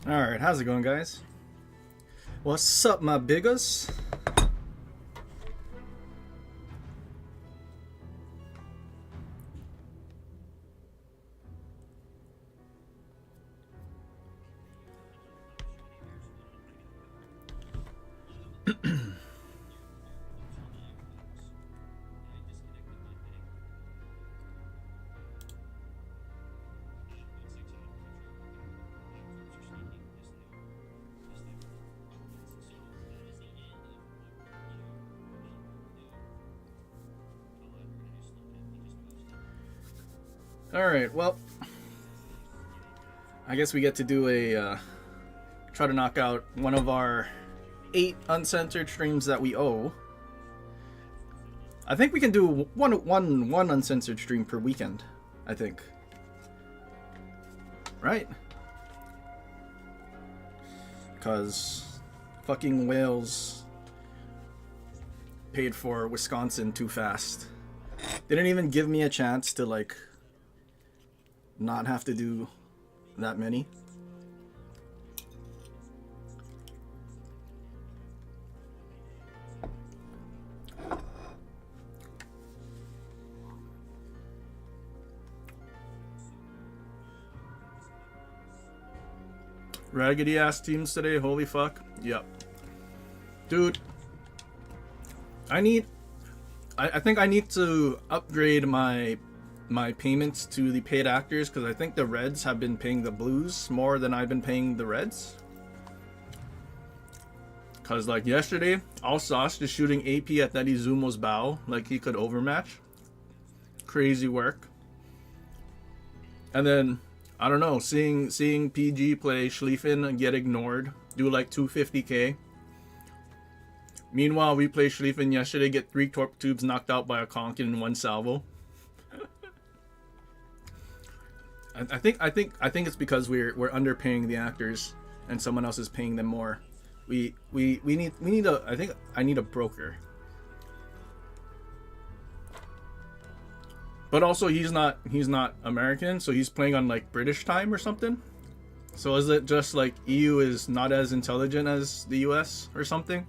Alright, how's it going, guys? What's up, my biggers? Alright, well, I guess we get to do a, try to knock out one of our 8 uncensored streams that we owe. I think we can do one uncensored stream per weekend, I think. Right? Because fucking Wales paid for Wisconsin too fast. They didn't even give me a chance to, like, not have to do that many. Raggedy ass teams today, holy fuck. Yep. Dude, I think I need to upgrade my payments to the paid actors, because I think the Reds have been paying the Blues more than I've been paying the Reds. Because, like, yesterday, All Sauce just shooting AP at Eddie Zumo's bow like he could overmatch. Crazy work. And then, I don't know, seeing PG play Schlieffen and get ignored, do like 250k. Meanwhile, we play Schlieffen yesterday, get 3 torp tubes knocked out by a Conkin in 1 salvo. I think it's because we're underpaying the actors and someone else is paying them more. We need a, I think I need a broker. But also he's not American, so he's playing on like British time or something. So is it just like EU is not as intelligent as the US or something?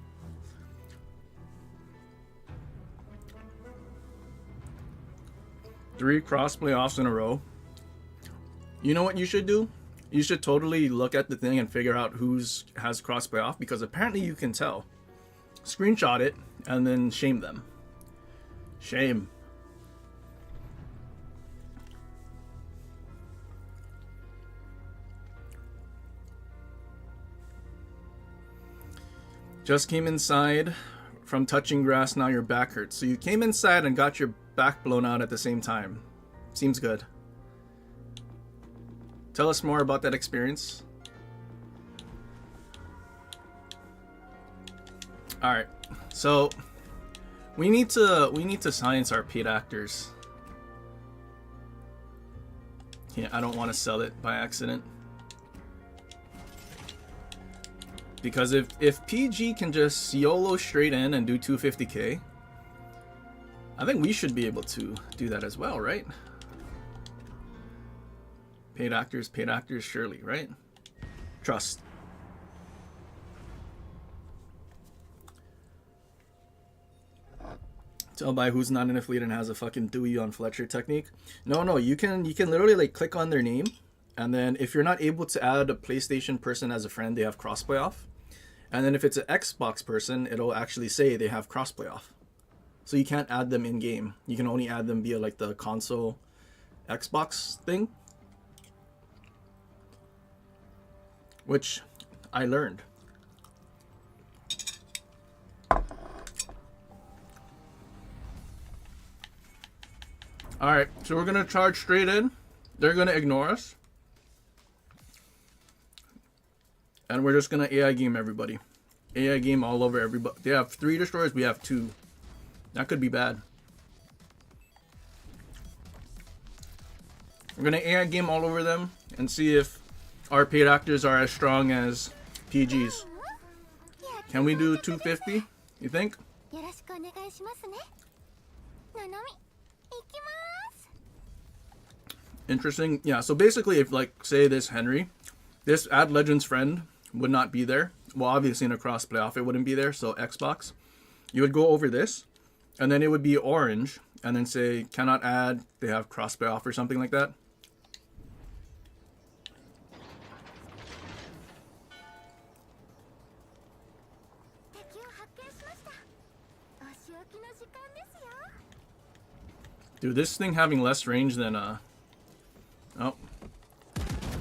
Three cross playoffs in a row. You know what you should do? You should totally look at the thing and figure out who's has cross playoff, because apparently you can tell. Screenshot it and then shame them. Shame. Just came inside from touching grass, now your back hurts. So you came inside and got your back blown out at the same time. Seems good. Tell us more about that experience. Alright, so we need to silence our paid actors. Yeah, I don't want to sell it by accident. Because if PG can just YOLO straight in and do 250k, I think we should be able to do that as well, right? Paid actors, surely, right? Trust. Tell by who's not in a fleet and has a fucking Dewey on Fletcher technique. No, you can literally like click on their name, and then if you're not able to add a PlayStation person as a friend, they have crossplay off. And then if it's an Xbox person, it'll actually say they have crossplay off. So you can't add them in game. You can only add them via like the console Xbox thing. Which I learned. Alright, so we're gonna charge straight in. They're gonna ignore us. And we're just gonna AI game everybody. AI game all over everybody. They have 3 destroyers, we have 2. That could be bad. We're gonna AI game all over them and see if our paid actors are as strong as PG's. Can we do 250? You think? Interesting. Yeah, so basically if like say this Henry This add legends friend would not be there. Well, obviously in a cross playoff it wouldn't be there. So Xbox, you would go over this, and then it would be orange, and then say cannot add. They have cross playoff or something like that. Dude, this thing having less range than oh,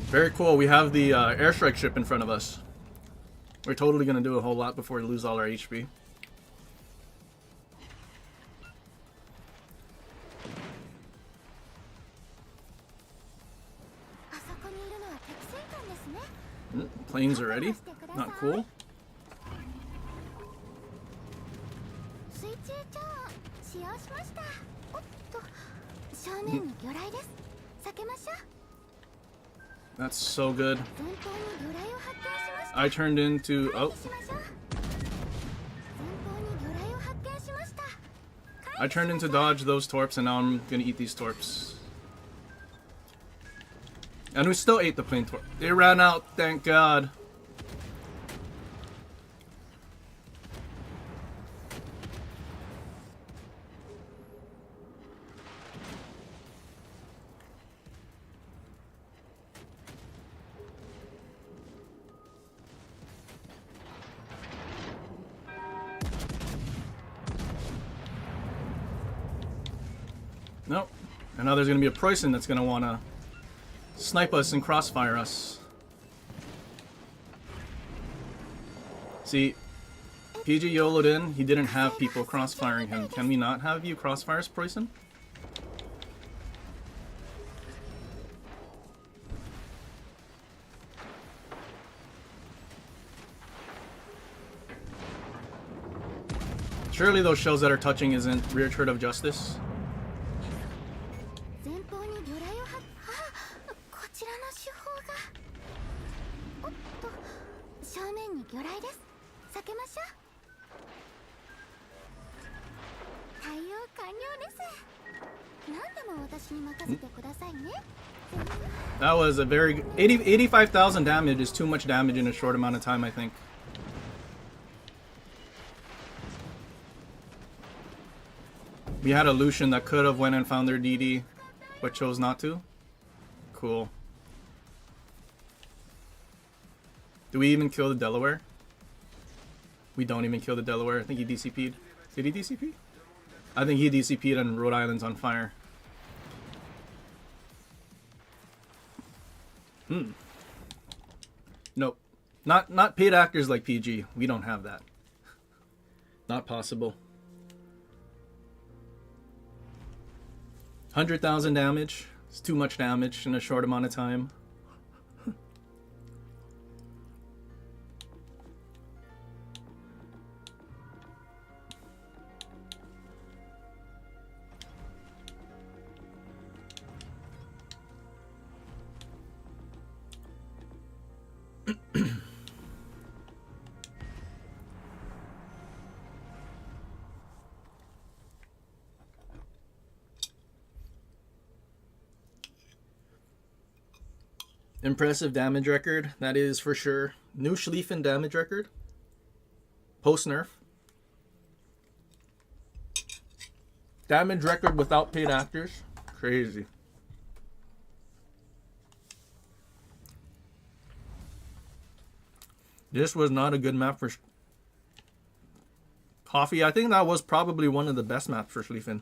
very cool. We have the airstrike ship in front of us. We're totally gonna do a whole lot before we lose all our HP. Planes already? Not cool. That's so good. I turned into... oh. I turned into dodge those torps, and now I'm gonna eat these torps. And we still ate the plane torp. They ran out, thank God. Nope. And now there's going to be a Preußen that's going to want to snipe us and crossfire us. See, PG YOLO'd in. He didn't have people crossfiring him. Can we not have you crossfire us, Preußen? Surely those shells that are touching isn't rear turret of justice. That was a very... 85,000 damage is too much damage in a short amount of time, I think. We had a Lucian that could have went and found their DD, but chose not to. Cool. Do we even kill the Delaware? We don't even kill the Delaware. I think he DCP'd. Did he DCP? I think he DCP'd and Rhode Island's on fire. Nope. Not paid actors like PG. We don't have that. Not possible. 100,000 damage. It's too much damage in a short amount of time. Impressive damage record, that is for sure. New Schlieffen damage record. Post nerf. Damage record without paid actors. Crazy. This was not a good map for Coffee. I think that was probably one of the best maps for Schlieffen.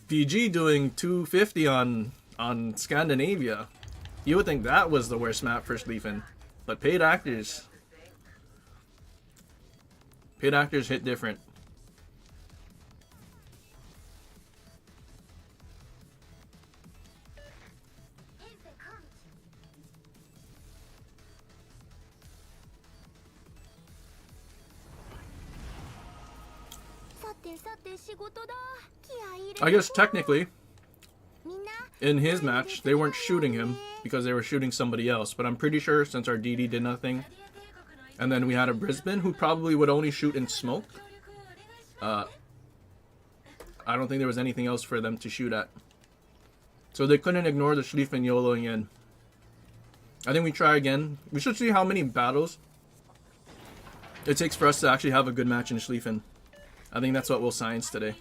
PG doing 250 on Scandinavia. You would think that was the worst map for Schlieffen. But paid actors hit different. I guess technically, in his match, they weren't shooting him because they were shooting somebody else. But I'm pretty sure since our DD did nothing, and then we had a Brisbane who probably would only shoot in smoke. I don't think there was anything else for them to shoot at. So they couldn't ignore the Schlieffen YOLOing in. I think we try again. We should see how many battles it takes for us to actually have a good match in Schlieffen. I think that's what we'll science today.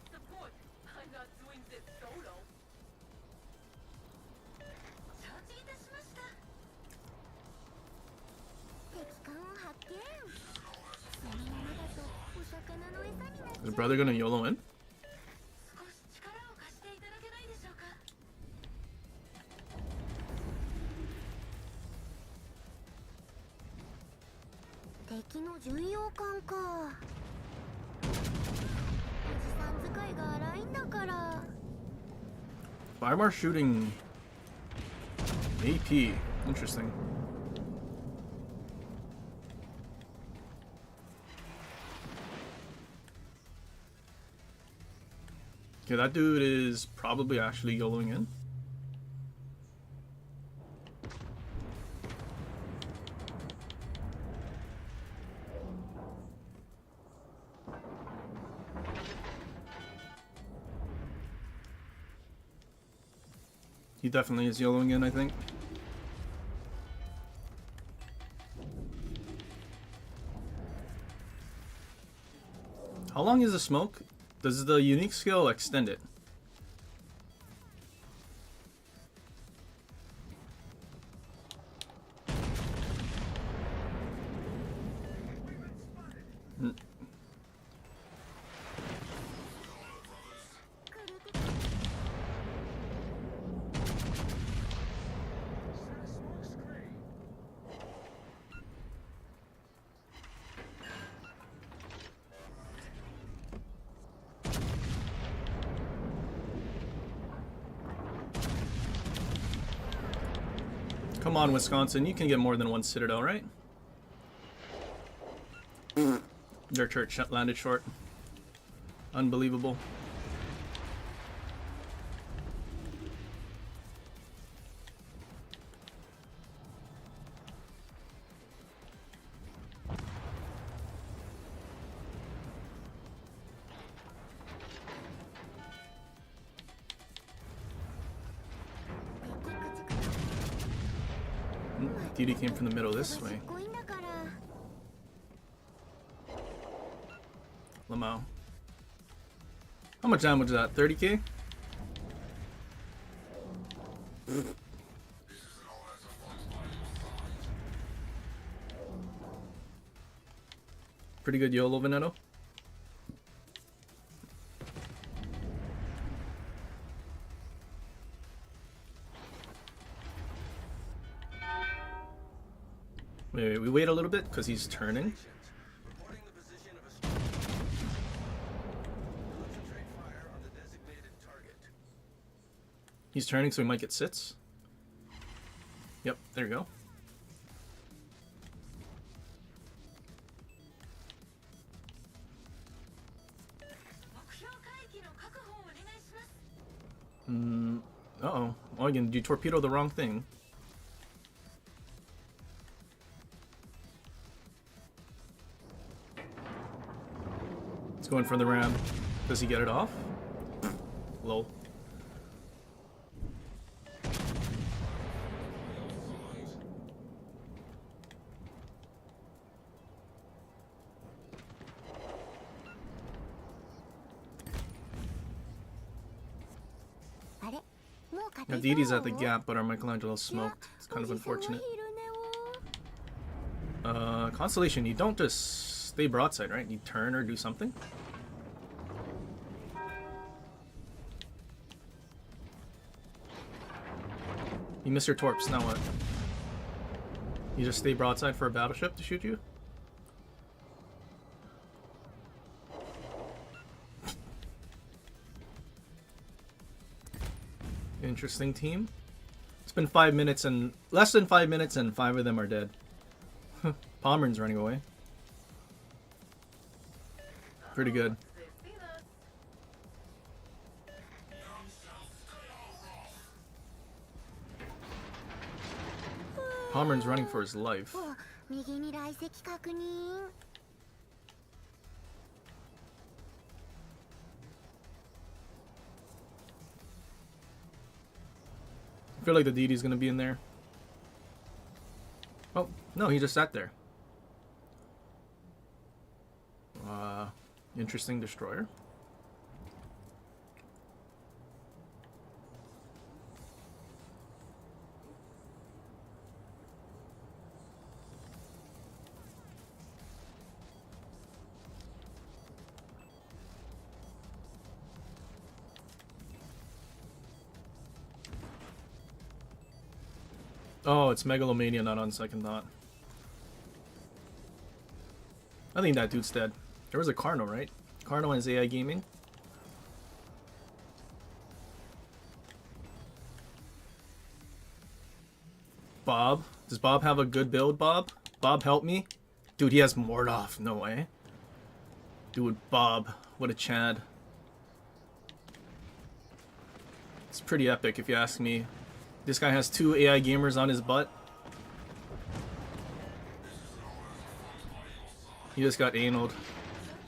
Is brother gonna YOLO in? Weimar shooting AP. Interesting. Okay, that dude is probably actually YOLOing in. He definitely is YOLOing in, I think. How long is the smoke? Does the unique skill extend it? Come on, Wisconsin. You can get more than one Citadel, right? Their church landed short. Unbelievable. DD came from the middle this way. Lamau. How much damage is that? 30k? Pretty good YOLO, Veneto. Wait, we wait a little bit because he's turning. He's turning, so we might get sits. Yep, there you go. Uh-oh. Oh, again, you torpedo the wrong thing. It's going for the ram. Does he get it off? Lol. Now Didi's at the gap, but our Michelangelo's smoked. It's kind of unfortunate. Constellation, you don't just stay broadside, right? You turn or do something. You miss your torps, now what? You just stay broadside for a battleship to shoot you? Interesting team. It's been 5 minutes and less than 5 minutes and 5 of them are dead. Pomeran's running away. Pretty good. Pomeran's running for his life. feel like the DD's gonna be in there. Oh, no, he just sat there. Interesting destroyer. Oh, it's Megalomania, not on second thought. I think that dude's dead. There was a Carno, right? Carno and AI Gaming. Bob. Does Bob have a good build, Bob? Bob, help me. Dude, he has Mordoff. No way. Dude, Bob. What a Chad. It's pretty epic, if you ask me. This guy has 2 AI gamers on his butt. He just got analed.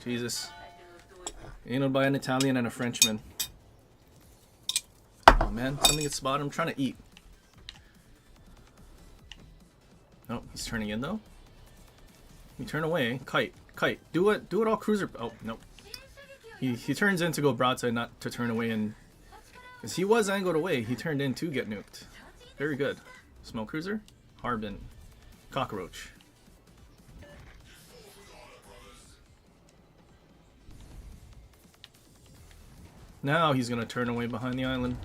Jesus. Analed by an Italian and a Frenchman. Oh man, something gets spotted. I'm trying to eat. Oh, he's turning in though. You turn away. Kite. Kite. Do it all cruiser. Oh, no. He turns in to go broadside, not to turn away. And because he was angled away, he turned in to get nuked. Very good. Smoke cruiser. Harbin. Cockroach. Now he's gonna turn away behind the island.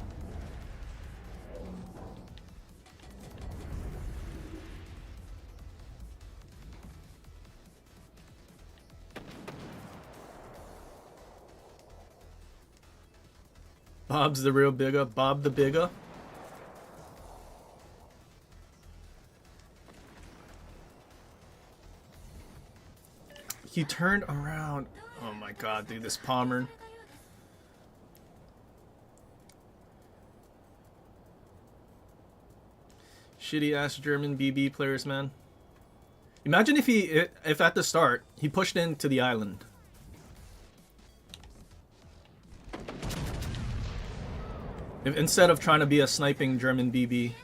Bob's the real bigger. Bob the bigger. He turned around. Oh my god, dude, this Pommern. Shitty ass German BB players, man. Imagine if at the start he pushed into the island. If, instead of trying to be a sniping German BB.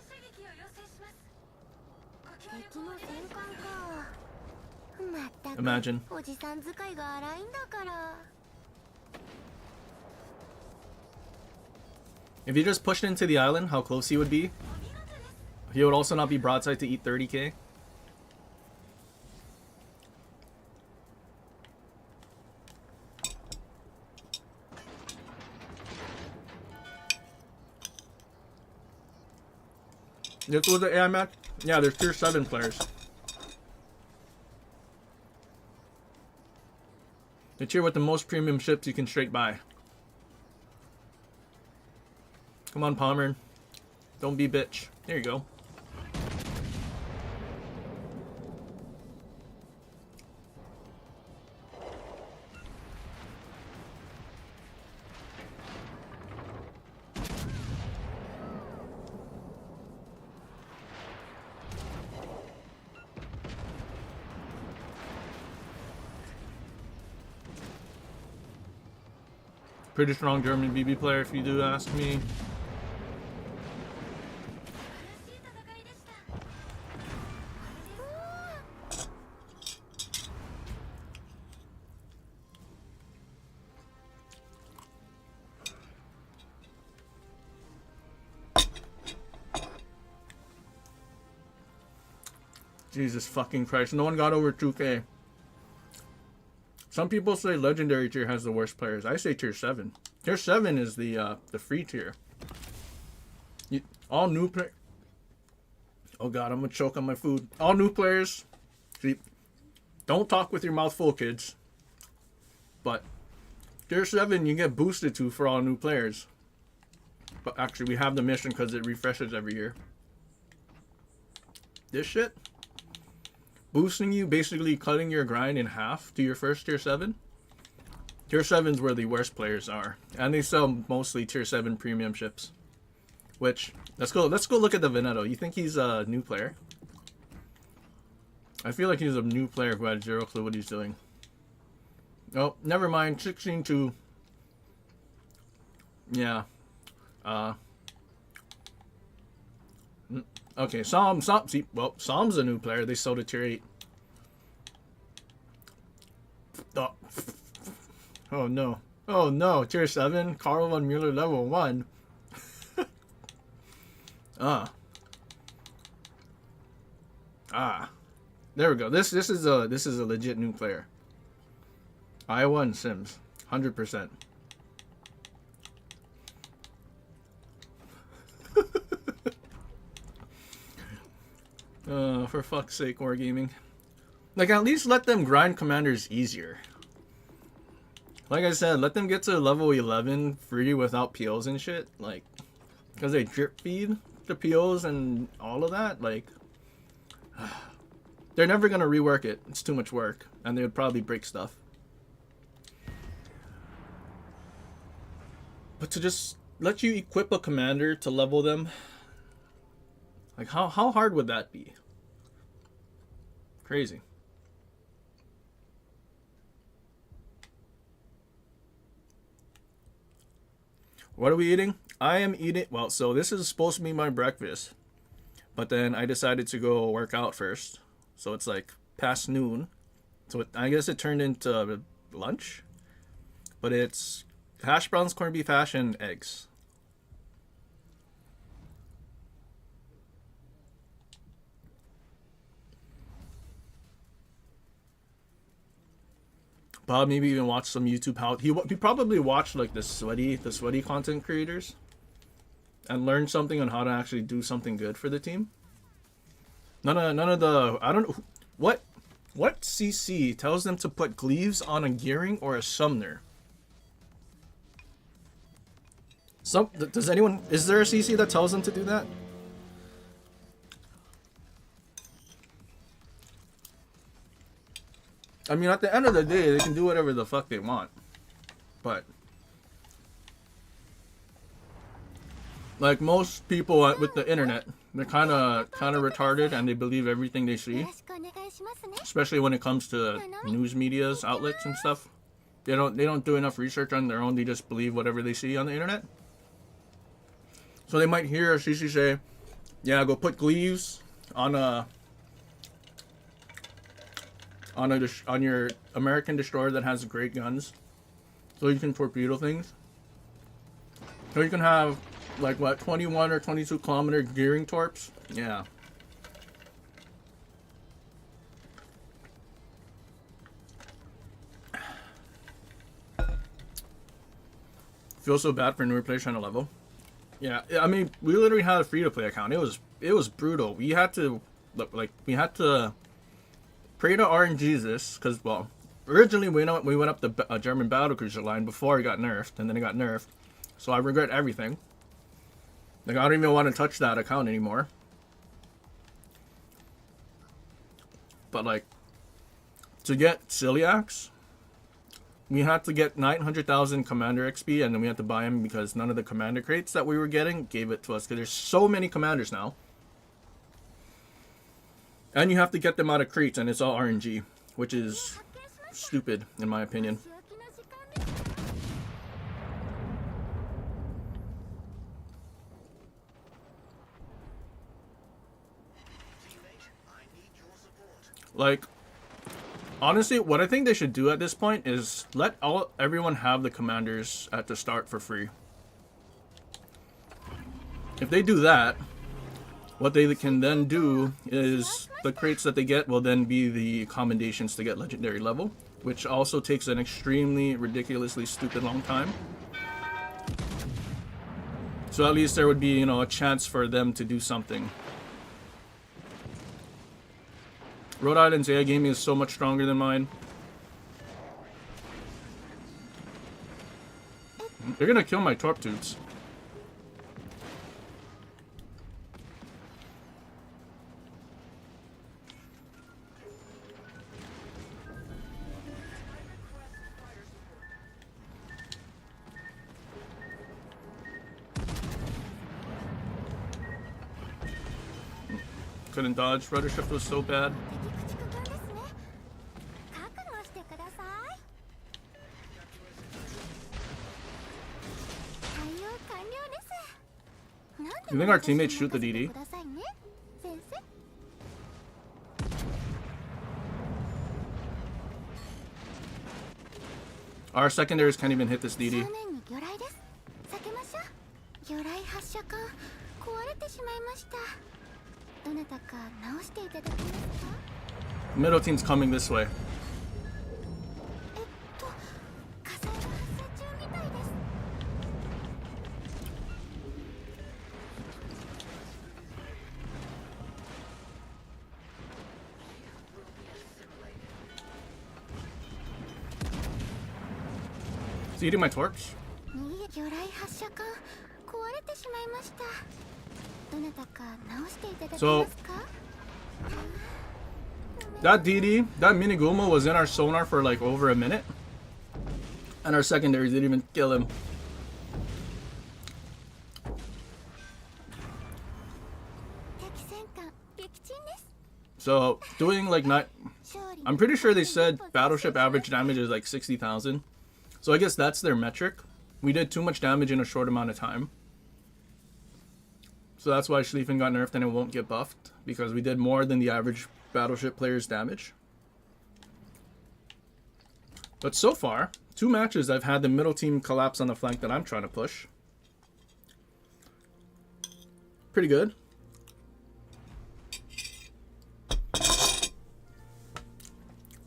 Imagine. If he just pushed into the island, how close he would be. He would also not be broadside to eat 30k. This was the AI match? Yeah, there's tier 7 players. The tier with the most premium ships you can straight buy. Come on, Pommern. Don't be bitch. There you go. Pretty strong German BB player, if you do ask me. Jesus fucking Christ, no one got over 2k. Some people say legendary tier has the worst players. I say tier 7. Tier 7 is the free tier. All new play. Oh god, I'm gonna choke on my food. All new players. See, don't talk with your mouth full, kids. But tier 7 you get boosted to for all new players. But actually we have the mission because it refreshes every year. This shit, boosting you, basically cutting your grind in half to your first tier 7. Tier 7's where the worst players are. And they sell mostly tier 7 premium ships. Which, let's go look at the Veneto. You think he's a new player? I feel like he's a new player who had zero clue what he's doing. Oh, never mind. 16-2. Yeah. Okay, see, well, Psalm's a new player. They sold it tier 8. Oh. Oh no. Oh no, tier 7, Carl von Mueller level 1. There we go. This is a legit new player. Iowa and Sims. 100%. For fuck's sake, Wargaming. Like, at least let them grind commanders easier. Like I said, let them get to level 11 free without POs and shit. Like, because they drip feed the POs and all of that. Like, they're never going to rework it. It's too much work. And they would probably break stuff. But to just let you equip a commander to level them, like, how hard would that be? Crazy. What are we eating? I am eating, well, so this is supposed to be my breakfast. But then I decided to go work out first. So it's like past noon. So I guess it turned into lunch. But it's hash browns, corned beef hash, and eggs. Bob maybe even watch some YouTube how he probably watched like the sweaty content creators and learned something on how to actually do something good for the team. None of the, I don't know what CC tells them to put Gleaves on a Gearing or a Sumner. Does anyone, is there a CC that tells them to do that? I mean, at the end of the day, they can do whatever the fuck they want. But like most people with the internet, they're kind of retarded and they believe everything they see. Especially when it comes to news media's outlets and stuff. They don't do enough research on their own. They just believe whatever they see on the internet. So they might hear a CC say, "Yeah, go put Gleaves on your American destroyer that has great guns, so you can torpedo things. So you can have like what 21 or 22 kilometer gearing torps. Yeah." Feel so bad for newer players trying to level. Yeah, I mean, we literally had a free-to-play account. It was brutal. We had to pray to RNG this, because, well, originally we went up the German battlecruiser line before it got nerfed, and then it got nerfed. So I regret everything. Like, I don't even want to touch that account anymore. But, like, to get Celiacs, we had to get 900,000 Commander XP, and then we had to buy them because none of the Commander crates that we were getting gave it to us, because there's so many Commanders now. And you have to get them out of crates, and it's all RNG, which is stupid, in my opinion. Like, honestly, what I think they should do at this point is let everyone have the commanders at the start for free. If they do that, what they can then do is the crates that they get will then be the commendations to get legendary level, which also takes an extremely ridiculously stupid long time. So at least there would be, a chance for them to do something. Rhode Island's AI gaming is so much stronger than mine. They're gonna kill my torp toots. Couldn't dodge. Rudder shift was so bad. You think our teammates shoot the DD? Our secondaries can't even hit this DD. Middle team's coming this way. Is he eating my torch? So that DD, that Miniguma was in our sonar for like over a minute, and our secondaries didn't even kill him. So doing like not, I'm pretty sure they said battleship average damage is like 60,000. So I guess that's their metric. We did too much damage in a short amount of time. So that's why Schlieffen got nerfed and it won't get buffed, because we did more than the average battleship player's damage. But so far, 2 matches I've had the middle team collapse on the flank that I'm trying to push. Pretty good.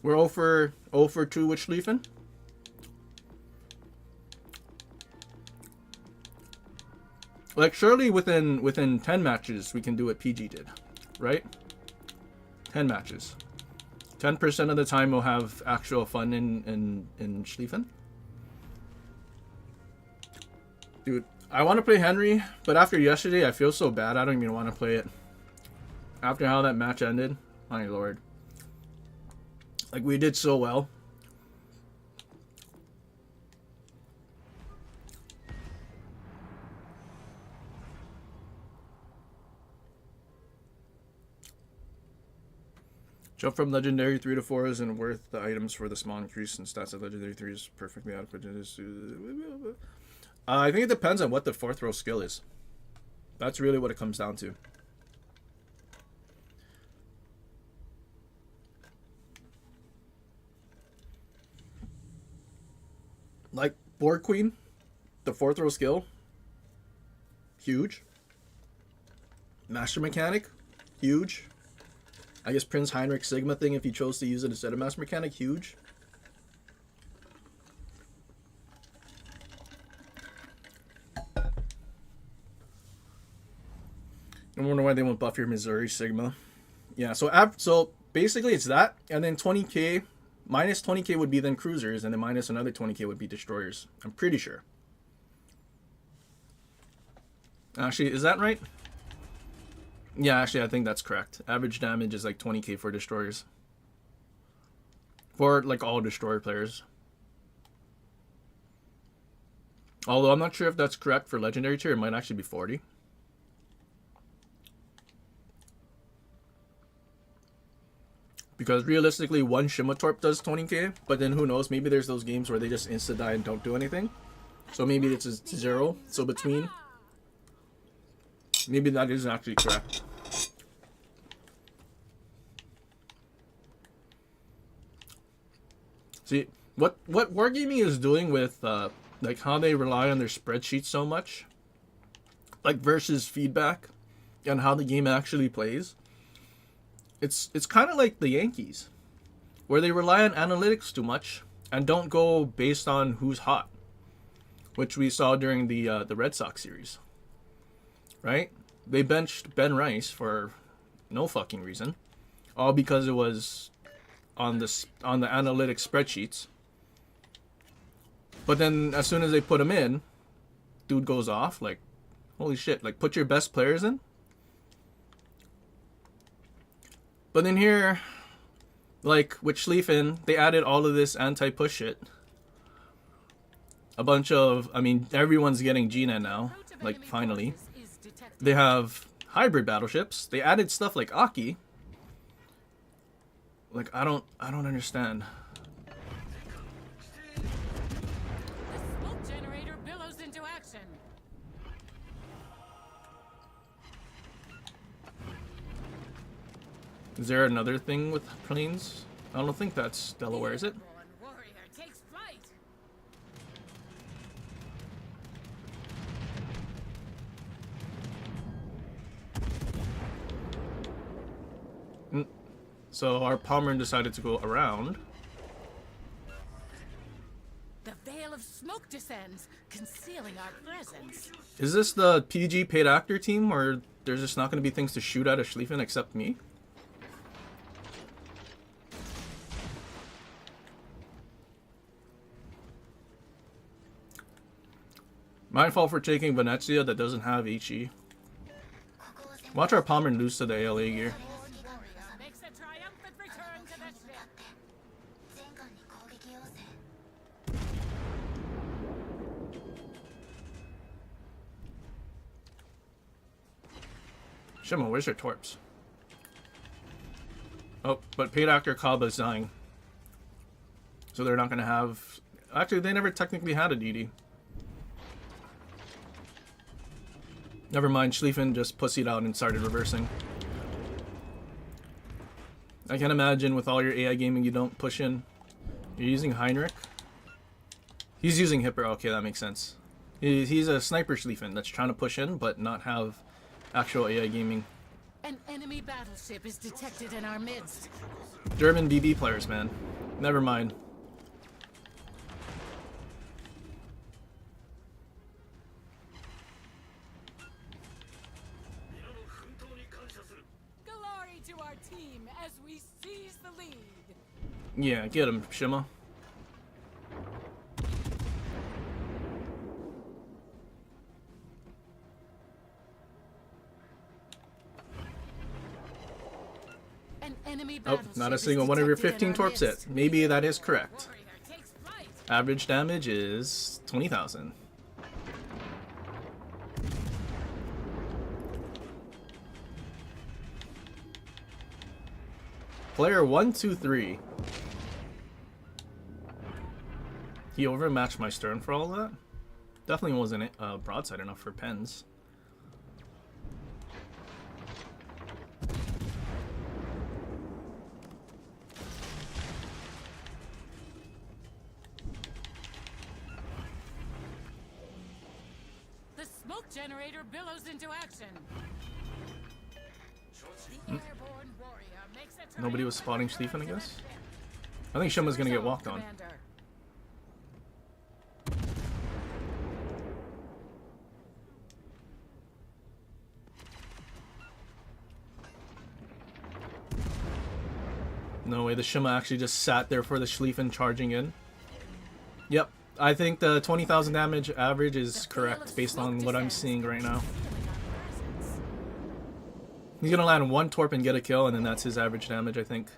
We're 0 for 2 with Schlieffen. Like, surely within 10 matches we can do what PG did, right? 10 matches. 10% of the time we'll have actual fun in Schlieffen. Dude, I want to play Henry, but after yesterday I feel so bad I don't even want to play it. After how that match ended, my lord. Like, we did so well. Jump from legendary 3 to 4 isn't worth the items for the small increase in stats of legendary 3 is perfectly adequate. I think it depends on what the 4th row skill is. That's really what it comes down to. Like Board Queen, the 4th row skill, huge. Master Mechanic, huge. I guess Prince Heinrich Sigma thing, if you chose to use it instead of Master Mechanic, huge. I wonder why they won't buff your Missouri Sigma. Yeah, so basically it's that, and then 20k, minus 20k would be then cruisers, and then minus another 20k would be destroyers. I'm pretty sure. Actually, is that right? Yeah, actually, I think that's correct. Average damage is like 20k for destroyers. For like all destroyer players. Although I'm not sure if that's correct for legendary tier. It might actually be 40. Because realistically, one Shimotorp does 20k. But then who knows? Maybe there's those games where they just insta-die and don't do anything. So maybe it's a 0. So between... Maybe that is actually correct. See, what Wargaming is doing with like how they rely on their spreadsheets so much, like versus feedback, and how the game actually plays. It's kind of like the Yankees, where they rely on analytics too much and don't go based on who's hot, which we saw during the Red Sox series. Right? They benched Ben Rice for no fucking reason, all because it was on the analytics spreadsheets. But then as soon as they put him in, dude goes off. Like, holy shit! Like, put your best players in. But then here, like with Schlieffen, they added all of this anti-push shit. A bunch of, I mean, everyone's getting GNET now. Like, finally. They have hybrid battleships. They added stuff like Aki. Like, I don't understand. The smoke generator billows into action. Is there another thing with planes? I don't think that's Delaware, is it? So our Palmer decided to go around. The veil of smoke descends, concealing our presence. Is this the PG paid actor team, or there's just not going to be things to shoot at a Schlieffen except me? My fault for taking Venezia that doesn't have HE. Watch our Palmer lose to the ALA gear. Shimmo, where's your torps? Oh, but paid actor Kaba's dying. So they're not going to have... Actually, they never technically had a DD. Never mind, Schlieffen just pussied out and started reversing. I can imagine with all your AI gaming you don't push in. You're using Heinrich? He's using Hipper. Okay, that makes sense. He's a sniper Schlieffen that's trying to push in but not have actual AI gaming. An enemy battleship is detected in our midst. German BB players, man. Never mind. Glory to our team as we seize the lead. Yeah, get him, Shima. Oh, not a single one of your 15 torps hit. Maybe that is correct. Average damage is 20,000. Player 123. He overmatched my stern for all that? Definitely wasn't broadside enough for pens. The smoke generator billows into action. The airborne warrior makes a Nobody was spotting Schlieffen, I guess? I think Shima's gonna get walked on. No way, the Shima actually just sat there for the Schlieffen charging in. Yep, I think the 20,000 damage average is correct based on what I'm seeing right now. He's gonna land one torp and get a kill, and then that's his average damage, I think.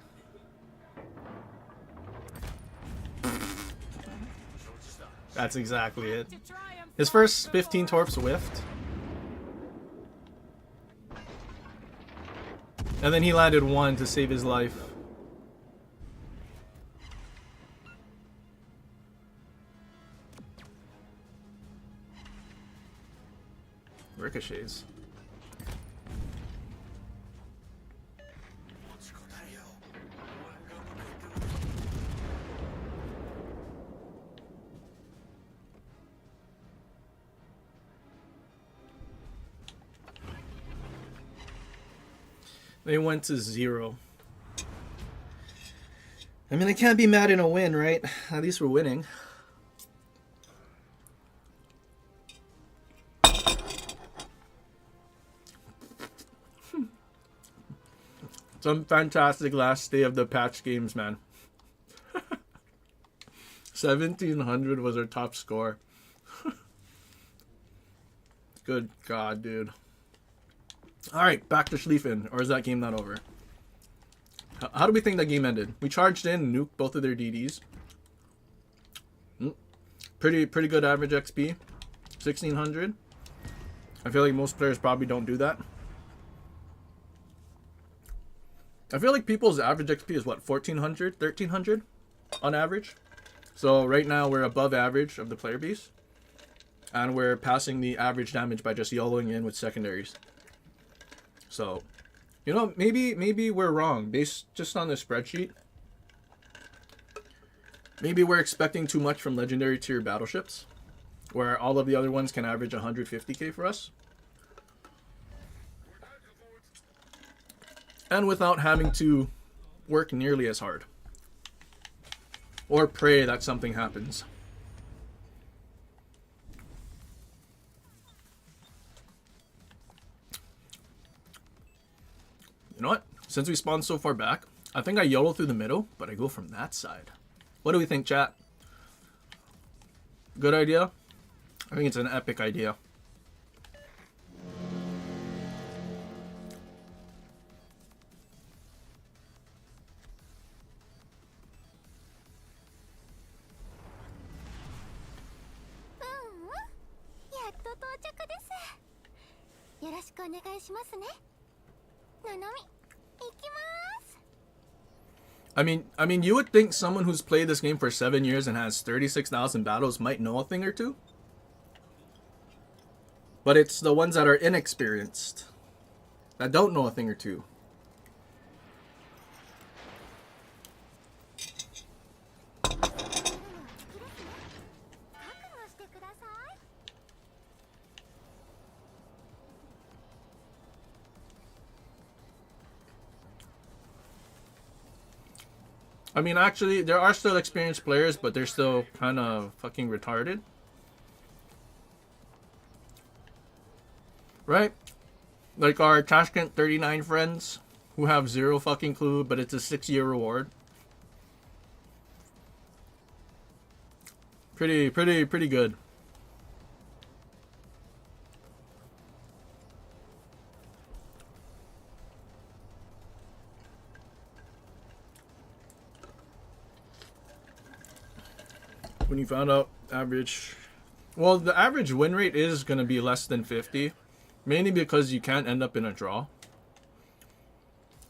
That's exactly it. His first 15 torps whiffed. And then he landed one to save his life. Ricochets. They went to 0. I mean, I can't be mad in a win, right? At least we're winning. Some fantastic last day of the patch games, man. 1700 was our top score. Good God, dude. Alright, back to Schlieffen. Or is that game not over? How do we think that game ended? We charged in, nuked both of their DDs. Pretty good average XP. 1600. I feel like most players probably don't do that. I feel like people's average XP is what, 1400, 1300 on average. So right now we're above average of the player base. And we're passing the average damage by just YOLOing in with secondaries. So You know, maybe we're wrong based just on the spreadsheet. Maybe we're expecting too much from legendary tier battleships, where all of the other ones can average 150k for us. And without having to work nearly as hard. Or pray that something happens. You know what? Since we spawned so far back, I think I YOLO through the middle, but I go from that side. What do we think, chat? Good idea? I think it's an epic idea. I mean, you would think someone who's played this game for 7 years and has 36,000 battles might know a thing or two. But it's the ones that are inexperienced that don't know a thing or two. I mean, actually, there are still experienced players, but they're still kind of fucking retarded. Right? Like our Tashkent 39 friends who have zero fucking clue, but it's a 6-year reward. Pretty good. When you found out average, well, the average win rate is going to be less than 50, mainly because you can't end up in a draw.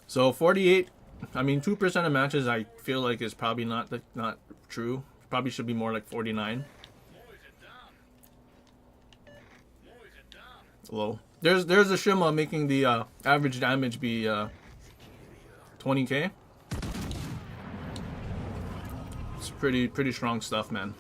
So 48, I mean 2% of matches I feel like is probably not true. Probably should be more like 49. Low. There's a Shima making the average damage be 20k. It's pretty strong stuff, man.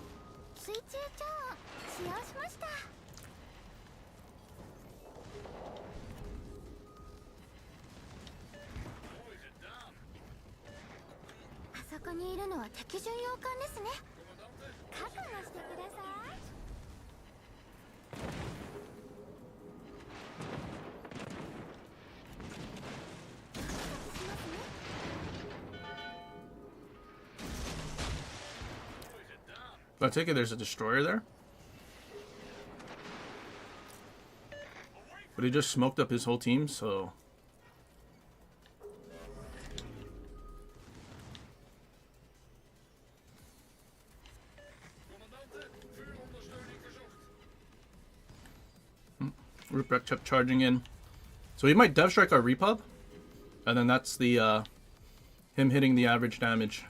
I take it there's a destroyer there. But he just smoked up his whole team, so... Ruprecht kept charging in. So he might dev strike our repub. And then that's the him hitting the average damage.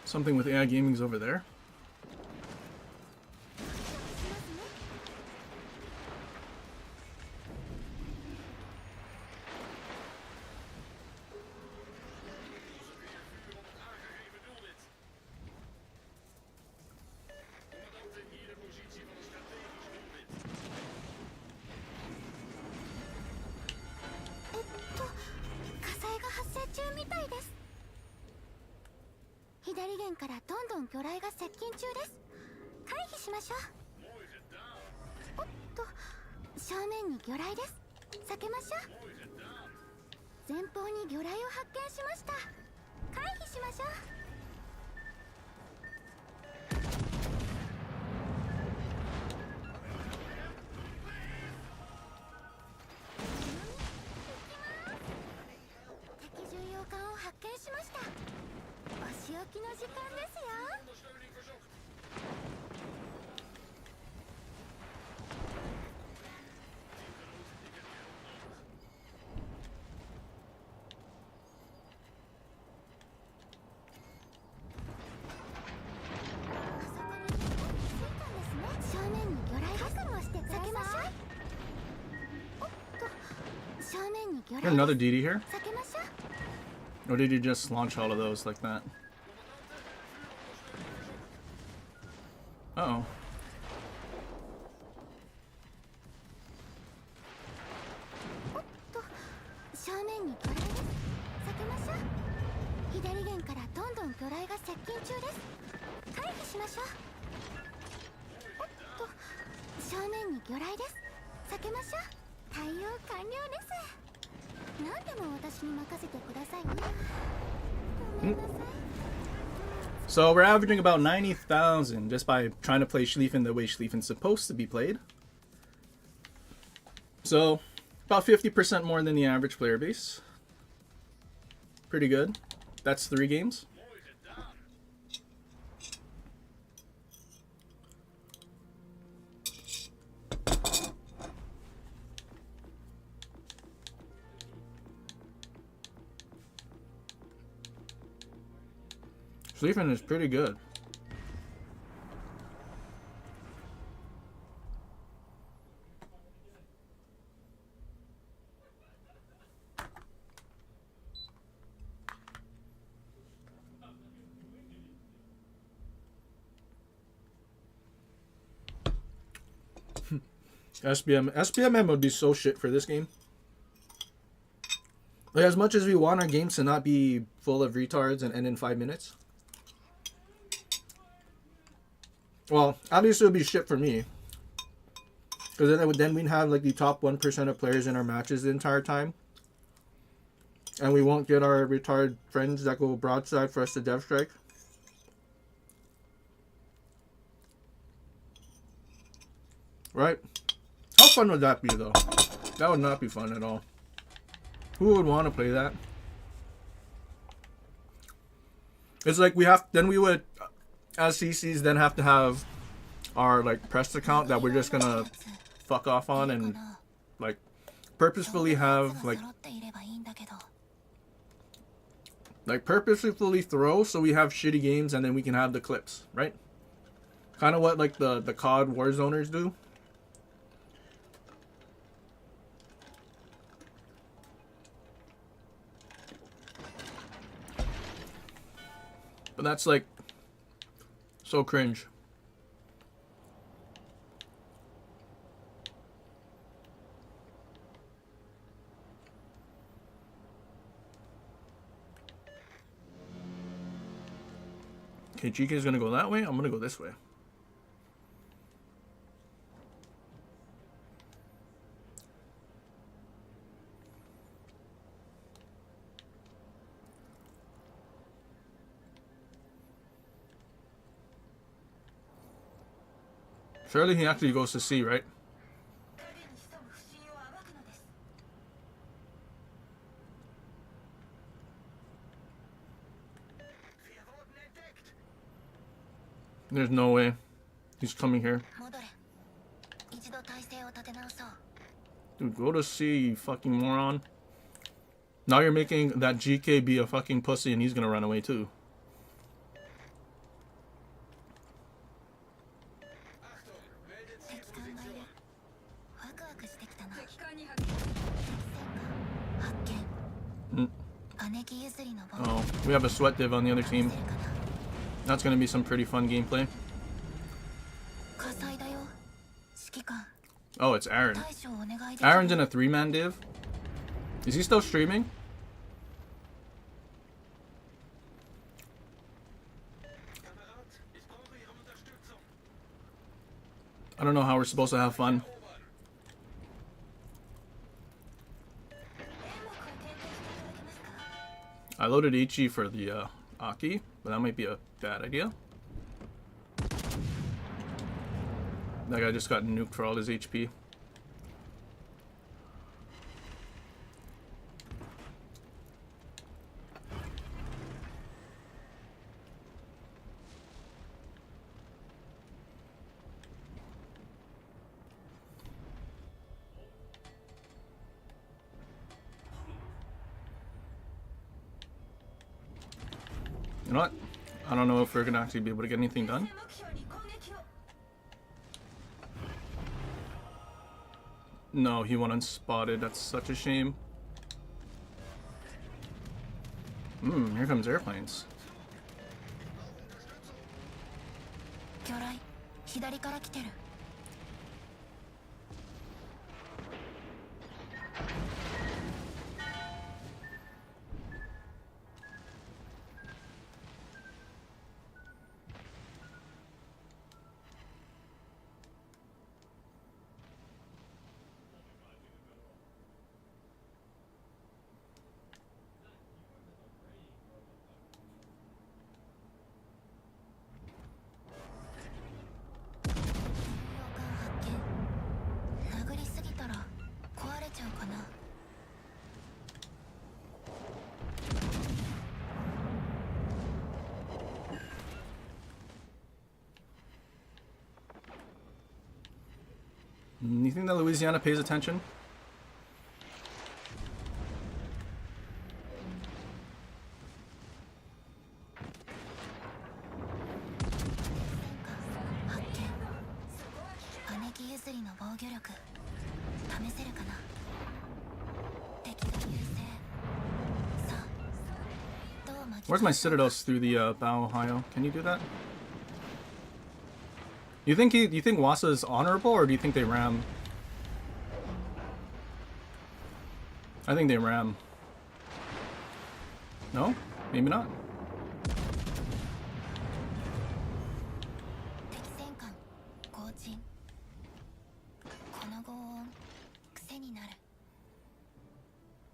Something with AI Gaming's over there. Another DD here? Or did you just launch all of those like that? Uh-oh. So we're averaging about 90,000 just by trying to play Schlieffen the way Schlieffen's supposed to be played. So about 50% more than the average player base. Pretty good. That's 3 games. Schlieffen is pretty good. SBMM would be so shit for this game. Like, as much as we want our games to not be full of retards and end in 5 minutes. Well, obviously it would be shit for me. Because then we'd have like the top 1% of players in our matches the entire time. And we won't get our retard friends that go broadside for us to dev strike. Right? How fun would that be though? That would not be fun at all. Who would want to play that? It's like we would, as CCs, then have to have our like press account that we're just gonna fuck off on and like purposefully have purposefully throw so we have shitty games and then we can have the clips, right? Kind of what like the COD Warzoners do. But that's like so cringe. Okay, GK is gonna go that way. I'm gonna go this way. Surely he actually goes to C, right? There's no way. He's coming here. Dude, go to C, you fucking moron. Now you're making that GK be a fucking pussy and he's gonna run away too. Oh, we have a sweat div on the other team. That's gonna be some pretty fun gameplay. Oh, it's Aaron. Aaron's in a 3-man div. Is he still streaming? I don't know how we're supposed to have fun. I loaded HE for the Aki, but that might be a bad idea. That guy just got nuked for all his HP. You know what? I don't know if we're gonna actually be able to get anything done. No, he went unspotted. That's such a shame. Here comes airplanes. 魚雷左から来てる 殴りすぎたら壊れちゃうかな You think that Louisiana pays attention? Where's my citadels through the Bow Ohio? Can you do that? You think Wasa is honorable, or do you think they ram? I think they ram. No? Maybe not.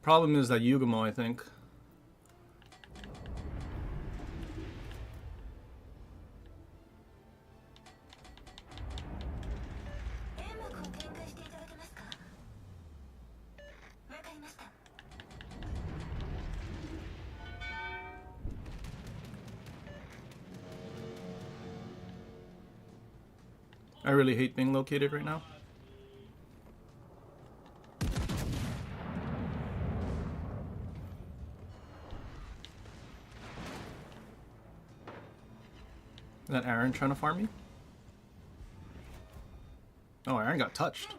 Problem is that Yugamo, I think. I really hate being located right now. Is that Aaron trying to farm me? Oh, Aaron got touched.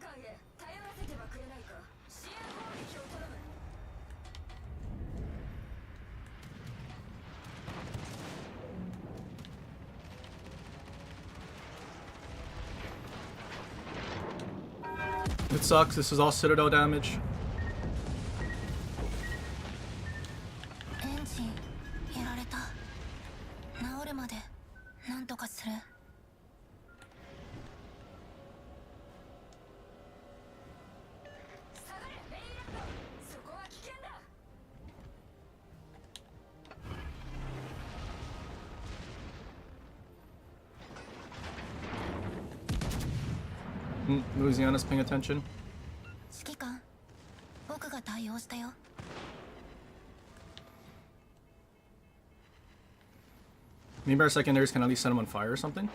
It sucks, this is all Citadel damage. Louisiana's paying attention. Maybe our secondaries can at least set them on fire or something.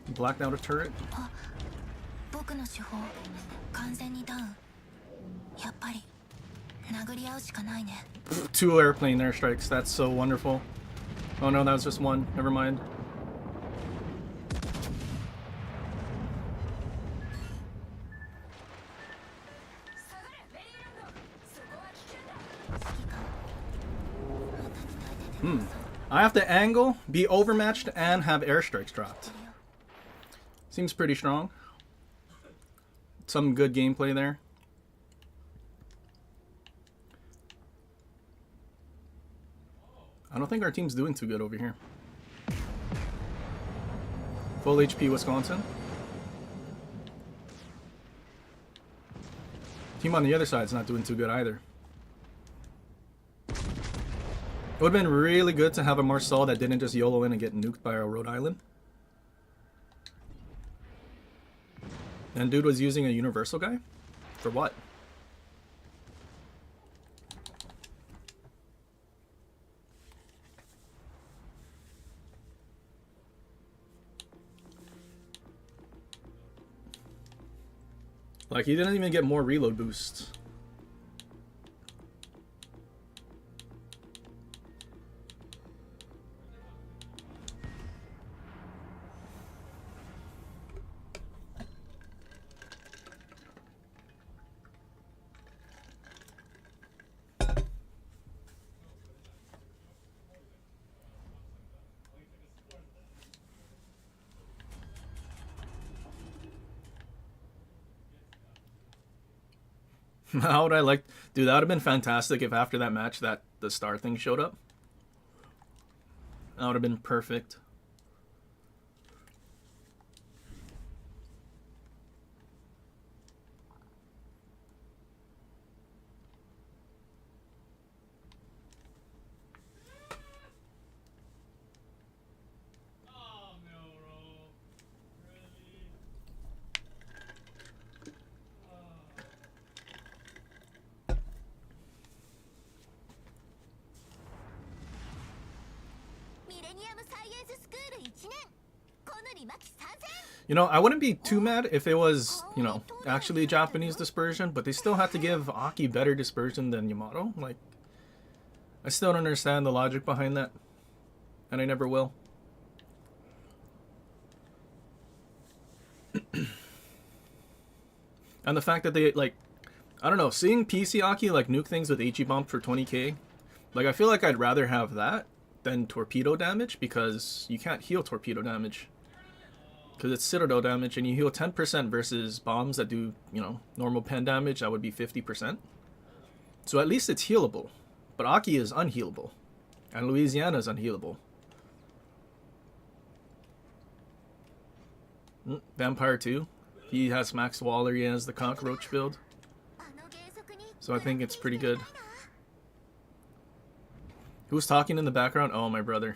Blacked out a turret. Two airplane airstrikes. That's so wonderful. Oh no, that was just one. Never mind. I have to angle, be overmatched, and have airstrikes dropped. Seems pretty strong. Some good gameplay there. I don't think our team's doing too good over here. Full HP Wisconsin. Team on the other side's not doing too good either. It would have been really good to have a Marcel that didn't just YOLO in and get nuked by our Rhode Island. And dude was using a universal guy? For what? Like, he didn't even get more reload boosts. How would I like... Dude, that would have been fantastic if after that match that the star thing showed up. That would have been perfect. You know, I wouldn't be too mad if it was, you know, actually Japanese dispersion, but they still have to give Aki better dispersion than Yamato. Like, I still don't understand the logic behind that, and I never will. And the fact that they, like, I don't know, seeing PC Aki, like, nuke things with HE bomb for 20k, like, I feel like I'd rather have that than torpedo damage, because you can't heal torpedo damage. Because it's Citadel damage, and you heal 10% versus bombs that do, you know, normal pen damage, that would be 50%. So at least it's healable. But Aki is unhealable. And Louisiana is unhealable. Vampire 2. He has Max Waller, he has the Cockroach build. So I think it's pretty good. Who's talking in the background? Oh, my brother.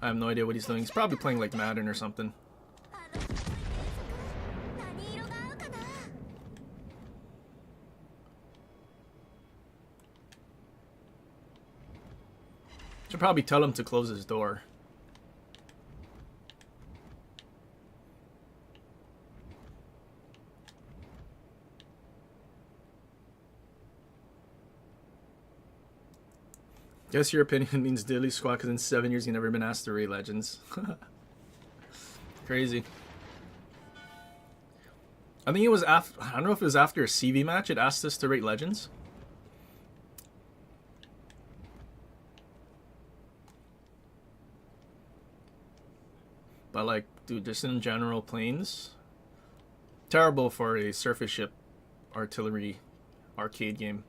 I have no idea what he's doing. He's probably playing like Madden or something. Should probably tell him to close his door. Guess your opinion means Dilly Squad because in 7 years you've never been asked to rate Legends. Crazy. I think it was after, I don't know if it was after a CV match it asked us to rate Legends. But like, dude, just in general, planes, terrible for a surface ship artillery arcade game.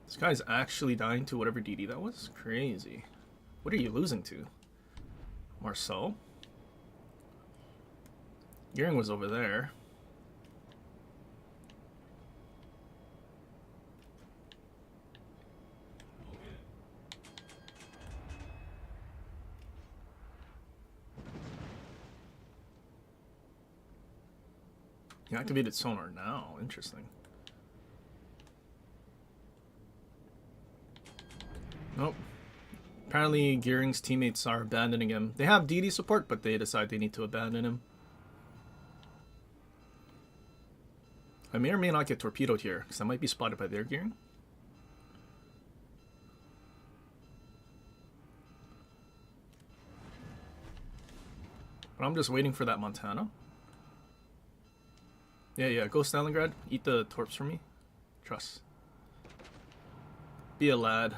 This guy's actually dying to whatever DD that was? Crazy. What are you losing to? Marceau? Gearing was over there. He activated sonar now. Interesting. Nope. Apparently Gearing's teammates are abandoning him. They have DD support, but they decide they need to abandon him. I may or may not get torpedoed here, because I might be spotted by their Gearing. But I'm just waiting for that Montana. Yeah, go Stalingrad. Eat the torps for me. Trust. Be a lad.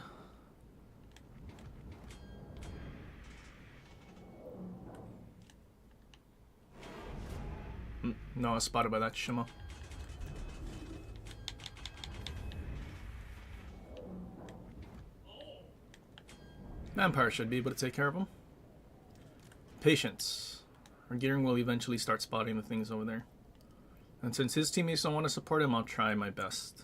No, I was spotted by that Shima. Vampire should be able to take care of him. Patience. Our Gearing will eventually start spotting the things over there. And since his teammates don't want to support him, I'll try my best.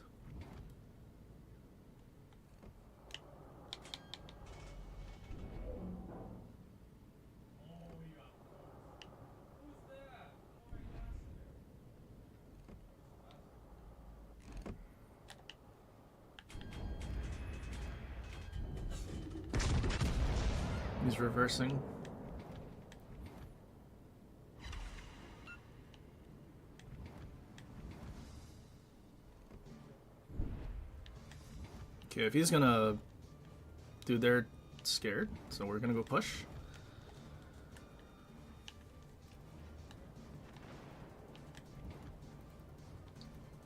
He's reversing. Okay, if he's gonna do their scared, so we're gonna go push.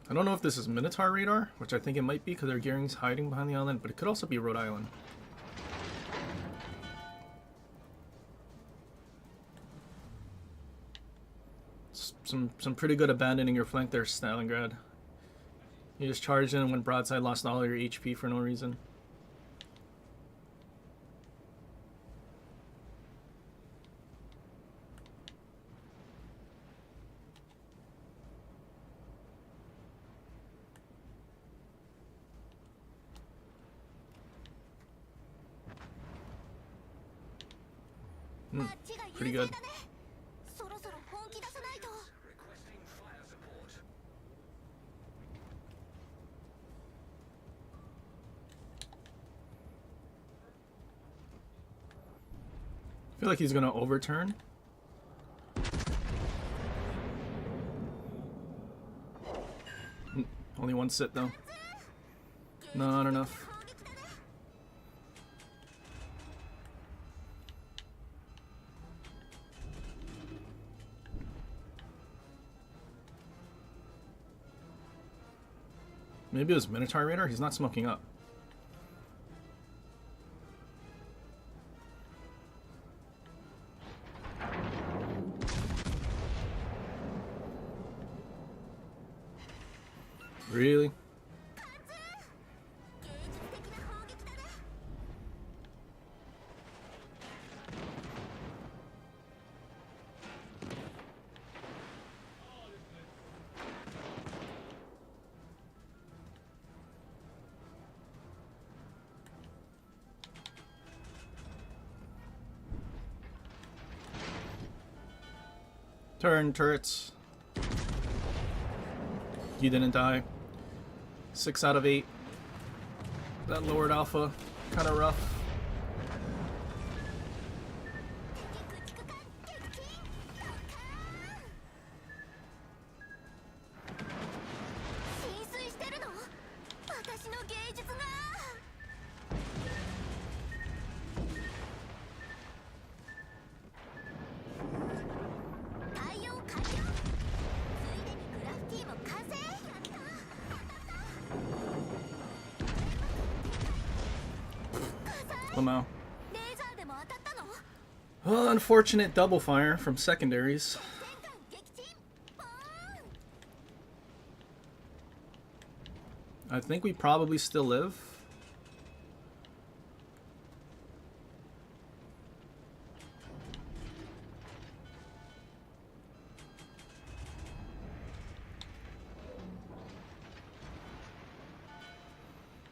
I don't know if this is Minotaur radar, which I think it might be because their gearing's hiding behind the island, but it could also be Rhode Island. Some pretty good abandoning your flank there, Stalingrad. You just charged in and went broadside, lost all your HP for no reason. Pretty good. I feel like he's gonna overturn. Only one sit though. Not enough. Maybe it was Minotaur Radar? He's not smoking up. Really? Turn, turrets. You didn't die. 6 out of 8. That lowered alpha. Kind of rough. Well, unfortunate double fire from secondaries. I think we probably still live.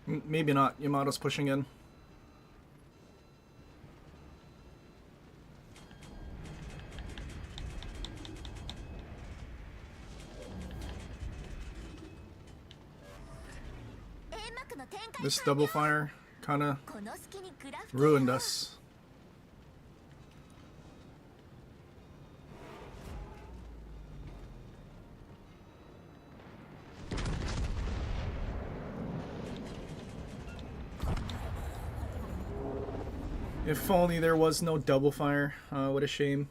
Maybe not. Yamato's pushing in. This double fire kind of ruined us. If only there was no double fire. What a shame.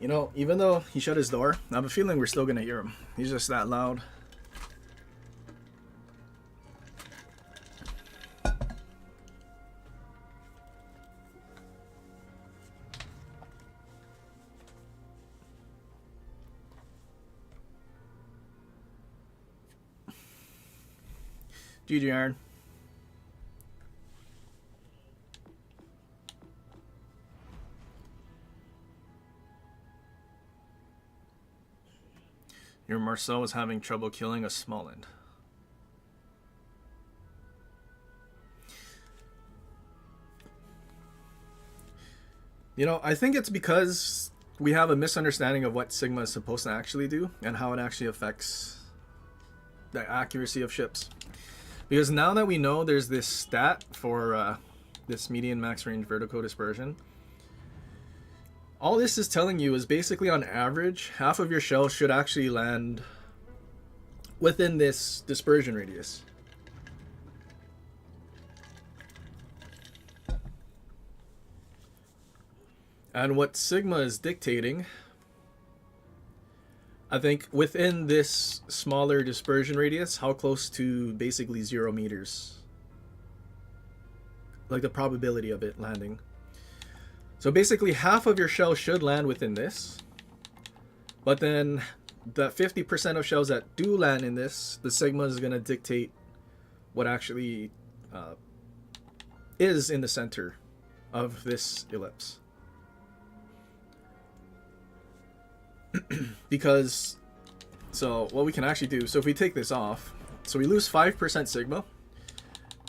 You know, even though he shut his door, I have a feeling we're still gonna hear him. He's just that loud. GG Iron. Your Marceau is having trouble killing a Smolland. You know, I think it's because we have a misunderstanding of what Sigma is supposed to actually do and how it actually affects the accuracy of ships. Because now that we know there's this stat for this median max range vertical dispersion, all this is telling you is basically on average, half of your shell should actually land within this dispersion radius. And what Sigma is dictating, I think within this smaller dispersion radius, how close to basically 0 meters. Like the probability of it landing. So basically half of your shell should land within this. But then the 50% of shells that do land in this, the Sigma is going to dictate what actually is in the center of this ellipse. Because, so what we can actually do, so if we take this off, so we lose 5% Sigma,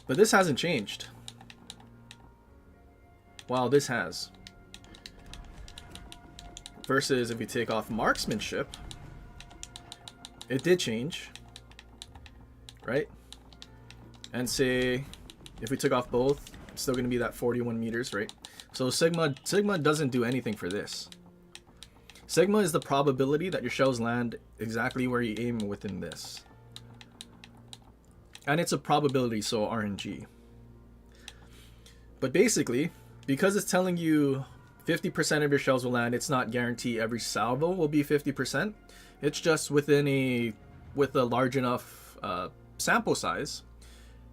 but this hasn't changed. While this has. Versus if we take off marksmanship, it did change, right? And say, if we took off both, it's still going to be that 41 meters, right? So Sigma doesn't do anything for this. Sigma is the probability that your shells land exactly where you aim within this. And it's a probability, so RNG. But basically, because it's telling you 50% of your shells will land, it's not guaranteed every salvo will be 50%. It's just with a large enough sample size,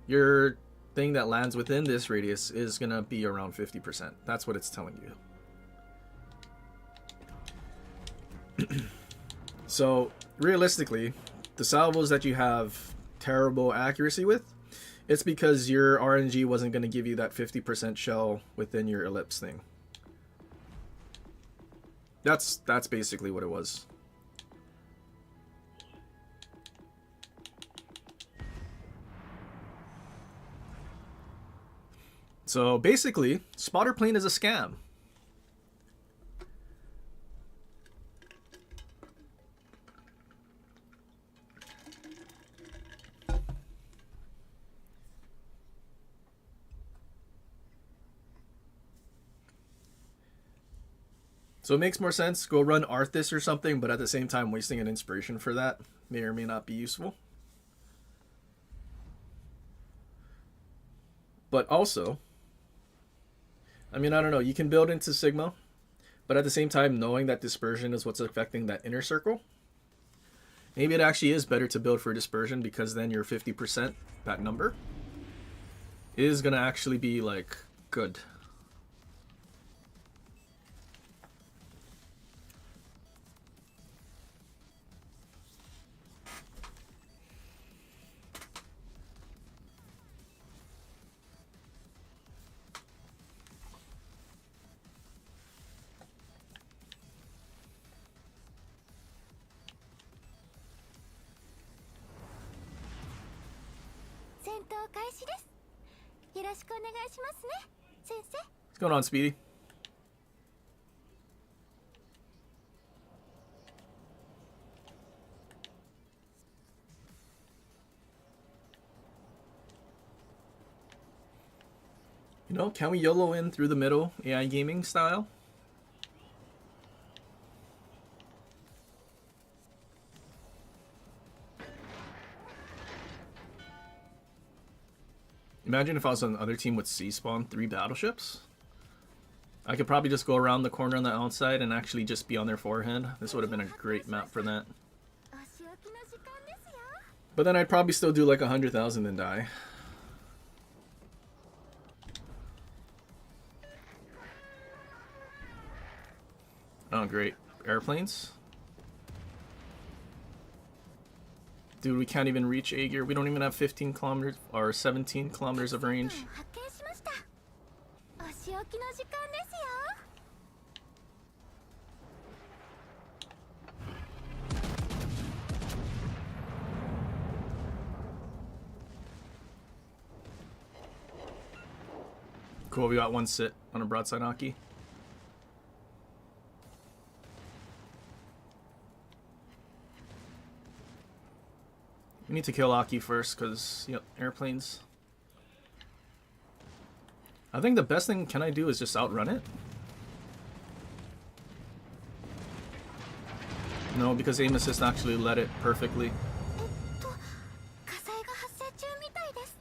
your thing that lands within this radius is going to be around 50%. That's what it's telling you. So realistically, the salvos that you have terrible accuracy with, it's because your RNG wasn't going to give you that 50% shell within your ellipse thing. That's basically what it was. So basically, spotter plane is a scam. So it makes more sense, go run Arthas or something, but at the same time wasting an inspiration for that may or may not be useful. But also, I mean, I don't know, you can build into Sigma, but at the same time knowing that dispersion is what's affecting that inner circle, maybe it actually is better to build for dispersion, because then your 50%, that number, is going to actually be like good. What's going on, Speedy? You know, can we YOLO in through the middle, AI gaming style? Imagine if I was on the other team with C-spawn 3 battleships. I could probably just go around the corner on the outside and actually just be on their forehead. This would have been a great map for that. But then I'd probably still do like 100,000 and die. Oh, great. Airplanes? Dude, we can't even reach A gear. We don't even have 15 kilometers or 17 kilometers of range. Cool, we got one sit on a broadside hockey. We need to kill Aki first, because, yep, airplanes. I think the best thing can I do is just outrun it? No, because aim assist actually led it perfectly. 火災が発生中みたいです。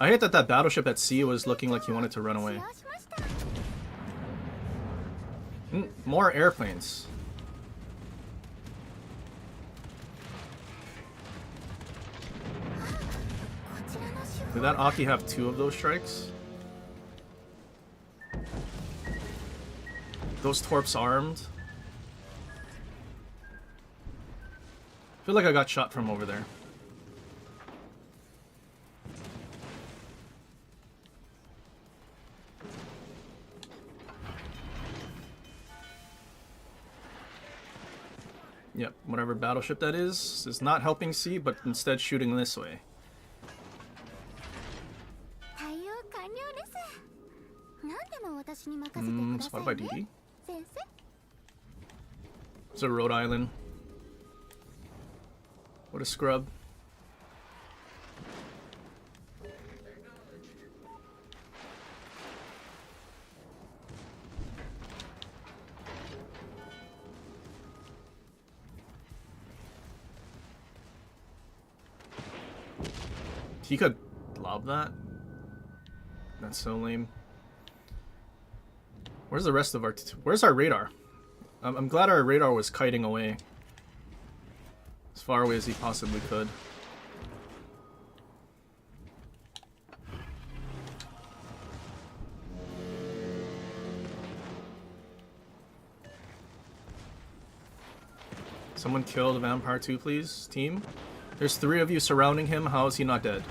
I hate that that battleship at sea was looking like he wanted to run away. More airplanes. Did that Aki have 2 of those strikes? Those torps armed? I feel like I got shot from over there. Yep, whatever battleship that is not helping C, but instead shooting this way. Spotted by DD? It's a Rhode Island. What a scrub. He could lob that? That's so lame. Where's the rest of our... Where's our radar? I'm glad our radar was kiting away. As far away as he possibly could. Someone kill the Vampire too, please, team. There's 3 of you surrounding him. How is he not dead?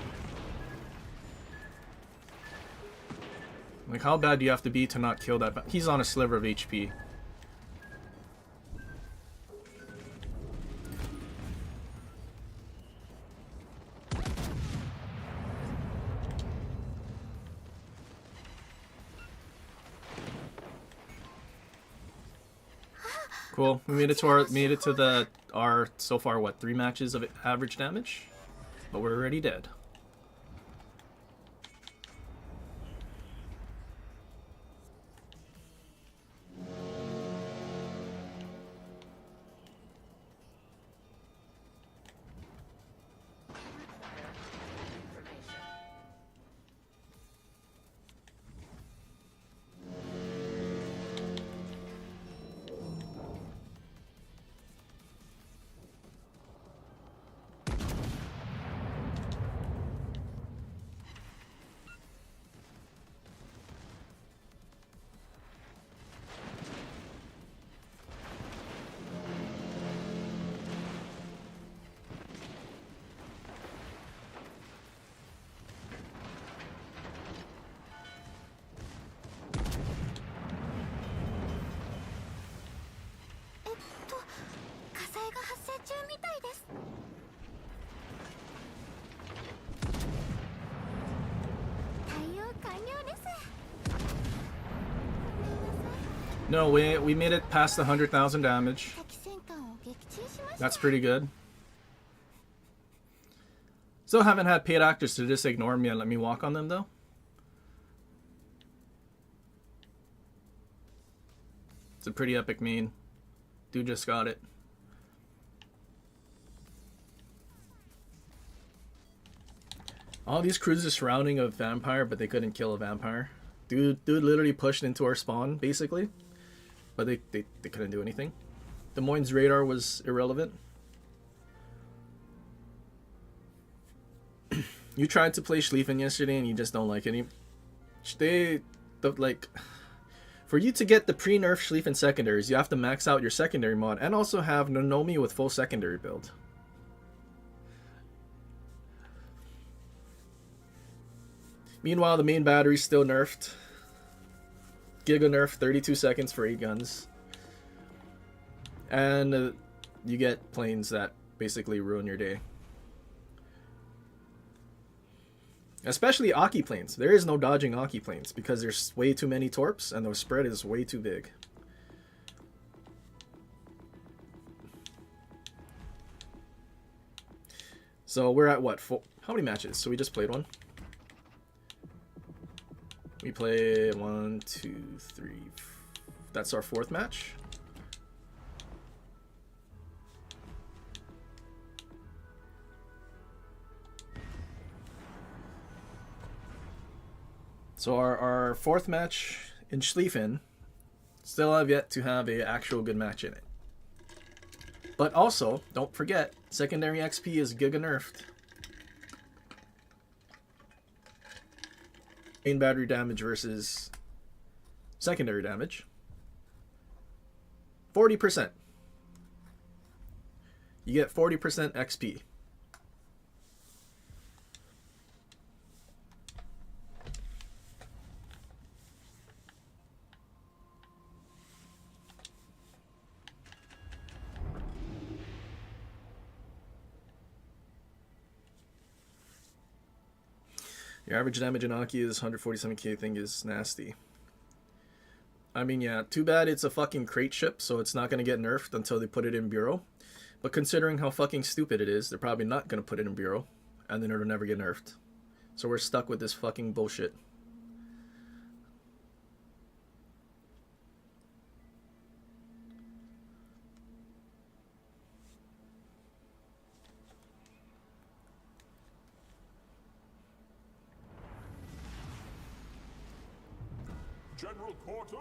Like, how bad do you have to be to not kill that? He's on a sliver of HP. Cool. We made it to our so far what 3 matches of average damage, but we're already dead. No, we made it past the 100,000 damage. That's pretty good. Still haven't had paid actors to just ignore me and let me walk on them though. It's a pretty epic main. Dude just got it. All these cruisers surrounding a vampire, but they couldn't kill a vampire. Dude literally pushed into our spawn, basically. But they couldn't do anything. Des Moines' radar was irrelevant. You tried to play Schlieffen yesterday and you just don't like it. For you to get the pre-nerf Schlieffen secondaries, you have to max out your secondary mod and also have Nonomi with full secondary build. Meanwhile, the main battery's still nerfed. Giga nerf, 32 seconds for 8 guns. And you get planes that basically ruin your day. Especially Aki planes. There is no dodging Aki planes because there's way too many torps and the spread is way too big. So we're at what? How many matches? So we just played one. We played 1, 2, 3. That's our 4th match. So our 4th match in Schlieffen still have yet to have a actual good match in it. But also, don't forget, secondary XP is giga nerfed. Main battery damage versus secondary damage. 40%. You get 40% XP. Your average damage in Aki is 147k. Thing is nasty. I mean, yeah, too bad it's a fucking crate ship, so it's not going to get nerfed until they put it in Bureau. But considering how fucking stupid it is, they're probably not going to put it in Bureau, and then it'll never get nerfed. So we're stuck with this fucking bullshit. General quarters?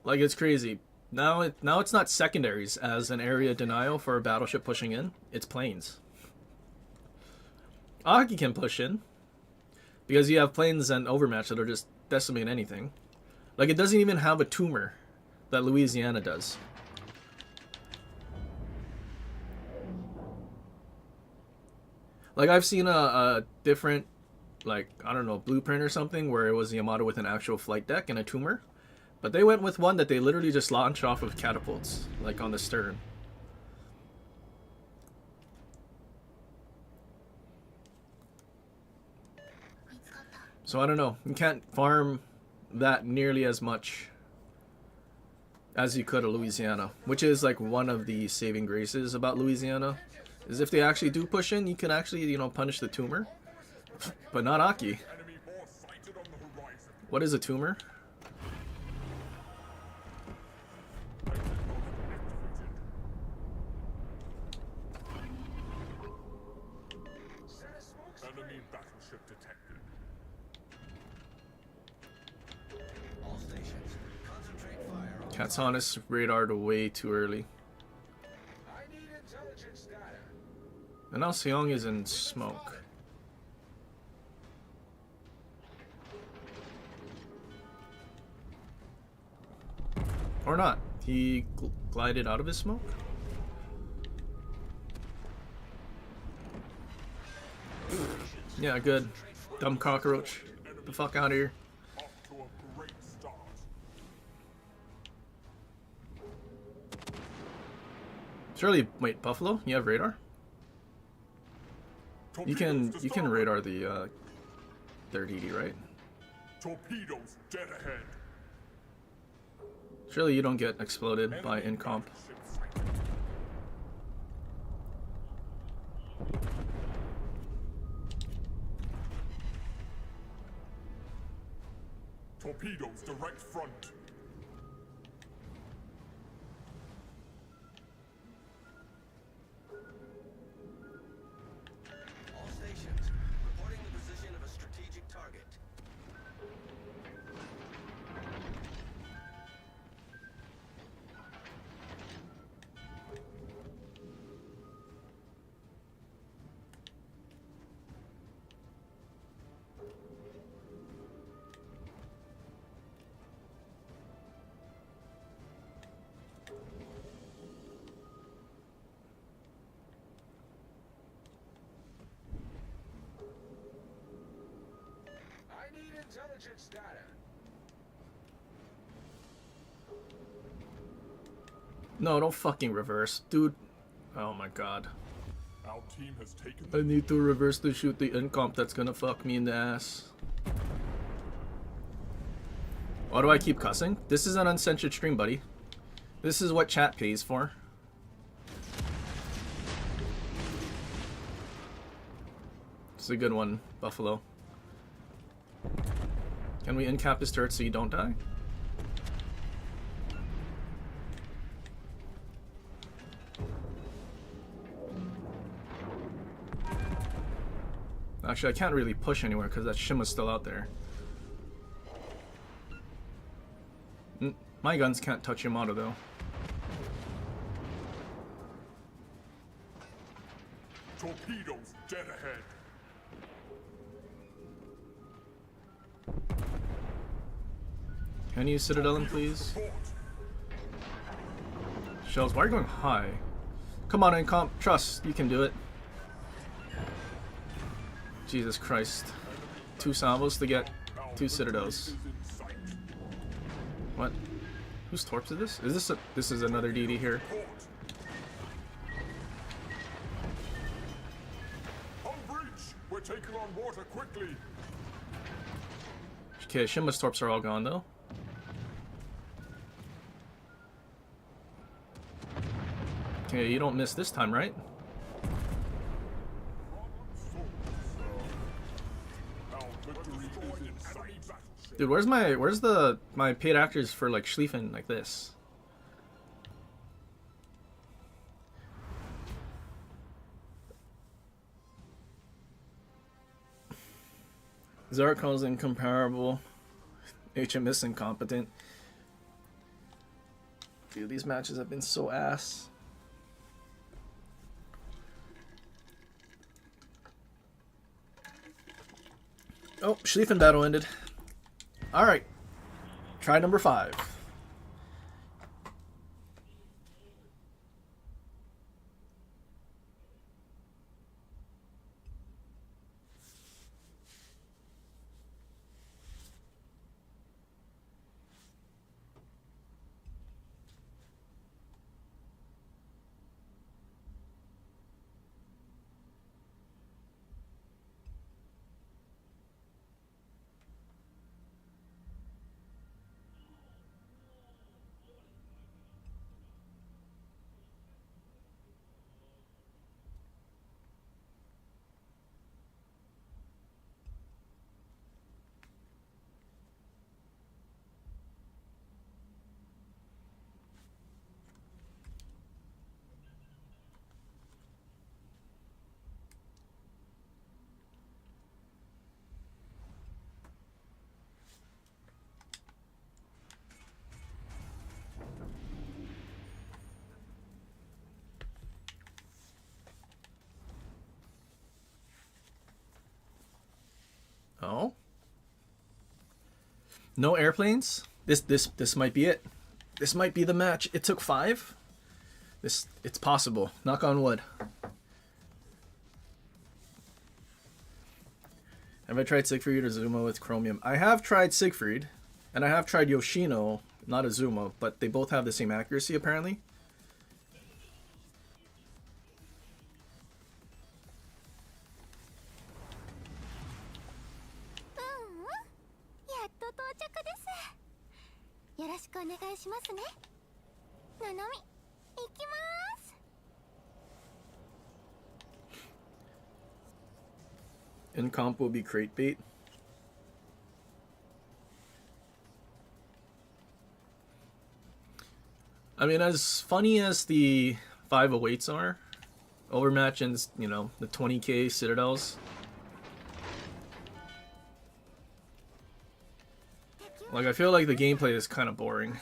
Like, it's crazy. Now it's not secondaries as an area denial for a battleship pushing in. It's planes. Aki can push in because you have planes and overmatch that'll just decimate anything. Like, it doesn't even have a tumor that Louisiana does. Like, I've seen a different, like, I don't know, blueprint or something where it was Yamato with an actual flight deck and a tumor. But they went with one that they literally just launch off of catapults, like on the stern. So I don't know. You can't farm that nearly as much as you could a Louisiana, which is like one of the saving graces about Louisiana. Is if they actually do push in, you can actually, you know, punish the tumor. But not Aki. What is a tumor? Enemy battleship detected. All stations, concentrate fire on Katsanis radared way too early. I need intelligence data. And now Seong is in smoke. Or not. He glided out of his smoke? Yeah, good. Dumb cockroach. Get the fuck out of here. Off to a great start. Surely, wait, Buffalo? You have radar? You can radar the third ED, right? Torpedoes dead ahead. Surely you don't get exploded by incomp. Torpedoes direct front. All stations, reporting the position of a strategic target. I need intelligence data. No, don't fucking reverse. Dude. Oh my god. Our team has taken I need to reverse to shoot the incomp that's gonna fuck me in the ass. Why do I keep cussing? This is an uncensored stream, buddy. This is what chat pays for. It's a good one, Buffalo. Can we incap his turret so you don't die? Actually, I can't really push anywhere because that Shima's still out there. My guns can't touch Yamato though. torpedoes dead ahead. Can you Citadel him, please? Port. Shells, why are you going high? Come on, Incomp. Trust. You can do it. Jesus Christ. 2 salvos to get 2 Citadels. What? Whose torps is this? Is this a... This is another DD here. On breach! We're taking on water quickly! Okay, Shima's torps are all gone though. Okay, you don't miss this time, right? Our victory is in sight. Dude, where's my paid actors for like Schlieffen like this? Zarkon's incomparable. HMS incompetent. Dude, these matches have been so ass. Oh, Schlieffen battle ended. Alright. Try number 5. Oh. No airplanes? This might be it. This might be the match. It took 5. It's possible. Knock on wood. Have I tried Siegfried or Zuma with Chromium? I have tried Siegfried, and I have tried Yoshino, not Azuma, but they both have the same accuracy apparently. Incomp will be crate bait. I mean, as funny as the 508s are, Overmatch and, you know, the 20k Citadels, like, I feel like the gameplay is kind of boring.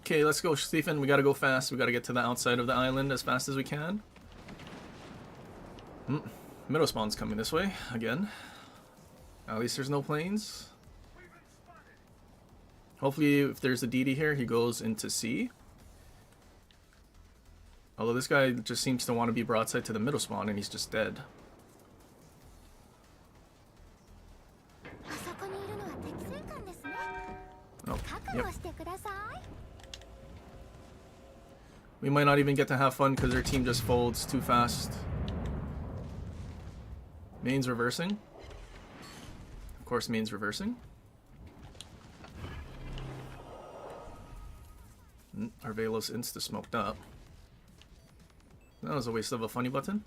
Okay, let's go, Stephen. We gotta go fast. We gotta get to the outside of the island as fast as we can. Middle spawn's coming this way again. At least there's no planes. Hopefully, if there's a DD here, he goes into C. Although this guy just seems to want to be broadside to the middle spawn and he's just dead. あそこにいるのは敵戦艦ですね。 Oh, 覚 yep. 悟してください。 We might not even get to have fun because their team just folds too fast. Main's reversing. Of course, main's reversing. Our Velos insta-smoked up. That was a waste of a funny button.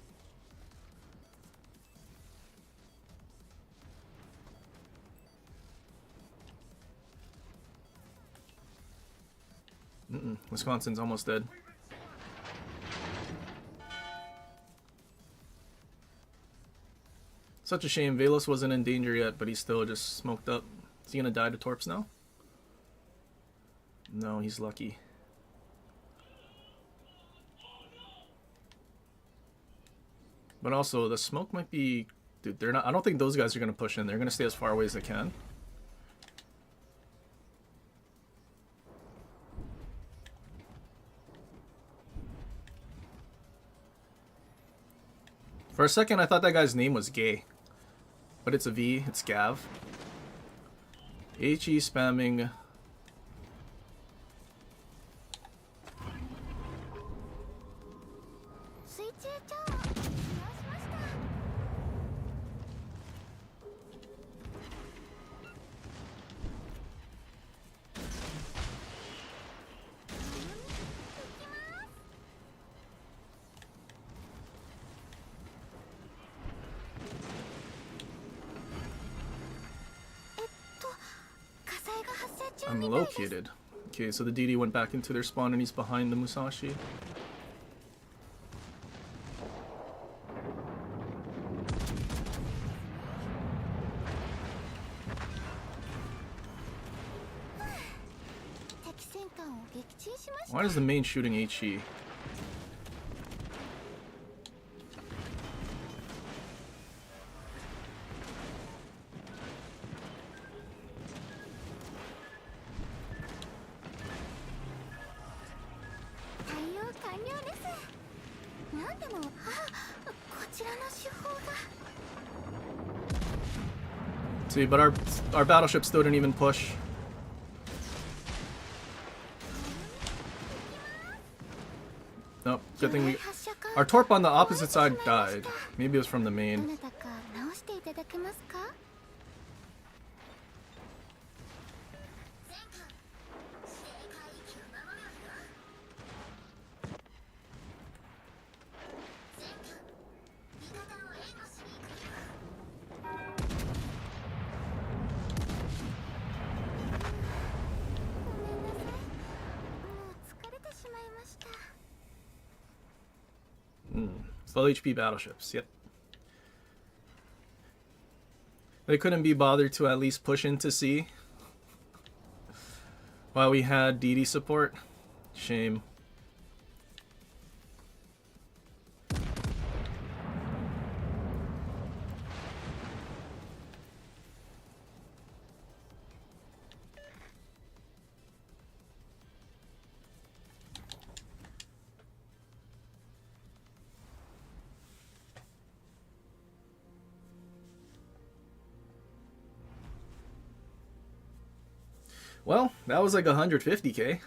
Wisconsin's almost dead. Such a shame. Velos wasn't in danger yet, but he's still just smoked up. Is he gonna die to torps now? No, he's lucky. But also, the smoke might be... Dude, they're not... I don't think those guys are gonna push in. They're gonna stay as far away as they can. For a second, I thought that guy's name was Gay. But it's a V. It's Gav. HE spamming. I'm located. Okay, so the DD went back into their spawn and he's behind the Musashi. Why is the main shooting HE? See, but our battleship still didn't even push. Nope, good thing we... Our torp on the opposite side died. Maybe it was from the main. Full HP battleships, yep. They couldn't be bothered to at least push into C while we had DD support. Shame. Well, that was like 150k.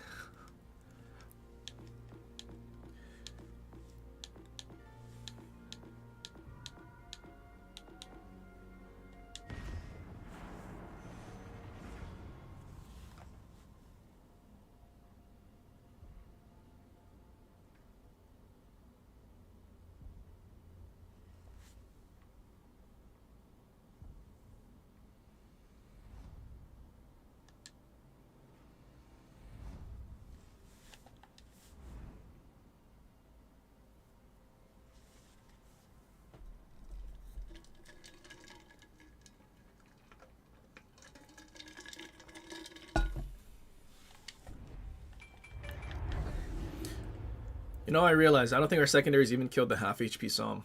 You know, I realized I don't think our secondaries even killed the half HP Psalm.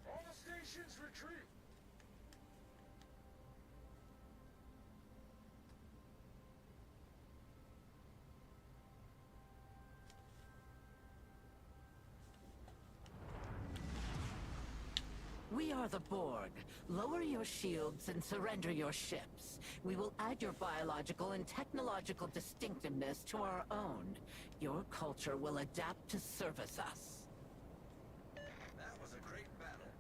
All stations retreat. are the Borg. Lower your shields and surrender your ships. We will add your biological and technological distinctiveness to our own. Your culture will adapt to service us. That was a great battle.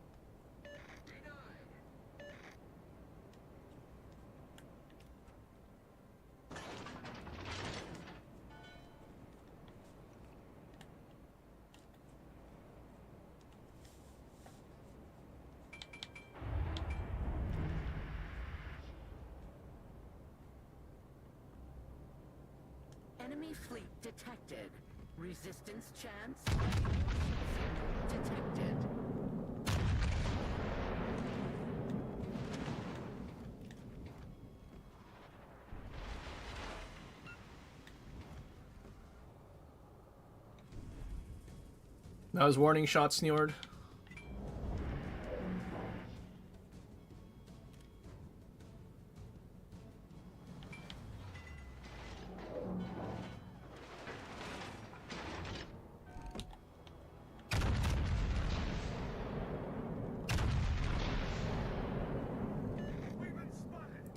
Denied. Enemy fleet detected. Resistance chance. Detected. That was warning shots, Njord.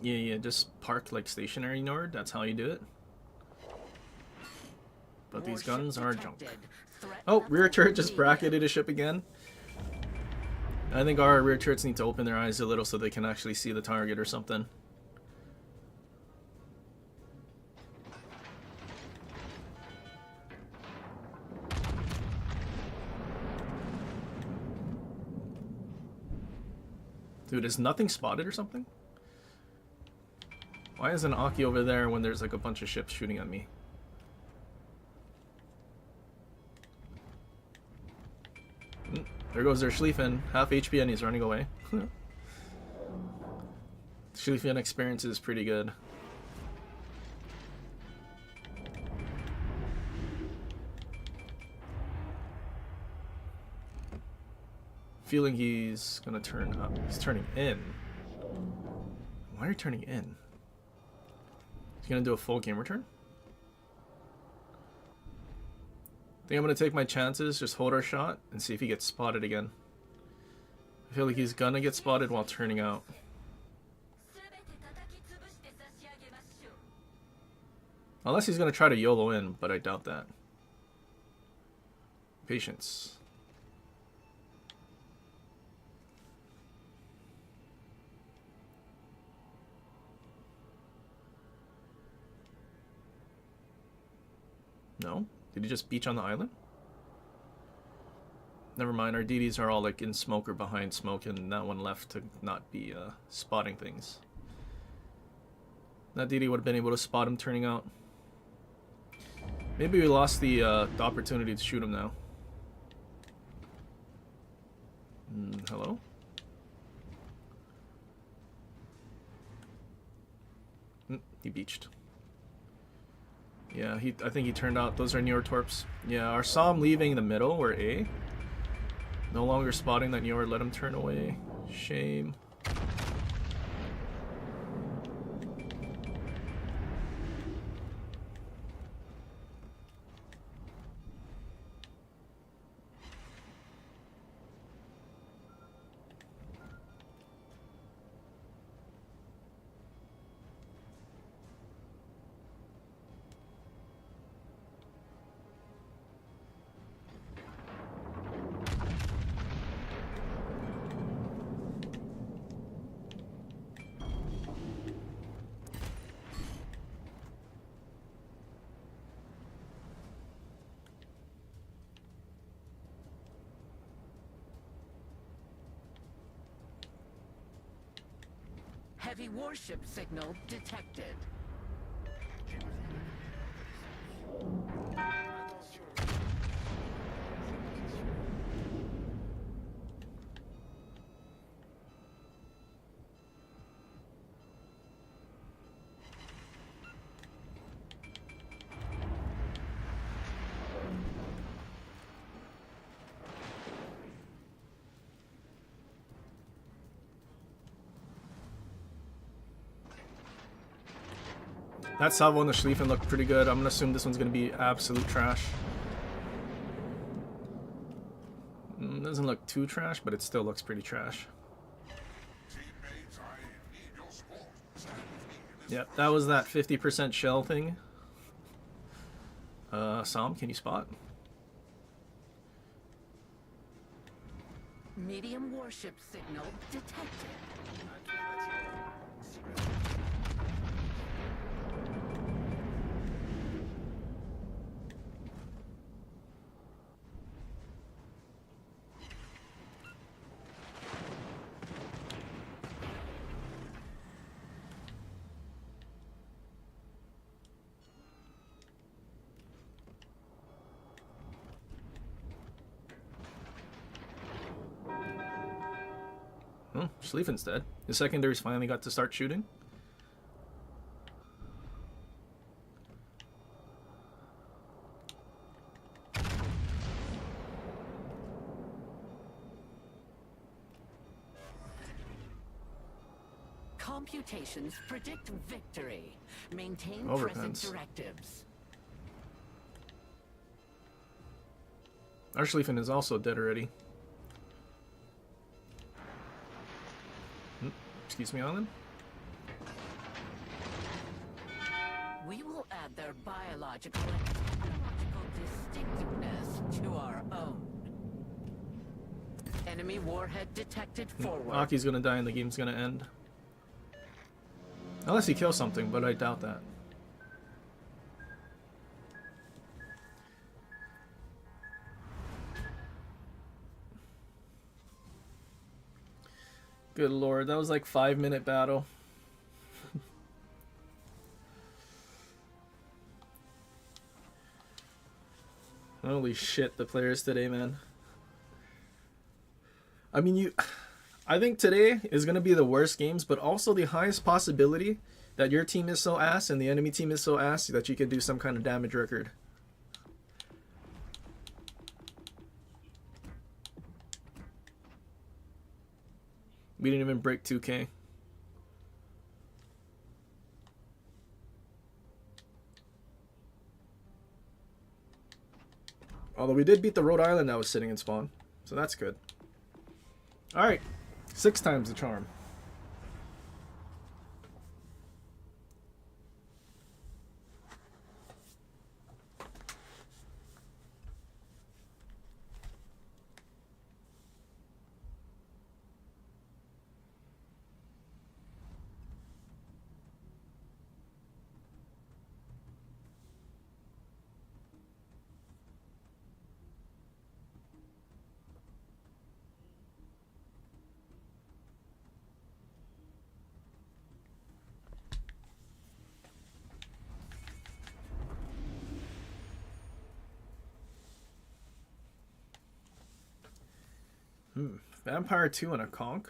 Yeah, just park like stationary, Nord. That's how you do it. But these guns are junk. Oh, rear turret just bracketed a ship again. I think our rear turrets need to open their eyes a little so they can actually see the target or something. Dude, is nothing spotted or something? Why is an Aki over there when there's like a bunch of ships shooting at me? There goes their Schlieffen. Half HP and he's running away. Schlieffen experience is pretty good. Feeling he's gonna turn up. He's turning in. Why are you turning in? He's gonna do a full game return? I think I'm gonna take my chances, just hold our shot, and see if he gets spotted again. I feel like he's gonna get spotted while turning out. Unless he's gonna try to YOLO in, but I doubt that. Patience. No? Did he just beach on the island? Never mind, our DDs are all like in smoke or behind smoke, and that one left to not be spotting things. That DD would have been able to spot him turning out. Maybe we lost the opportunity to shoot him now. Hello? He beached. Yeah, I think he turned out. Those are Neotorps. Yeah, our Psalm leaving the middle, or A. No longer spotting that Neor, let him turn away. Shame. Heavy warship signal detected. That salvo and the Schlieffen look pretty good. I'm gonna assume this one's gonna be absolute trash. Doesn't look too trash, but it still looks pretty trash. Yep, that was that 50% shell thing. Sam, can you spot? Medium warship signal detected. Oh, Schlieffen's dead. The secondaries finally got to start shooting. Computations predict victory. Maintain Overpens. present directives. Our Schlieffen is also dead already. Excuse me, Alan? We will add their biological and technological distinctiveness to our own. Enemy warhead detected forward. Aki's gonna die and the game's gonna end. Unless he kills something, but I doubt that. Good lord, that was like 5-minute battle. Holy shit, the players today, man. I mean, I think today is going to be the worst games, but also the highest possibility that your team is so ass and the enemy team is so ass that you could do some kind of damage record. We didn't even break 2K. Although we did beat the Rhode Island that was sitting in spawn. So that's good. Alright. 6 times the charm. Vampire 2 and a conch.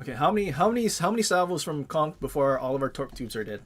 Okay, how many salvos from conch before all of our torp tubes are dead?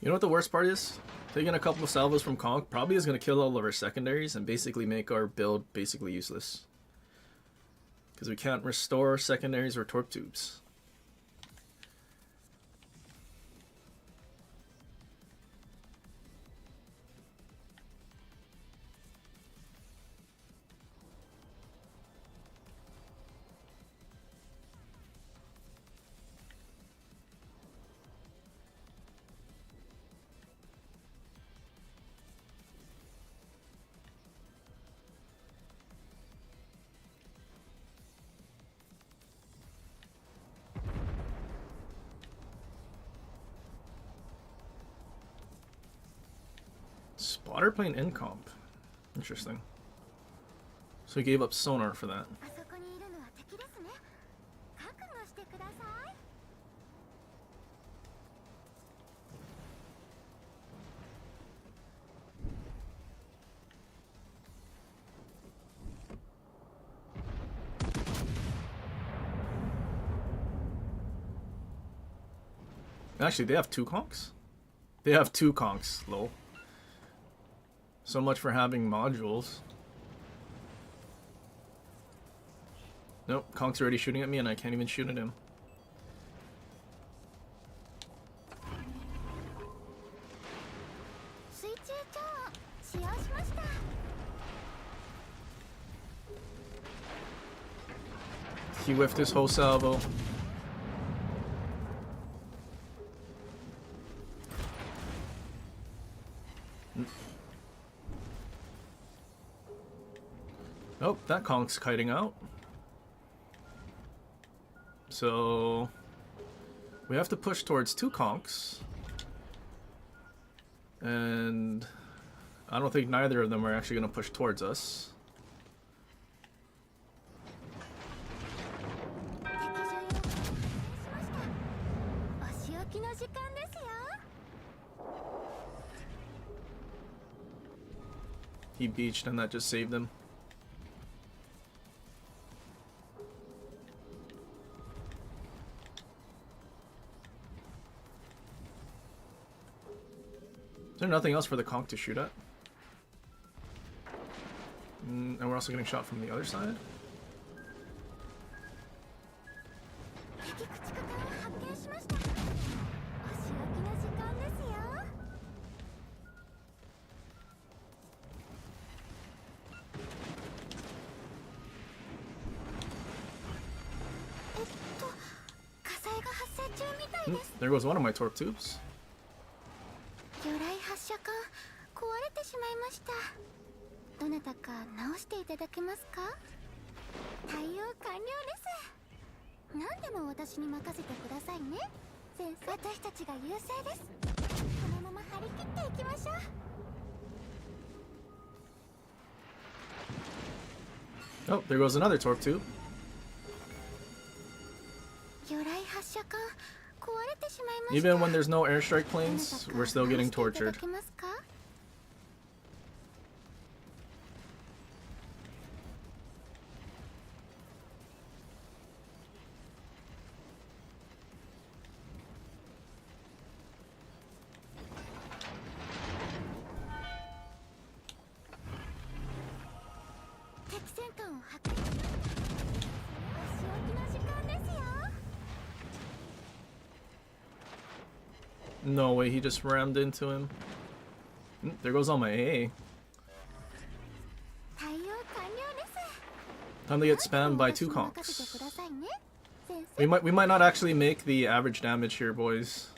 You know what the worst part is? Taking a couple of salvos from conch probably is going to kill all of our secondaries and basically make our build basically useless. Because we can't restore secondaries or torp tubes. Spotter plane in comp. Interesting. So he gave up sonar for that. Actually, they have 2 conks? They have 2 conks, lol. So much for having modules. Nope, conk's already shooting at me and I can't even shoot at him. He whiffed his whole salvo. Nope, that conk's kiting out. So we have to push towards 2 conks. And I don't think neither of them are actually going to push towards us. He beached and that just saved him. Is there nothing else for the conch to shoot at? And we're also getting shot from the other side. There goes one of my torp tubes. Oh, there goes another torp tube. Even when there's no airstrike planes, we're still getting tortured. No way, he just rammed into him. There goes all my AA. Time to get spammed by 2 conks. We might not actually make the average damage here, boys.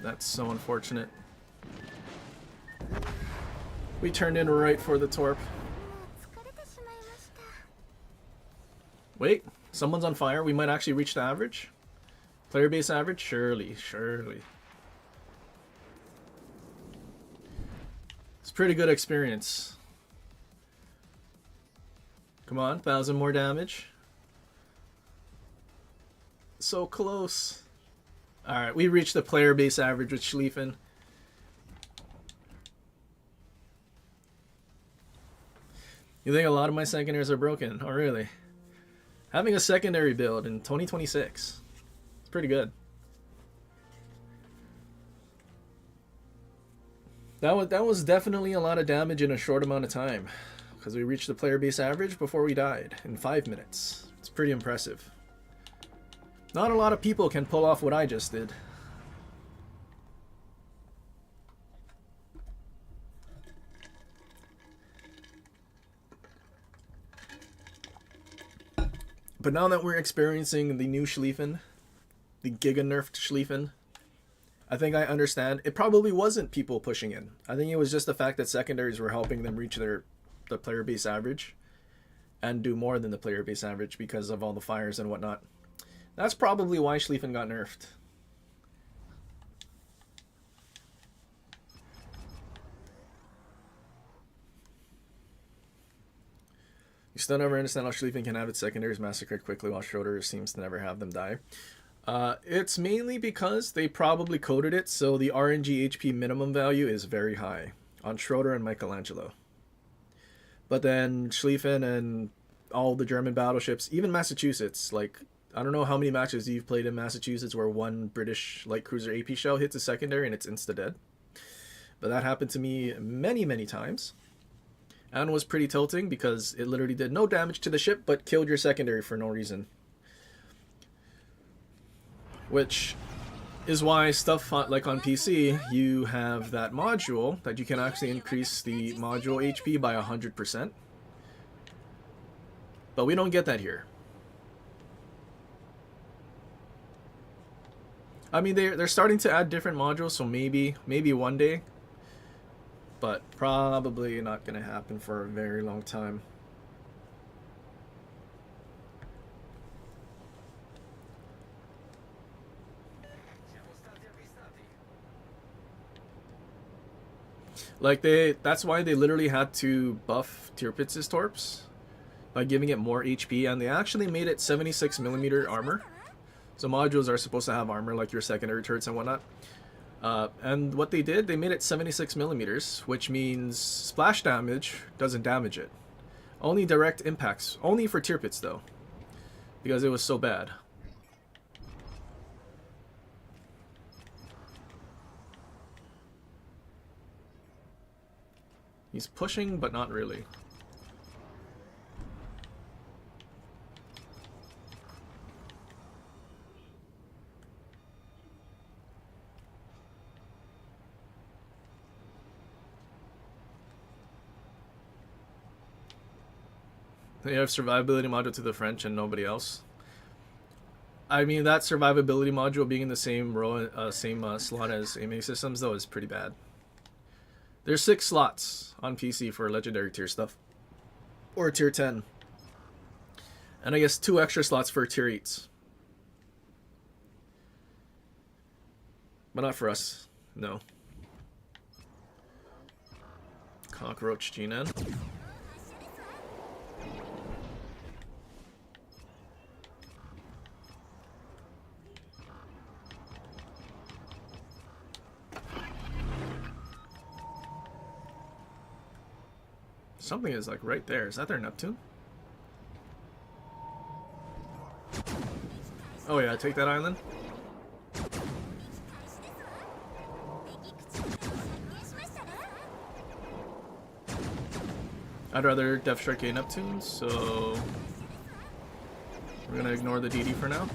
That's so unfortunate. We turned in right for the torp. Wait, someone's on fire. We might actually reach the average. Player base average? Surely, surely. It's a pretty good experience. Come on, 1,000 more damage. So close. Alright, we reached the player base average with Schlieffen. You think a lot of my secondaries are broken? Oh, really? Having a secondary build in 2026. It's pretty good. That was definitely a lot of damage in a short amount of time. Because we reached the player base average before we died in 5 minutes. It's pretty impressive. Not a lot of people can pull off what I just did. But now that we're experiencing the new Schlieffen, the giga-nerfed Schlieffen, I think I understand. It probably wasn't people pushing in. I think it was just the fact that secondaries were helping them reach the player base average and do more than the player base average because of all the fires and whatnot. That's probably why Schlieffen got nerfed. You still never understand how Schlieffen can have its secondaries massacred quickly while Schroeder seems to never have them die. It's mainly because they probably coded it so the RNG HP minimum value is very high on Schroeder and Michelangelo. But then Schlieffen and all the German battleships, even Massachusetts, like, I don't know how many matches you've played in Massachusetts where one British light cruiser AP shell hits a secondary and it's insta-dead. But that happened to me many, many times. And was pretty tilting because it literally did no damage to the ship but killed your secondary for no reason. Which is why stuff like on PC, you have that module that you can actually increase the module HP by 100%. But we don't get that here. I mean, they're starting to add different modules, so maybe one day. But probably not going to happen for a very long time. Like that's why they literally had to buff Tirpitz's torps by giving it more HP, and they actually made it 76mm armor. So modules are supposed to have armor like your secondary turrets and whatnot. And what they did, they made it 76mm, which means splash damage doesn't damage it. Only direct impacts. Only for Tirpitz though, because it was so bad. He's pushing, but not really. They have survivability module to the French and nobody else. I mean, that survivability module being in the same row, slot as aiming systems, though, is pretty bad. There's 6 slots on PC for legendary tier stuff, or tier 10, and I guess 2 extra slots for tier 8s, but not for us. No. Cockroach G-Nan. Something is like right there. Is that their Neptune? Oh yeah, take that island. I'd rather Death Strike a Neptune, so we're gonna ignore the DD for now.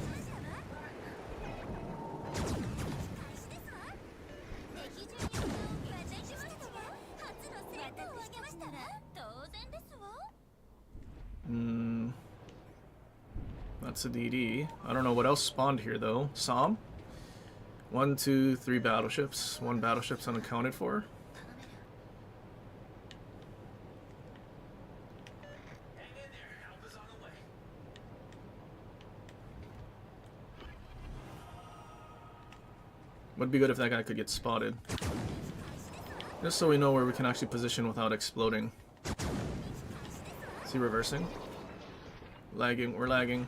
That's a DD. I don't know what else spawned here though. Som? 1, 2, 3 battleships. 1 battleship's unaccounted for. Would be good if that guy could get spotted. Just so we know where we can actually position without exploding. Is he reversing? Lagging, we're lagging.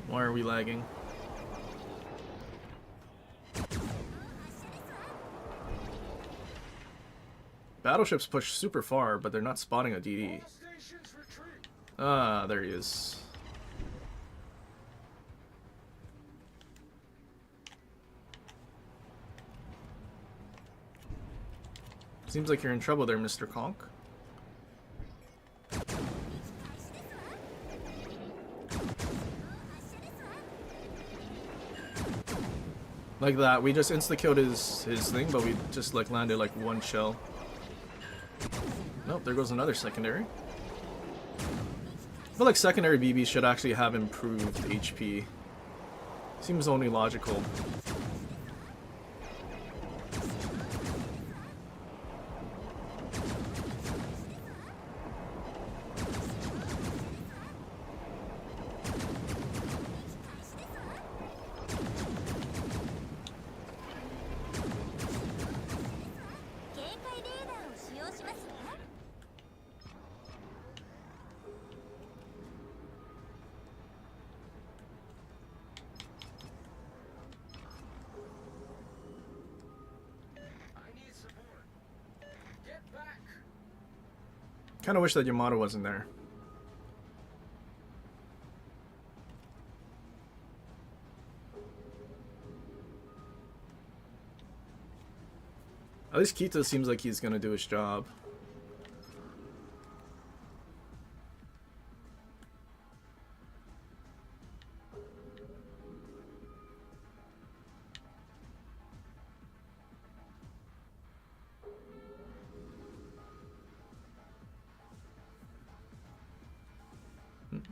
Why are we lagging? Battleships push super far, but they're not spotting a DD. Ah, there he is. Seems like you're in trouble there, Mr. Conk. Like that, we just insta-killed his thing, but we just like landed like 1 shell. Nope, there goes another secondary. I feel like secondary BBs should actually have improved HP. Seems only logical. Kind of wish that Yamato wasn't there. At least Kita seems like he's gonna do his job.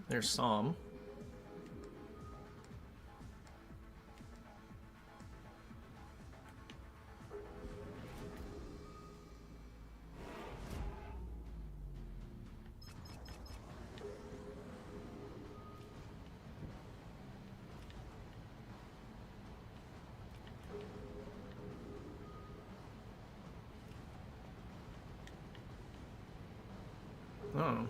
There's Psalm. Oh.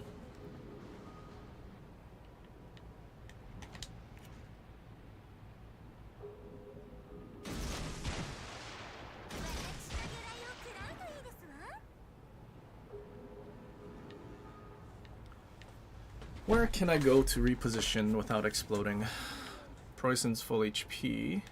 Where can I go to reposition without exploding? Preußen's full HP.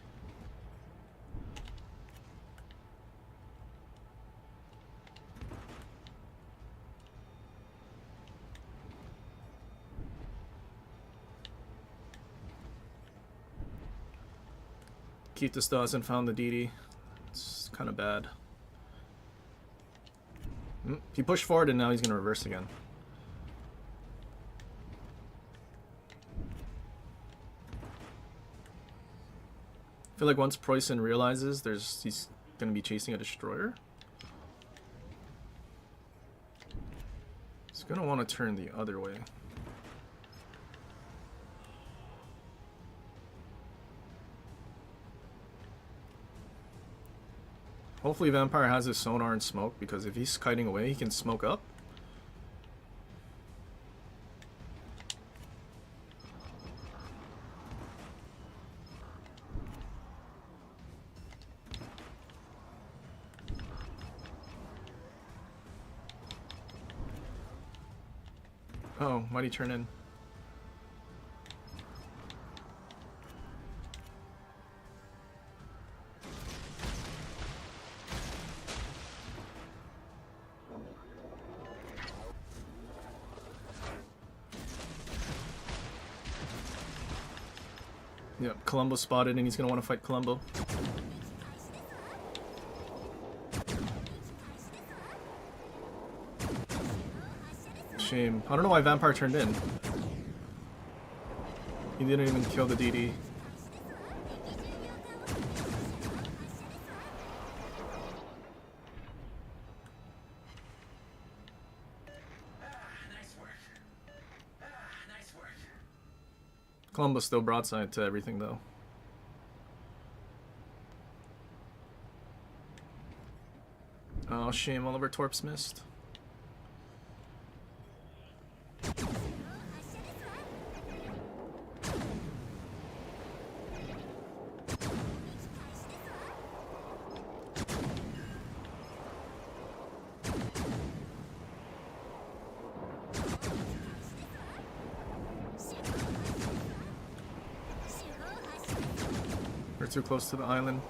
Kita still hasn't found the DD. It's kind of bad. He pushed forward and now he's going to reverse again. I feel like once Preußen realizes he's going to be chasing a destroyer, he's going to want to turn the other way. Hopefully Vampire has his sonar and smoke, because if he's kiting away, he can smoke up. Oh, why'd he turn in? Yep, Columbo spotted and he's gonna want to fight Columbo. Shame. I don't know why Vampire turned in. He didn't even kill the DD. Columbo's still broadside to everything though. Oh shame, all of our torps missed. We're too close to the island.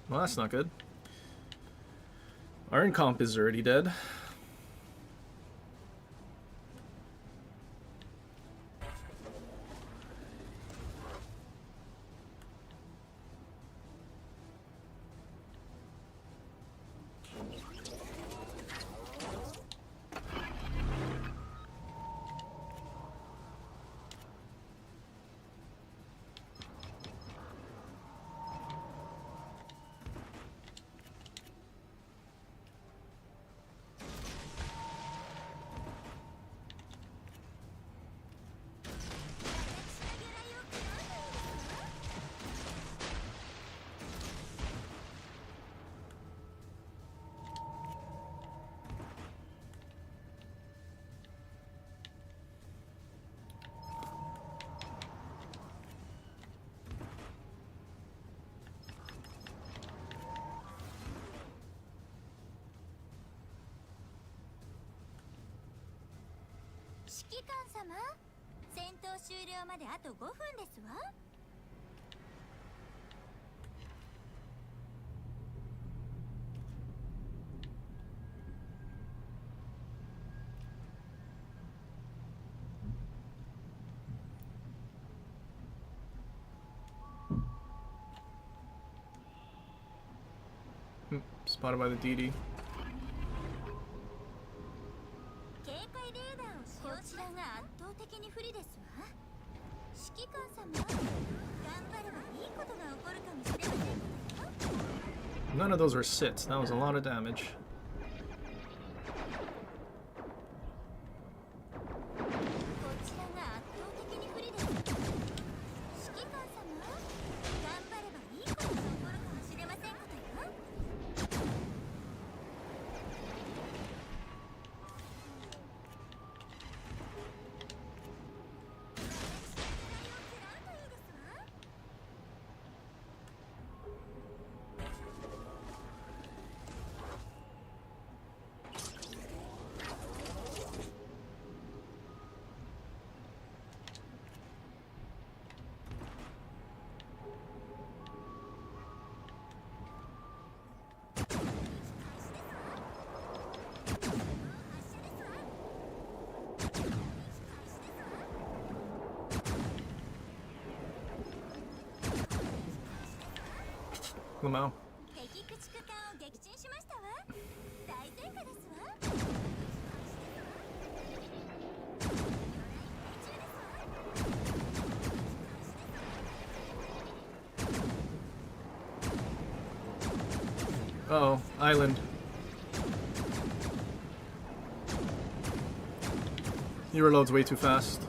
Well, that's not good. Iron Comp is already dead. 指揮官様、戦闘終了まであと5分ですわ。Spotted by the DD. 警戒レーダーを使用しこちらが圧倒的に不利ですわ。指揮官様、頑張ればいいことが起こるかもしれませんけどよ。 None of those were sits. That was a lot of damage. こちらが圧倒的に不利です。指揮官様、頑張ればいいことが起こるかもしれませんことよ。 Lamau. 敵駆逐艦を撃沈しましたわ。大戦果ですわ。 Uh-oh, island. He reloads way too fast.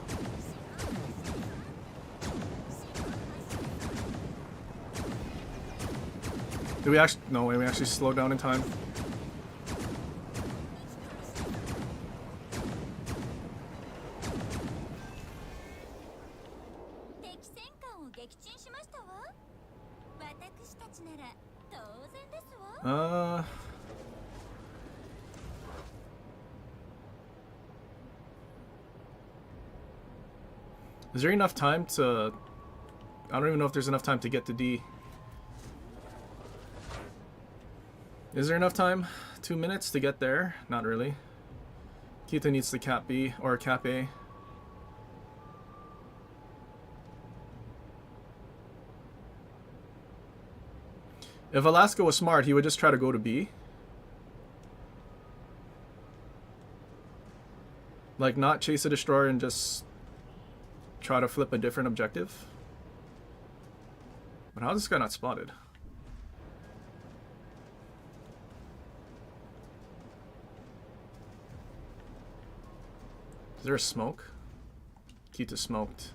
Did we actually? No way, we actually slowed down in time. 敵戦艦を撃沈しましたわ。私たちなら当然ですわ。Is there enough time to... I don't even know if there's enough time to get to D. Is there enough time? 2 minutes to get there? Not really. Kita needs to cap B, or cap A. If Alaska was smart, he would just try to go to B. Like, not chase a destroyer and just try to flip a different objective. But how's this guy not spotted? Is there a smoke? Kita smoked.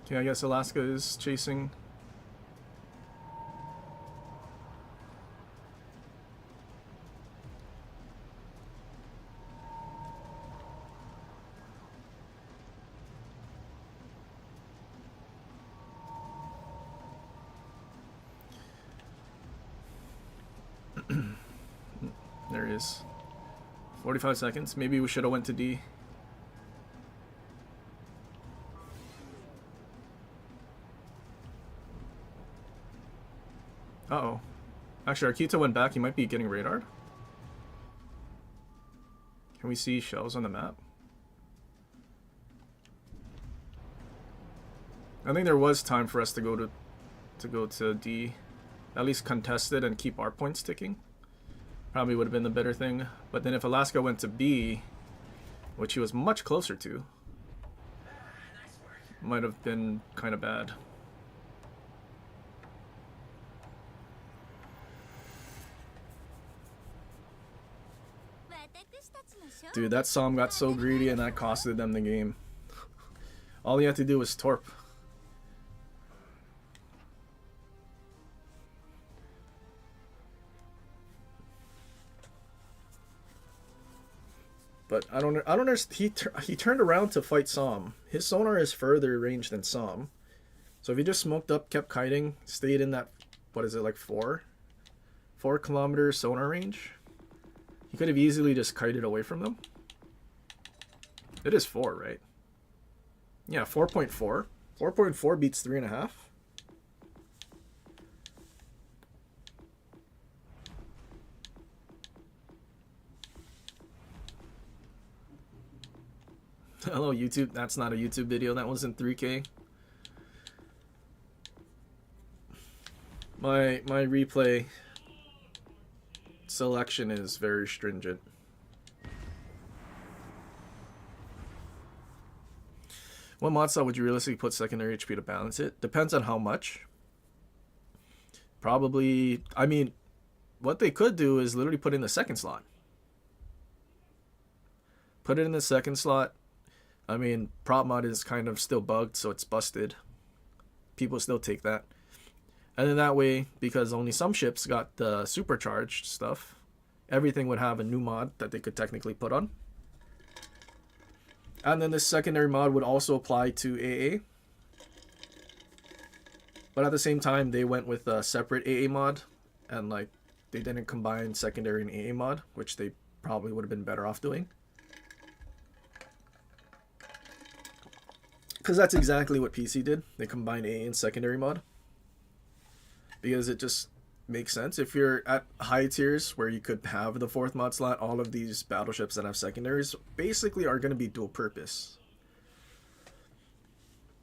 Okay, I guess Alaska is chasing. There he is. 45 seconds. Maybe we should have went to D. Uh-oh. Actually, Arkita went back. He might be getting radared. Can we see shells on the map? I think there was time for us to go to D. At least contest it and keep our points ticking. Probably would have been the better thing. But then if Alaska went to B, which he was much closer to, might have been kind of bad. Dude, that Psalm got so greedy and that costed them the game. All he had to do was torp. But I don't understand. He turned around to fight Psalm. His sonar is further range than Psalm. So if he just smoked up, kept kiting, stayed in that, what is it, like 4 kilometer sonar range, he could have easily just kited away from them. It is 4, right? Yeah, 4.4. 4.4 beats 3.5. Hello, YouTube. That's not a YouTube video. That was in 3K. My replay selection is very stringent. What mod slot would you realistically put secondary HP to balance it? Depends on how much. Probably, I mean, what they could do is literally put in the second slot. Put it in the second slot. I mean, prop mod is kind of still bugged, so it's busted. People still take that. And then that way, because only some ships got the supercharged stuff, everything would have a new mod that they could technically put on. And then this secondary mod would also apply to AA. But at the same time, they went with a separate AA mod. And like, they didn't combine secondary and AA mod, which they probably would have been better off doing. Because that's exactly what PC did. They combined AA and secondary mod. Because it just makes sense. If you're at high tiers where you could have the 4th mod slot, all of these battleships that have secondaries basically are going to be dual purpose.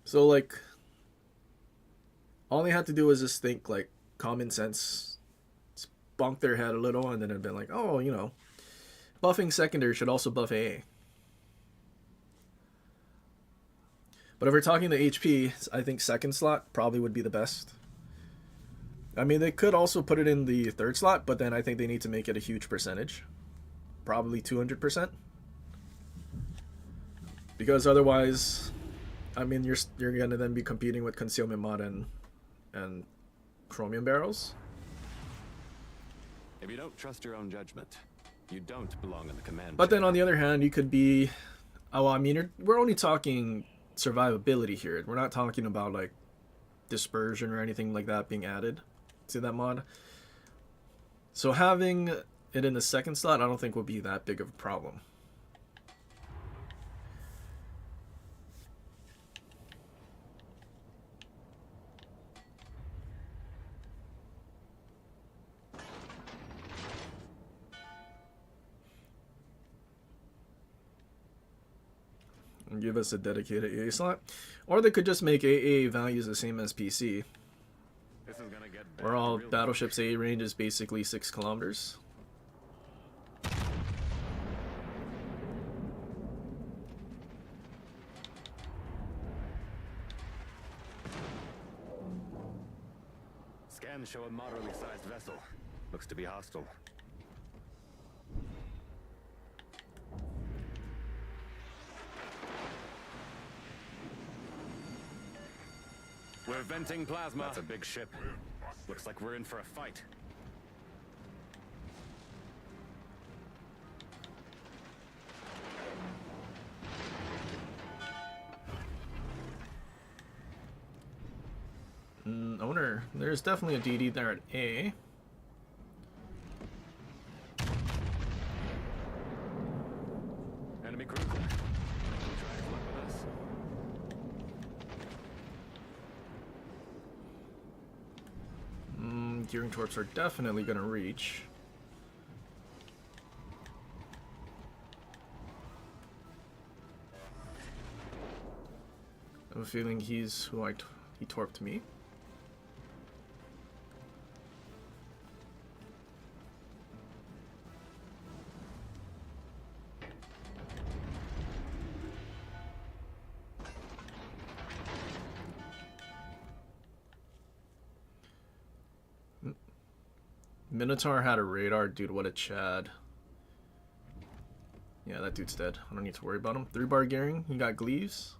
So like, all they had to do was just think like common sense, bonk their head a little, and then it'd been like, oh, you know, buffing secondary should also buff AA. But if we're talking the HP, I think second slot probably would be the best. I mean, they could also put it in the 3rd slot, but then I think they need to make it a huge percentage. Probably 200%. Because otherwise, I mean, you're going to then be competing with concealment mod and chromium barrels. If you don't trust your own judgment, you don't belong in the command. But then on the other hand, you could be... Oh, I mean, we're only talking survivability here. We're not talking about like dispersion or anything like that being added to that mod. So having it in the 2nd slot I don't think would be that big of a problem. And give us a dedicated AA slot. Or they could just make AA values the same as PC. This is gonna get Where all battleships AA range is basically 6 kilometers. Scans show a moderately sized vessel. Looks to be hostile. We're venting plasma. That's a big ship. Looks like we're in for a fight. Owner, there's definitely a DD there at A. Enemy cruiser. Try to flip with us. Gearing torps are definitely going to reach. I have a feeling he's who he torped me. Minotaur had a radar, dude, what a Chad. Yeah, that dude's dead. I don't need to worry about him. 3-bar gearing. He got Gleaves.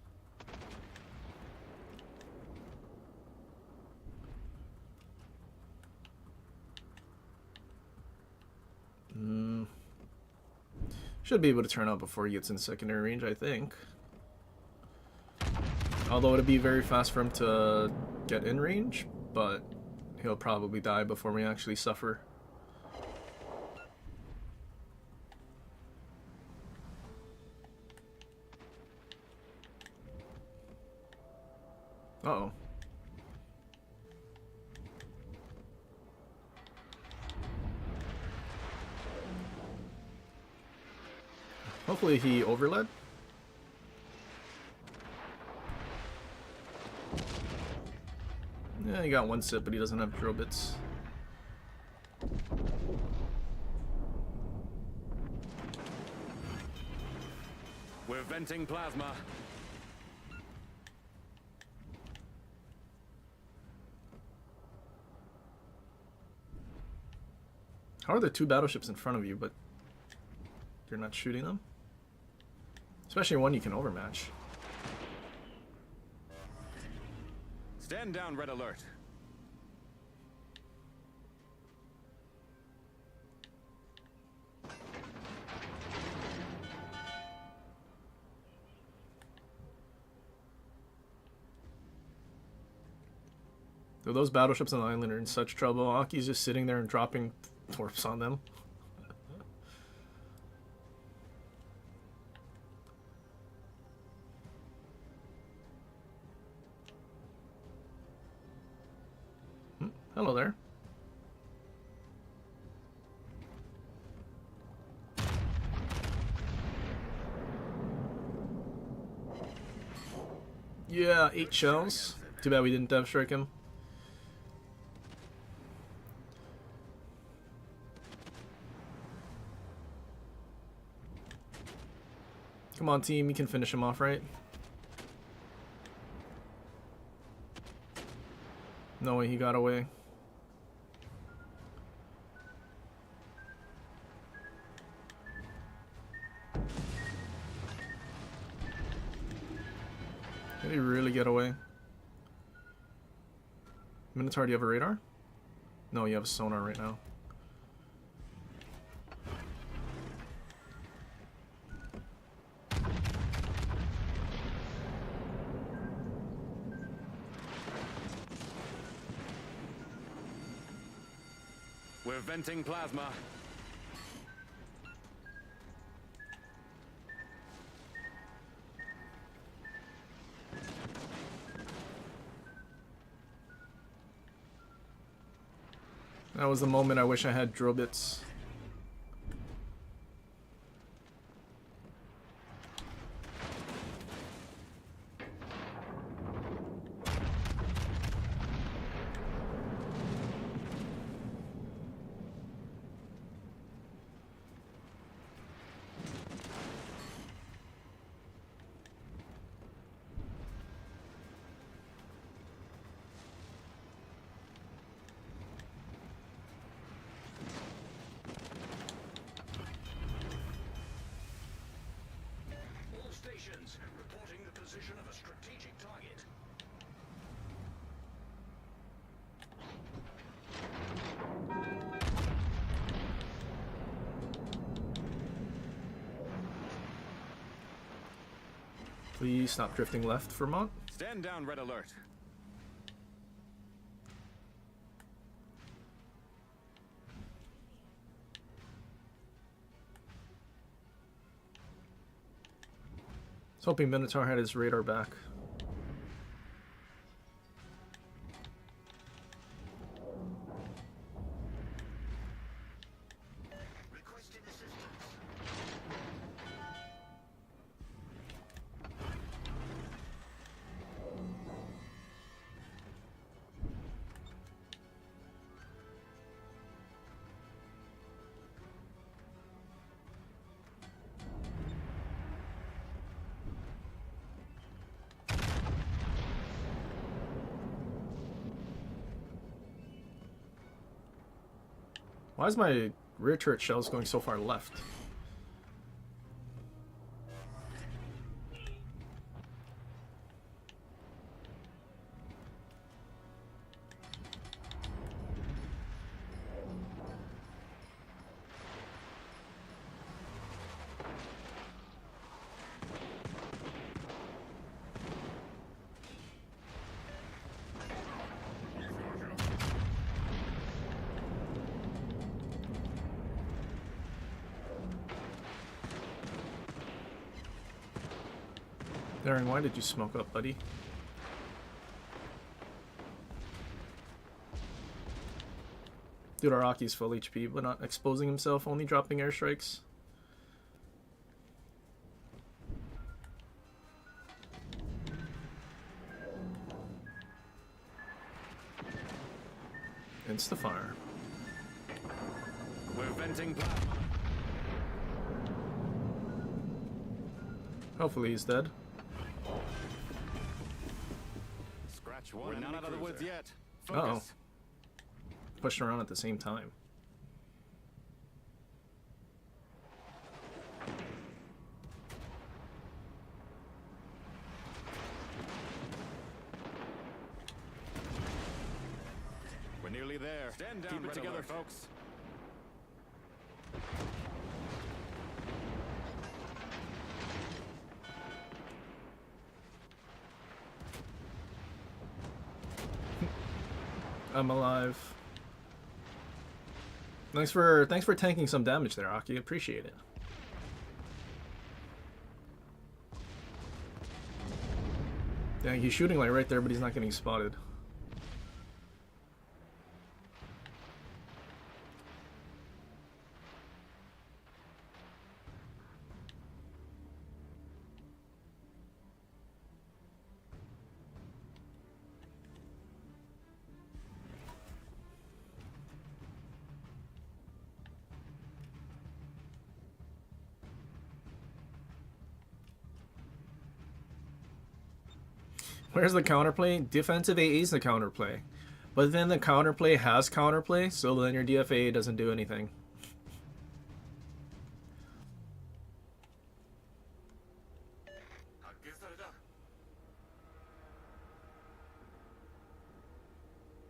Should be able to turn out before he gets in secondary range, I think. Although it'd be very fast for him to get in range, but he'll probably die before we actually suffer. Uh-oh. Hopefully he overled. Yeah, he got 1 sip, but he doesn't have drill bits. We're venting plasma. How are there 2 battleships in front of you, but you're not shooting them? Especially one you can overmatch. Stand down, red alert. So those battleships on the island are in such trouble. Aki's just sitting there and dropping torps on them. Hello there. Yeah, 8 shells. Too bad we didn't dev strike him. Come on, team, you can finish him off, right? No way he got away. Did he really get away? Minotaur, do you have a radar? No, you have a sonar right now. We're venting plasma. That was the moment I wish I had drill bits. All stations reporting the position of a strategic target. Please stop drifting left, Vermont. Stand down, red alert. I was hoping Minotaur had his radar back. Requesting assistance. Why is my rear turret shells going so far left? Darren, why did you smoke up, buddy? Dude, Araki's full HP, but not exposing himself, only dropping airstrikes. Insta-fire. We're venting plasma. Hopefully he's dead. Scratch one. We're not out of the woods yet. Uh-oh. Focus. Pushing around at the same time. We're nearly there. Stand down. Keep it together, folks. I'm alive. Thanks for tanking some damage there, Aki. Appreciate it. Yeah, he's shooting like right there, but he's not getting spotted. Where's the counterplay? Defensive AA is the counterplay. But then the counterplay has counterplay, so then your DFA doesn't do anything.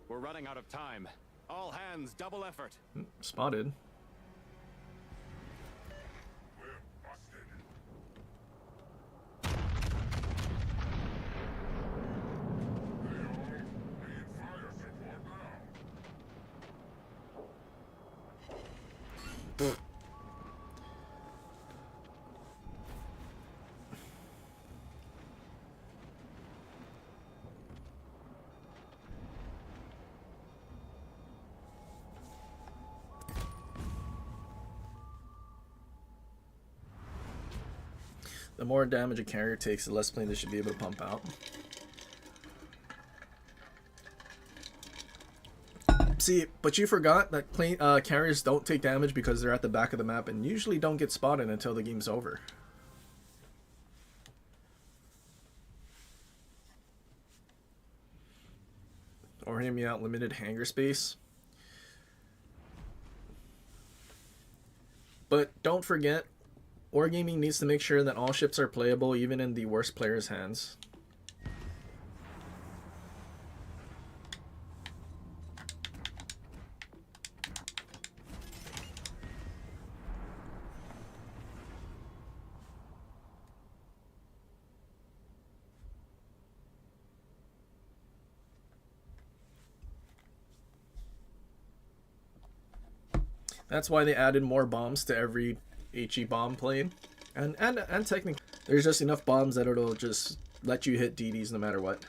We're running out of time. All hands, double effort. Spotted. The more damage a carrier takes, the less plane they should be able to pump out. See, but you forgot that plane carriers don't take damage because they're at the back of the map and usually don't get spotted until the game's over. Or hear me out, limited hangar space. But don't forget, Wargaming needs to make sure that all ships are playable even in the worst players' hands. That's why they added more bombs to every HE bomb plane. And technically, there's just enough bombs that it'll just let you hit DDs no matter what.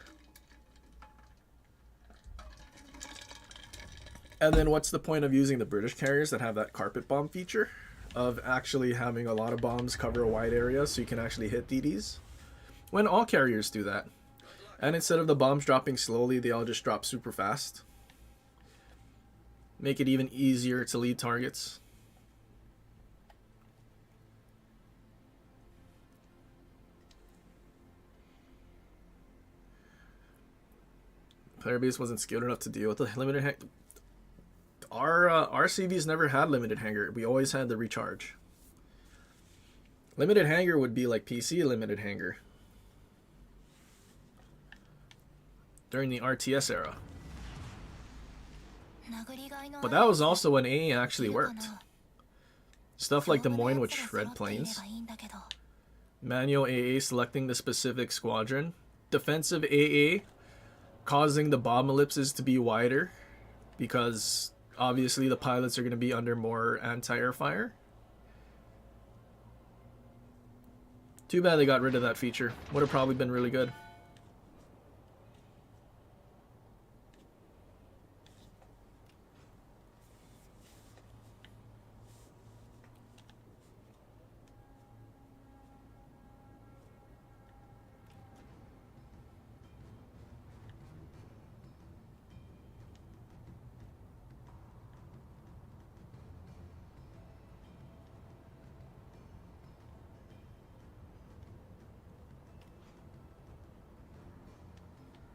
And then what's the point of using the British carriers that have that carpet bomb feature? Of actually having a lot of bombs cover a wide area so you can actually hit DDs? When all carriers do that. And instead of the bombs dropping slowly, they all just drop super fast. Make it even easier to lead targets. Player base wasn't skilled enough to deal with the limited hangar. Our CVs never had limited hangar. We always had the recharge. Limited hangar would be like PC limited hangar during the RTS era. But that was also when AA actually worked. Stuff like Des Moines would shred planes. Manual AA selecting the specific squadron. Defensive AA causing the bomb ellipses to be wider because obviously the pilots are going to be under more anti-air fire. Too bad they got rid of that feature. Would have probably been really good.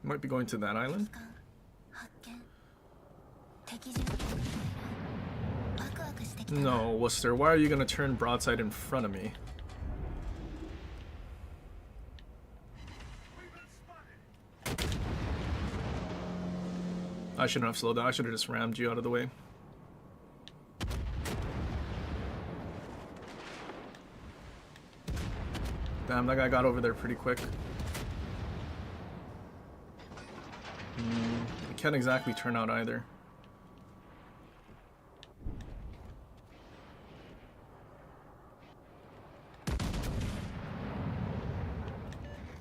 Might be going to that island. 発見敵陣ワクワクしてきたな No, Worcester, why are you gonna turn broadside in front of me? I shouldn't have slowed down. I should have just rammed you out of the way. Damn, that guy got over there pretty quick. I can't exactly turn out either.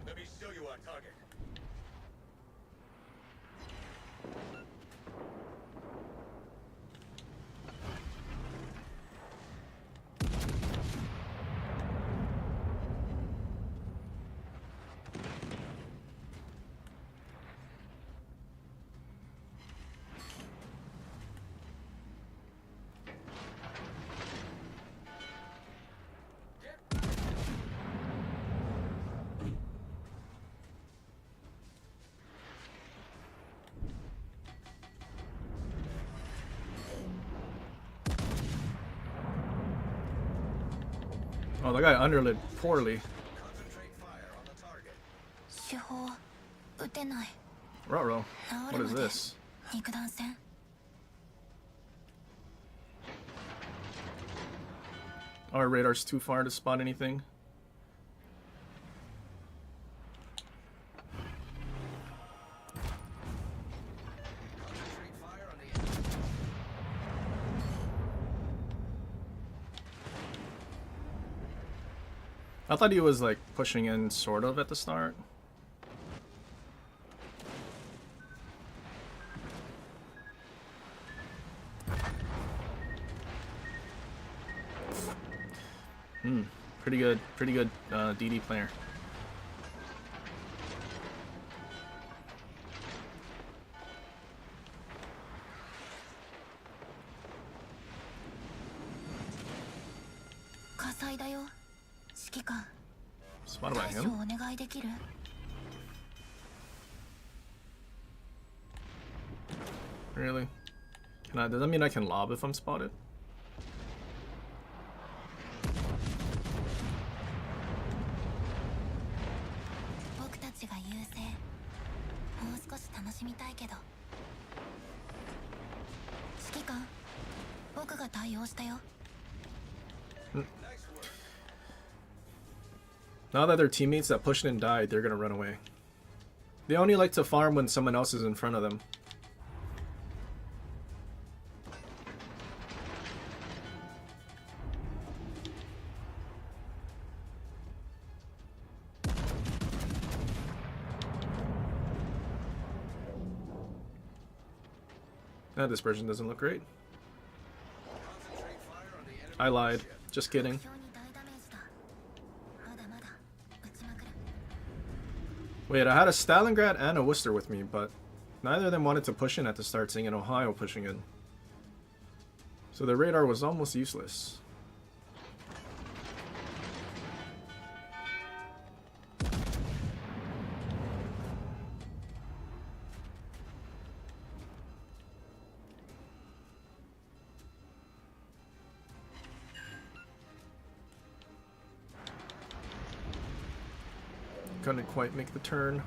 Let me show you our target. Oh, that guy underlit poorly. Concentrate fire on the target. 手法撃てない Ruh-roh. 治 What る is まで this? 肉弾戦 Our radar's too far to spot anything. Concentrate fire on the enemy. I thought he was like pushing in sort of at the start. Pretty good DD player. Spotted by 対処 him? お願いできる Really? Does that mean I can lob if I'm spotted? Now that their teammates that pushed and died, they're gonna run away. They only like to farm when someone else is in front of them. That dispersion doesn't look great. Concentrate fire on the enemy. I lied. Just kidding. 非常に大ダメージだまだまだ撃ちまくる Wait, I had a Stalingrad and a Worcester with me, but neither of them wanted to push in at the start, seeing an Ohio pushing in. So the radar was almost useless. Couldn't quite make the turn.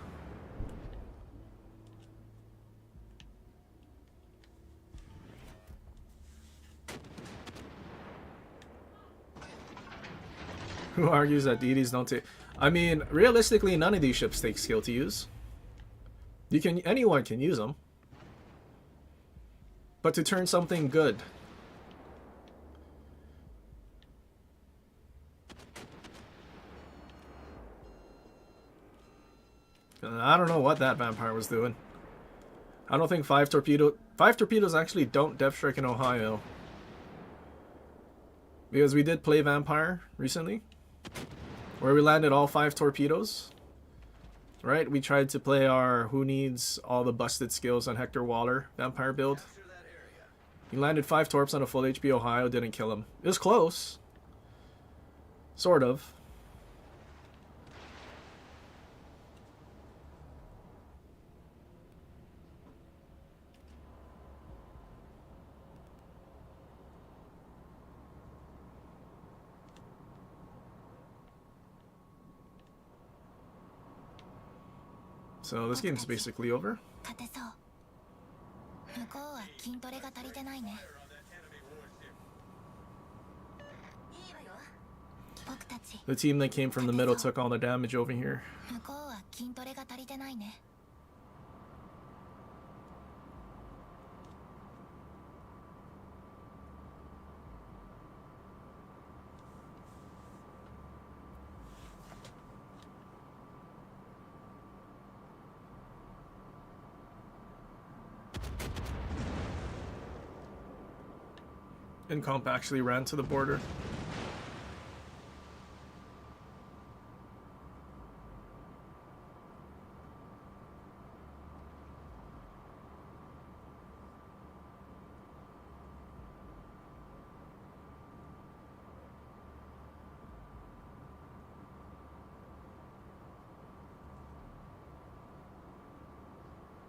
Who argues that DDs don't take? I mean, realistically, none of these ships take skill to use. Anyone can use them, but to turn something good. I don't know what that vampire was doing. I don't think 5 torpedoes actually don't depth strike in Ohio. Because we did play Vampire recently, where we landed all 5 torpedoes. Right? We tried to play our who needs all the busted skills on Hector Waller Vampire build. He landed 5 torps on a full HP Ohio, didn't kill him. It was close. Sort of. So this game's basically over. 勝てそう。向こうは筋トレが足りてないね。いいわよ。僕たち。 The team that came from the middle took all the damage over here. 向こうは筋トレが足りてないね。 Incomp actually ran to the border.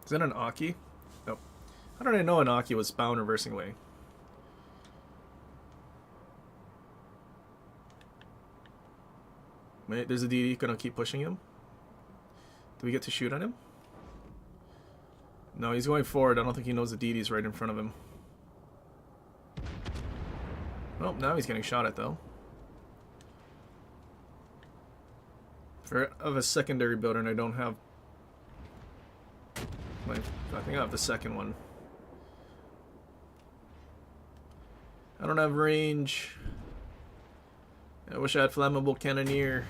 Is that an Aki? Nope. How did I know an Aki was bound reversing away? Wait, there's a DD. Gonna keep pushing him. Do we get to shoot on him? No, he's going forward. I don't think he knows the DD's right in front of him. Well, now he's getting shot at though. Of a secondary builder, and I don't have. I think I have the second one. I don't have range. I wish I had flammable cannoneer.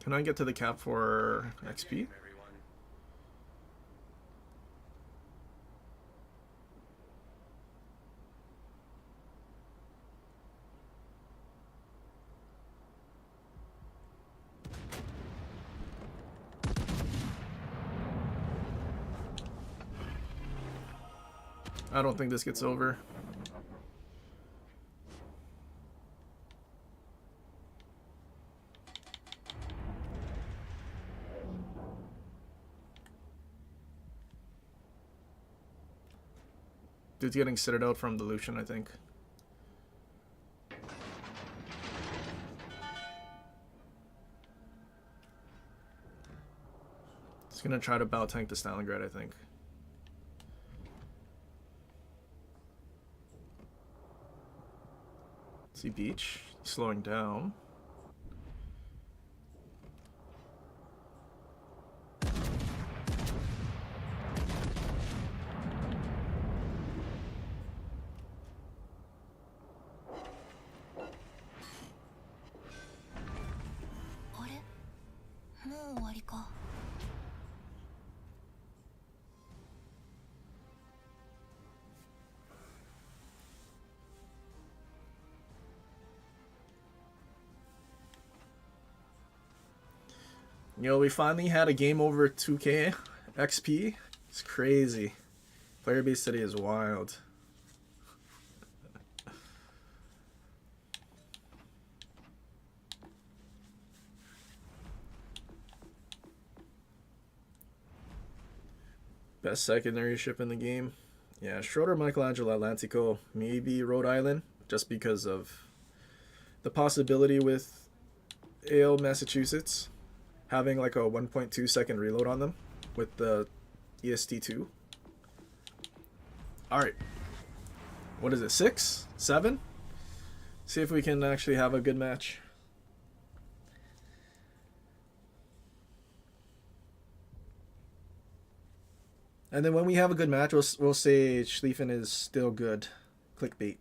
Can I get to the cap for XP? I don't think this gets over. Dude's getting sitted out from dilution, I think. He's gonna try to bow tank the Stalingrad, I think. See Beach slowing down. Yo, we finally had a game over 2K XP. It's crazy. Player base today is wild. Best secondary ship in the game. Yeah, Schroeder, Michelangelo, Atlantico, maybe Rhode Island, just because of the possibility with Ale Massachusetts having like a 1.2 second reload on them with the EST2. Alright. What is it? 6? 7? See if we can actually have a good match. And then when we have a good match, we'll say Schlieffen is still good. Clickbait.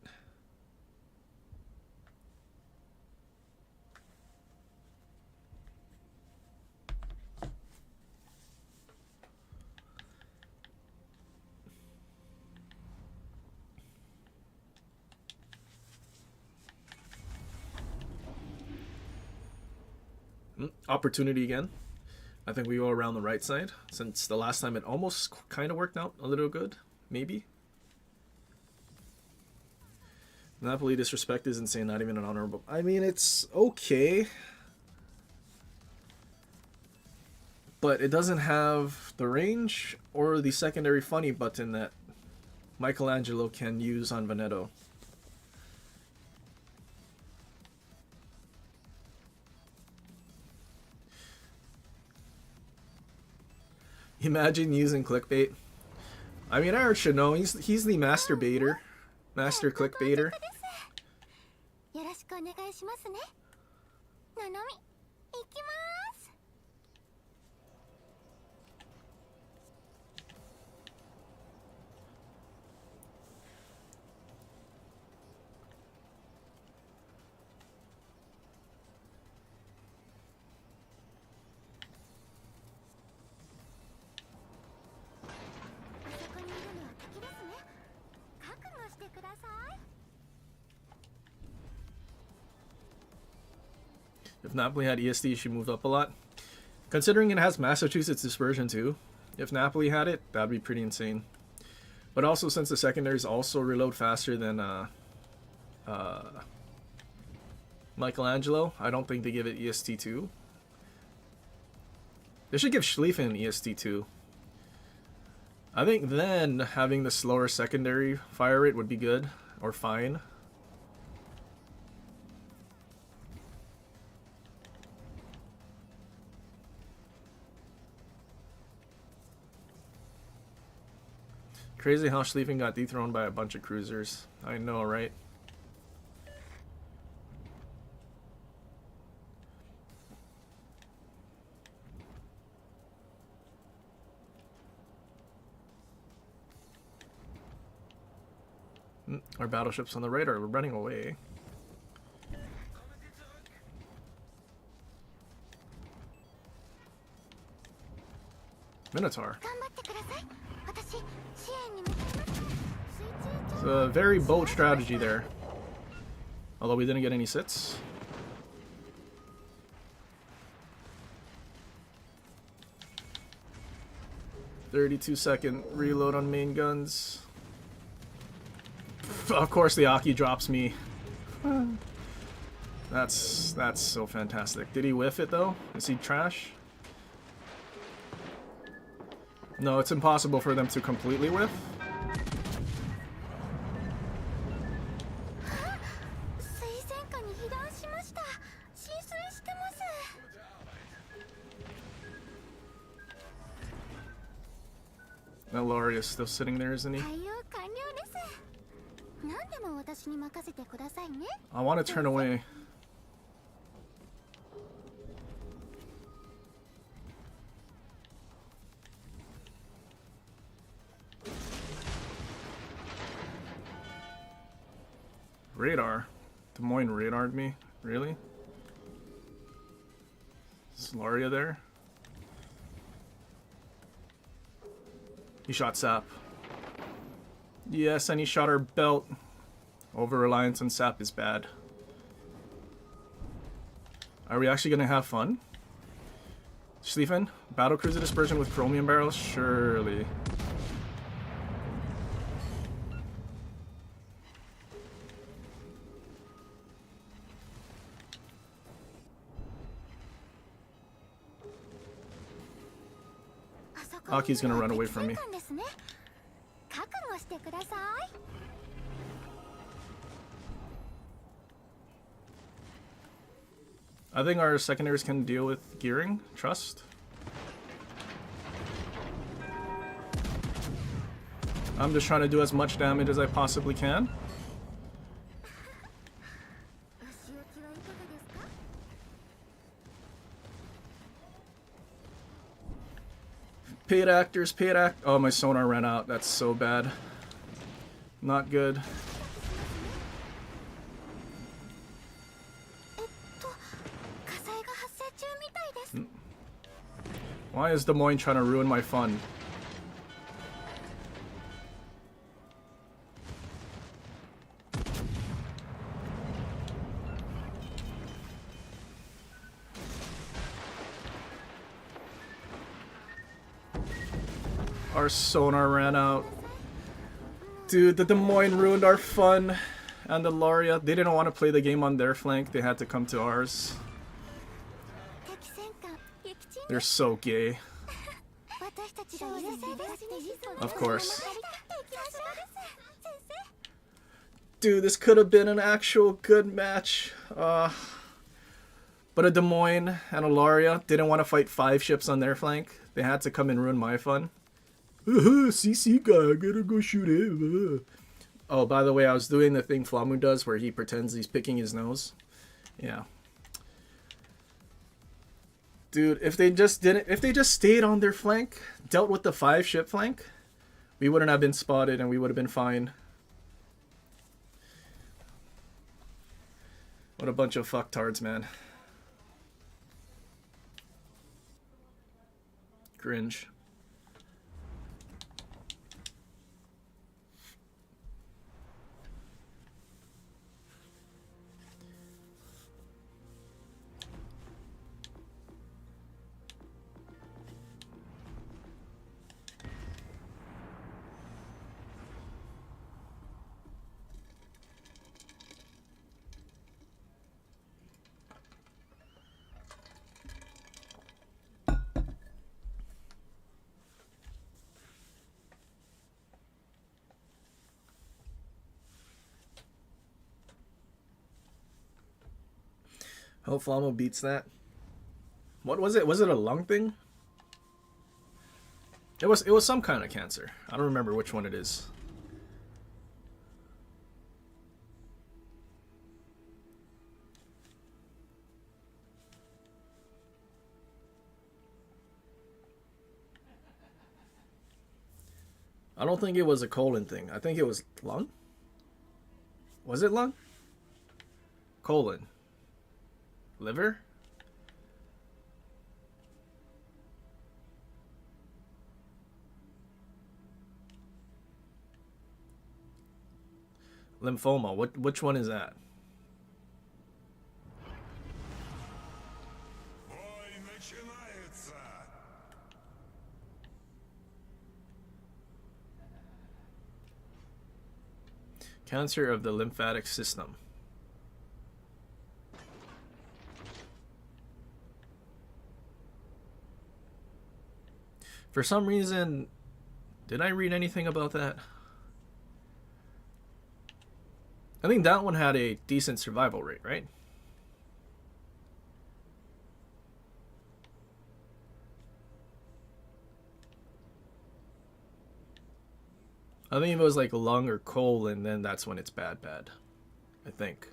Opportunity again. I think we go around the right side, since the last time it almost kind of worked out a little good, maybe. Napoli disrespect is insane, not even an honorable. I mean, it's okay, but it doesn't have the range or the secondary funny button that Michelangelo can use on Veneto. Imagine using clickbait. I mean, Aaron should know. He's the master baiter, master clickbaiter. よろしくお願いしますね。ななみ、行きます。そこにいるのは敵ですね。覚悟してください。 If Napoli had ESD, she moved up a lot. Considering it has Massachusetts dispersion too, if Napoli had it, that'd be pretty insane. But also, since the secondaries also reload faster than Michelangelo, I don't think they give it EST2. They should give Schlieffen EST2. I think then having the slower secondary fire rate would be good, or fine. Crazy how Schlieffen got dethroned by a bunch of cruisers. I know, right? Our battleships on the right are running away. Minotaur. It's a very bold strategy there. Although we didn't get any sits. "32-second reload on main guns." Of course the Aki drops me. That's so fantastic. Did he whiff it though? Is he trash? No, it's impossible for them to completely whiff. Laurie is still sitting there, isn't he? I want to turn away. Radar? Des Moines radared me? Really? Is Laria there? He shot Sap. Yes, and he shot our belt. Over-reliance on Sap is bad. Are we actually gonna have fun? Schlieffen? Battlecruiser dispersion with chromium barrels? Surely. Aki's gonna run away from me. I think our secondaries can deal with gearing. Trust. I'm just trying to do as much damage as I possibly can. お仕置きはいかがですか？ Paid actors, paid act. Oh, my sonar ran out. That's so bad. Not good. 火災が発生中みたいです。 Why is Des Moines trying to ruin my fun? Our sonar ran out. Dude, the Des Moines ruined our fun. And the Laria, they didn't want to play the game on their flank. They had to come to ours. 敵戦艦撃沈 They're so gay. 私たちが優勢ですね。 Of course. 先生 Dude, this could have been an actual good match. But a Des Moines and a Laria didn't want to fight 5 ships on their flank. They had to come and ruin my fun. CC guy, I gotta go shoot him. Oh, by the way, I was doing the thing Flamu does where he pretends he's picking his nose. Yeah. Dude, if they just stayed on their flank, dealt with the 5 ship flank, we wouldn't have been spotted and we would have been fine. What a bunch of fucktards, man. Cringe. Hope Flamo beats that. What was it? Was it a lung thing? It was some kind of cancer. I don't remember which one it is. I don't think it was a colon thing. I think it was lung. Was it lung? Colon. Liver? Lymphoma. Which one is that? Бой начинается. Cancer of the lymphatic system. For some reason, did I read anything about that? I think that one had a decent survival rate, right? I think if it was like lung or colon, then that's when it's bad. I think.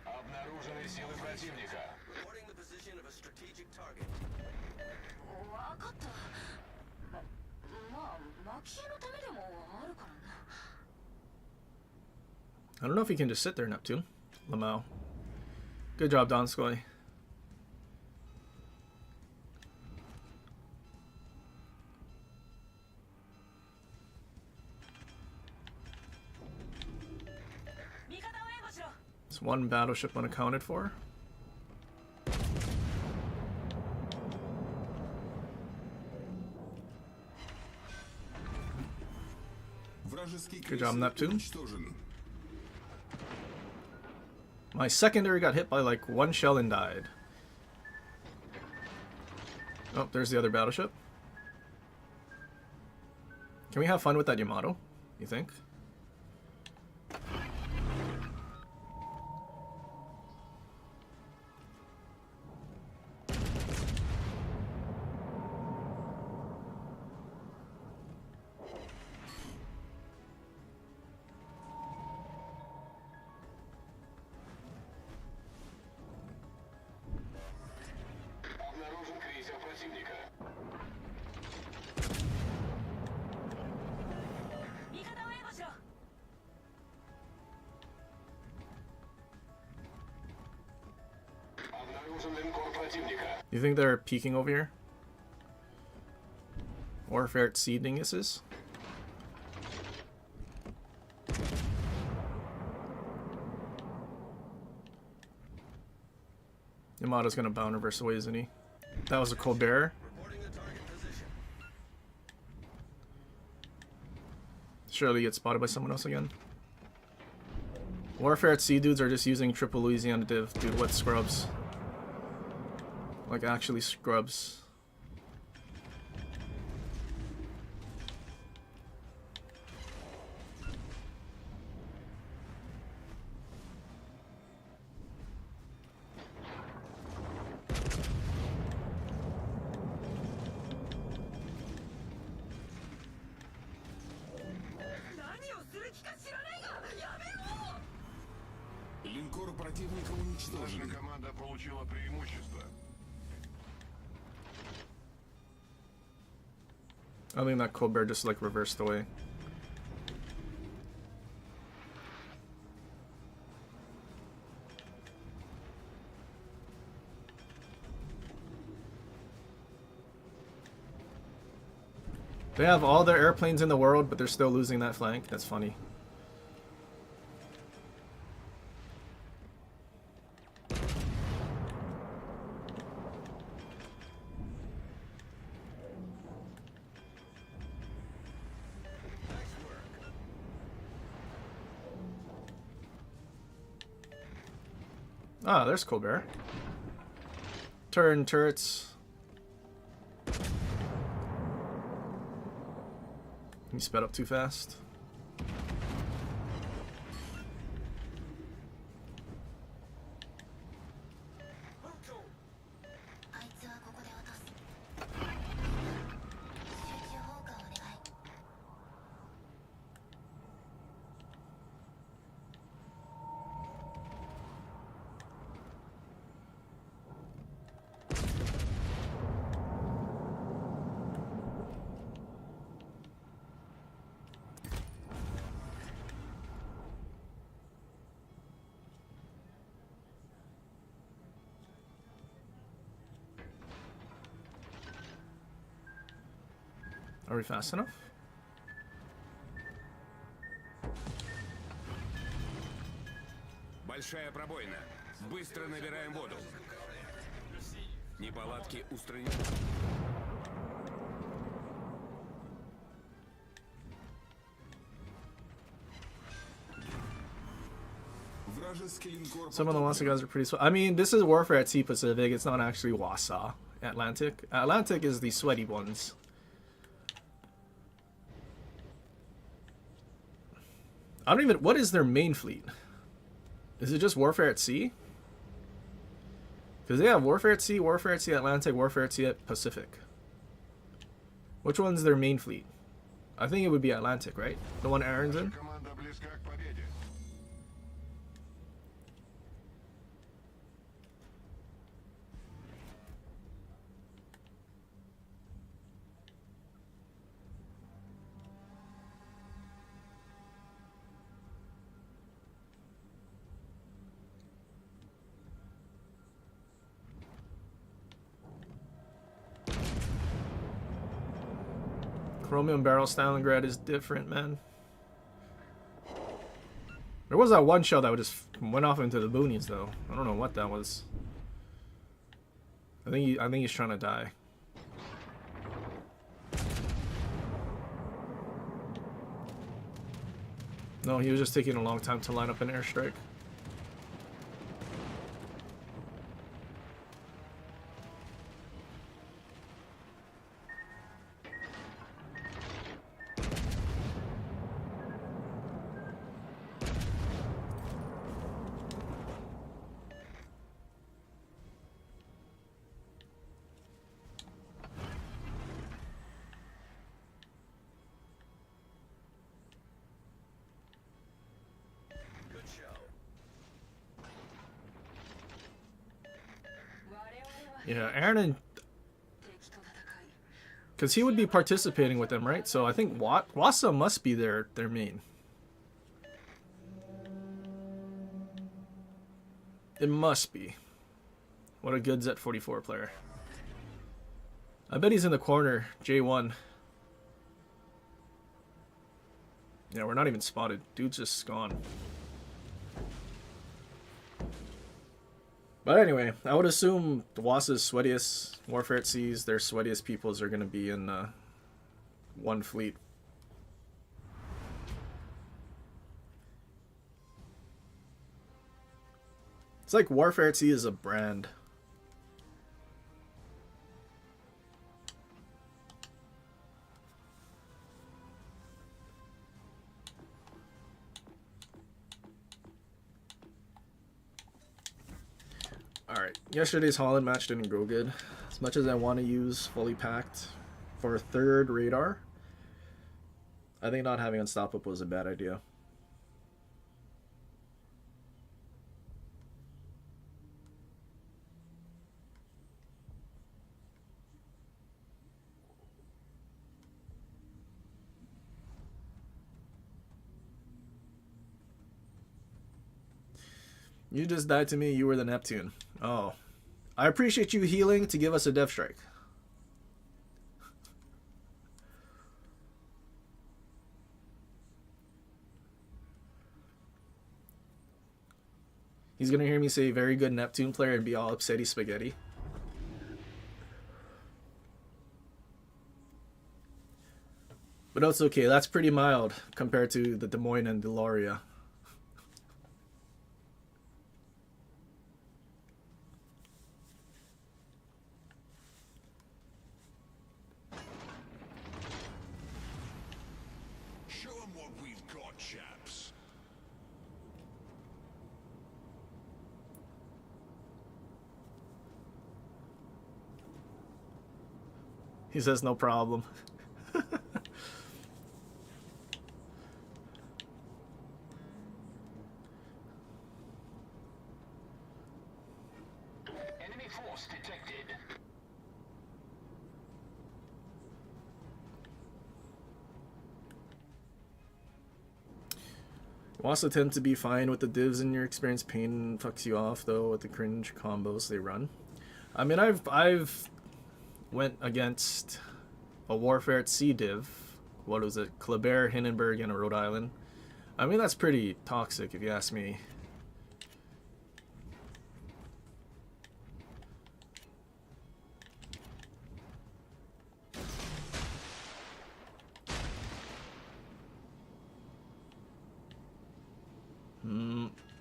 Обнаружены силы противника. Reporting the position of a strategic target. わかった。まあ、蒔絵のためでもあるからな。 I don't know if he can just sit there, Neptune. Lamau. Good job, Donskoy. It's one battleship unaccounted for. Good job, Neptune. My secondary got hit by like one shell and died. Oh, there's the other battleship. Can we have fun with that Yamato, you think? You think they're peeking over here? Warfare at sea dinguses? Yamato's gonna bound reverse away, isn't he? That was a Colbert. Surely get spotted by someone else again. Warfare at sea dudes are just using triple Louisiana div. Dude, what scrubs? Like, actually scrubs. Линкор противника уничтожен. Наша команда получила преимущество. I think that Colbert just like reversed away. They have all their airplanes in the world, but they're still losing that flank. That's funny. Ah, there's Colbert. Turn turrets. He sped up too fast. Are we fast enough? Большая пробоина. Быстро набираем воду. Неполадки устранены. Some of the Wausau guys are pretty sweaty. I mean, this is Warfare at Sea Pacific. It's not actually Wausau Atlantic. Atlantic is the sweaty ones. I don't even... What is their main fleet? Is it just Warfare at Sea? Because they have Warfare at Sea Atlantic, Warfare at Sea Pacific. Which one's their main fleet? I think it would be Atlantic, right? The one Aaron's in? Chromium Barrel Stalingrad is different, man. There was that one shell that just went off into the boonies, though. I don't know what that was. I think he's trying to die. No, he was just taking a long time to line up an airstrike. Good show. Yeah, Aaron and... Because he would be participating with them, right? So I think Wasa must be their main. It must be. What a good Z44 player. I bet he's in the corner, J1. Yeah, we're not even spotted. Dude's just gone. But anyway, I would assume the Wasa's sweatiest warfare at seas, their sweatiest peoples are going to be in one fleet. It's like warfare at sea is a brand. Alright, yesterday's Holland match didn't go good. As much as I want to use fully packed for a third radar, I think not having Unstoppable was a bad idea. You just died to me, you were the Neptune. Oh. I appreciate you healing to give us a death strike. He's gonna hear me say very good Neptune player and be all upsetty spaghetti. But that's okay, that's pretty mild compared to the Des Moines and Deloria. Show 'em what we've got, chaps. He says no problem. Enemy force detected. You also tend to be fine with the divs in your experience. Pain fucks you off though with the cringe combos they run. I mean, I've went against a Warfare at Sea div. What was it? Kleber, Hindenburg, and a Rhode Island. I mean, that's pretty toxic if you ask me.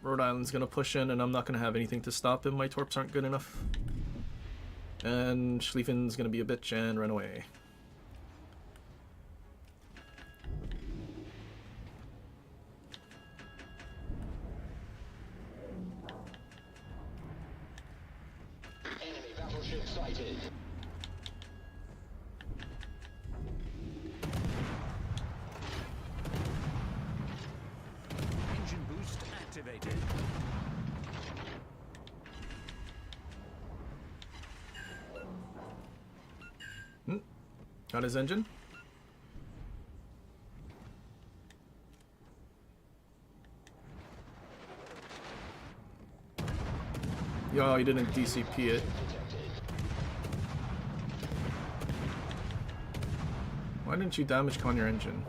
Rhode Island's gonna push in, and I'm not gonna have anything to stop him. My torps aren't good enough. And Schlieffen's gonna be a bitch and run away. Enemy battleship sighted. Engine boost activated. Got his engine? Yo, he didn't DCP it. Why didn't you damage con your engine?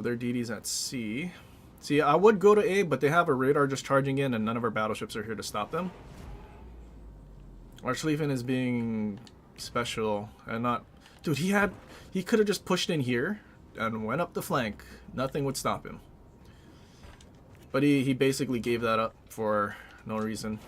So their DD's at C. See, I would go to A, but they have a radar just charging in, and none of our battleships are here to stop them. Our Schlieffen is being special and not... Dude, he could have just pushed in here and went up the flank. Nothing would stop him. But he basically gave that up for no reason.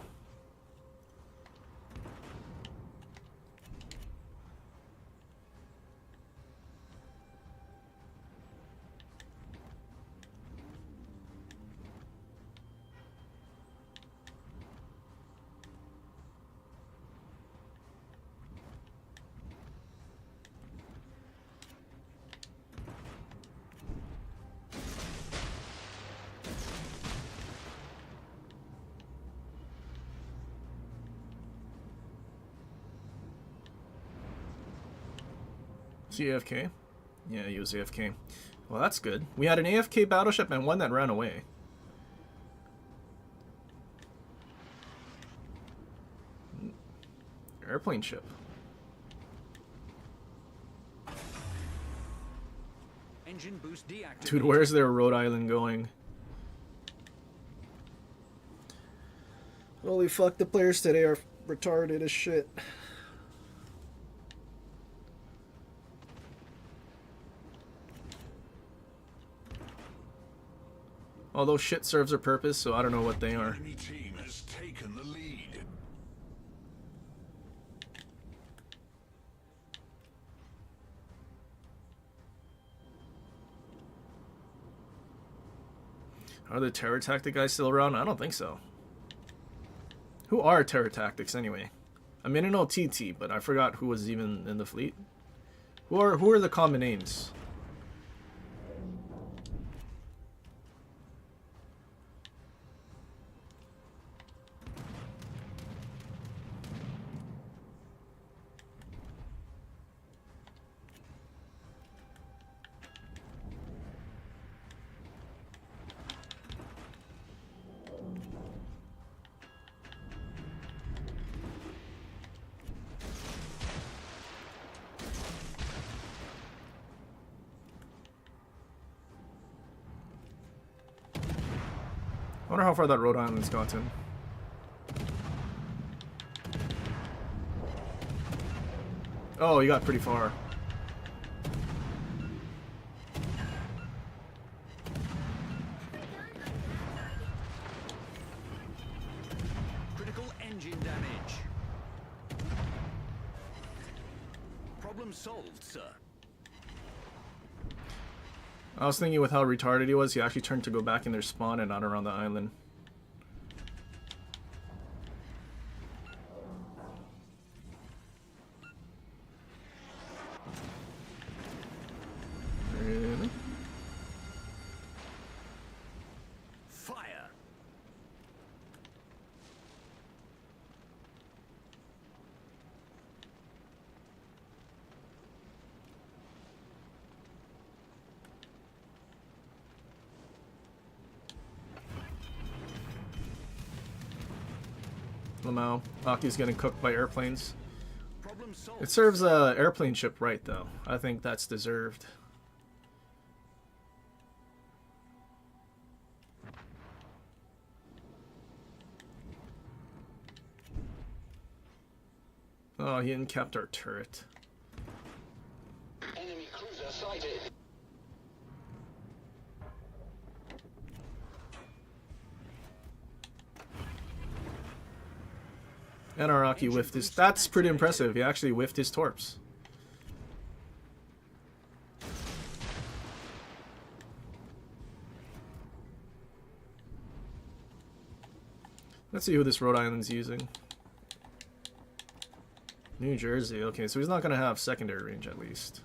AFK? Yeah, he was AFK. Well, that's good. We had an AFK battleship and one that ran away. Airplane ship. Engine boost deactivated. Dude, where's their Rhode Island going? Holy fuck, the players today are retarded as shit. All those shit serves their purpose, so I don't know what they are. Enemy team has taken the lead. Are the terror tactic guys still around? I don't think so. Who are terror tactics anyway? I mean, I know TT, but I forgot who was even in the fleet. Who are the common names? I wonder how far that Rhode Island's gotten. Oh, he got pretty far. Critical engine damage. Problem solved, sir. I was thinking with how retarded he was, he actually turned to go back in their spawn and not around the island. Really? Fire. Lamau. Aki's getting cooked by airplanes. Problem solved. It serves a airplane ship right, though. I think that's deserved. Oh, he didn't cap our turret. Enemy cruiser sighted. And our Aki whiffed his... That's pretty impressive. He actually whiffed his torps. Let's see who this Rhode Island's using. New Jersey. Okay, so he's not going to have secondary range at least.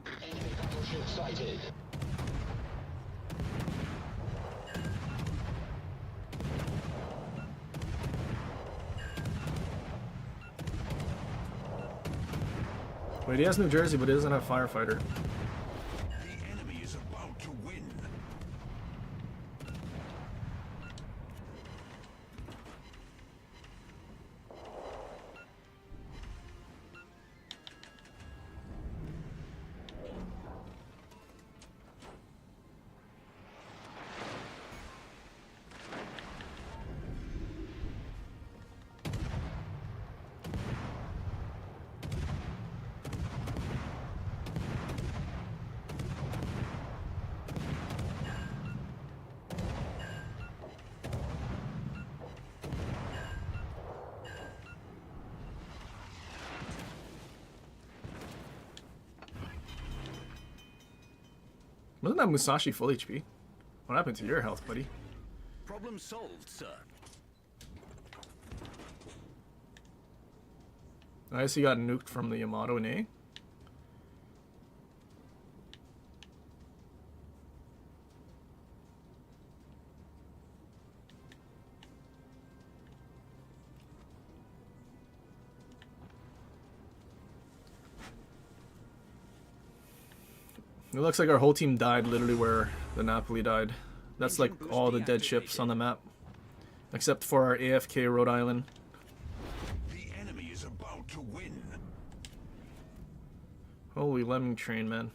Enemy battleship sighted. Wait, he has New Jersey, but he doesn't have firefighter. The enemy is about to win. Wasn't that Musashi full HP? What happened to your health, buddy? Problem solved, sir. I guess he got nuked from the Yamato in A. It looks like our whole team died literally where the Napoli died. That's like all the dead ships on the map. Except for our AFK Rhode Island. The enemy is about to win. Holy lemming train, man.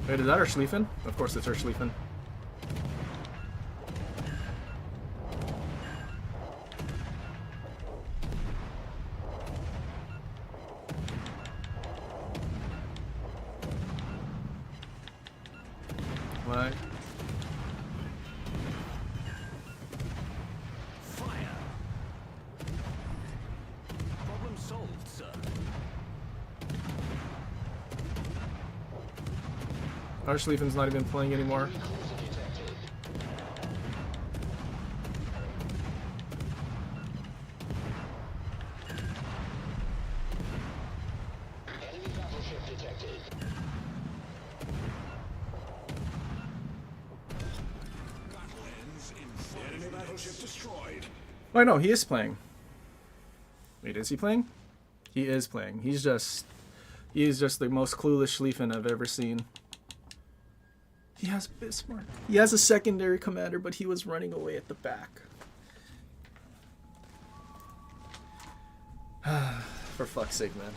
Wait, is that our Schlieffen? Of course it's our Schlieffen. What? Fire. Problem solved, sir. Our Schlieffen's not even playing anymore. Enemy battleship detected. Battle ends in 5 enemy battleship destroyed. Oh, no, he is playing. Wait, is he playing? He is playing. He's just the most clueless Schlieffen I've ever seen. He has Bismarck. He has a secondary commander, but he was running away at the back. For fuck's sake, man.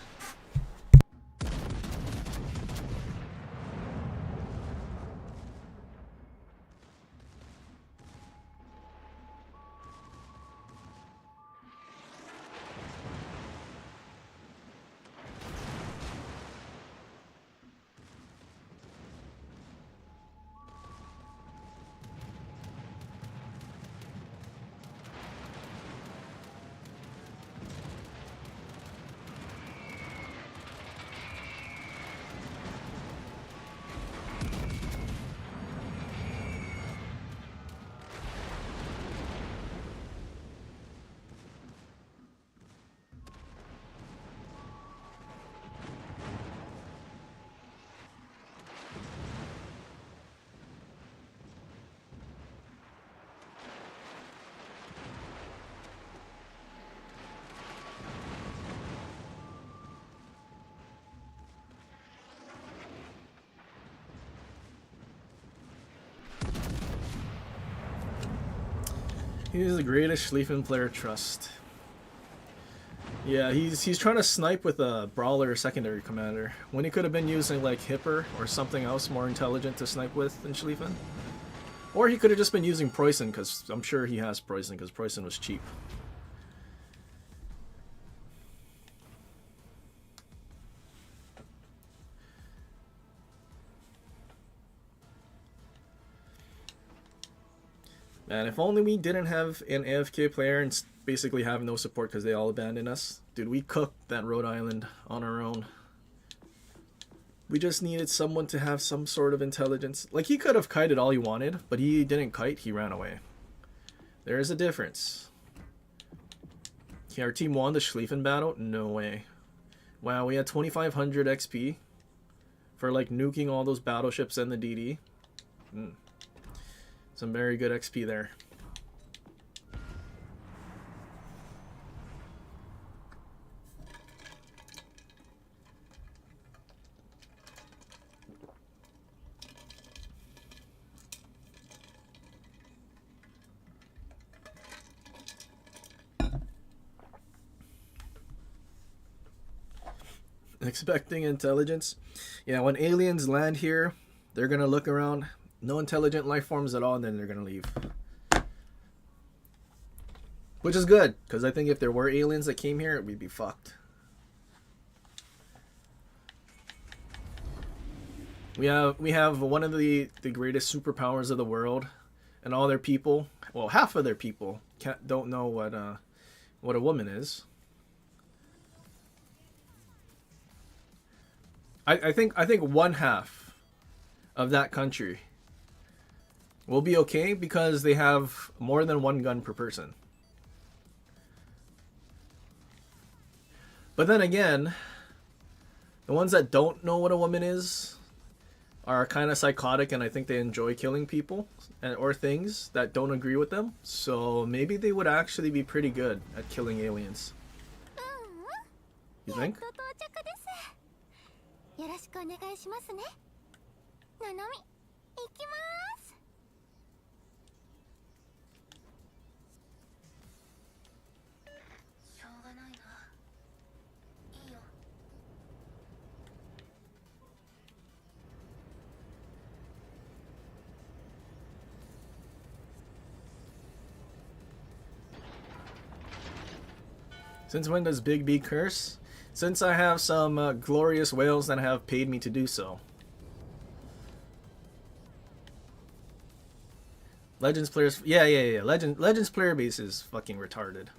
He's the greatest Schlieffen player trust. Yeah, he's trying to snipe with a brawler secondary commander when he could have been using like Hipper or something else more intelligent to snipe with than Schlieffen. Or he could have just been using Preußen, because I'm sure he has Preußen, because Preußen was cheap. Man, if only we didn't have an AFK player and basically have no support because they all abandoned us. Dude, we cooked that Rhode Island on our own. We just needed someone to have some sort of intelligence. Like, he could have kited all he wanted, but he didn't kite, he ran away. There is a difference. Okay, our team won the Schlieffen battle? No way. Wow, we had 2,500 XP for, like, nuking all those battleships and the DD. Some very good XP there. Expecting intelligence. Yeah, when aliens land here, they're gonna look around. No intelligent life forms at all, and then they're gonna leave. Which is good, because I think if there were aliens that came here, we'd be fucked. We have one of the greatest superpowers of the world, and all their people, well, half of their people don't know what a woman is. I think one half of that country will be okay because they have more than one gun per person. But then again, the ones that don't know what a woman is are kind of psychotic, and I think they enjoy killing people or things that don't agree with them. So maybe they would actually be pretty good at killing aliens. You think? よろしくお願いしますね。ななみ、行きます。しょうがないな。いいよ。Since when does Big B curse? Since I have some glorious whales that have paid me to do so. Legends players, yeah. Legends player base is fucking retarded.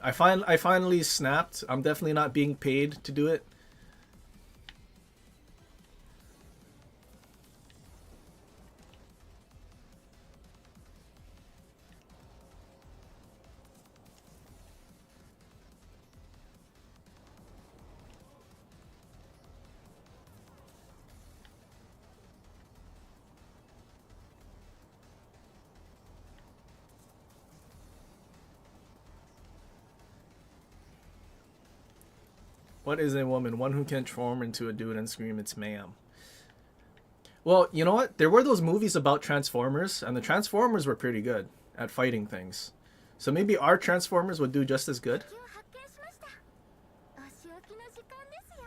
I finally snapped. I'm definitely not being paid to do it. What is a woman? One who can transform into a dude and scream, "It's ma'am." Well, you know what? There were those movies about Transformers, and the Transformers were pretty good at fighting things. So maybe our Transformers would do just as good. 今日発見しました。お仕置きの時間ですよ。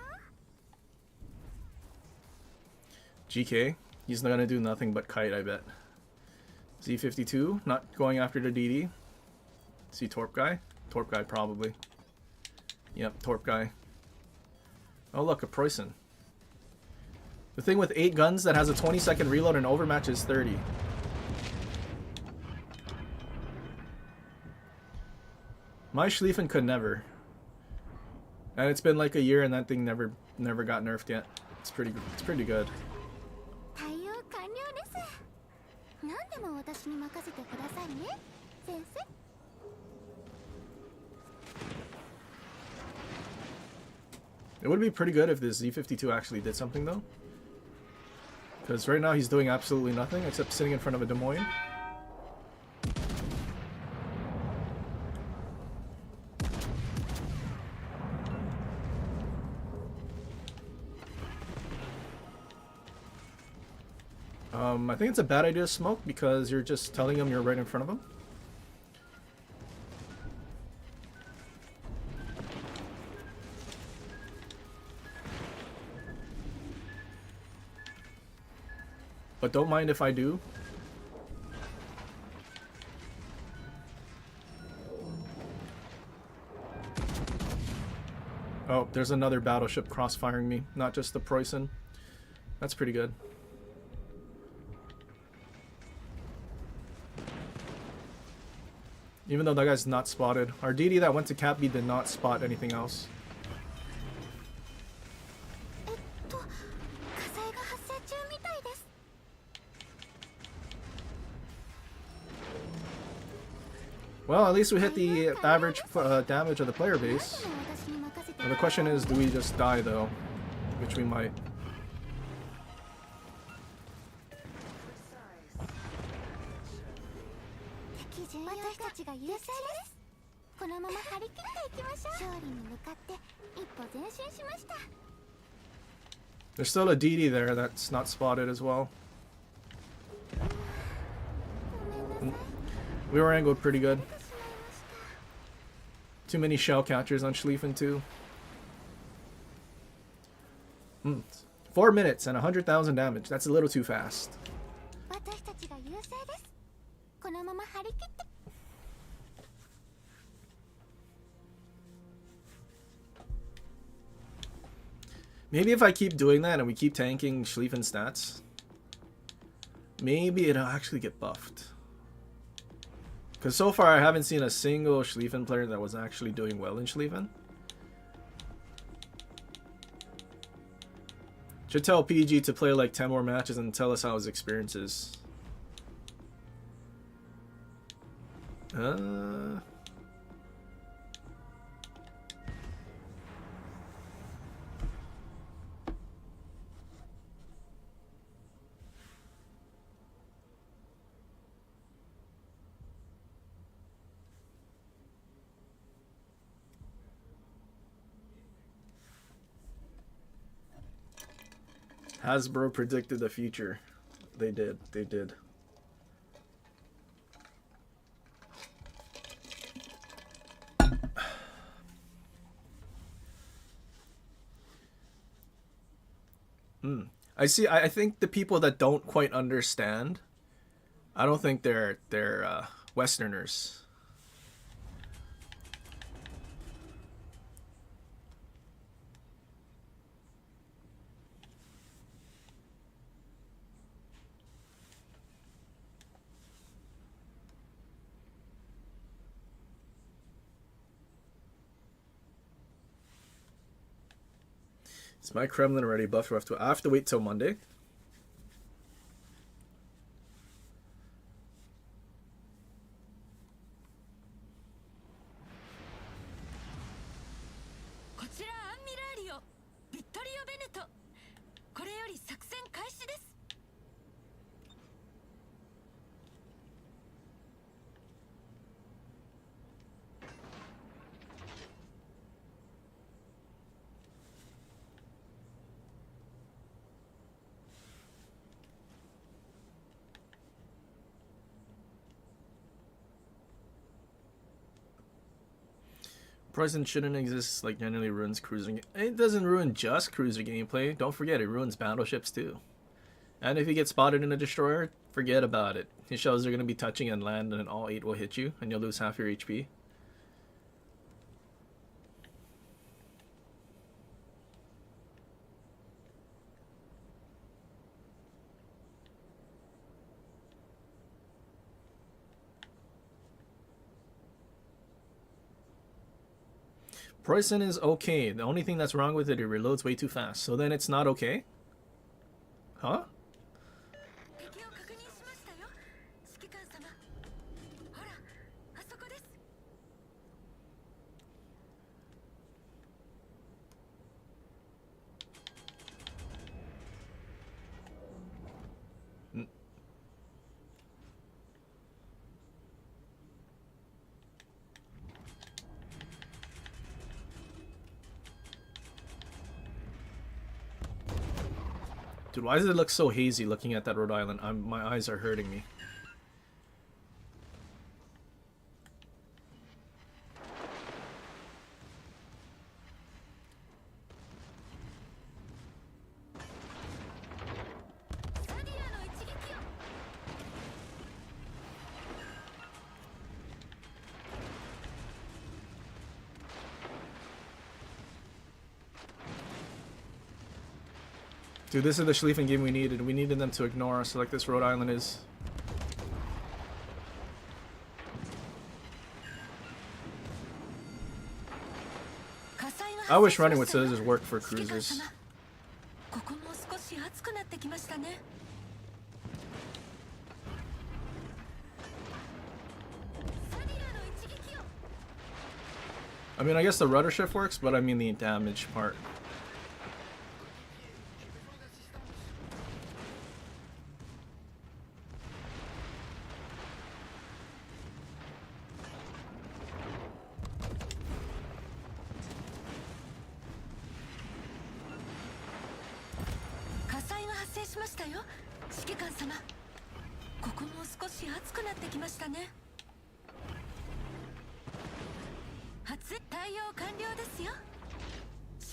GK, he's not gonna do nothing but kite, I bet. Z52, not going after the DD. See Torp guy? Torp guy, probably. Yep, Torp guy. Oh look, a Preussen. The thing with 8 guns that has a 20-second reload and overmatch is 30. My Schlieffen could never. And it's been like a year and that thing never got nerfed yet. It's pretty good. 対応完了です。何でも私に任せてくださいね、先生。 It would be pretty good if this Z52 actually did something though. Because right now he's doing absolutely nothing except sitting in front of a Des Moines. I think it's a bad idea to smoke because you're just telling him you're right in front of him. But don't mind if I do. Oh, there's another battleship cross-firing me, not just the Preussen. That's pretty good. Even though that guy's not spotted. Our DD that went to Cap B did not spot anything else. 火災が発生中みたいです。 Well, at least we hit the average damage of the player base. 何でも私に任せて Now the question is, do we just die though? Which we might. 敵重要私たちが優勢です。このまま張り切っていきましょう。勝利に向かって一歩前進しました。 There's still a DD there that's not spotted as well. ごめんなさい。 We were angled pretty good. しまいました。 Too many shell catchers on Schlieffen too. 4 minutes and 100,000 damage. That's a little too fast. 私たちが優勢です。このまま張り切って。 Maybe if I keep doing that and we keep tanking Schlieffen stats, maybe it'll actually get buffed. Because so far I haven't seen a single Schlieffen player that was actually doing well in Schlieffen. Should tell PG to play like 10 more matches and tell us how his experience is. Hasbro predicted the future. They did. They did. I see. I think the people that don't quite understand, I don't think they're Westerners. Is my Kremlin already buffed? I have to wait till Monday. Poison shouldn't exist, like generally ruins cruiser. It doesn't ruin just cruiser gameplay. Don't forget, it ruins battleships too. And if you get spotted in a destroyer, forget about it. His shells are going to be touching and land, and all 8 will hit you, and you'll lose half your HP. Poison is okay. The only thing that's wrong with it, it reloads way too fast. So then it's not okay? Huh? Dude, why does it look so hazy looking at that Rhode Island? My eyes are hurting me. Dude, this is the Schlieffen game we needed. We needed them to ignore us like this Rhode Island is. I wish running with scissors worked for cruisers. I mean, I guess the rudder shift works, but I mean the damage part.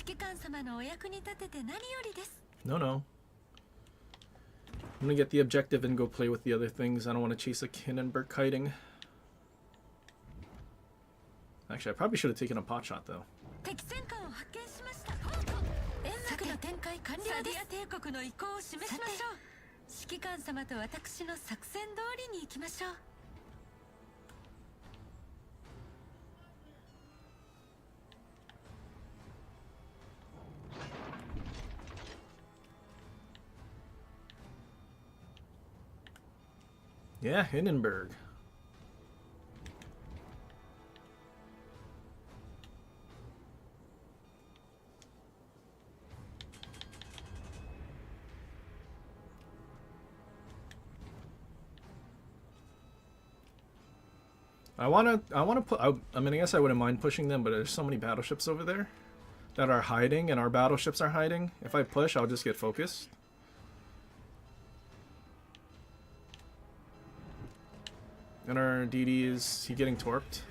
指揮官様のお役に立てて何よりです。 No, no. I'm gonna get the objective and go play with the other things. I don't want to chase a Hindenburg kiting. Actually, I probably should have taken a pot shot though. 敵戦艦を発見しました。煙幕の展開完了です。サディア帝国の意向を示しましょう。指揮官様と私の作戦通りに行きましょう。 Yeah, Hindenburg. I wanna put. I mean, I guess I wouldn't mind pushing them, but there's so many battleships over there that are hiding, and our battleships are hiding. If I push, I'll just get focused. And our DD is he getting torped?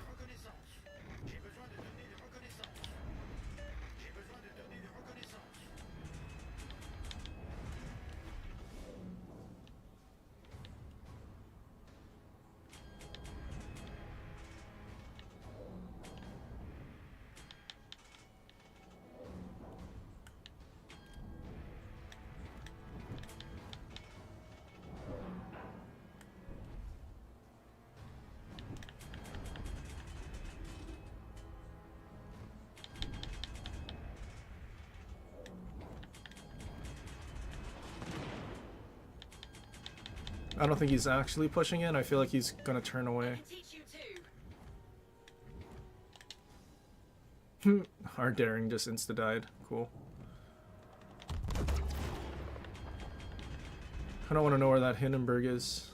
I don't think he's actually pushing in. I feel like he's gonna turn away. Our daring just insta-died. Cool. I don't want to know where that Hindenburg is.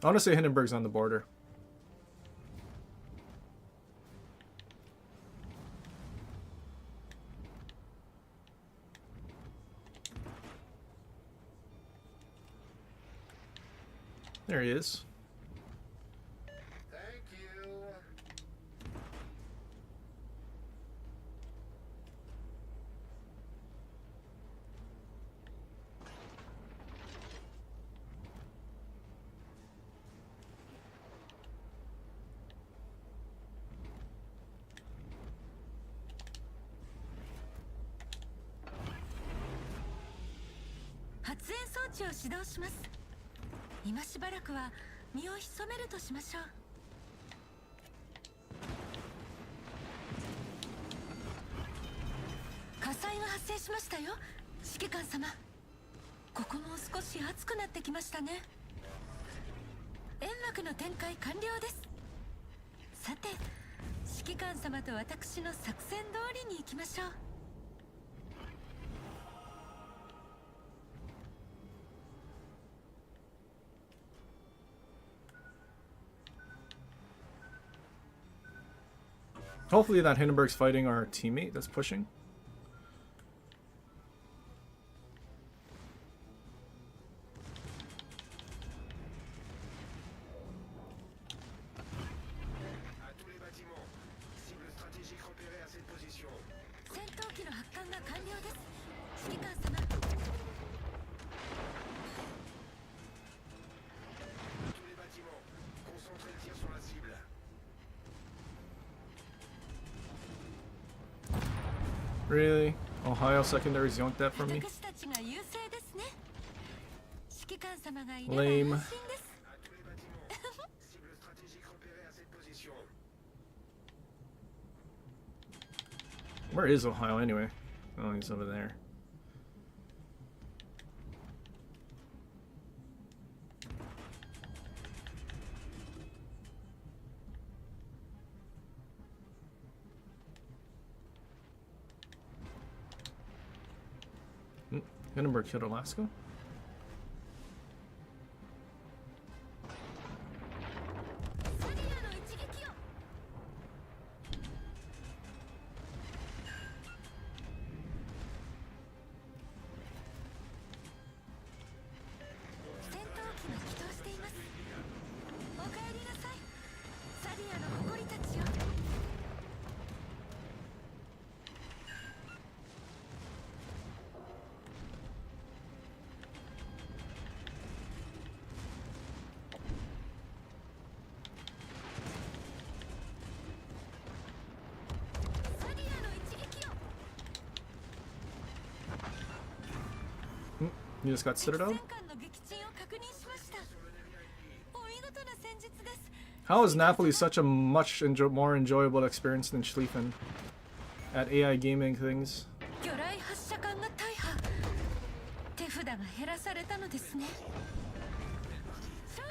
I want to say Hindenburg's on the border. There he is. Thank you.発煙装置を始動します。今しばらくは身を潜めるとしましょう。火災が発生しましたよ、指揮官様。ここも少し熱くなってきましたね。煙幕の展開完了です。さて、指揮官様と私の作戦通りに行きましょう。 Hopefully that Hindenburg's fighting our teammate that's pushing. À tous les bâtiments. Cible stratégique repérée à cette position. 戦闘機の発艦が完了です。指揮官様。 À tous les bâtiments. Concentrez le tir sur la cible. Really? Ohio secondaries yonked that from me? 私たちが優勢ですね。指揮官様がいれば Lame. 安心です。 À tous les bâtiments. Cible stratégique repérée à cette position. Where is Ohio anyway? Oh, he's over there. Hindenburg killed Alaska? サリアの一撃を 戦闘機が起動しています。おかえりなさい。サリアの誇りたちよ。サリアの一撃を You just got stood out? 戦艦の撃沈を確認しました。お見事な戦術です。 How is Napoli such a much more enjoyable experience than Schlieffen at AI gaming things? 魚雷発射管が大破。手札が減らされたのですね。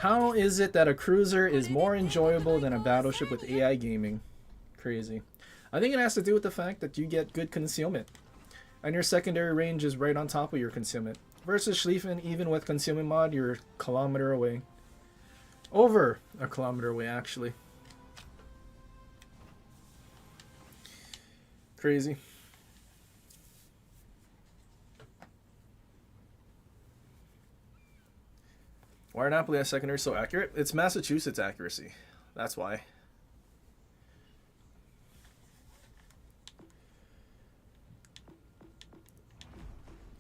How is it that a cruiser is more enjoyable than a battleship with AI gaming? Crazy. I think it has to do with the fact that you get good concealment. And your secondary range is right on top of your concealment. Versus Schlieffen, even with concealment mod, you're a kilometer away. Over a kilometer away, actually. Crazy. Why are Napoli as secondary so accurate? It's Massachusetts accuracy. That's why.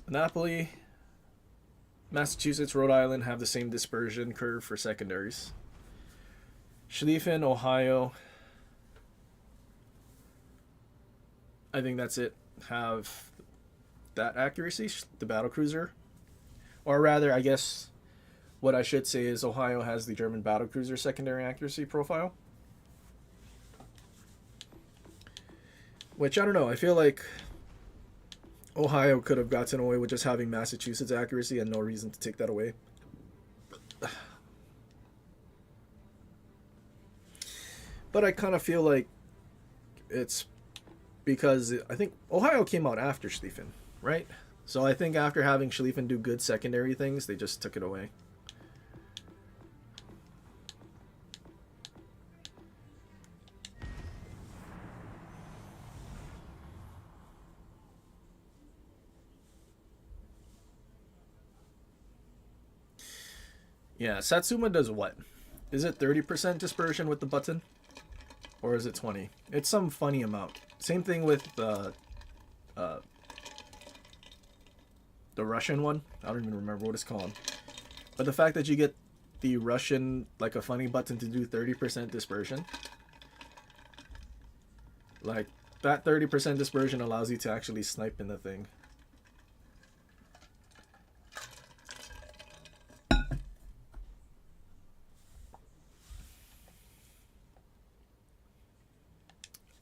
Napoli, Massachusetts, Rhode Island have the same dispersion curve for secondaries. Schlieffen, Ohio, I think that's it, have that accuracy, the battlecruiser. Or rather, I guess what I should say is Ohio has the German battlecruiser secondary accuracy profile. Which, I don't know, I feel like Ohio could have gotten away with just having Massachusetts accuracy and no reason to take that away. But I kind of feel like it's because I think Ohio came out after Schlieffen, right? So I think after having Schlieffen do good secondary things, they just took it away. Yeah, Satsuma does what? Is it 30% dispersion with the button? Or is it 20? It's some funny amount. Same thing with the Russian one. I don't even remember what it's called. But the fact that you get the Russian, like a funny button to do 30% dispersion. Like, that 30% dispersion allows you to actually snipe in the thing.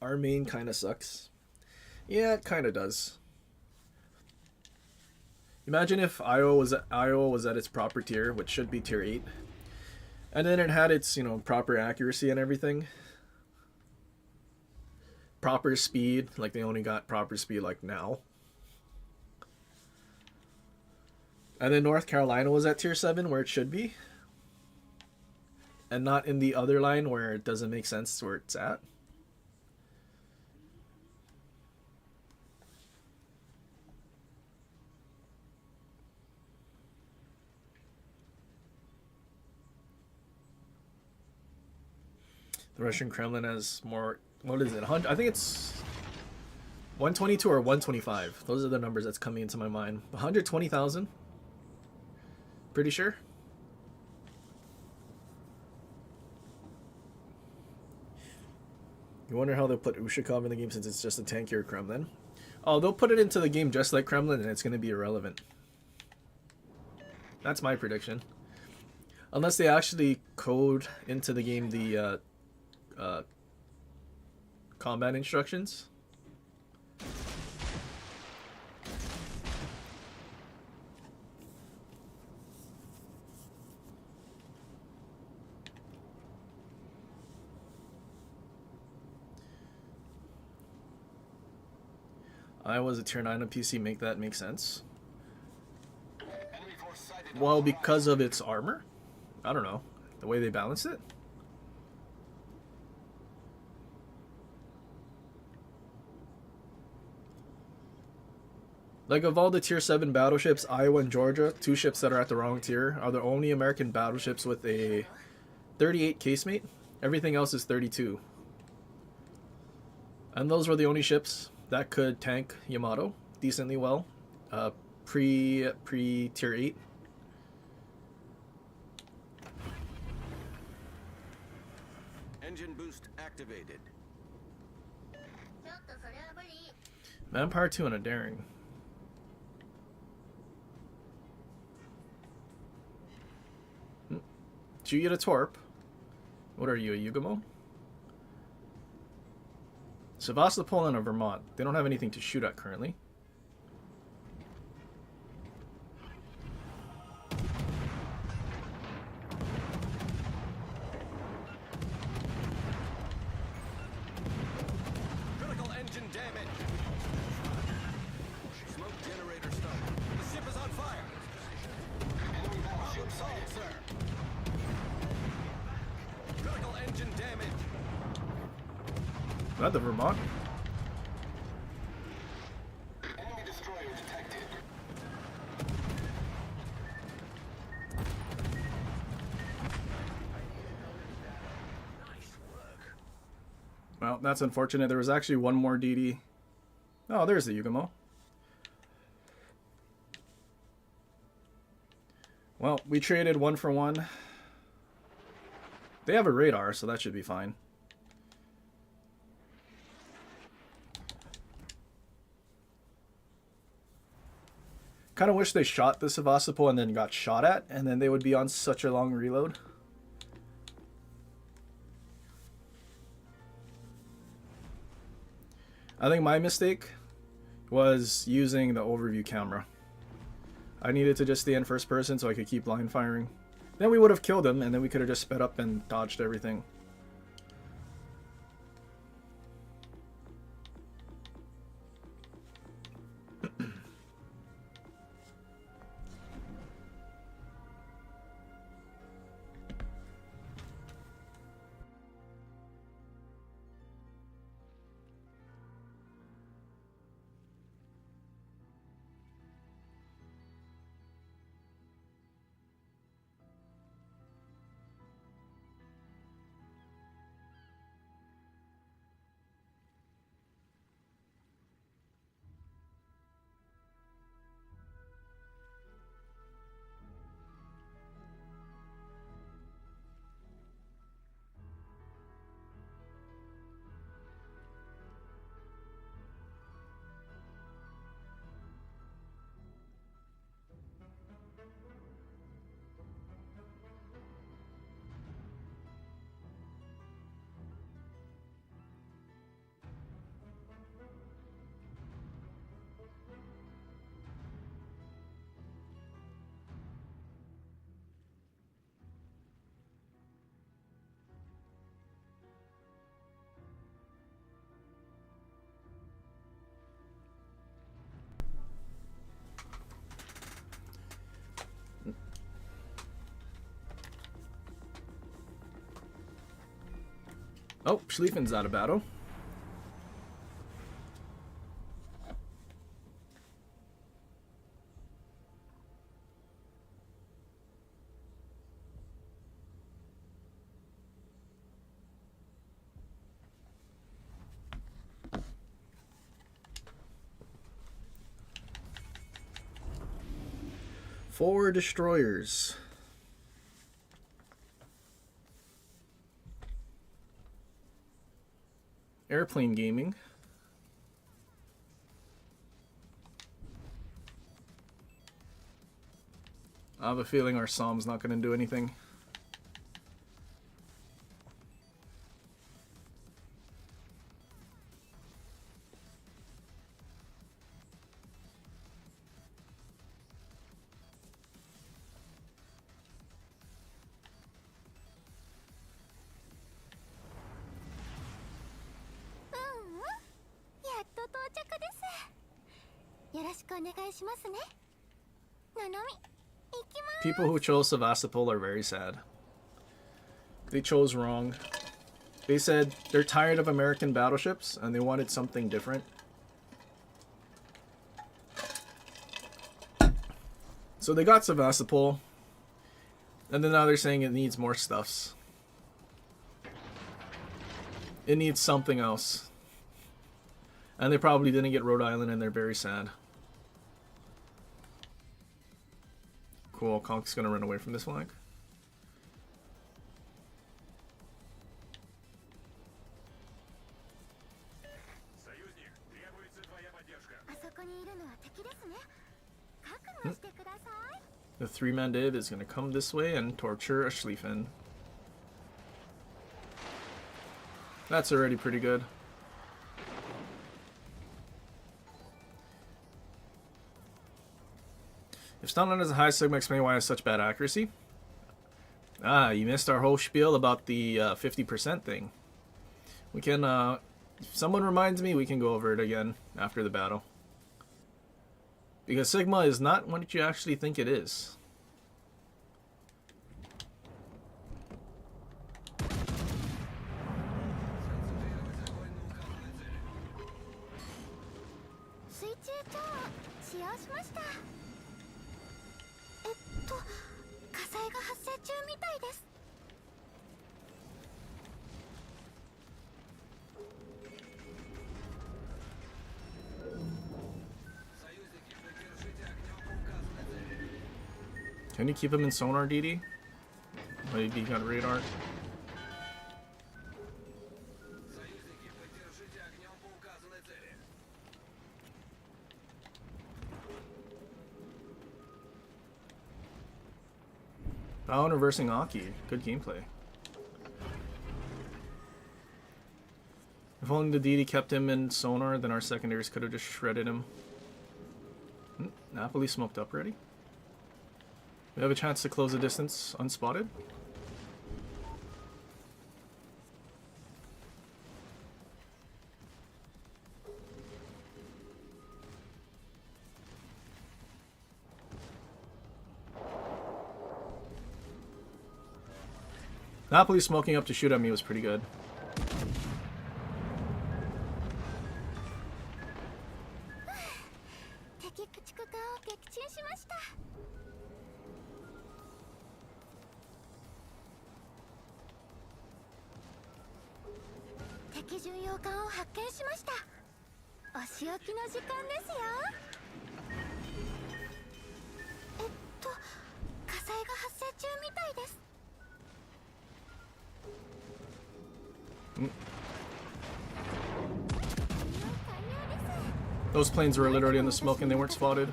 Our main kind of sucks. Yeah, it kind of does. Imagine if Iowa was at its proper tier, which should be tier 8. And then it had its, proper accuracy and everything. Proper speed, like they only got proper speed like now. And then North Carolina was at tier 7 where it should be. And not in the other line where it doesn't make sense where it's at. The Russian Kremlin has more. What is it? 100? I think it's 122 or 125. Those are the numbers that's coming into my mind. 120,000. Pretty sure. You wonder how they'll put Ushakov in the game since it's just a tankier Kremlin. Oh, they'll put it into the game just like Kremlin and it's going to be irrelevant. That's my prediction. Unless they actually code into the game the combat instructions. I was a tier 9 on PC, make that make sense. Well, because of its armor? I don't know. The way they balance it? Like, of all the tier 7 battleships, Iowa and Georgia, 2 ships that are at the wrong tier, are the only American battleships with a 38 casemate. Everything else is 32. And those were the only ships that could tank Yamato decently well, pre tier 8. Engine boost activated. Vampire 2 and a Daring. Do you get a Torp? What are you, a Yugamo? Sevastopol and a Vermont. They don't have anything to shoot at currently. Critical engine damage. Smoke generator started. The ship is on fire. Problem solved, sir. Critical engine damage. Is that the Vermont? Enemy destroyer detected. Well, that's unfortunate. There was actually one more DD. Oh, there's the Yugamo. Well, we traded 1 for 1. They have a radar, so that should be fine. Kind of wish they shot the Sevastopol and then got shot at, and then they would be on such a long reload. I think my mistake was using the overview camera. I needed to just stay in first person so I could keep line firing. Then we would have killed him, and then we could have just sped up and dodged everything. Oh, Schlieffen's out of battle. Four destroyers. Airplane gaming. I have a feeling our Psalm's not going to do anything. People who chose Sevastopol are very sad. They chose wrong. They said they're tired of American battleships and they wanted something different. So they got Sevastopol. And then now they're saying it needs more stuffs. It needs something else. And they probably didn't get Rhode Island and they're very sad. Cool, Conk's gonna run away from this flank. The 3-man div is gonna come this way and torture a Schlieffen. That's already pretty good. If Stunline has a high sigma, explain why it has such bad accuracy. Ah, you missed our whole spiel about the 50% thing. We can, if someone reminds me, we can go over it again after the battle. Because sigma is not what you actually think it is. Can you keep him in sonar, DD? Maybe he got radar. Oh, and reversing Aki. Good gameplay. If only the DD kept him in sonar, then our secondaries could have just shredded him. Napoli smoked up already. We have a chance to close the distance unspotted. Napoli smoking up to shoot at me was pretty good. Those planes were literally in the smoke and they weren't spotted.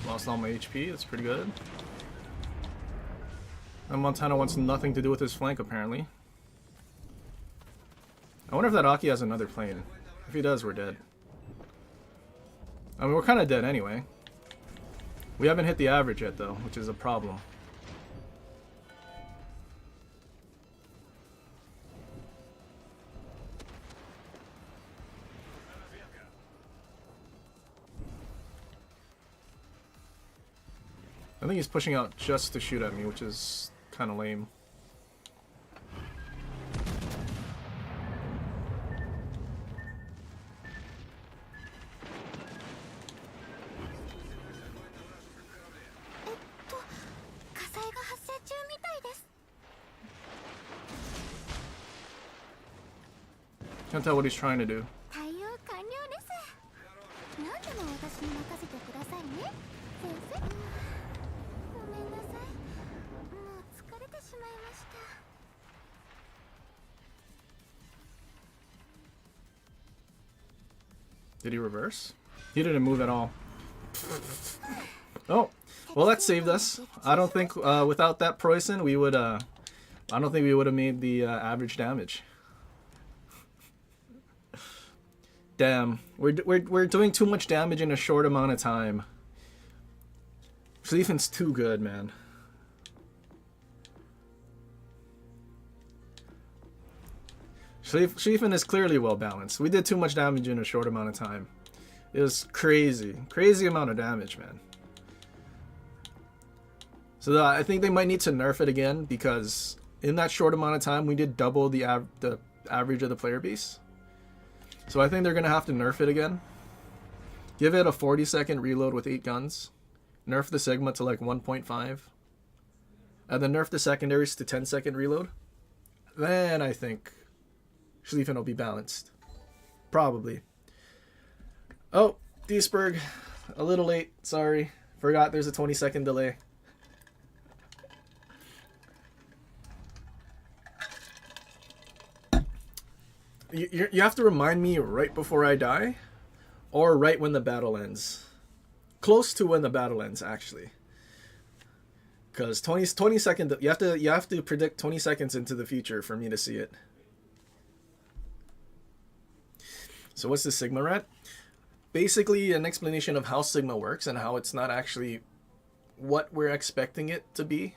Lost all my HP, that's pretty good. And Montana wants nothing to do with his flank, apparently. I wonder if that Aki has another plane. If he does, we're dead. I mean, we're kind of dead anyway. We haven't hit the average yet, though, which is a problem. I think he's pushing out just to shoot at me, which is kind of lame. Can't tell what he's trying to do. Did he reverse? He didn't move at all. Oh, well, that saved us. I don't think without that Preußen we would. I don't think we would have made the average damage. Damn, we're doing too much damage in a short amount of time. Schlieffen's too good, man. Schlieffen is clearly well balanced. We did too much damage in a short amount of time. It was crazy. Crazy amount of damage, man. So I think they might need to nerf it again, because in that short amount of time, we did double the average of the player base. So I think they're going to have to nerf it again. Give it a 40-second reload with 8 guns. Nerf the Sigma to like 1.5. And then nerf the secondaries to 10-second reload. Then I think Schlieffen will be balanced. Probably. Oh, Duisburg. A little late. Sorry. Forgot there's a 20-second delay. You have to remind me right before I die, or right when the battle ends. Close to when the battle ends, actually. Because 20 seconds, you have to predict 20 seconds into the future for me to see it. So what's the Sigma rat? Basically an explanation of how Sigma works and how it's not actually what we're expecting it to be.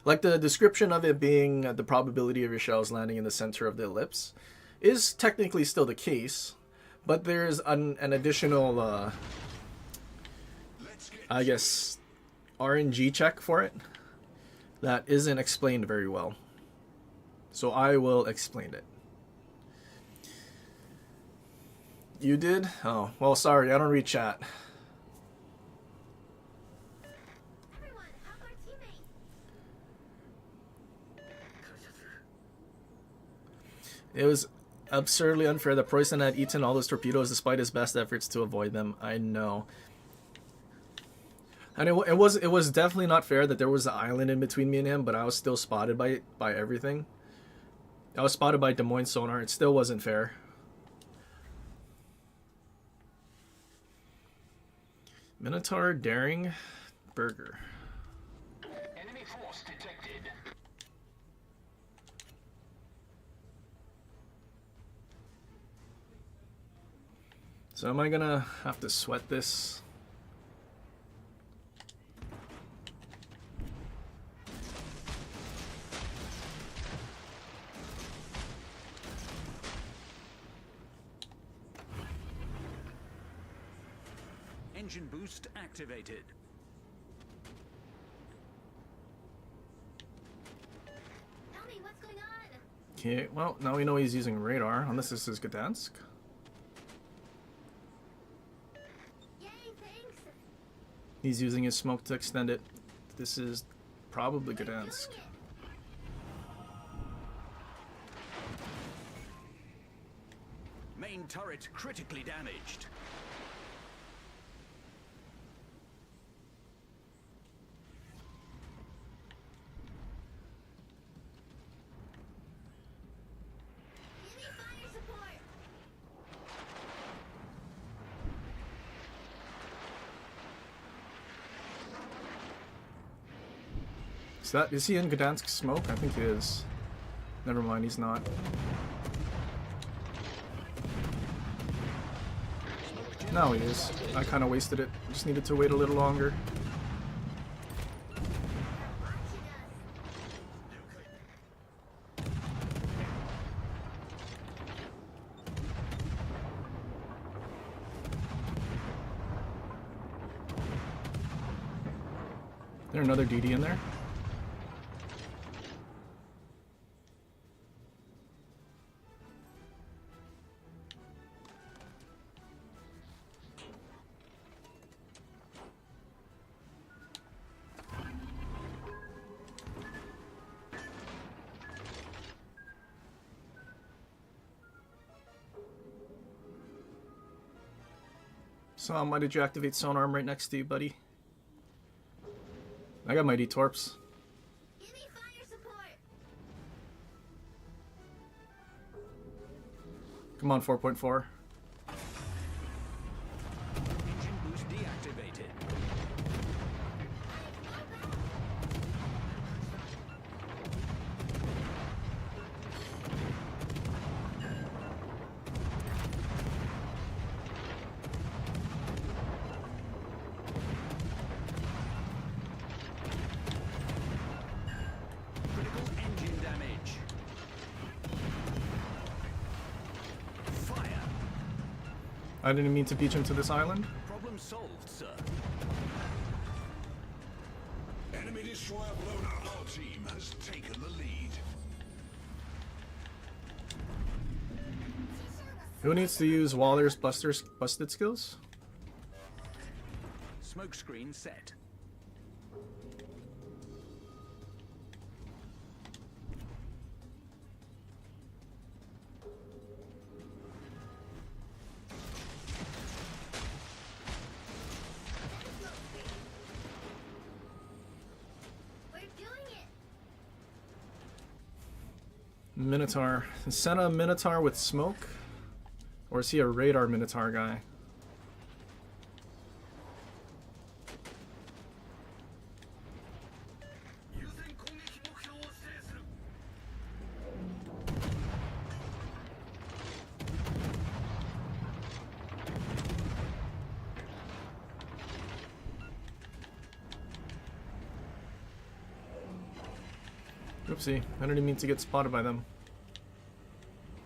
Like the description of it being the probability of your shells landing in the center of the ellipse is technically still the case, but there's an additional, I guess, RNG check for it that isn't explained very well. So I will explain it. You did? Oh, well, sorry, I don't read chat. It was absurdly unfair that Preußen had eaten all those torpedoes despite his best efforts to avoid them. I know. And it was definitely not fair that there was an island in between me and him, but I was still spotted by everything. I was spotted by Des Moines sonar. It still wasn't fair. Minotaur Daring Burger. Enemy force detected. So am I gonna have to sweat this? Engine boost activated. Tell me what's going on. Okay, well, now we know he's using radar, unless this is Gdansk. Yay, thanks. He's using his smoke to extend it. This is probably Gdansk. Main turret critically damaged. Give me fire support. Is he in Gdansk smoke? I think he is. Never mind, he's not. No, he is. I kind of wasted it. Just needed to wait a little longer. Is there another DD in there? So why did you activate sonar? I'm right next to you, buddy. I got my D-torps. Give me fire support. Come on, 4.4. Engine boost deactivated. Critical engine damage. I didn't mean to beach him to this island. Problem solved, sir. Enemy destroyer blown up. Our team has taken the lead. Who needs to use Waller's busted skills? Smoke screen set. We're doing it. Minotaur. Is Senna a Minotaur with smoke? Or is he a radar Minotaur guy? Oopsie, I didn't mean to get spotted by them.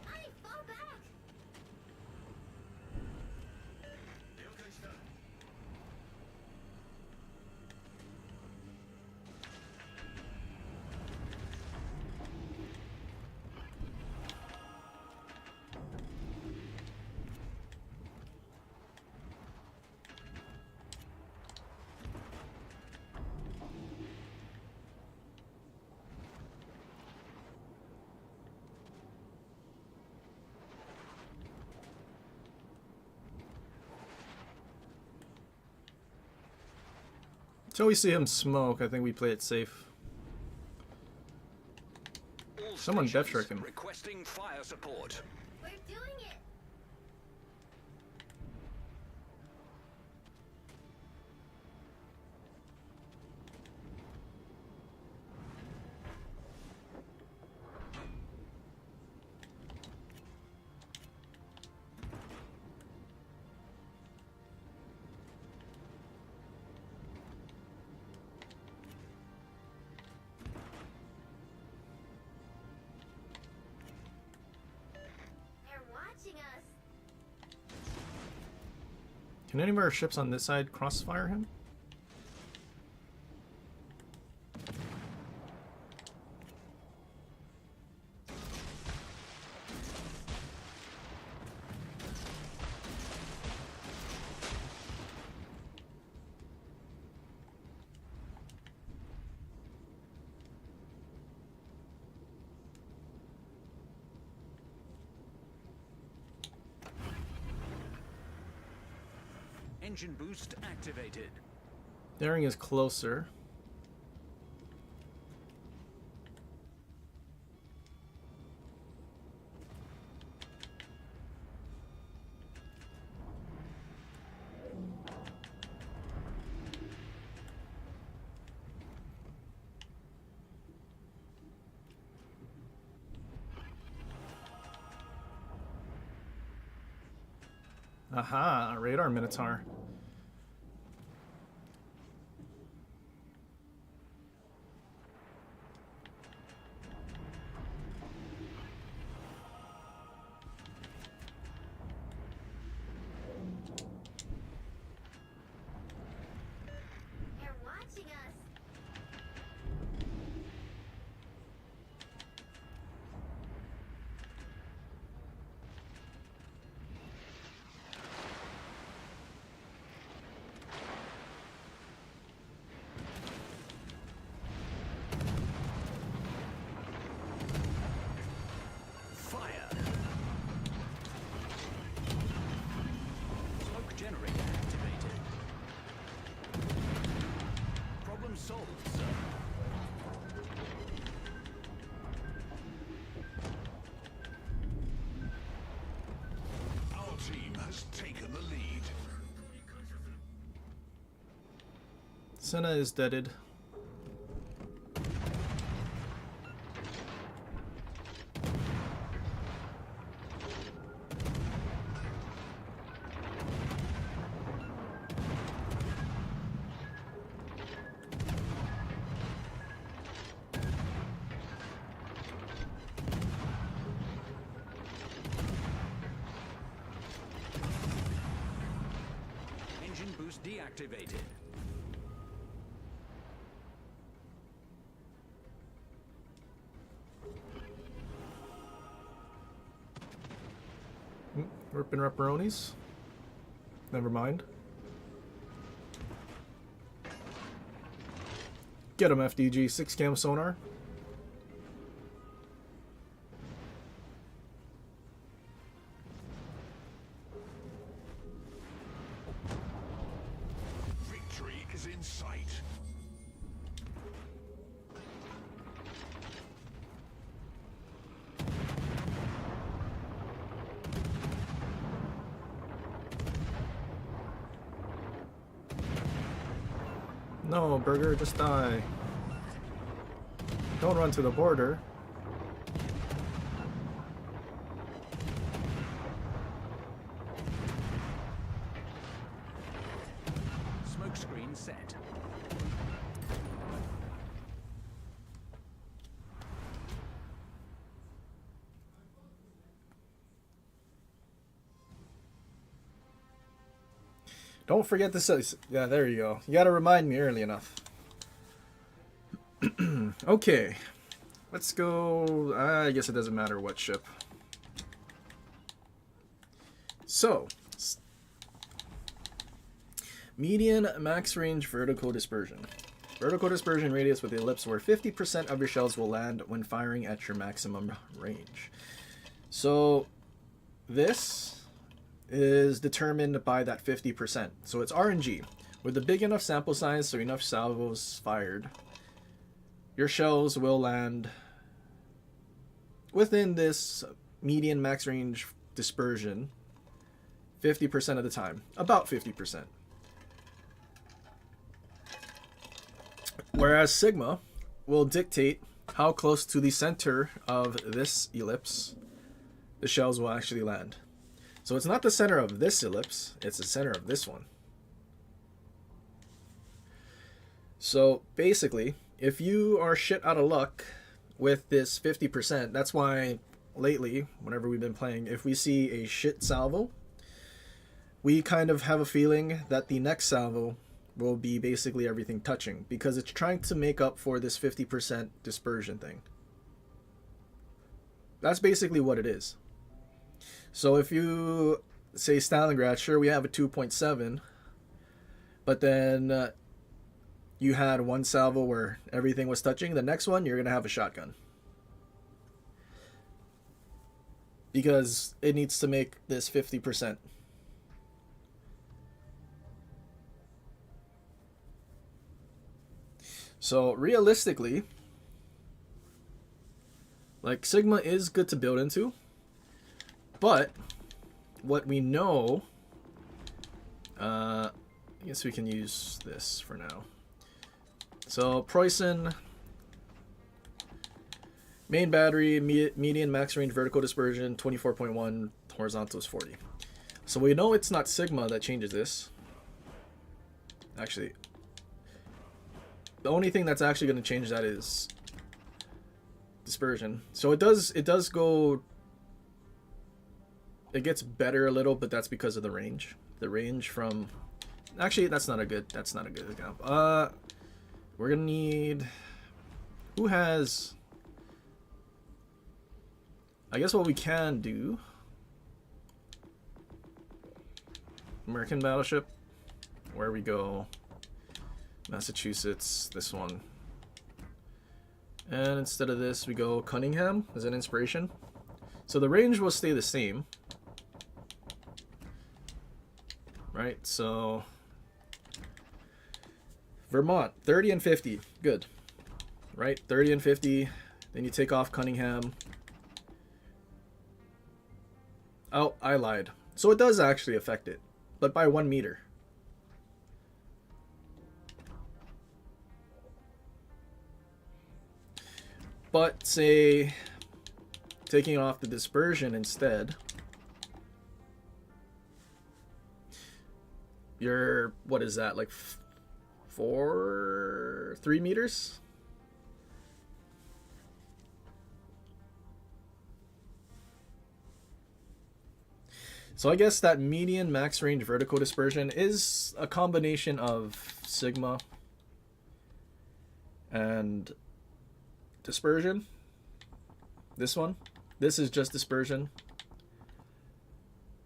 Hey, fall back. Until we see him smoke, I think we play it safe. All Someone stations death-struck him. requesting fire support. We're doing it. They're watching us. Can any of our ships on this side crossfire him? Engine boost activated. Daring is closer. Aha, radar Minotaur. They're watching us. Fire. Smoke generator activated. Problem solved, sir. Our team has taken the lead. Senna is deaded. deactivated. Ripping Repperonis. Never mind. Get him, FDG. 6 cam sonar. Victory is in sight. No, Burger, just die. Don't run to the border. Smoke screen set. Don't forget to say. Yeah, there you go. You gotta remind me early enough. Okay. Let's go. I guess it doesn't matter what ship. So. Median max range vertical dispersion. Vertical dispersion radius with the ellipse where 50% of your shells will land when firing at your maximum range. So. This is determined by that 50%. So it's RNG. With a big enough sample size, so enough salvos fired, your shells will land within this median max range dispersion 50% of the time. About 50%. Whereas Sigma will dictate how close to the center of this ellipse the shells will actually land. So it's not the center of this ellipse, it's the center of this one. So basically, if you are shit out of luck with this 50%, that's why lately, whenever we've been playing, if we see a shit salvo, we kind of have a feeling that the next salvo will be basically everything touching, because it's trying to make up for this 50% dispersion thing. That's basically what it is. So if you say Stalingrad, sure, we have a 2.7, but then you had one salvo where everything was touching, the next one you're going to have a shotgun. Because it needs to make this 50%. So realistically, like, Sigma is good to build into. But what we know, I guess we can use this for now. So Preußen, main battery, median max range vertical dispersion 24.1, horizontal is 40. So we know it's not Sigma that changes this. Actually, the only thing that's actually going to change that is dispersion. So it does go. It gets better a little, but that's because of the range. The range from... Actually, that's not a good example. We're gonna need... Who has... I guess what we can do... American battleship. Where we go... Massachusetts, this one. And instead of this, we go Cunningham as an inspiration. So the range will stay the same. Right, so Vermont, 30 and 50, good. Right, 30 and 50, then you take off Cunningham. Oh, I lied. So it does actually affect it, but by 1 meter. But say, taking off the dispersion instead, you're, what is that, like 3 meters? So I guess that median max range vertical dispersion is a combination of sigma and dispersion. This one. This is just dispersion.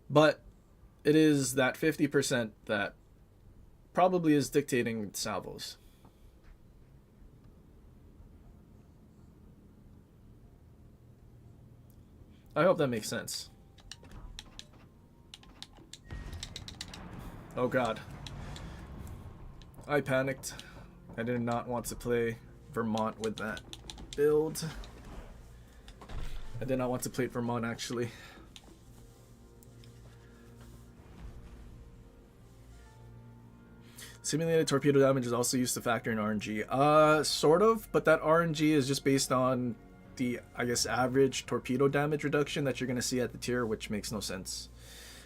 But it is that 50% that probably is dictating salvos. I hope that makes sense. Oh god. I panicked. I did not want to play Vermont with that build. I did not want to play Vermont actually. Simulated torpedo damage is also used to factor in RNG. Sort of, but that RNG is just based on the, I guess, average torpedo damage reduction that you're going to see at the tier, which makes no sense.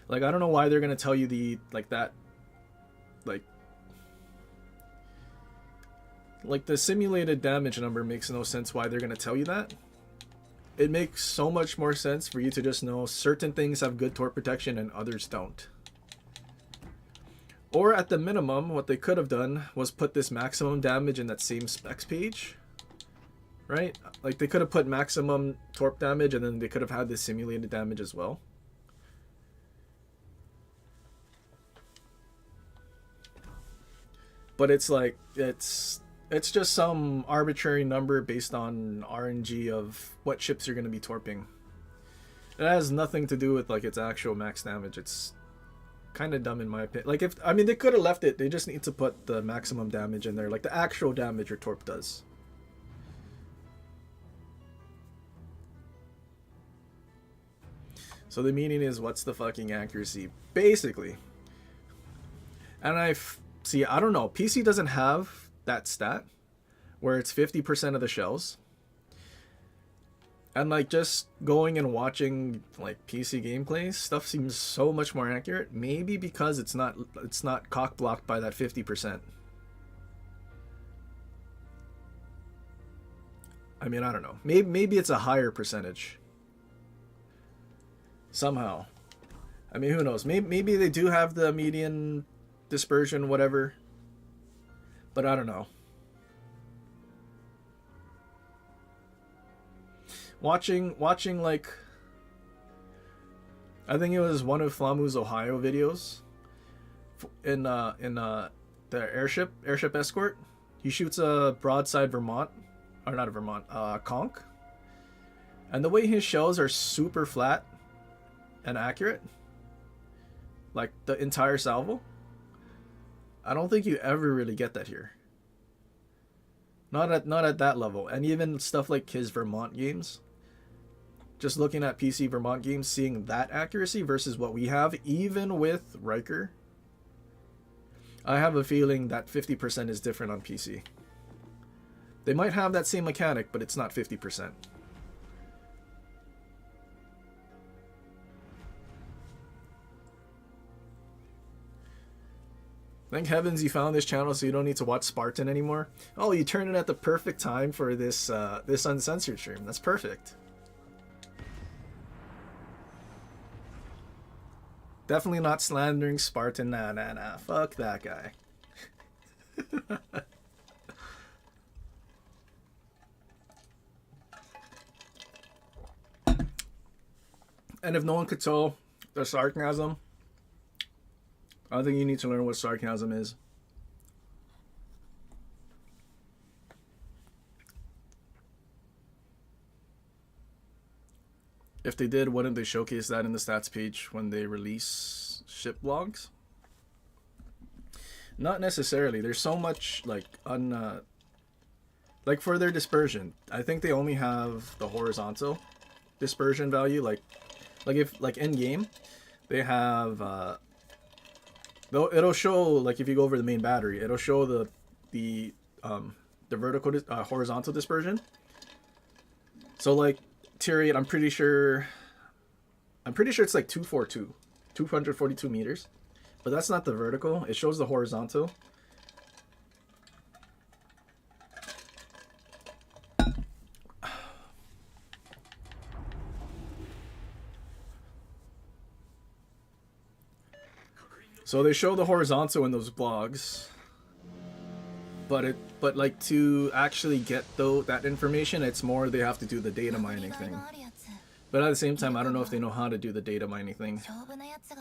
Like, I don't know why they're going to tell you the, like the simulated damage number makes no sense why they're going to tell you that. It makes so much more sense for you to just know certain things have good torp protection and others don't. Or at the minimum, what they could have done was put this maximum damage in that same specs page. Right? Like, they could have put maximum torp damage and then they could have had this simulated damage as well. But it's like, it's just some arbitrary number based on RNG of what ships you're going to be torping. It has nothing to do with like its actual max damage. It's kind of dumb in my opinion. Like, I mean, they could have left it. They just need to put the maximum damage in there, like the actual damage your torp does. So the meaning is, what's the fucking accuracy? Basically. And see, I don't know. PC doesn't have that stat where it's 50% of the shells. And like, just going and watching like PC gameplay, stuff seems so much more accurate. Maybe because it's not cock blocked by that 50%. I mean, I don't know. Maybe it's a higher percentage. Somehow. I mean, who knows? Maybe they do have the median dispersion, whatever. But I don't know. Watching like, I think it was one of Flamu's Ohio videos in the airship escort. He shoots a broadside Vermont, or not a Vermont, conch, and the way his shells are super flat and accurate, like the entire salvo, I don't think you ever really get that here. Not at that level. And even stuff like his Vermont games, just looking at PC Vermont games, seeing that accuracy versus what we have, even with Riker, I have a feeling that 50% is different on PC. They might have that same mechanic, but it's not 50%. Thank heavens you found this channel so you don't need to watch Spartan anymore. Oh, you turned it at the perfect time for this this uncensored stream. That's perfect. Definitely not slandering Spartan. Nah. Fuck that guy. And if no one could tell the sarcasm, I think you need to learn what sarcasm is. If they did, wouldn't they showcase that in the stats page when they release ship logs? Not necessarily. There's so much like like for their dispersion, I think they only have the horizontal dispersion value. Like if like in game, they have though it'll show, like if you go over the main battery, it'll show the vertical horizontal dispersion. So like tier 8, I'm pretty sure it's like 242 meters, but that's not the vertical. It shows the horizontal. So they show the horizontal in those blogs, but like to actually get that information, it's more they have to do the data mining thing. But at the same time, I don't know if they know how to do the data mining thing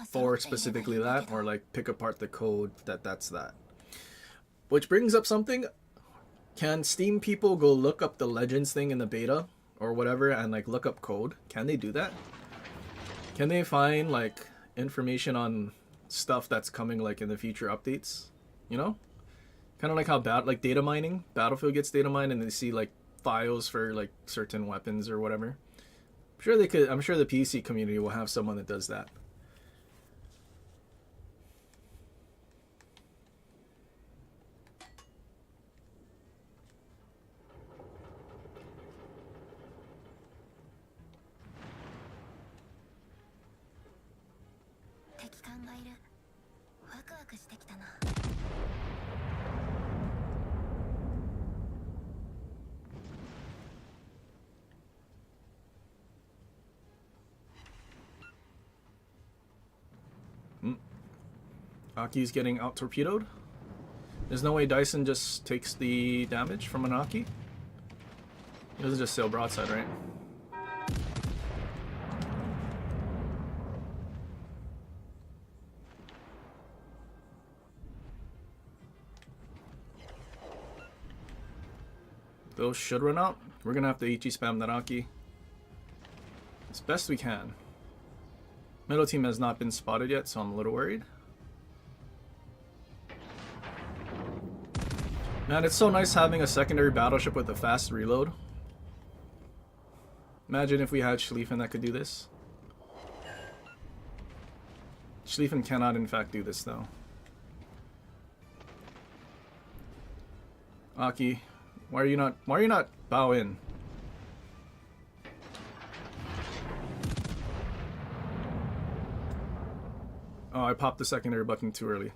for specifically that, or like pick apart the code that's that. Which brings up something. Can Steam people go look up the Legends thing in the beta or whatever and like look up code? Can they do that? Can they find like information on stuff that's coming like in the future updates? You know? Kind of like how like data mining, Battlefield gets data mined and they see like files for like certain weapons or whatever. I'm sure they could. I'm sure the PC community will have someone that does that. Aki's getting out torpedoed. There's no way Dyson just takes the damage from an Aki. He doesn't just sail broadside, right? Those should run out. We're gonna have to HE spam that Aki as best we can. Middle team has not been spotted yet, so I'm a little worried. Man, it's so nice having a secondary battleship with a fast reload. Imagine if we had Schlieffen that could do this. Schlieffen cannot in fact do this though. Aki, why are you not bow in? Oh, I popped the secondary button too early.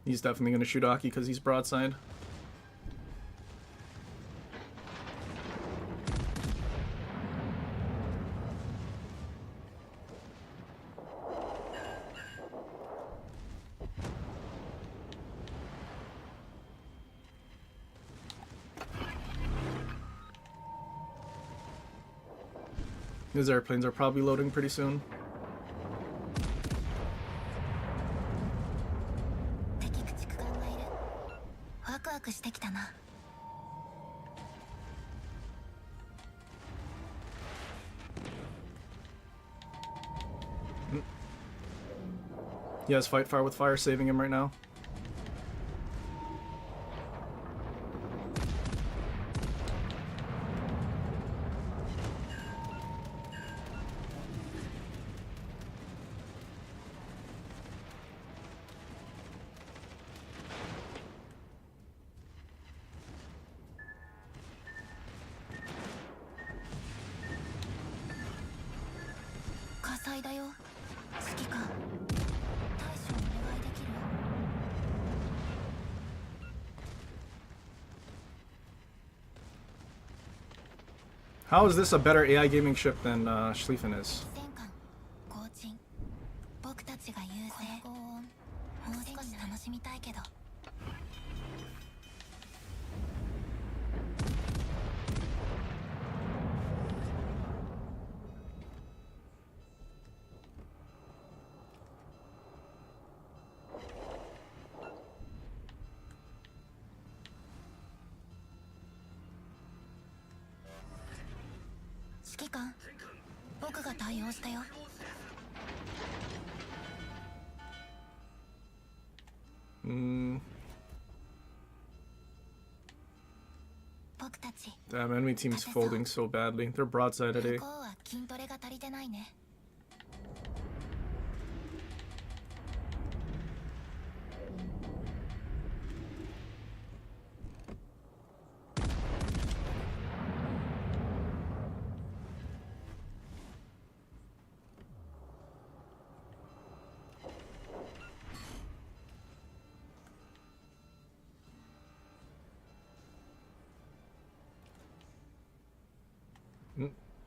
He's definitely going to shoot Aki because he's broadside. These airplanes are probably loading pretty soon. He has fight fire with fire saving him right now. How is this a better AI gaming ship than Schlieffen is? Damn, enemy team's folding so badly. They're broadside at A.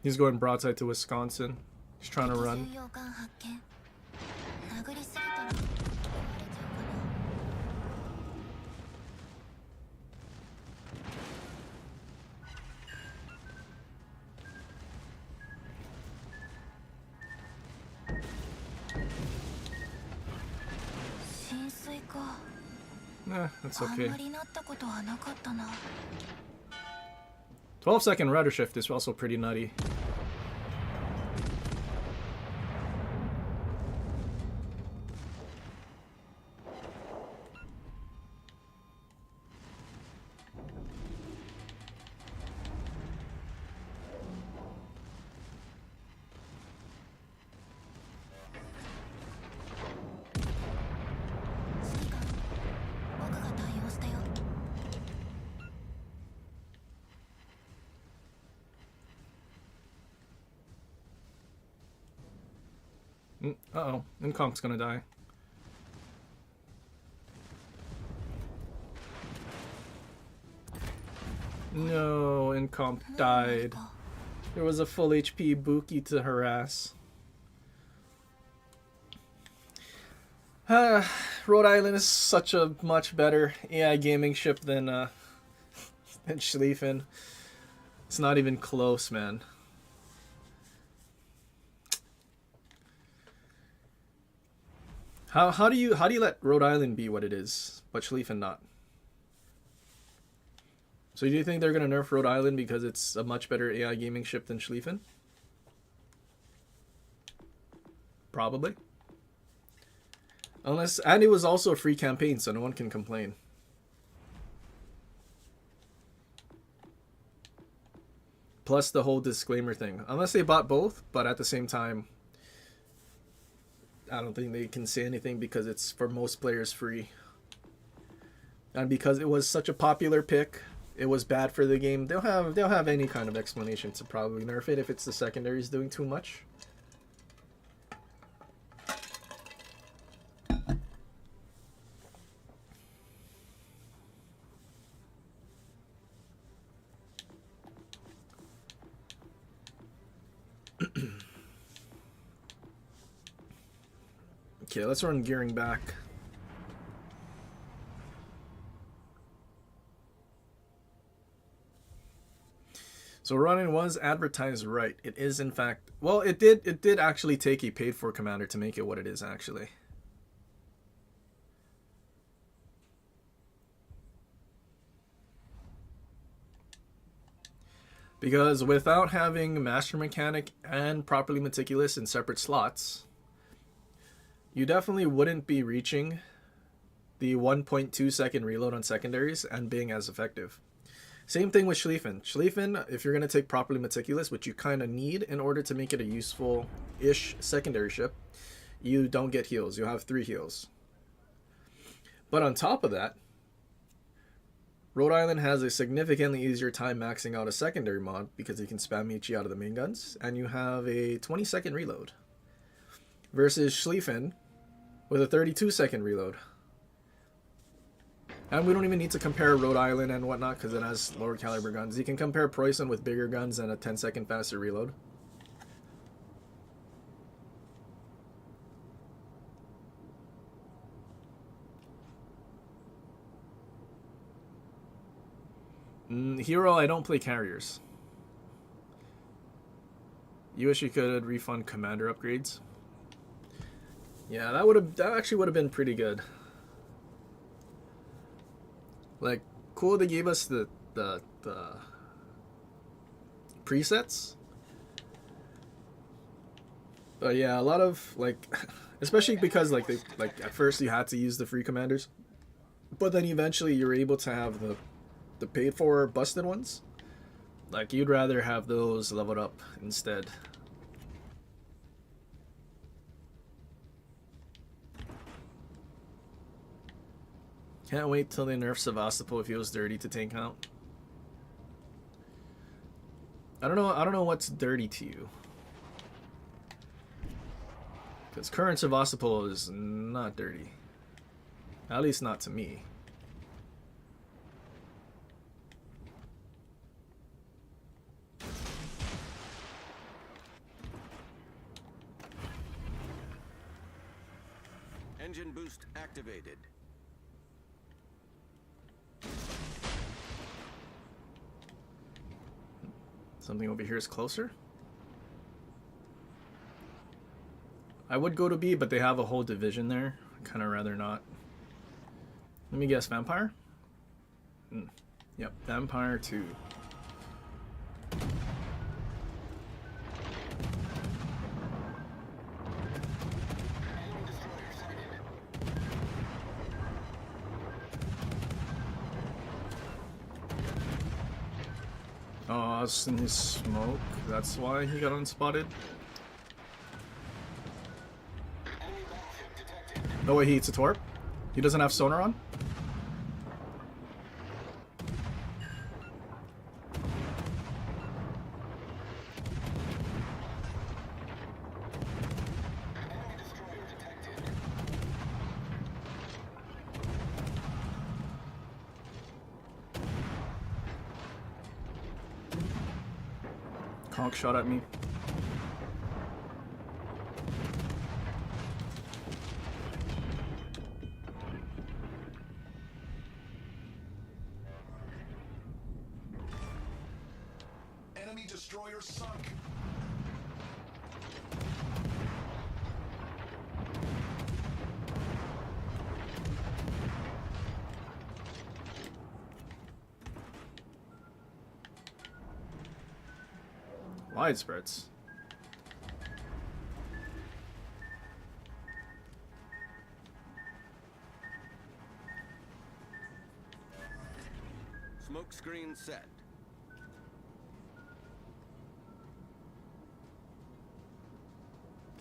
He's going broadside to Wisconsin. He's trying to run. 重要感発見殴りすぎたら言われちゃうかな浸水か Nah, that's あん okay. まりなったことはなかったな 12-second rudder shift is also pretty nutty. Uh-oh, Incomp's gonna die. No, Incomp died. There was a full HP Buki to harass. Rhode Island is such a much better AI gaming ship than Schlieffen. It's not even close, man. How do you let Rhode Island be what it is, but Schlieffen not? So do you think they're gonna nerf Rhode Island because it's a much better AI gaming ship than Schlieffen? Probably. Unless, and it was also a free campaign, so no one can complain. Plus the whole disclaimer thing. Unless they bought both, but at the same time, I don't think they can say anything because it's for most players free. And because it was such a popular pick, it was bad for the game. They'll have any kind of explanation to probably nerf it if it's the secondaries doing too much. Okay, let's run gearing back. So running was advertised right. It is in fact, well, it did actually take a paid for commander to make it what it is actually. Because without having Master Mechanic and Properly Meticulous in separate slots, you definitely wouldn't be reaching the 1.2 second reload on secondaries and being as effective. Same thing with Schlieffen. Schlieffen, if you're going to take Properly Meticulous, which you kind of need in order to make it a useful-ish secondary ship, you don't get heals. You have 3 heals. But on top of that, Rhode Island has a significantly easier time maxing out a secondary mod because you can spam HE out of the main guns, and you have a 20-second reload. Versus Schlieffen with a 32-second reload. And we don't even need to compare Rhode Island and whatnot because it has lower caliber guns. You can compare Preußen with bigger guns and a 10-second faster reload. Hero, I don't play carriers. You wish you could refund commander upgrades. Yeah, that actually would have been pretty good. Like, cool they gave us the presets. But yeah, a lot of like especially because like at first you had to use the free commanders. But then eventually you're able to have the paid for busted ones. Like you'd rather have those leveled up instead. Can't wait till they nerf Sevastopol if he was dirty to tank out. I don't know what's dirty to you. Because current Sevastopol is not dirty. At least not to me. Engine boost activated. Something over here is closer. I would go to B, but they have a whole division there. I'd kind of rather not. Let me guess, Vampire? Yep, Vampire 2. Oh, it's in his smoke. That's why he got unspotted. No way he eats a torp. He doesn't have sonar on. Conk shot at me. Enemy destroyer sunk. Widespreads. Smoke screen set.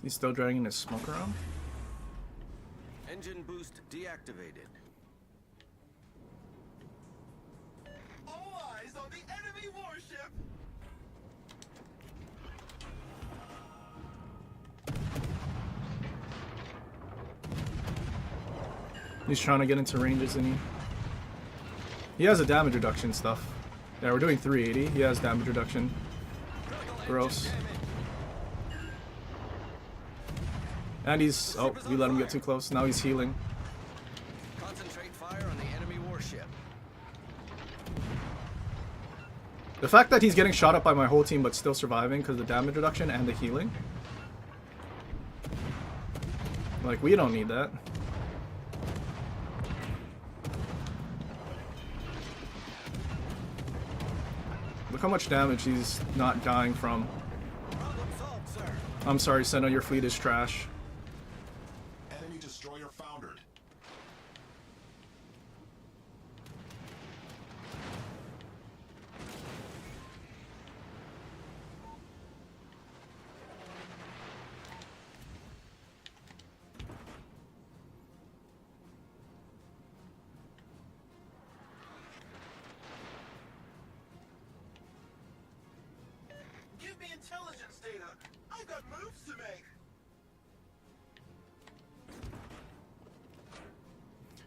He's still dragging his smoke around. Engine boost deactivated. All eyes on the enemy warship. He's trying to get into range, isn't he? He has a damage reduction stuff. Yeah, we're doing 380. He has damage reduction. Gross. And he's... Oh, we let him get too close. Now he's healing. Concentrate fire on the enemy warship. The fact that he's getting shot up by my whole team but still surviving because of the damage reduction and the healing. Like, we don't need that. Look how much damage he's not dying from. Problem solved, sir. I'm sorry, Senna, your fleet is trash. Enemy destroyer foundered. Give me intelligence data. I've got moves to make.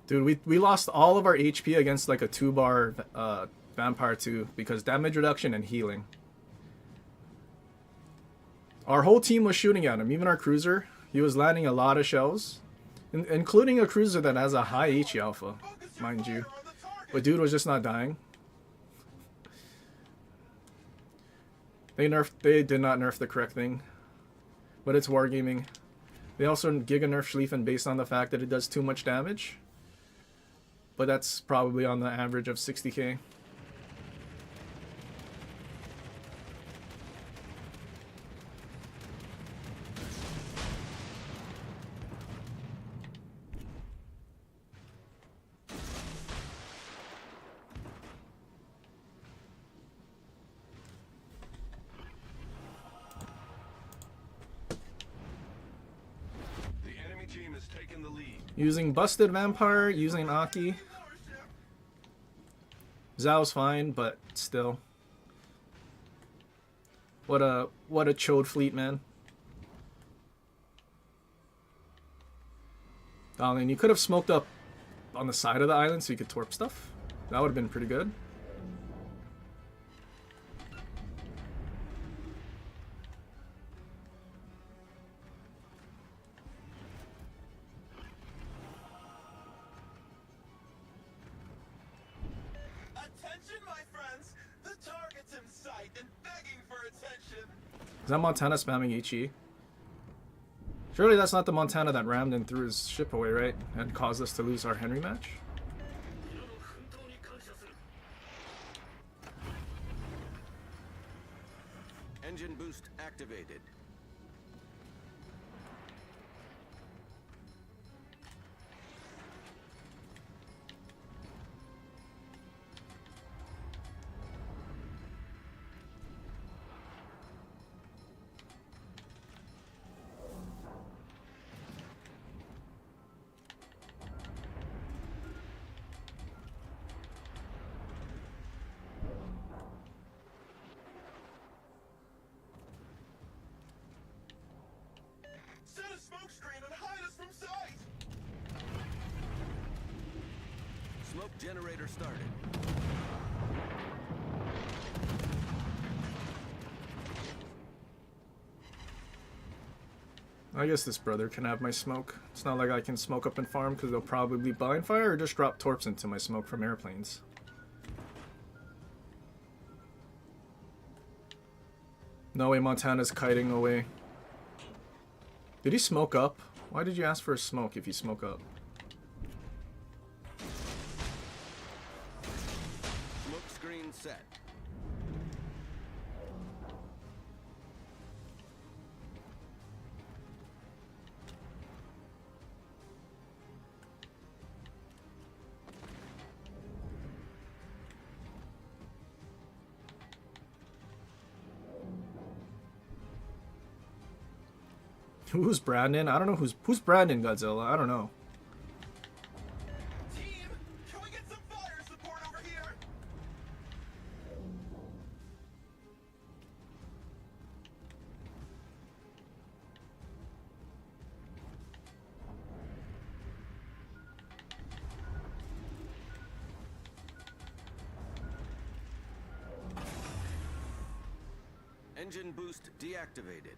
Dude, we lost all of our HP against like a 2-bar Vampire 2 because damage reduction and healing. Our whole team was shooting at him, even our cruiser. He was landing a lot of shells, including a cruiser that has a high HE alpha, mind you. But dude was just not dying. They did not nerf the correct thing, but it's wargaming. They also giga nerf Schlieffen based on the fact that it does too much damage. But that's probably on the average of 60k. The enemy team has taken the lead. Using Busted Vampire, using Aki. Zhao's fine, but still. What a chode fleet, man. Darling, you could have smoked up on the side of the island so you could torp stuff. That would have been pretty good. sight and begging for attention. Is that Montana spamming HE? Surely that's not the Montana that rammed and threw his ship away, right? And caused us to lose our Henry match? Engine boost activated. Set a smoke screen and hide us from sight! Smoke generator started. I guess this brother can have my smoke. It's not like I can smoke up and farm because they'll probably blind fire or just drop torps into my smoke from airplanes. No way Montana's kiting away. Did he smoke up? Why did you ask for a smoke if you smoke up? Smoke screen set. Who's Brandon? I don't know who's Brandon, Godzilla. I don't know. Team, can we get some fire support over here? Engine boost deactivated.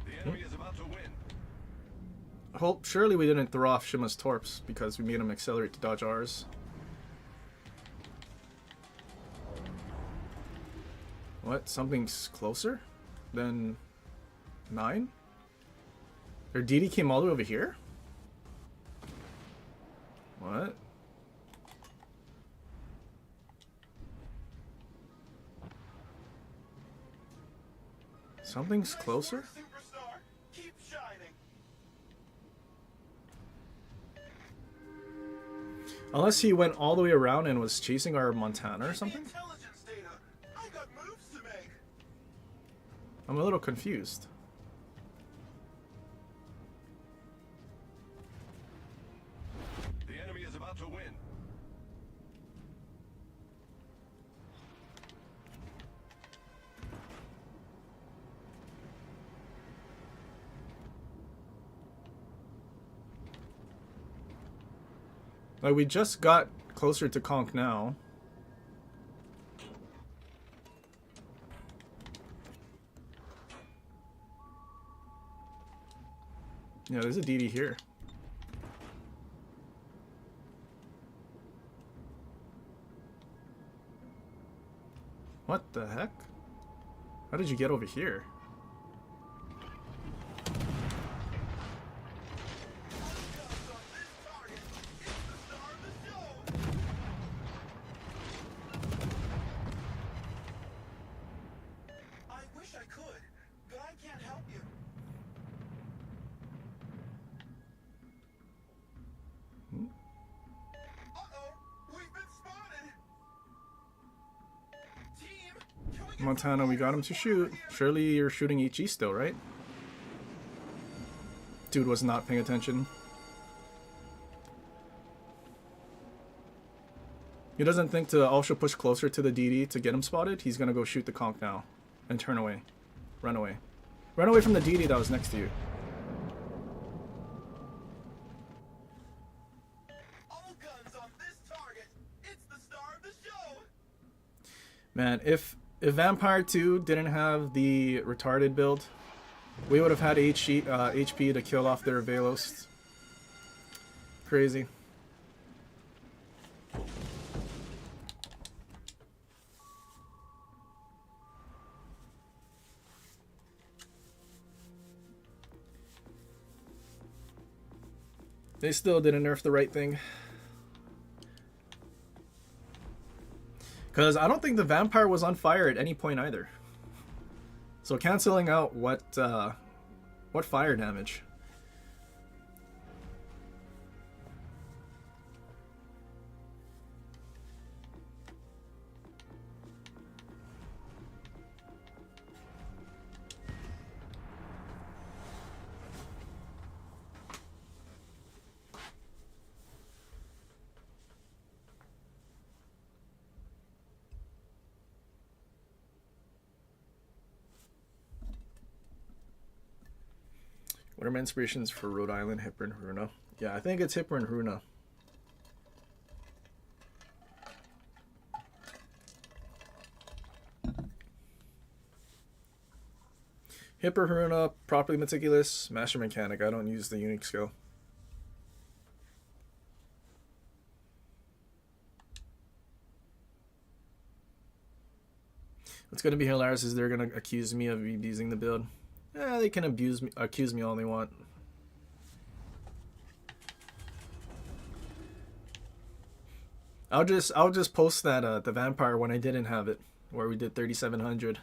The enemy is about to win. Hope surely we didn't throw off Shima's torps because we made him accelerate to dodge ours. What? Something's closer than 9? Their DD came all the way over here? What? Something's closer? Superstar, keep shining. Unless he went all the way around and was chasing our Montana or something? Intelligence data. I got moves to make. I'm a little confused. The enemy is about to win. Like, we just got closer to Conk now. Yeah, there's a DD here. What the heck? How did you get over here? I wish I could, but I can't help you. Uh-oh, we've been spotted. Team, can we get Montana, we got him to shoot. Surely you're shooting HE still, right? Dude was not paying attention. He doesn't think to also push closer to the DD to get him spotted. He's gonna go shoot the conch now. And turn away. Run away. Run away from the DD that was next to you. all guns on this target? It's the star of the show. Man, if Vampire 2 didn't have the retarded build, We would have had HP to kill off their Velos. Crazy. They still didn't nerf the right thing. Because I don't think the vampire was on fire at any point either. So canceling out what fire damage? What are my inspirations for Rhode Island, Hipper, and Runa? Yeah, I think it's Hipper and Runa. Hipper, Runa, properly meticulous, master mechanic. I don't use the unique skill. What's gonna be hilarious is they're gonna accuse me of abusing the build. Yeah, they can accuse me all they want. I'll just post that the vampire when I didn't have it, where we did 3700.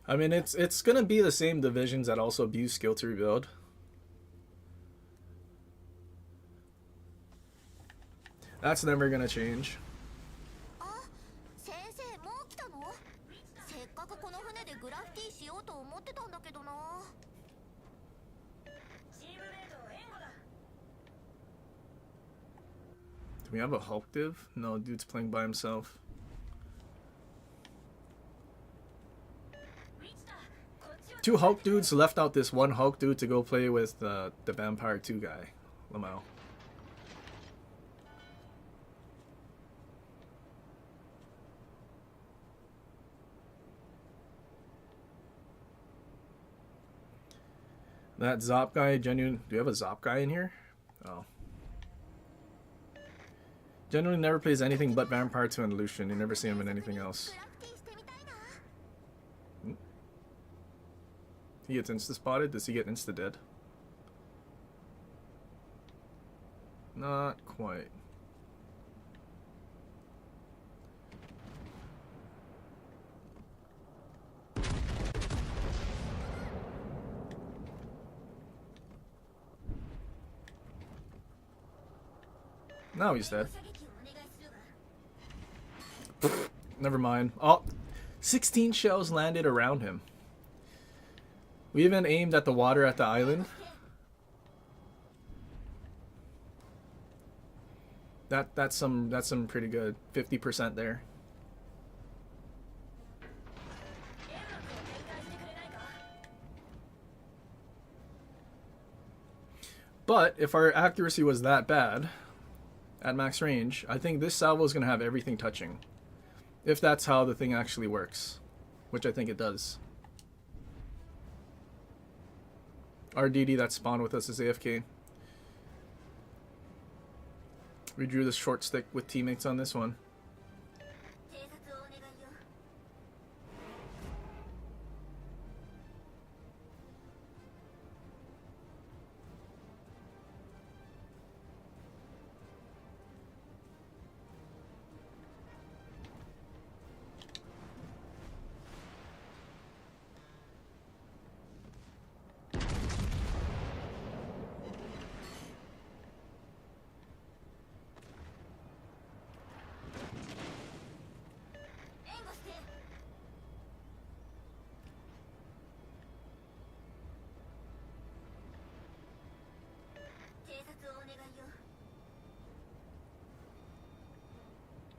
I mean, it's gonna be the same divisions that also abuse skill to rebuild. That's never gonna change. あ、先生もう来たの？せっかくこの船でグラフィティしようと思ってたんだけどな。チームメイト援護だ。 Do we have a Hulk div? No, dude's playing by himself. Two Hulk dudes left out this one Hulk dude to go play with the Vampire 2 guy, Lamau. That Zop guy, genuine. Do you have a Zop guy in here? Oh. Generally never plays anything but Vampire 2 and Lucian. You never see him in anything else. He gets insta-spotted? Does he get insta-dead? Not quite. Now he's dead. Never mind. Oh, 16 shells landed around him. We even aimed at the water at the island. That's some pretty good. 50% there. But if our accuracy was that bad at max range, I think this salvo is going to have everything touching. If that's how the thing actually works, which I think it does. RDD that spawned with us is AFK. We drew the short stick with teammates on this one.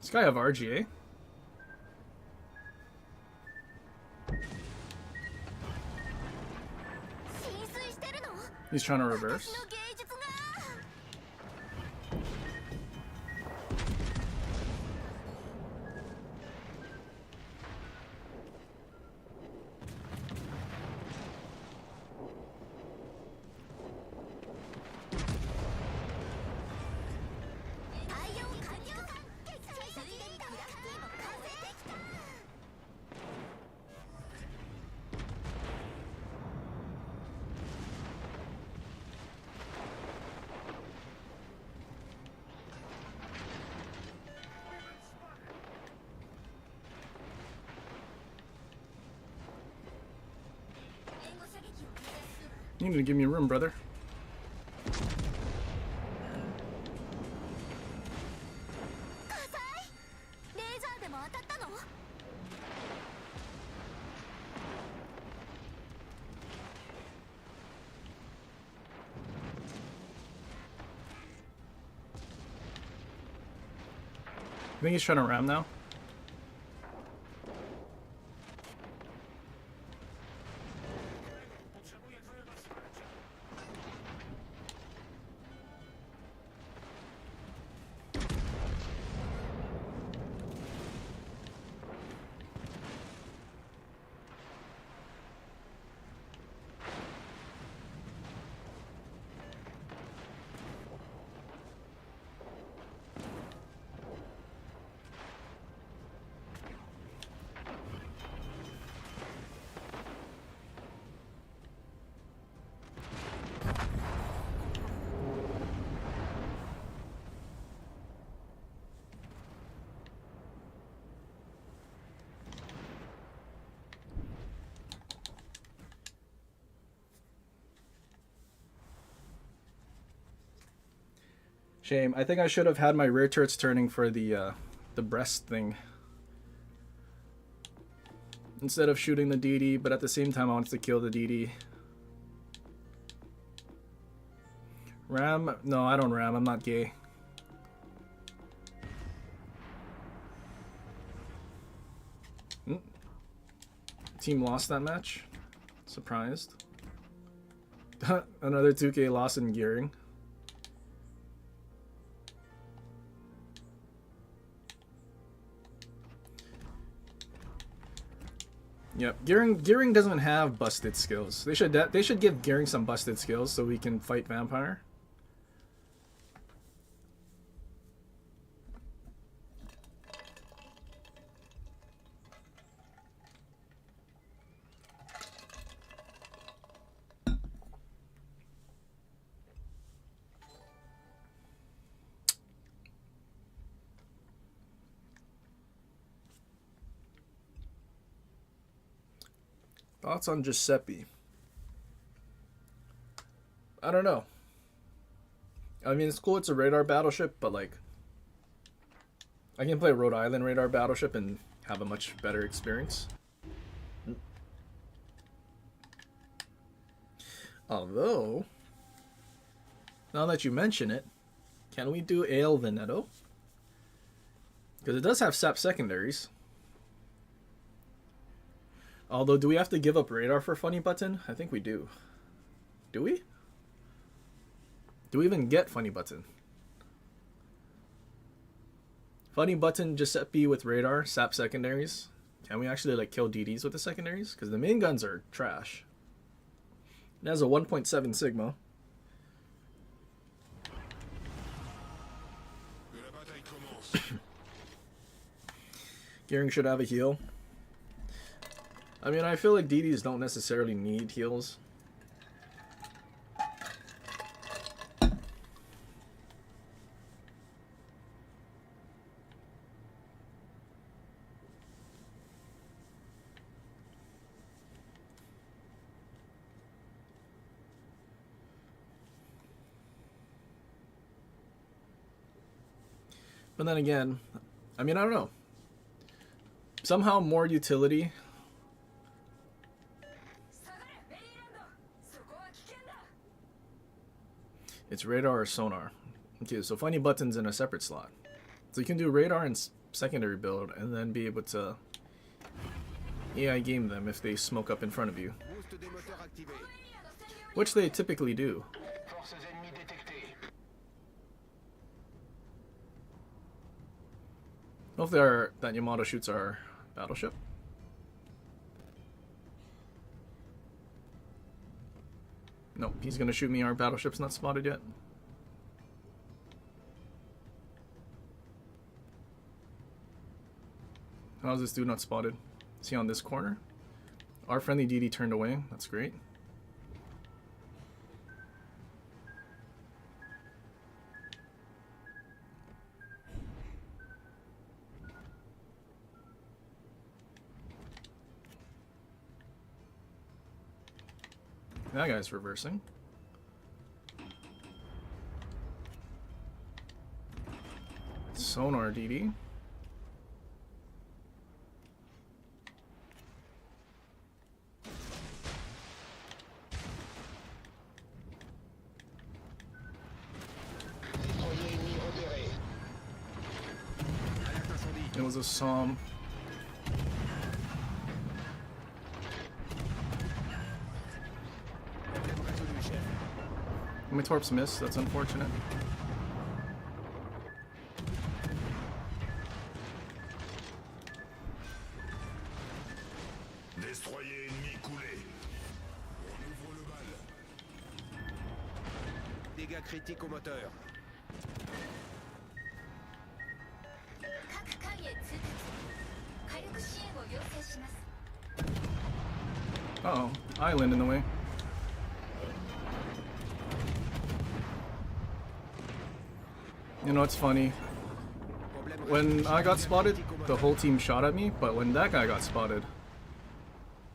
This guy have RGA? He's trying to reverse. 私の芸術が You need to give me room, brother. 火災レーザーでも当たったの I think he's trying to ram now. Shame. I think I should have had my rear turrets turning for the breast thing. Instead of shooting the DD, but at the same time I wanted to kill the DD. Ram? No, I don't ram. I'm not gay. Team lost that match. Surprised. Another 2K loss in gearing. Yep, Gearing doesn't have busted skills. They should give Gearing some busted skills so we can fight Vampire. Thoughts on Giuseppe? I don't know. I mean, it's cool it's a radar battleship, but like, I can play Rhode Island radar battleship and have a much better experience. Although, now that you mention it, can we do Ale Veneto? Because it does have SAP secondaries. Although, do we have to give up radar for Funny Button? I think we do. Do we? Do we even get Funny Button? Funny Button, Giuseppe with radar, SAP secondaries. Can we actually like kill DDs with the secondaries? Because the main guns are trash. It has a 1.7 Sigma. Gearing should have a heal. I mean, I feel like DDs don't necessarily need heals. But then again, I mean, I don't know. Somehow more utility. It's radar or sonar. Okay, so Funny Button's in a separate slot. So you can do radar and secondary build and then be able to AI game them if they smoke up in front of you. which they typically do. Forces ennemies détectées. Hopefully that Yamato shoots our battleship. Nope, he's gonna shoot me. Our battleship's not spotted yet. How is this dude not spotted? Is he on this corner? Our friendly DD turned away. That's great. That guy's reversing. Sonar DD. It was a Psalm. My torps missed, that's unfortunate. Destroyer ennemi coulé. On ouvre le bal. Dégâts critiques au moteur. Uh-oh, island in the way. You know, it's funny. When I got spotted, the whole team shot at me, but when that guy got spotted,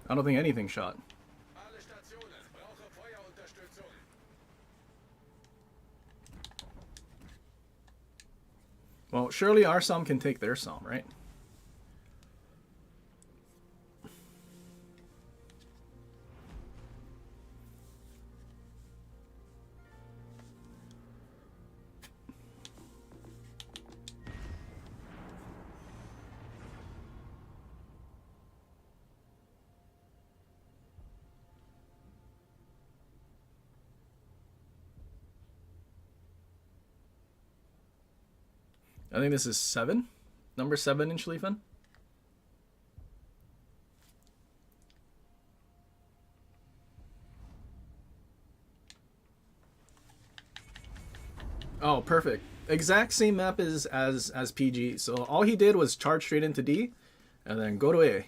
I don't think anything shot. Alle Stationen, brauche Feuerunterstützung. Well, surely our Psalm can take their Psalm, right? I think this is 7. Number 7 in Schlieffen. Oh, perfect. Exact same map as PG. So all he did was charge straight into D and then go to A.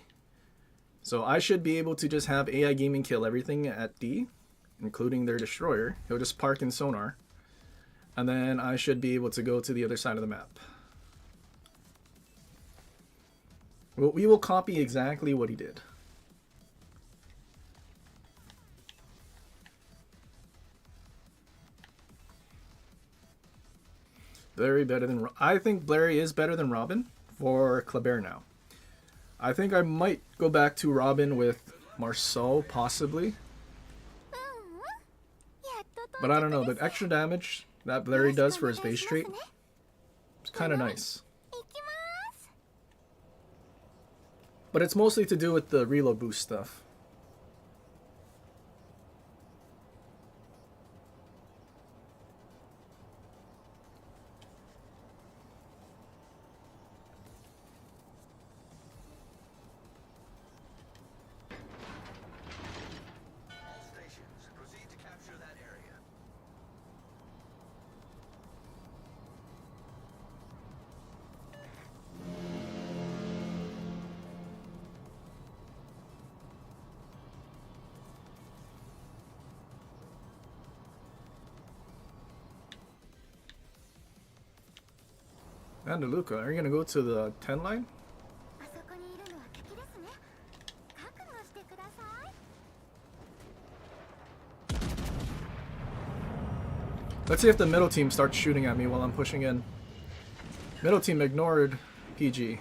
So I should be able to just have AI Gaming kill everything at D, including their destroyer. He'll just park in sonar. And then I should be able to go to the other side of the map. Well, we will copy exactly what he did. Blairy better than... I think Blairy is better than Robin for Kleber now. I think I might go back to Robin with Marceau, possibly. But I don't know, the extra damage that Blairy does for his base trait is kind of nice. But it's mostly to do with the reload boost stuff. All stations, proceed to capture that area. And Luca, are you gonna go to the 10 line? Let's see if the middle team starts shooting at me while I'm pushing in. Middle team ignored PG.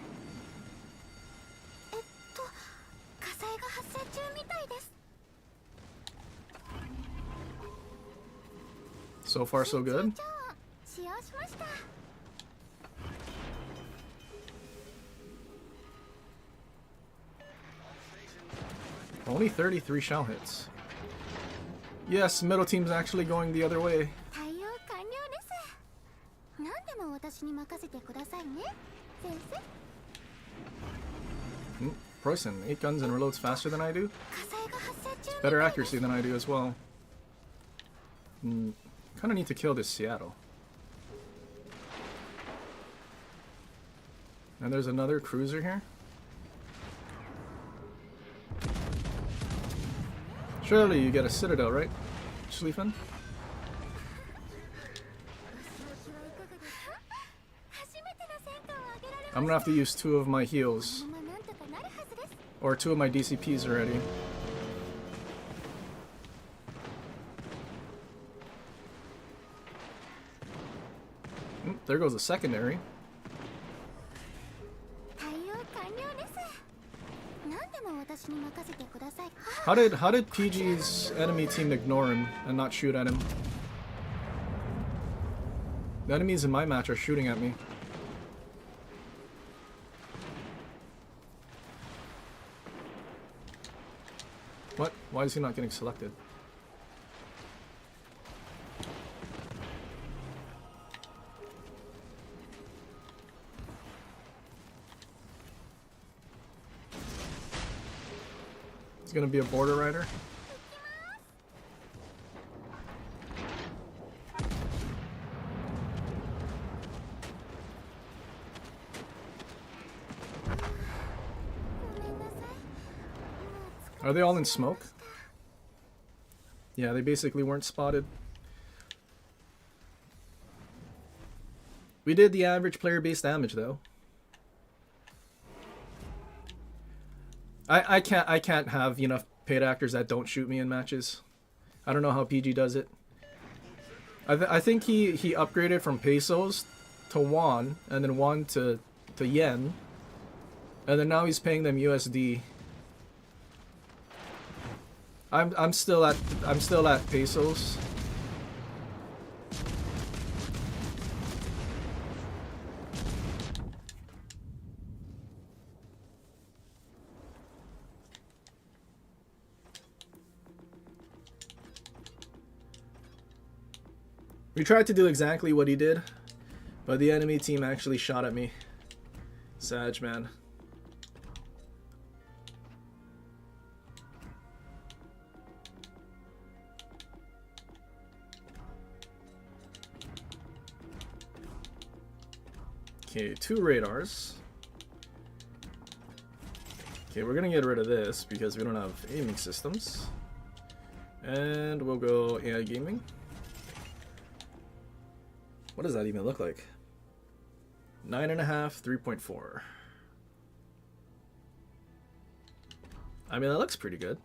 So far, so good. Only 33 shell hits. Yes, middle team's actually going the other way. 対応完了です。何でも私に任せてくださいね、先生。 Preußen, 8 guns and reloads faster than I do. 火災が発生中。 Better accuracy than I do as well. Kind of need to kill this Seattle. And there's another cruiser here. Surely you get a citadel, right, Schlieffen? I'm gonna have to use 2 of my heals. Or 2 of my DCPs already. There goes the secondary. How did PG's enemy team ignore him and not shoot at him? The enemies in my match are shooting at me. What? Why is he not getting selected? He's gonna be a border rider. Are they all in smoke? Yeah, they basically weren't spotted. We did the average player base damage though. I can't have enough paid actors that don't shoot me in matches. I don't know how PG does it. I think he upgraded from pesos to won, and then won to yen, and then now he's paying them USD. I'm still at pesos. We tried to do exactly what he did, but the enemy team actually shot at me. Sag, man. Okay, 2 radars. Okay, we're gonna get rid of this because we don't have aiming systems. And we'll go AI gaming. What does that even look like? 9.5, 3.4. I mean, that looks pretty good.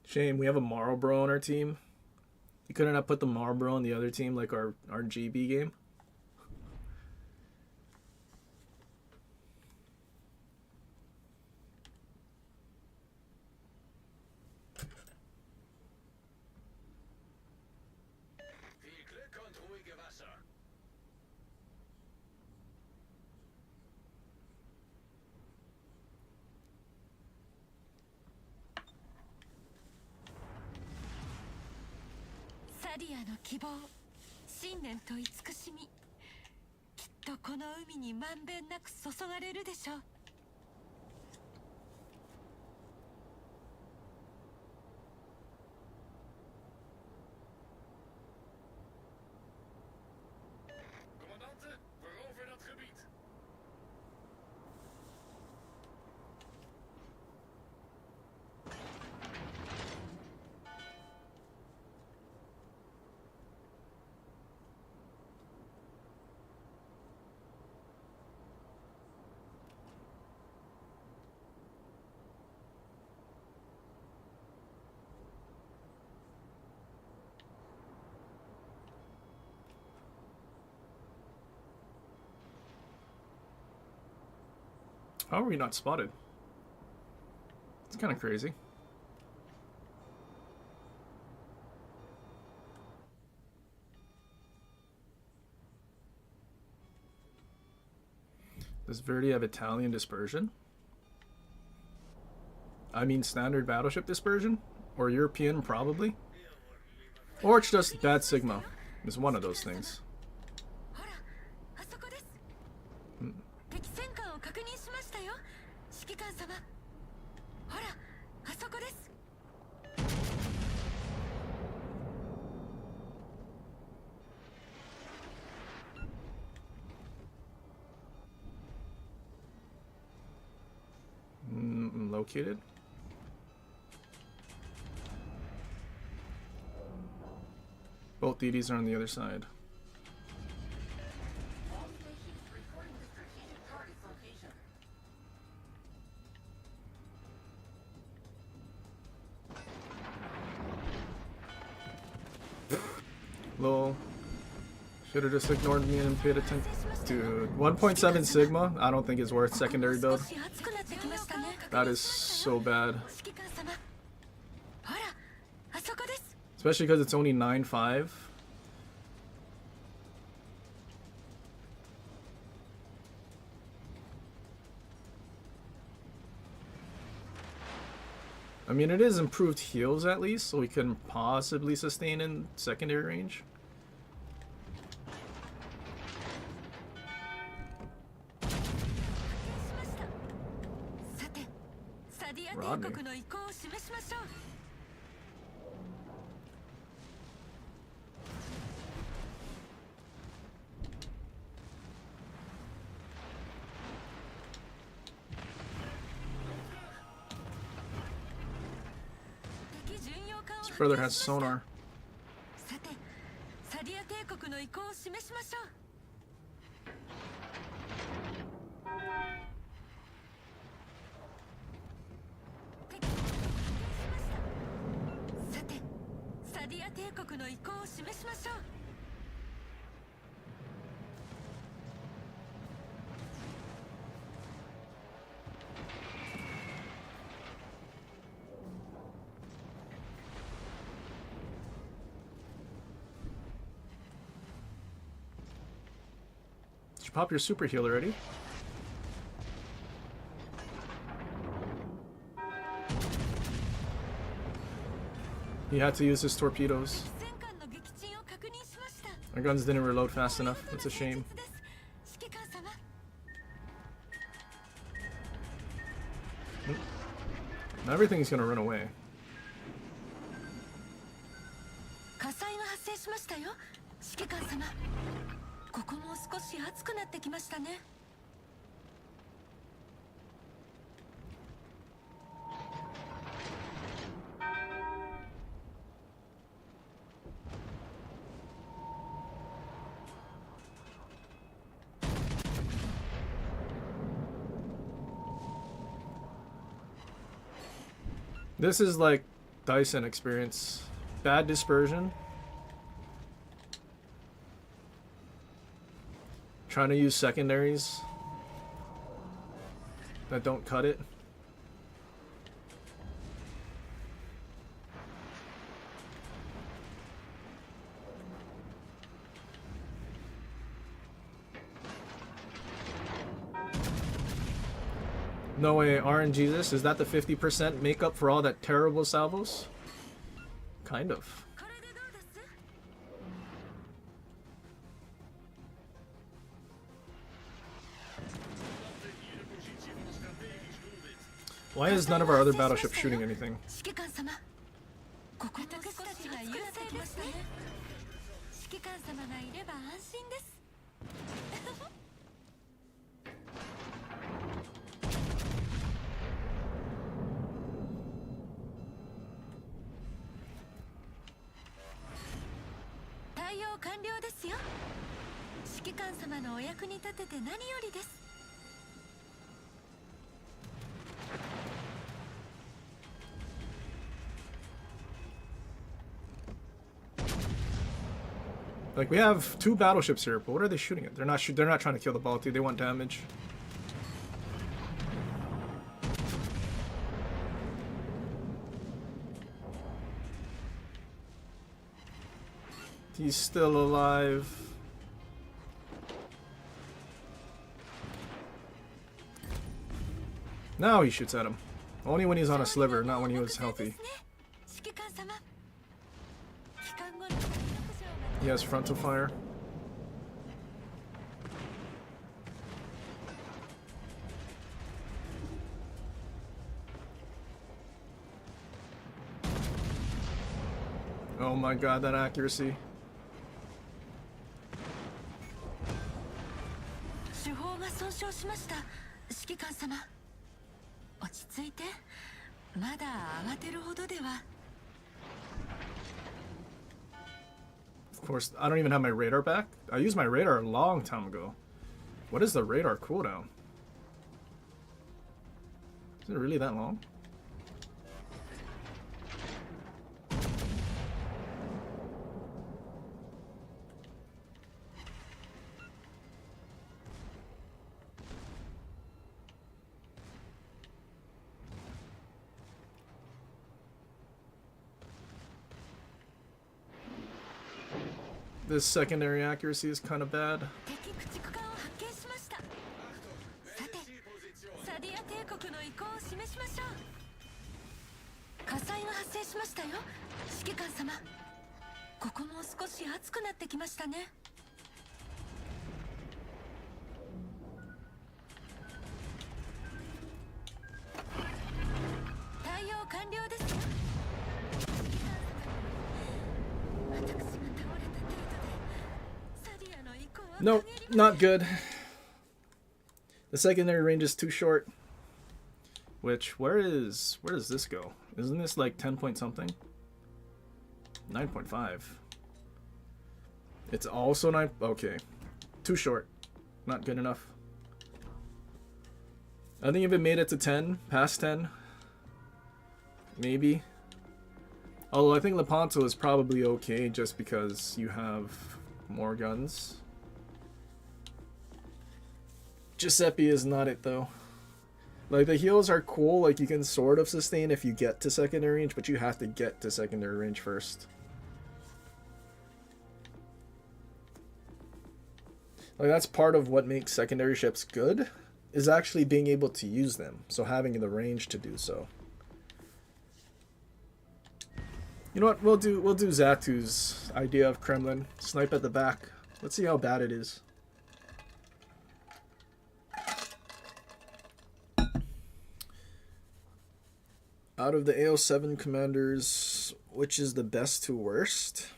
Shame, we have a Marlboro on our team. You couldn't have put the Marlboro on the other team like our GB game. Commandante, verover dat gebied. How are we not spotted? It's kind of crazy. Does Verdi have Italian dispersion? I mean standard battleship dispersion? Or European, probably? Or it's just bad Sigma. It's one of those things. ほら、あそこです。敵戦艦を確認しましたよ。指揮官様。ほら、あそこです。Located? Both DDs are on the other side. Lol. Should have just ignored me and paid attention. Dude, 1.7 Sigma? I don't think it's worth secondary build. 少し熱くなってきましたね。 That is so bad. 指揮官様。ほら、あそこです。 Especially because it's only 9.5. I mean, it is improved heals at least, so we can possibly sustain in secondary range. さて、サディア Rodney. 帝国の意向を示しましょう。 敵巡洋艦を This 発 brother 見 has しました sonar. さて、サディア帝国の意向を示しましょう。 敵を発見しました。さて、サディア帝国の意向を示しましょう。 Did you pop your super heal already? He had to use his torpedoes. 戦艦の撃沈を確認しました。 Our guns didn't reload fast enough. That's a shame. 指揮官様。 Now everything's gonna run away. 火災が発生しましたよ。指揮官様。ここも少し熱くなってきましたね。 This is like Dyson experience. Bad dispersion. Trying to use secondaries that don't cut it. No way, RNG this? Is that the 50% makeup for all that terrible salvos? Kind of. これでどうです？ Why is none of our other battleships shooting anything? 指揮官様。ここも少し熱くなってきましたね。指揮官様がいれば安心です。対応完了ですよ。指揮官様のお役に立てて何よりです。 Like, we have two battleships here, but what are they shooting at? They're not trying to kill the Balti. They want damage. He's still alive. Now he shoots at him. Only when he's on a sliver, not when he was healthy. 指揮官様帰還後の戦力上が He has frontal fire. Oh my god, that accuracy. 手法が損傷しました指揮官様落ち着いてまだ慌てるほどでは Of course, I don't even have my radar back. I used my radar a long time ago. What is the radar cooldown? Is it really that long? This secondary accuracy is kind of bad. 敵駆逐艦を発見しましたさてサディア帝国の意向を示しましょう火災が発生しましたよ指揮官様ここも少し暑くなってきましたね対応完了ですよ私が倒れた程度でサディアの意向は Nope, not good. The secondary range is too short. Which, where does this go? Isn't this like 10 point something? 9.5. It's also 9. Okay. Too short. Not good enough. I think if it made it to 10, past 10, maybe. Although I think Lepanto is probably okay just because you have more guns. Giuseppe is not it though. Like the heals are cool, like you can sort of sustain if you get to secondary range, but you have to get to secondary range first. Like that's part of what makes secondary ships good, is actually being able to use them, so having the range to do so. You know what, we'll do Zatu's idea of Kremlin. Snipe at the back. Let's see how bad it is. Out of the AO7 commanders, which is the best to worst?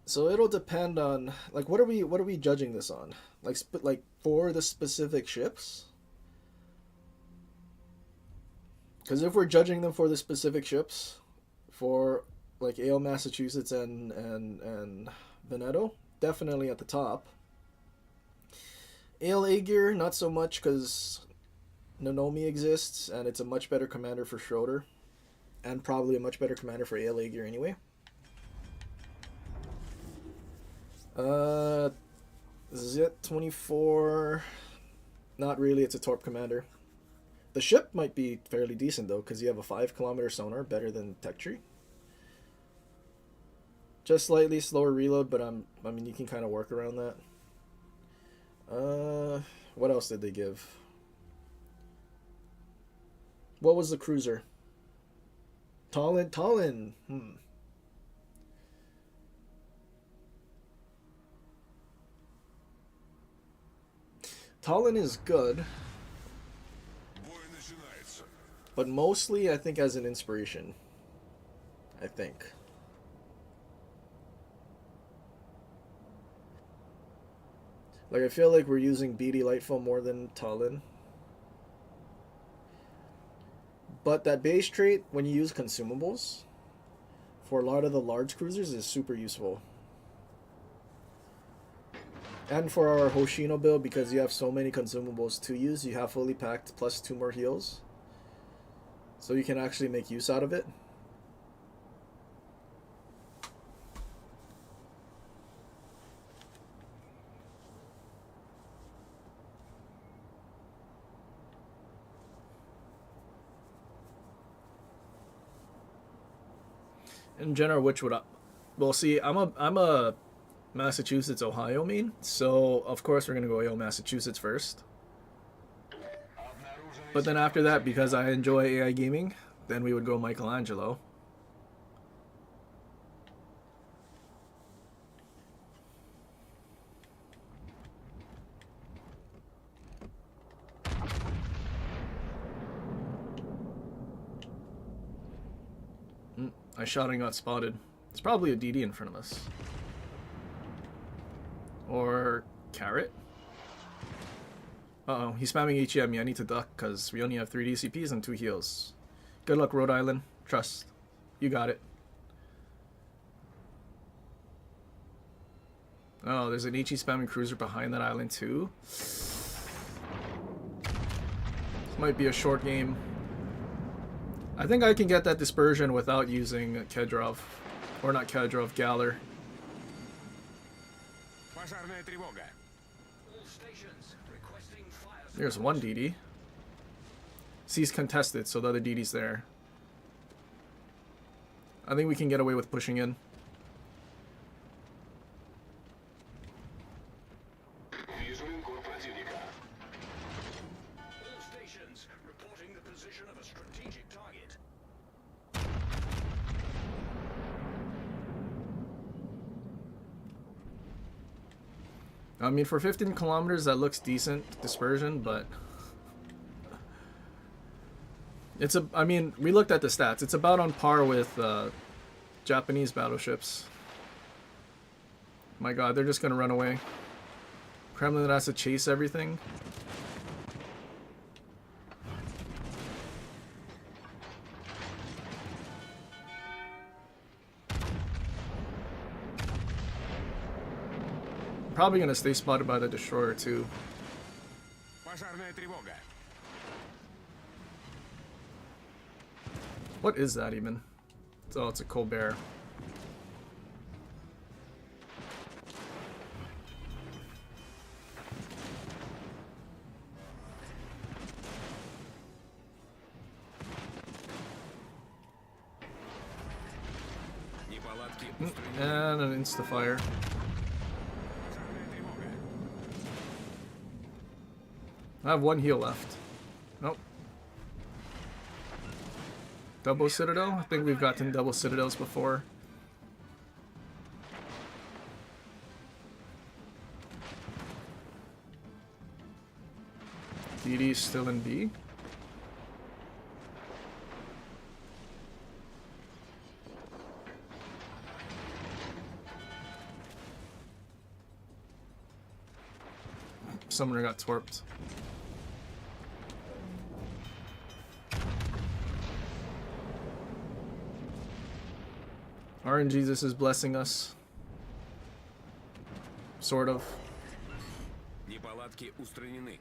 So it'll depend on like what are we judging this on? Like for the specific ships? Because if we're judging them for the specific ships, for like AO Massachusetts and Veneto, definitely at the top. Ale Aegir, not so much because Nonomi exists and it's a much better commander for Schroeder. And probably a much better commander for Ale Aegir anyway. Zit 24. Not really, it's a Torp commander. The ship might be fairly decent though, because you have a 5-kilometer sonar, better than Tech Tree. Just slightly slower reload, but I mean you can kind of work around that. What else did they give? What was the cruiser? Tallinn. Tallinn is good, but mostly I think as an inspiration. I think. Like I feel like we're using BD Lightfall more than Tallinn. But that base trait, when you use consumables, for a lot of the large cruisers is super useful. And for our Hoshino build, because you have so many consumables to use, you have fully packed plus 2 more heals. So you can actually make use out of it. In general, which would I... Well, see, I'm a Massachusetts, Ohio main, so of course we're gonna go Yale, Massachusetts first. But then after that, because I enjoy AI gaming, then we would go Michelangelo. I shot and got spotted. It's probably a DD in front of us. Or Carrot. Uh-oh, he's spamming HE me. I need to duck because we only have 3 DCPs and 2 heals. Good luck, Rhode Island. Trust. You got it. Oh, there's an HE spamming cruiser behind that island too. This might be a short game. I think I can get that dispersion without using Kedrov. Or not Kedrov, Galler. Пожарная тревога. There's one DD. C's contested, so the other DD's there. I think we can get away with pushing in. Вижу линкор противника. All stations reporting the position of a strategic target. I mean, for 15 kilometers, that looks decent dispersion, but it's a. I mean, we looked at the stats. It's about on par with Japanese battleships. My God, they're just gonna run away. Kremlin has to chase everything. Probably gonna stay spotted by the destroyer too. Пожарная тревога. What is that even? Oh, it's a Colbert. Неполадки And an insta-fire. I have 1 heal left. Nope. Double Citadel? I think we've gotten double Citadels before. DD's still in B. Summoner got twerped. RNGesus is blessing us. Sort of. Неполадки устранены.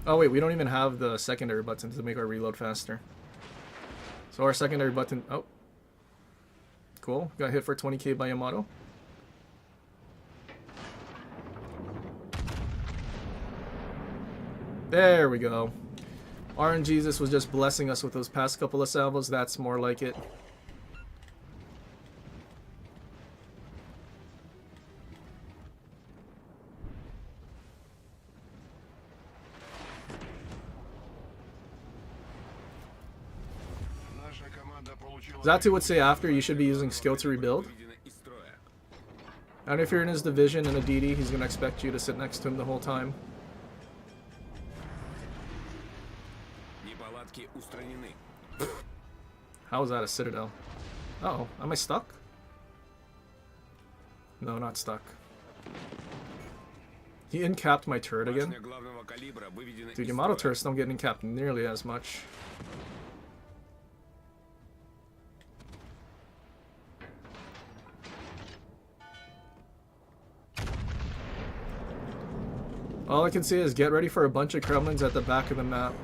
Oh wait, we don't even have the secondary button to make our reload faster. So our secondary button... Oh. Cool. Got hit for 20k by Yamato. There we go. RNGesus was just blessing us with those past couple of salvos. That's more like it. Наша команда получила... Zatu would say after you should be using skill to rebuild. Выведено из строя. And if you're in his division in a DD, he's going to expect you to sit next to him the whole time. Неполадки устранены. How is that a Citadel? Uh oh, am I stuck? No, not stuck. He incapped my turret again. Башня главного калибра выведена Dude, из Yamato строя. turrets don't get incapped nearly as much. All I can say is get ready for a bunch of Kremlins at the back of the map.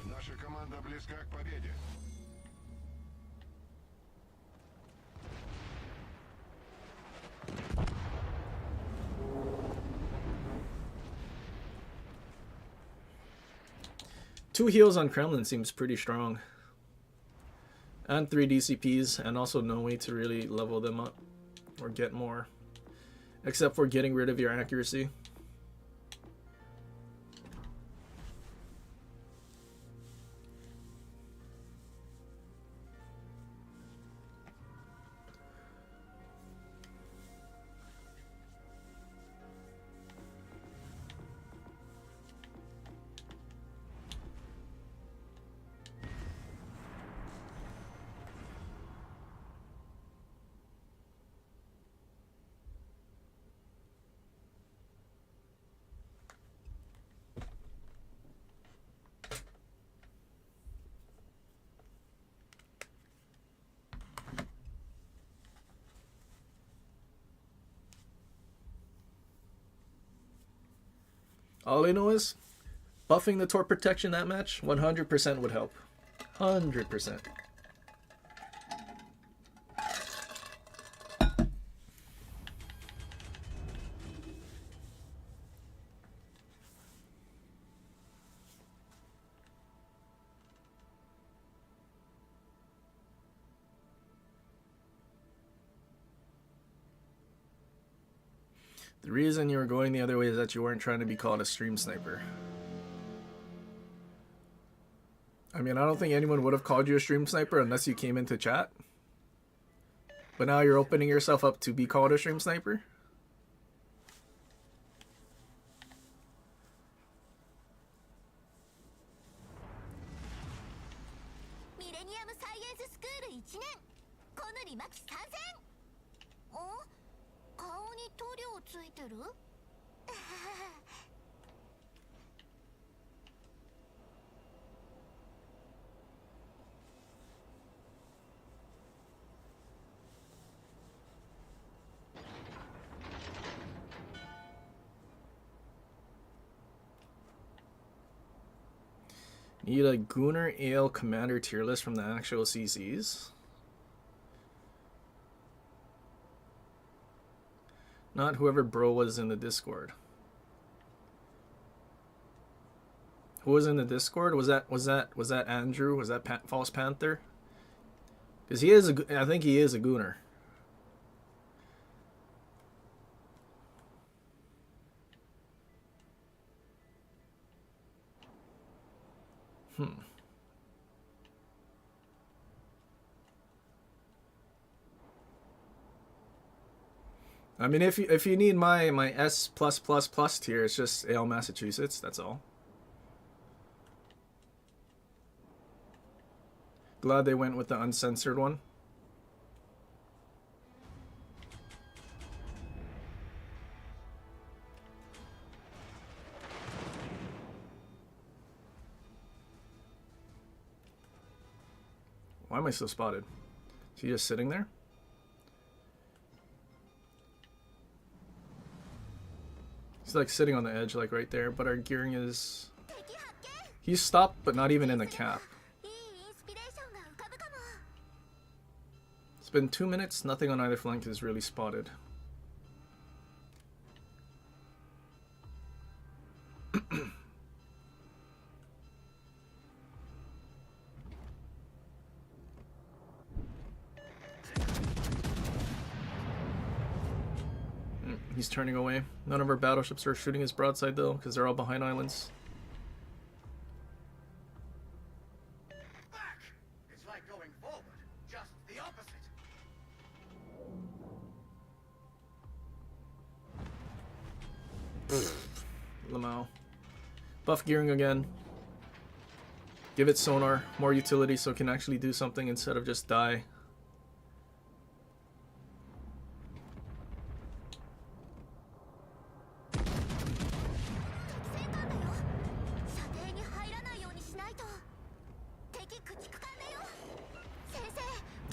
Наша команда близка к победе. 2 heals on Kremlin seems pretty strong. And 3 DCPs, and also no way to really level them up or get more. Except for getting rid of your accuracy. All I know is, buffing the torp protection that match, 100% would help. 100%. The reason you were going the other way is that you weren't trying to be called a stream sniper. I mean, I don't think anyone would have called you a stream sniper unless you came into chat. But now you're opening yourself up to be called a stream sniper? Need a Gunnar Ale Commander tier list from the actual CCs. Not whoever bro was in the Discord. Who was in the Discord? Was that Andrew? Was that False Panther? Because he is I think he is a Gunnar. I mean, if you need my S+++ tier, it's just Ale Massachusetts. That's all. Glad they went with the uncensored one. Why am I so spotted? Is he just sitting there? He's like sitting on the edge, like right there, but our gearing is... He's stopped, but not even in the cap. It's been 2 minutes, nothing on either flank is really spotted. He's turning away. None of our battleships are shooting his broadside though, because they're all behind islands. Back! It's like going forward, just the opposite. Lamau. Buff gearing again. Give it sonar, more utility so it can actually do something instead of just die.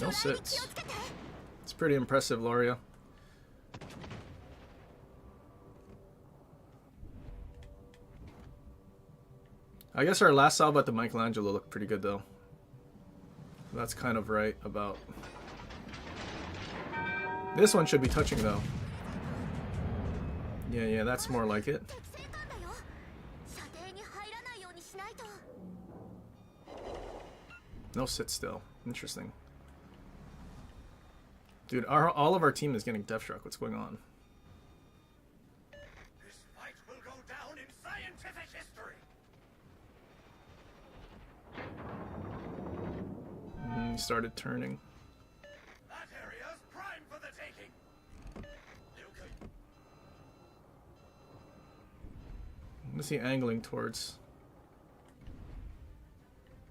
No sits. It's pretty impressive, Loria. I guess our last salvo at the Michelangelo looked pretty good though. That's kind of right about... This one should be touching though. Yeah, that's more like it. No sit still. Interesting. Dude, all of our team is getting death struck. What's going on? This fight will go down in scientific history. He started turning. That area's prime for the taking. Okay. What is he angling towards?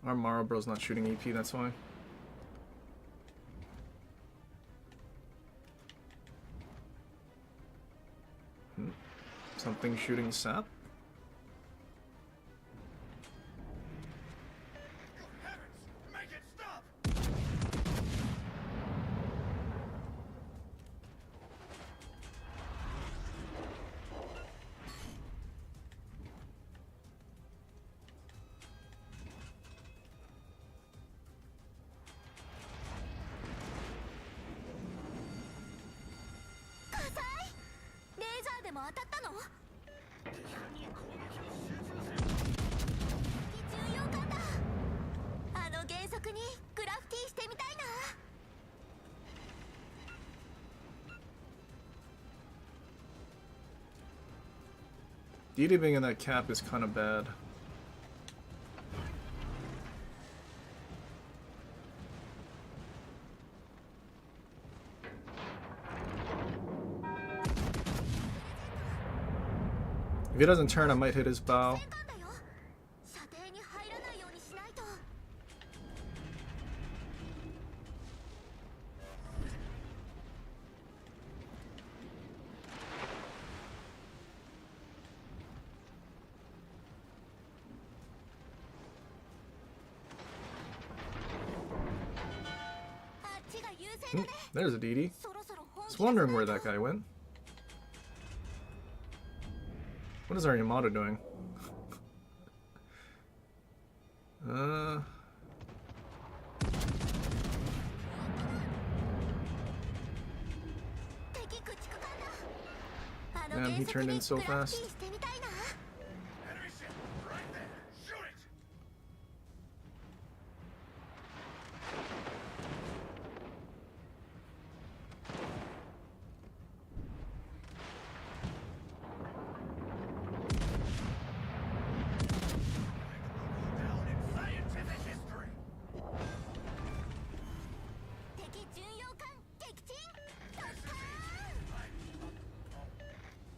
Our Marlboro's not shooting EP, that's why. Something shooting sap? Good heavens! Make it stop! DD being in that cap is kind of bad. If he doesn't turn, I might hit his bow. There's a DD. I was wondering where that guy went. What is our Yamato doing? Damn, he turned in so fast. Enemy ship, right there! Shoot it! Down in scientific history.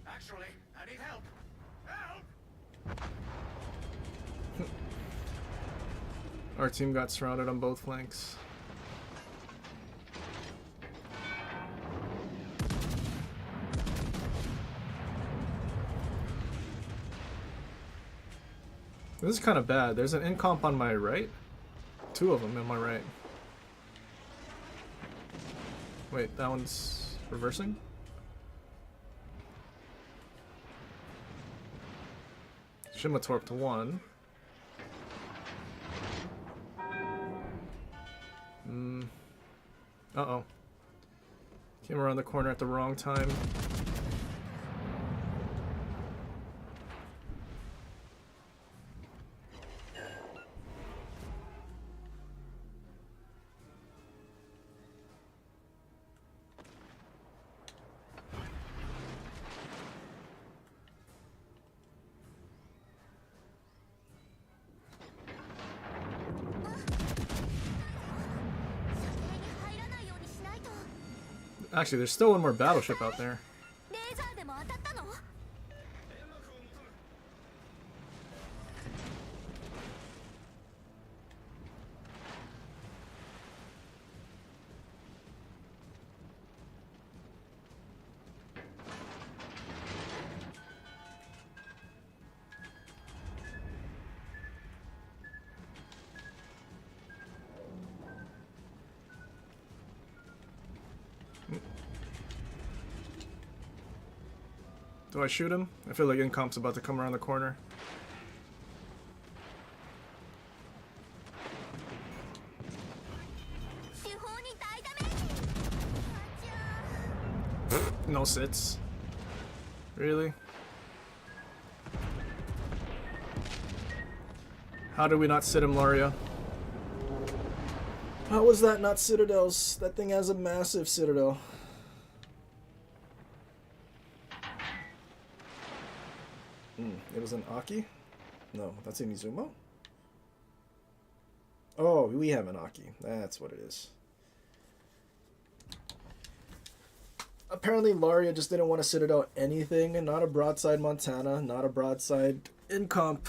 Actually, I need help. Help! Our team got surrounded on both flanks. This is kind of bad. There's an incomp on my right. Two of them on my right. Wait, that one's reversing? Shima-torp to one. Uh-oh. Came around the corner at the wrong time. Actually, there's still one more battleship out there. Do I shoot him? I feel like Incomp's about to come around the corner. No sits. Really? How did we not sit him, Laria? How was that not citadels? That thing has a massive citadel. It was an Aki? No, that's an Izumo? Oh, we have an Aki. That's what it is. Apparently Laria just didn't want to citadel anything, and not a broadside Montana, not a broadside Incomp.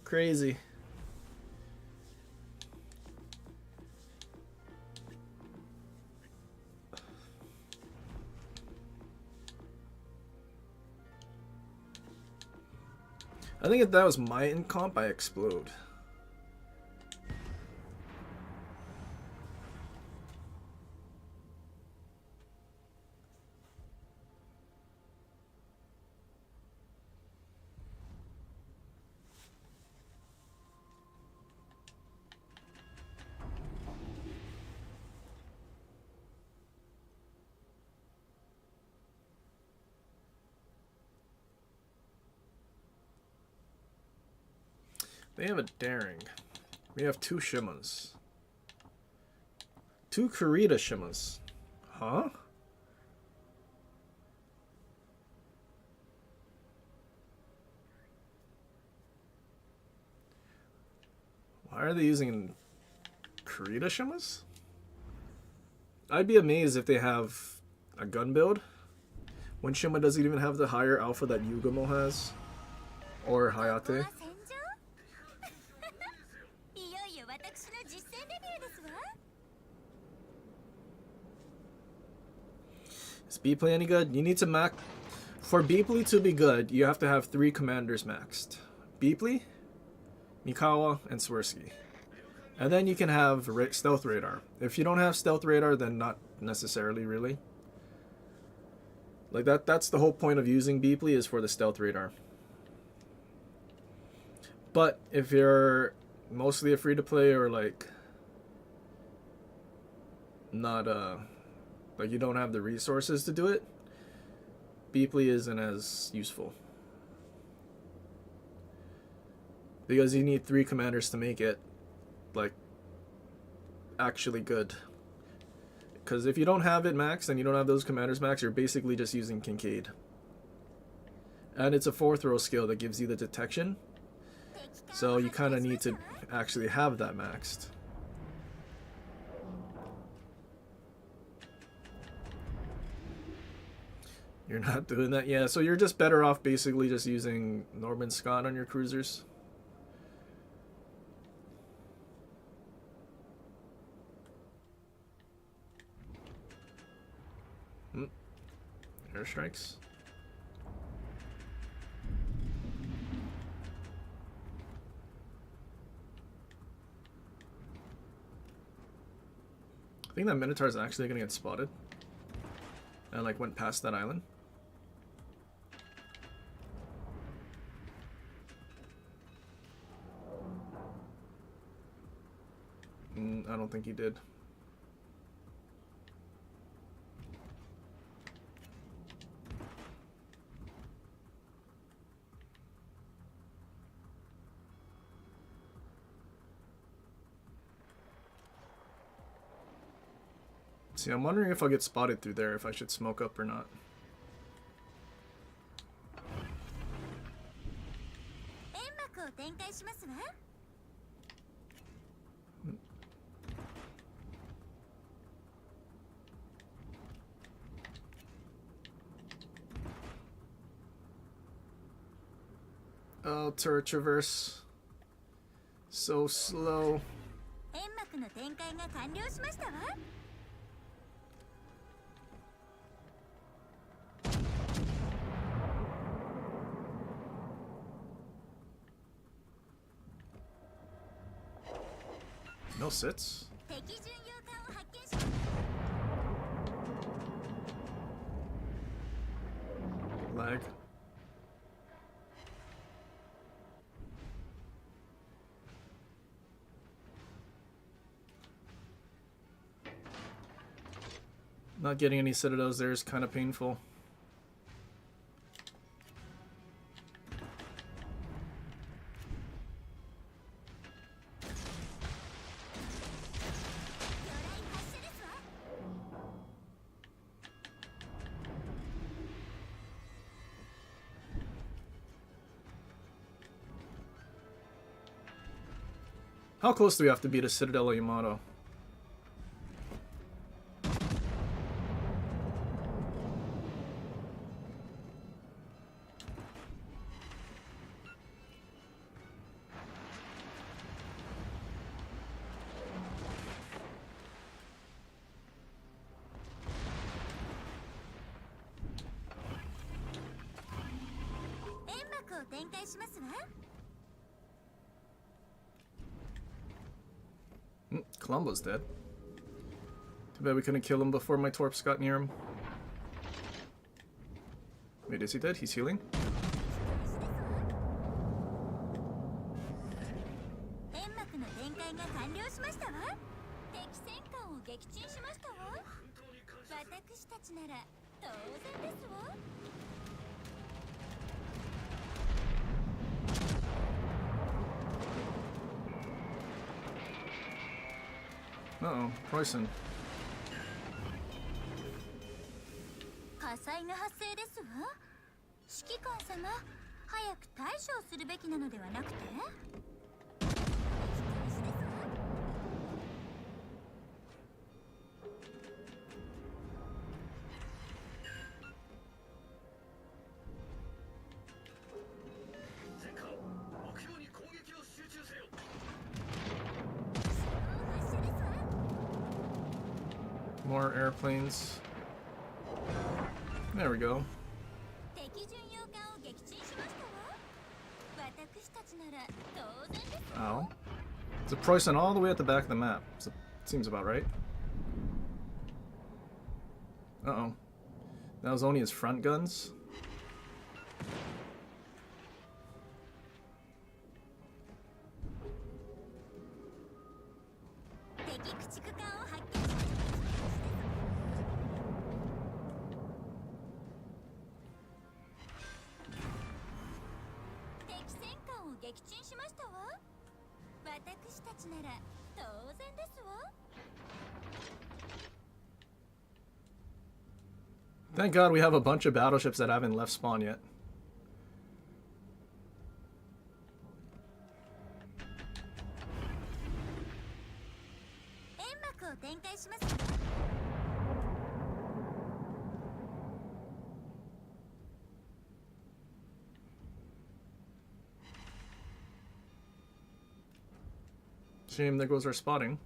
Crazy. I think if that was my Incomp, I explode. They have a daring. We have 2 Shimas. 2 Kurita Shimas. Huh? Why are they using Kurita Shimas? I'd be amazed if they have a gun build. When Shima doesn't even have the higher alpha that Yugamo has. Or Hayate. Is B-Play any good? You need to max... For B-Play to be good, you have to have 3 commanders maxed. B-Play, Mikawa, and Swirsky. And then you can have Stealth Radar. If you don't have Stealth Radar, then not necessarily, really. Like, that's the whole point of using B-Play, is for the Stealth Radar. But if you're mostly a free-to-play, or like... not, like you don't have the resources to do it, B-Play isn't as useful. Because you need 3 commanders to make it, like, actually good. Because if you don't have it maxed and you don't have those commanders maxed, you're basically just using Kincaid. And it's a 4th row skill that gives you the detection. So you kind of need to actually have that maxed. You're not doing that? Yeah, so you're just better off basically just using Norman Scott on your cruisers. Airstrikes. I think that Minotaur is actually gonna get spotted. And like went past that island. I don't think he did. See, I'm wondering if I'll get spotted through there, if I should smoke up or not. Oh, turret traverse. So slow. No sits. Lag. Not getting any citadels there is kind of painful. How close do we have to be to Citadel Yamato? Columbo's dead. Too bad we couldn't kill him before my torps got near him. Wait, is he dead? He's healing? Uh-oh, Preußen. 火災が発生ですわ。指揮官様、早く対処するべきなのではなくて？ More airplanes. There we go. Ow. It's a Preußen all the way at the back of the map. So seems about right. Uh-oh. That was only his front guns? Thank God we have a bunch of battleships that haven't left spawn yet. Shame, there goes our spotting.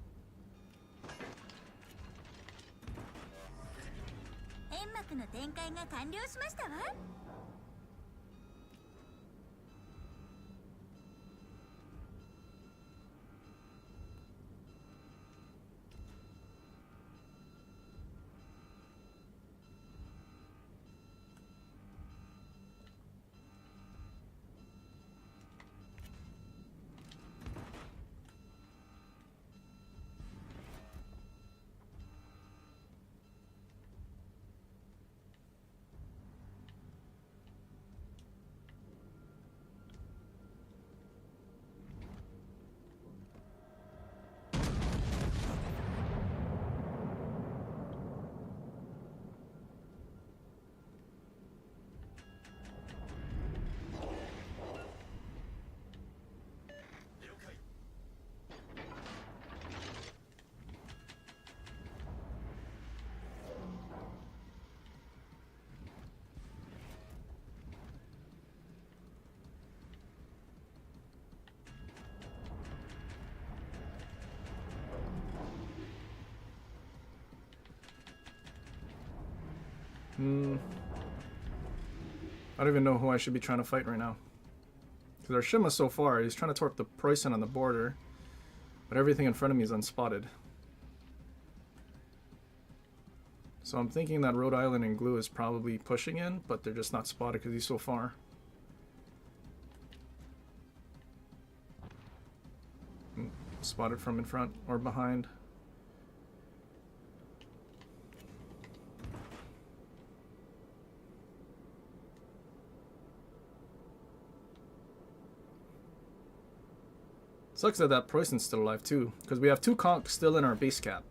I don't even know who I should be trying to fight right now. Because our Shima so far, he's trying to torp the Preußen on the border, but everything in front of me is unspotted. So I'm thinking that Rhode Island and Glue is probably pushing in, but they're just not spotted because he's so far. Spotted from in front or behind. Sucks that Preußen's still alive too, because we have 2 conchs still in our base cap.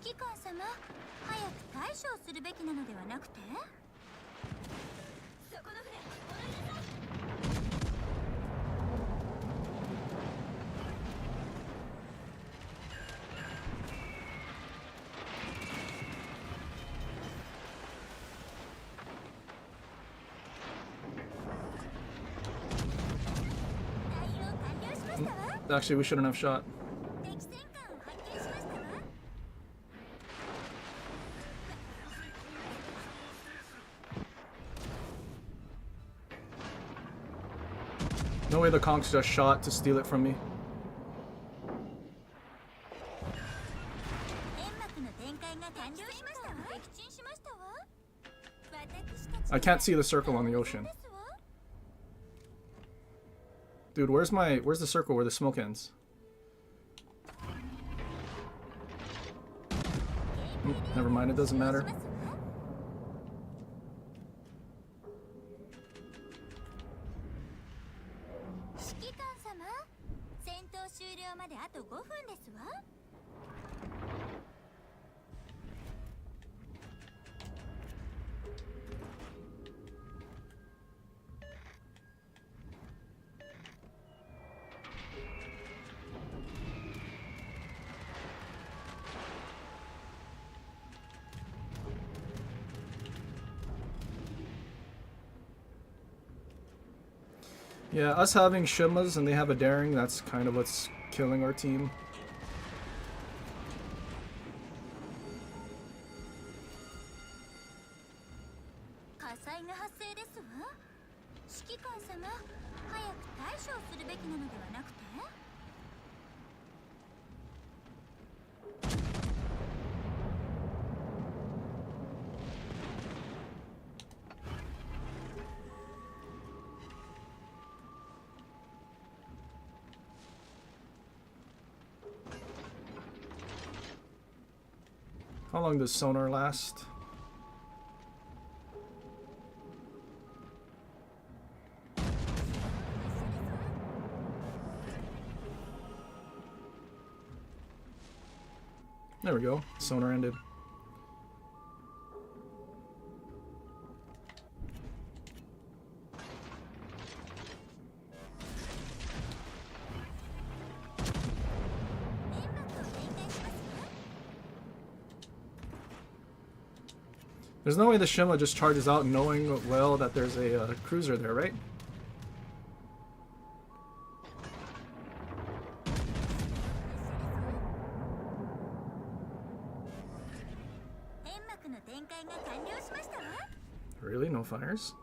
指揮官様、早く対処するべきなのではなくて？そこの船、戻りなさい。対応完了しましたわ。 Actually, we shouldn't have shot. 敵戦艦を発見しましたわ。 No way the conchs just shot to steal it from me. 煙幕の展開が完了しましたわ。撃沈しましたわ。私たち I can't see the circle on the ocean. Dude, where's the circle where the smoke ends? Never mind, it doesn't matter. 指揮官様、戦闘終了まであと5分ですわ。 Yeah, us having Shimas and they have a daring, that's kind of what's killing our team. 火災が発生ですわ。指揮官様、早く対処するべきなのではなくて？ How long does sonar last? There we go. Sonar ended. There's no way the Shima just charges out knowing well that there's a cruiser there, right? 煙幕の展開が完了しましたわ。 Really? No fires?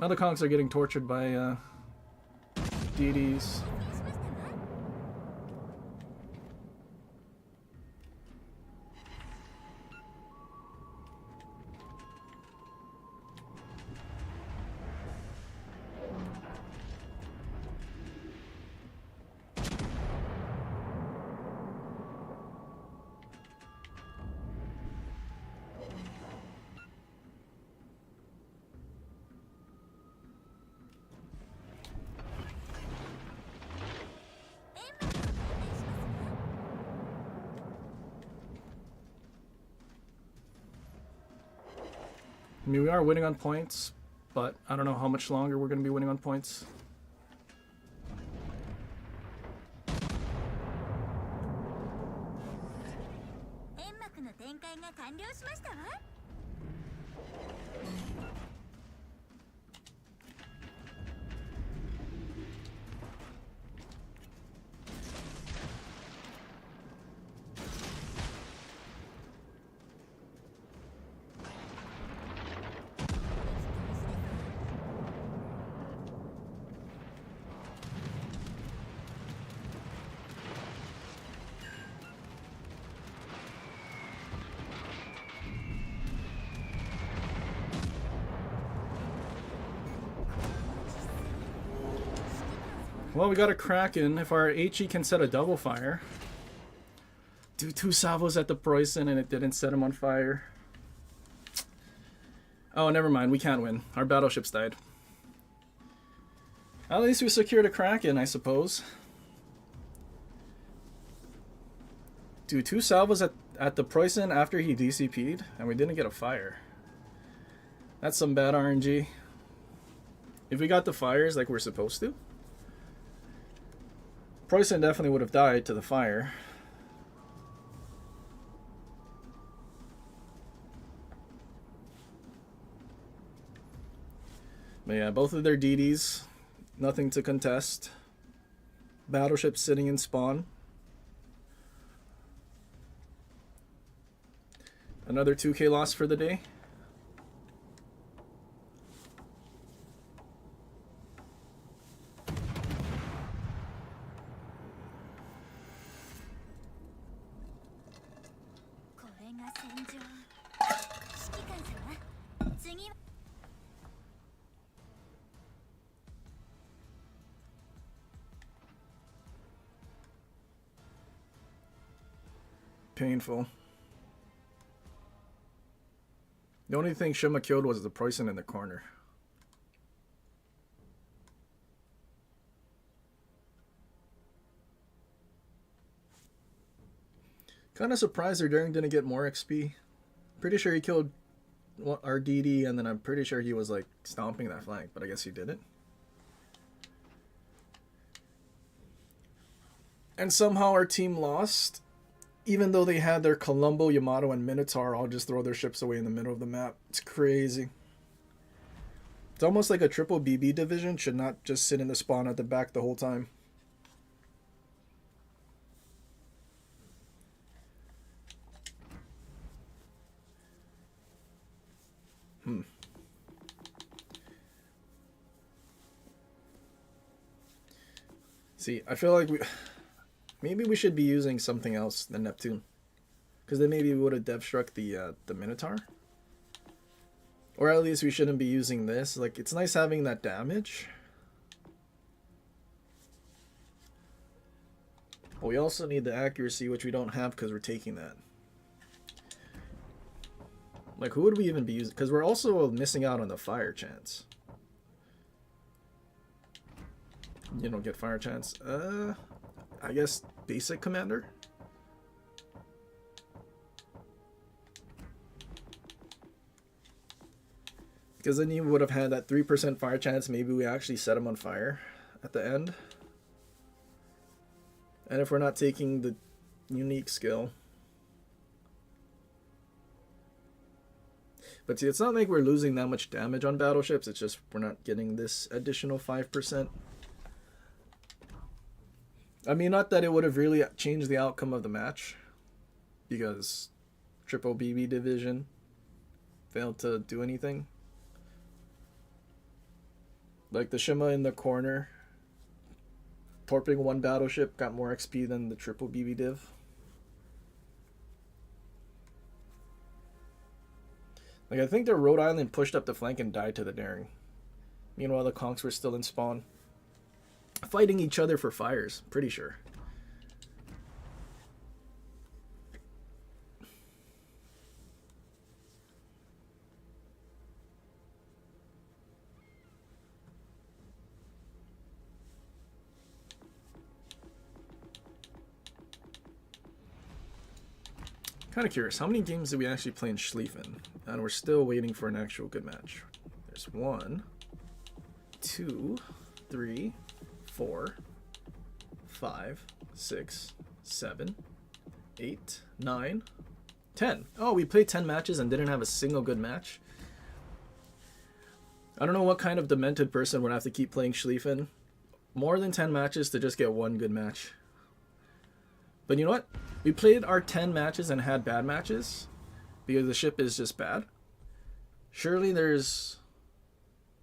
Now the conchs are getting tortured by deities. 発見しましたわ。 I mean, we are winning on points, but I don't know how much longer we're going to be winning on points. 煙幕の展開が完了しましたわ。 敵 Well, we got a Kraken. If our HE can set a double fire. Do 2 salvos at the Preußen and it didn't set him on fire. Oh, never mind. We can't win. Our battleships died. At least we secured a Kraken, I suppose. Do 2 salvos at the Preußen after he DCP'd and we didn't get a fire. That's some bad RNG. If we got the fires like we're supposed to, Preußen definitely would have died to the fire. But yeah, both of their DDs, nothing to contest. Battleship sitting in spawn. Another 2k loss for the day. Painful. The only thing Shima killed was the Preußen in the corner. Kind of surprised their Daring didn't get more XP. Pretty sure he killed our DD, and then I'm pretty sure he was like stomping that flank, but I guess he didn't. And somehow our team lost. Even though they had their Colombo, Yamato, and Minotaur all just throw their ships away in the middle of the map. It's crazy. It's almost like a triple BB division should not just sit in the spawn at the back the whole time. See, I feel like maybe we should be using something else than Neptune, because then maybe we would have dev struck the Minotaur, or at least we shouldn't be using this. Like, it's nice having that damage, but we also need the accuracy, which we don't have because we're taking that. Like, who would we even be using? Because we're also missing out on the fire chance. You don't get fire chance. I guess basic commander. Because then you would have had that 3% fire chance. Maybe we actually set him on fire at the end. And if we're not taking the unique skill. But see, it's not like we're losing that much damage on battleships. It's just we're not getting this additional 5%. I mean, not that it would have really changed the outcome of the match, because triple BB division failed to do anything. Like the Shima in the corner, torping one battleship, got more XP than the triple BB div. Like, I think the Rhode Island pushed up the flank and died to the Daring. Meanwhile, the Conks were still in spawn, fighting each other for fires, pretty sure. Kind of curious, how many games did we actually play in Schlieffen? And we're still waiting for an actual good match. There's 1, 2, 3, 4, 5, 6, 7, 8, 9, 10. Oh, we played 10 matches and didn't have a single good match. I don't know what kind of demented person would have to keep playing Schlieffen more than 10 matches to just get one good match. But you know what? We played our 10 matches and had bad matches because the ship is just bad. Surely there's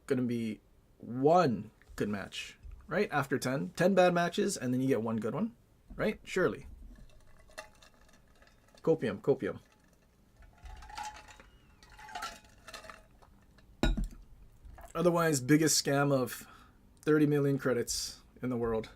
going to be one good match, right? After 10 bad matches, and then you get one good one, right? Surely. Copium, copium. Otherwise, biggest scam of 30 million credits in the world.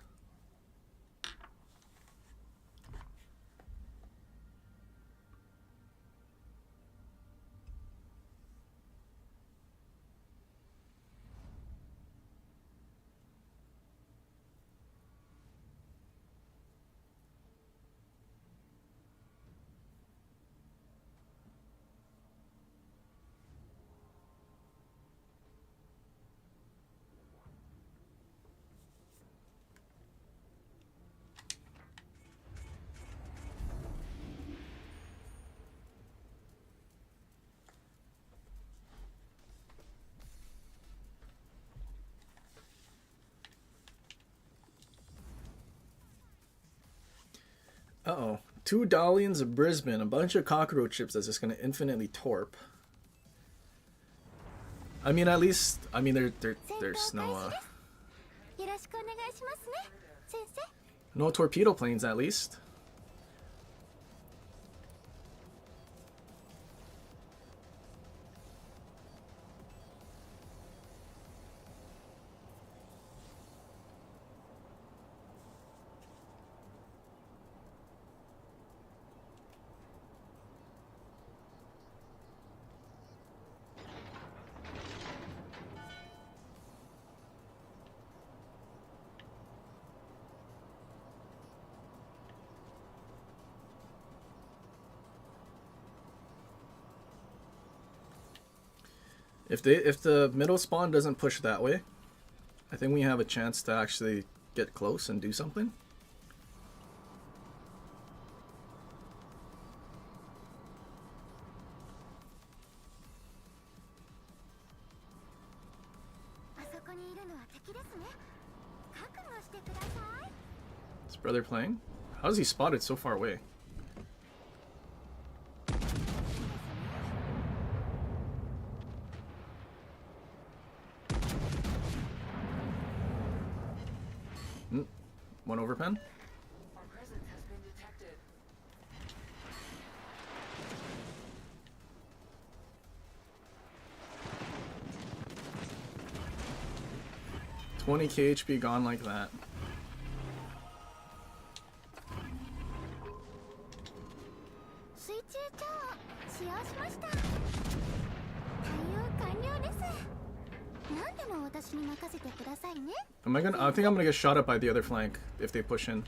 Uh-oh. 2 Dalians of Brisbane, a bunch of cockroach ships that's just gonna infinitely torp. I mean, at least, I mean, there's no, よろしくお願いしますね先生 no torpedo planes at least. If the middle spawn doesn't push that way, I think we have a chance to actually get close and do something. Is brother playing? How is he spotted so far away? One overpen. Our presence has been detected. $20k HP gone like that. Am I gonna? I think I'm gonna get shot up by the other flank if they push in.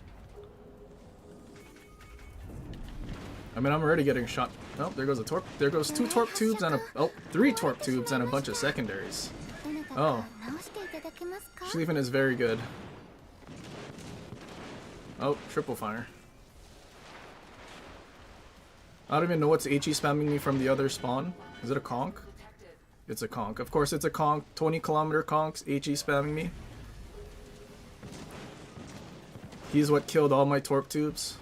I mean, I'm already getting shot. Oh, there goes a torp. There goes 2 torp tubes and a 3 torp tubes and a bunch of secondaries. Oh, Schlieffen is very good. Oh, triple fire. I don't even know what's HE spamming me from the other spawn. Is it a conch? It's a conch. Of course it's a conch. 20-kilometer conchs HE spamming me. He's what killed all my torp tubes.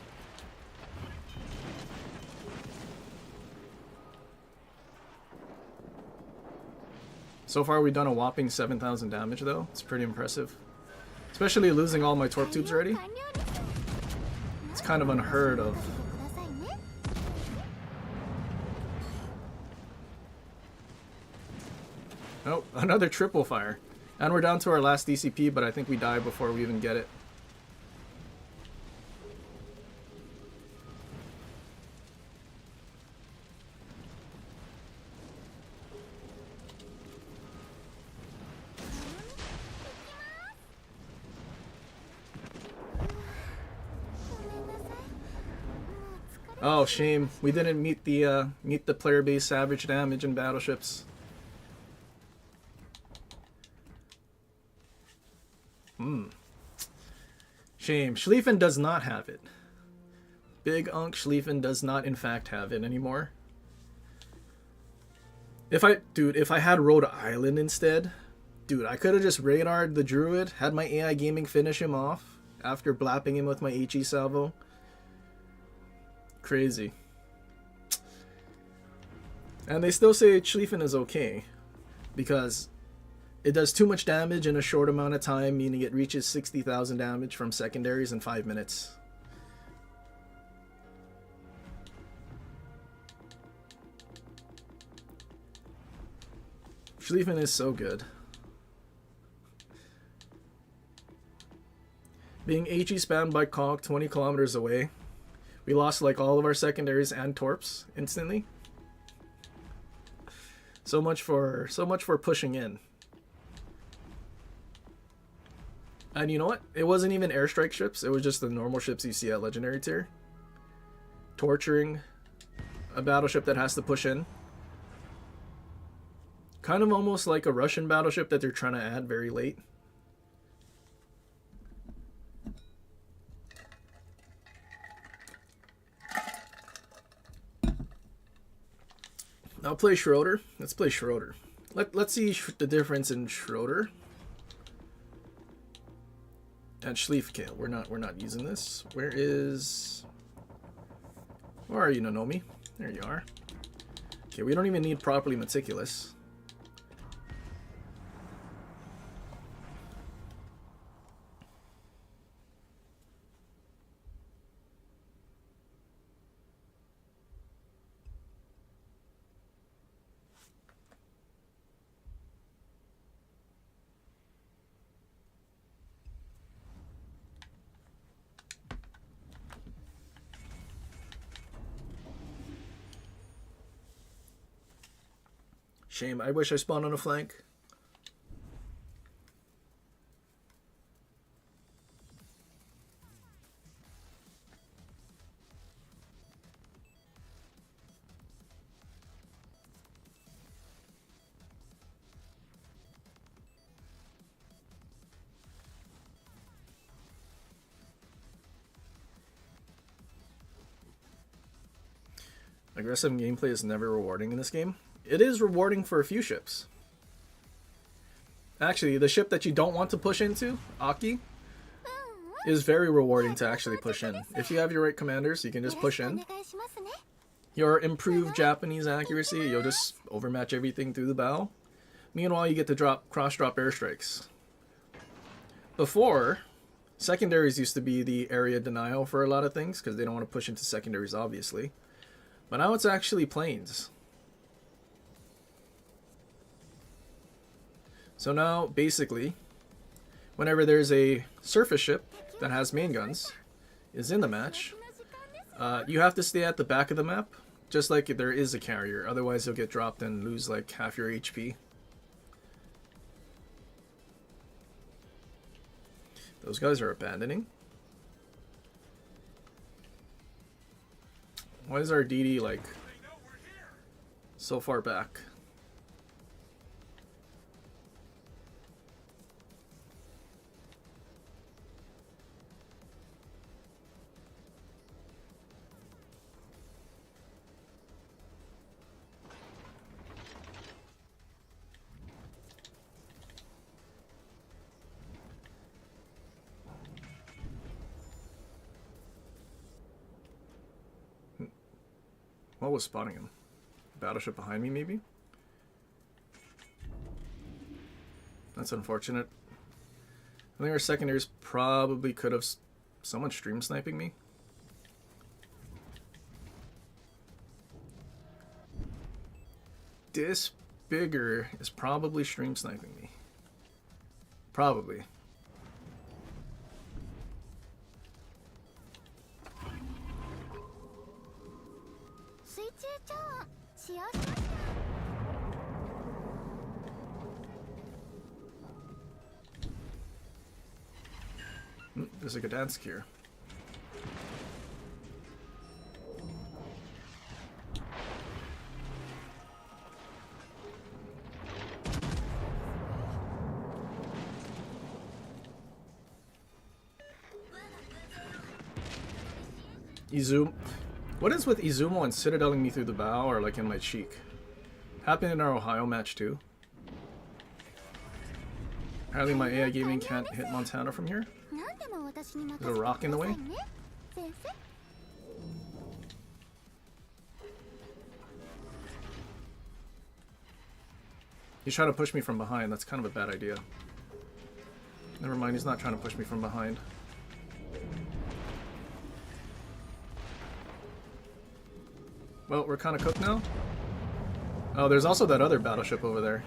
So far we've done a whopping 7,000 damage though. It's pretty impressive. Especially losing all my torp tubes already. It's kind of unheard of. Oh, another triple fire. And we're down to our last DCP, but I think we die before we even get it. Oh, shame. We didn't meet the player base average damage in battleships. Shame. Schlieffen does not have it. Big Unk Schlieffen does not in fact have it anymore. If I had Rhode Island instead, dude, I could have just radared the Druid, had my AI gaming finish him off after blapping him with my HE salvo. Crazy. And they still say Schlieffen is okay because it does too much damage in a short amount of time, meaning it reaches 60,000 damage from secondaries in 5 minutes. Schlieffen is so good. Being HE spammed by Conk 20 kilometers away, we lost like all of our secondaries and torps instantly. So much for pushing in. And you know what? It wasn't even airstrike ships. It was just the normal ships you see at legendary tier. Torturing a battleship that has to push in. Kind of almost like a Russian battleship that they're trying to add very late. I'll play Schroeder. Let's play Schroeder. Let's see the difference in Schroeder and Schlieffen. We're not using this. Where are you, Nonomi? There you are. Okay, we don't even need properly meticulous. Shame, I wish I spawned on a flank. Aggressive gameplay is never rewarding in this game. It is rewarding for a few ships. Actually, the ship that you don't want to push into, Aki, is very rewarding to actually push in. If you have your right commanders, you can just push in. Your improved Japanese accuracy, you'll just overmatch everything through the bow. Meanwhile, you get to cross-drop airstrikes. Before, secondaries used to be the area denial for a lot of things, because they don't want to push into secondaries, obviously. But now it's actually planes. So now, basically, whenever there's a surface ship that has main guns, is in the match, you have to stay at the back of the map, just like if there is a carrier. Otherwise, you'll get dropped and lose like half your HP. Those guys are abandoning. Why is our DD like so far back? What was spotting him? Battleship behind me, maybe? That's unfortunate. I think our secondaries probably could have someone stream sniping me. This bigger is probably stream sniping me. Probably. There's a Gdansk here. Izum. What is with Izumo and citadeling me through the bow or like in my cheek? Happened in our Ohio match too. Apparently my AI gaming can't hit Montana from here. There's a rock in the way. He's trying to push me from behind. That's kind of a bad idea. Never mind, he's not trying to push me from behind. Well, we're kind of cooked now. Oh, there's also that other battleship over there.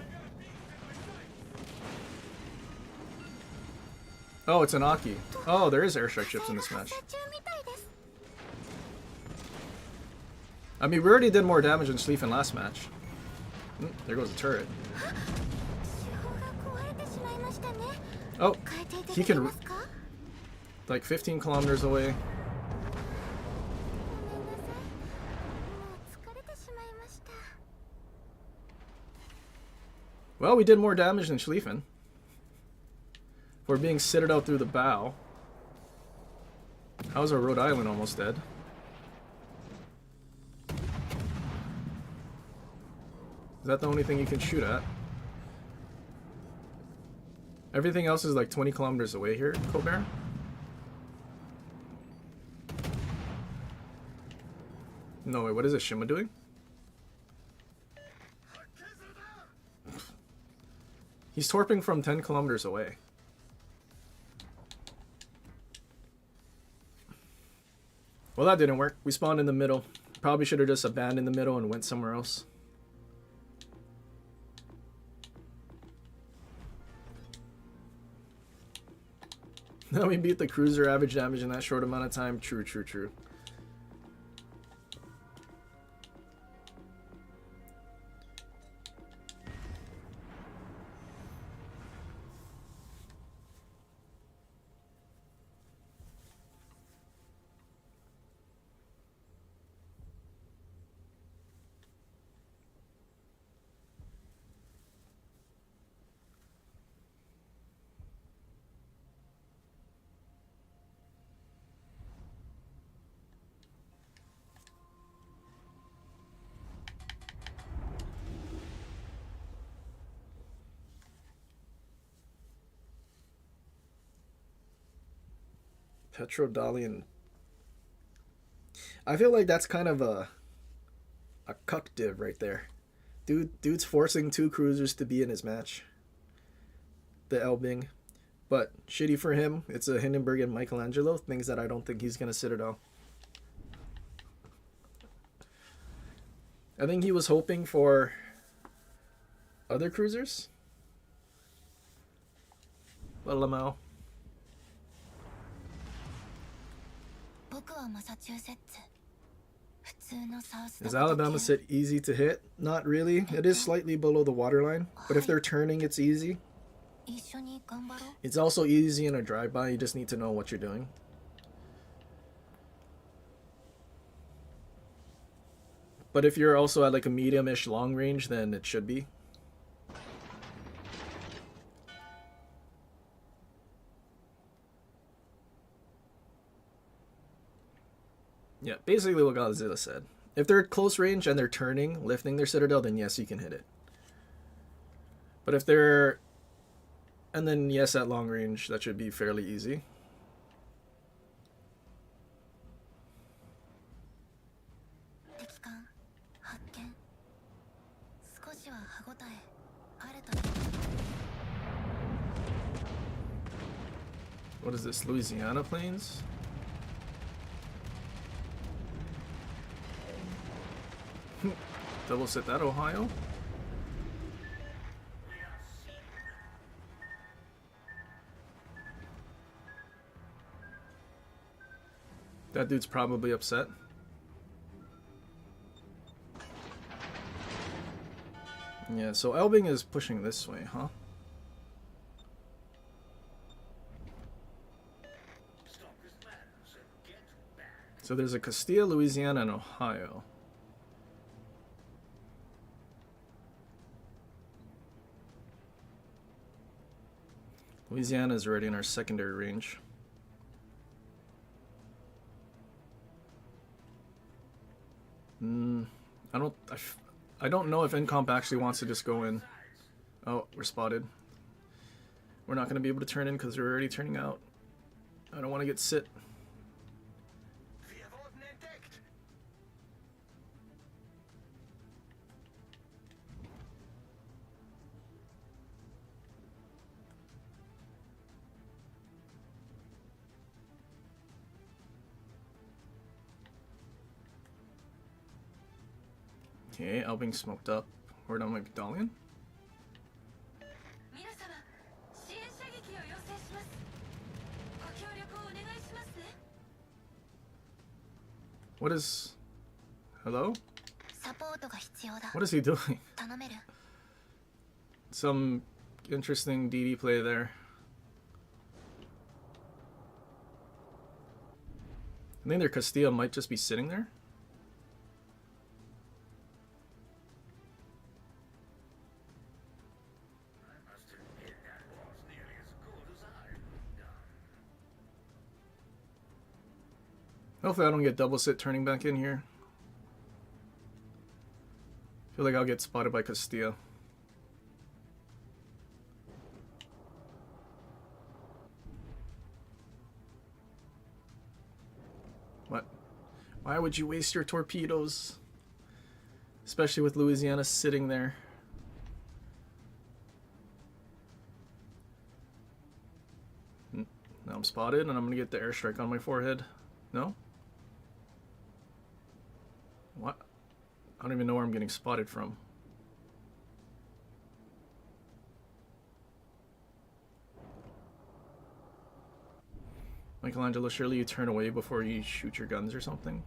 Oh, it's an Aki. Oh, there is airstrike ships in this 火 match. 星中みたいです。 I mean, we already did more damage than Schlieffen last match. There goes the turret. 手法が壊れてしまいましたね。 Oh, 変えていた he だけ can ますか？ like 15 kilometers away. ごめんなさい。もう疲れてしまいました。 Well, we did more damage than Schlieffen. We're being sitted out through the bow. How's our Rhode Island almost dead? Is that the only thing you can shoot at? Everything else is like 20 kilometers away here, Colbert. No, wait, what is this Shima doing? He's torping from 10 kilometers away. Well, that didn't work. We spawned in the middle. Probably should have just abandoned the middle and went somewhere else. Now we beat the cruiser average damage in that short amount of time. True, true, true. Petrodolian. I feel like that's kind of a cuck div right there. Dude's forcing two cruisers to be in his match. The Elbing. But shitty for him, it's a Hindenburg and Michelangelo, things that I don't think he's gonna Citadel. I think he was hoping for other cruisers. But Lamau. 僕はマサチューセッツ。普通のサウス Is Alabama sit easy to hit? Not really. It is slightly below the waterline, but if they're turning, it's easy. 一緒に頑張ろう。 It's also easy in a drive-by. You just need to know what you're doing. But if you're also at like a medium-ish long range, then it should be. Yeah, basically what Godzilla said. If they're close range and they're turning, lifting their Citadel, then yes, you can hit it. But if they're... And then yes, at long range, that should be fairly easy. 敵艦発見。少しは歯ごたえあるといい。 What is this, Louisiana planes? Double set that, Ohio. That dude's probably upset. Yeah, so Elbing is pushing this way, huh? So there's a Castilla, Louisiana, and Ohio. Louisiana is already in our secondary range. I don't know if Incomp actually wants to just go in. Oh, we're spotted. We're not going to be able to turn in because we're already turning out. I don't want to get sit. Wir wurden entdeckt. Okay, Elbing smoked up. Word on my Medallion. 皆様支援射撃を要請します What is... Hello? サポートが必要だ。 What is he doing? 頼める。 Some interesting DD play there. I think their Castilla might just be sitting there. Hopefully I don't get double sit turning back in here. Feel like I'll get spotted by Castilla. What? Why would you waste your torpedoes? Especially with Louisiana sitting there. Now I'm spotted and I'm gonna get the airstrike on my forehead. No? What? I don't even know where I'm getting spotted from. Michelangelo, surely you turn away before you shoot your guns or something?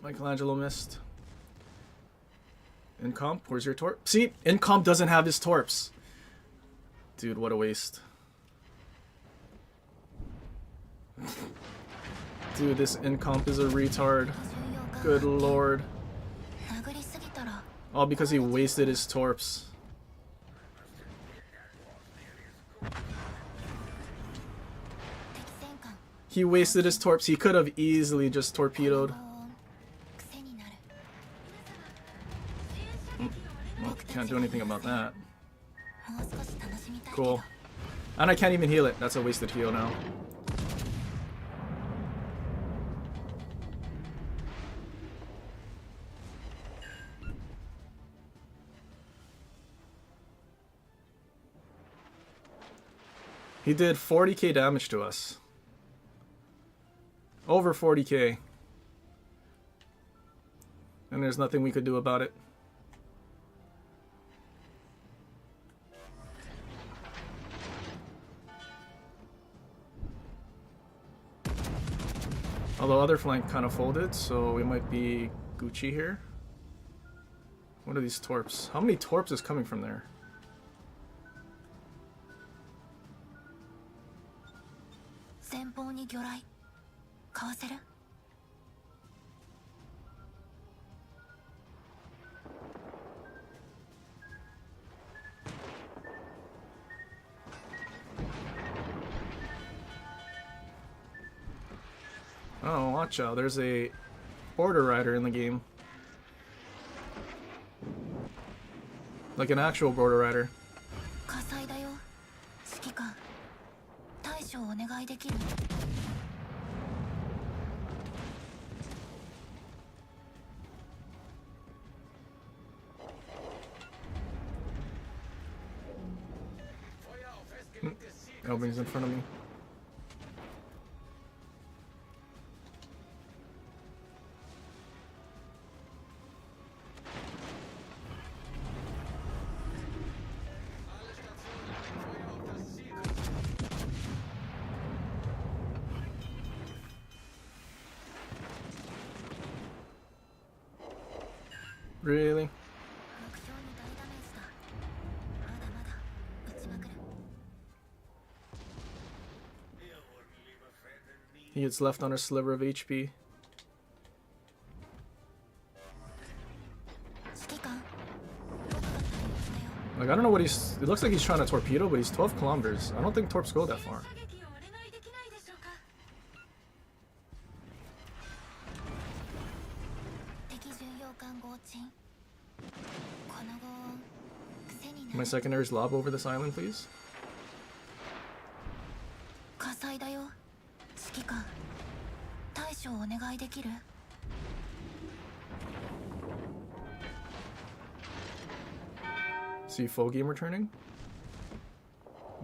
Michelangelo missed. Incomp, where's your torp? See, Incomp doesn't have his torps. Dude, what a waste. Dude, this Incomp is a retard. Good lord. All because he wasted his torps. He wasted his torps. He could have easily just torpedoed. Well, can't do anything about that. Cool. And I can't even heal it. That's a wasted heal now. He did 40k damage to us. Over 40k. And there's nothing we could do about it. Although other flank kind of folded, so we might be Gucci here. What are these torps? How many torps is coming from there? Oh, watch out. There's a border rider in the game. Like an actual border rider. Elbing's in front of me. Really? He gets left on a sliver of HP. Like, I don't know what he's... It looks like he's trying to torpedo, but he's 12 kilometers. I don't think torps go that far. My secondaries lob over this island, please. See full game returning?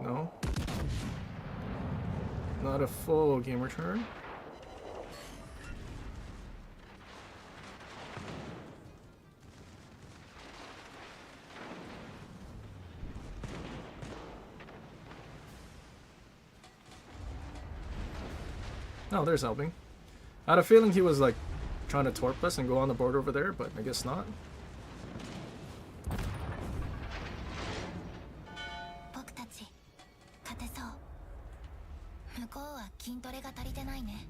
No. Not a full game return. Oh, there's helping. I had a feeling he was like trying to torp us and go on the board over there, but I guess not. 僕たち勝てそう。向こうは筋トレが足りてないね。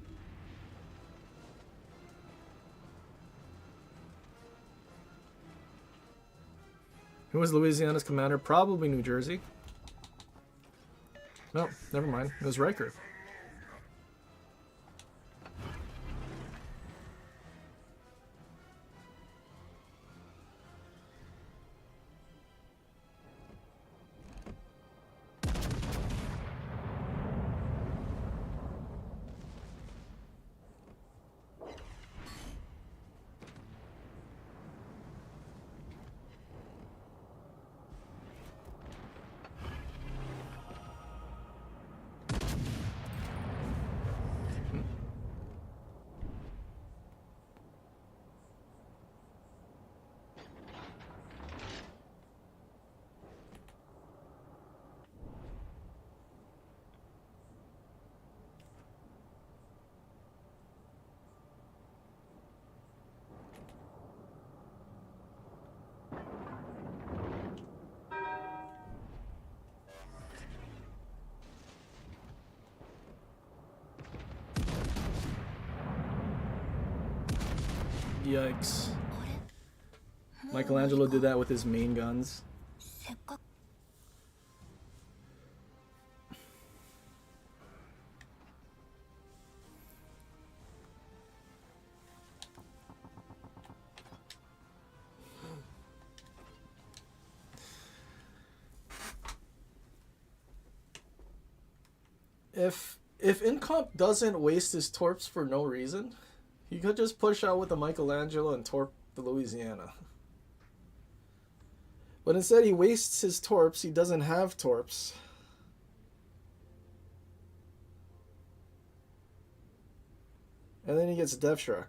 Who was Louisiana's commander? Probably New Jersey. No, never mind. It was Riker. Yikes. Michelangelo did that with his main guns. せっかく If Incomp doesn't waste his torps for no reason, he could just push out with the Michelangelo and torp the Louisiana. But instead he wastes his torps, he doesn't have torps. And then he gets Death Struck.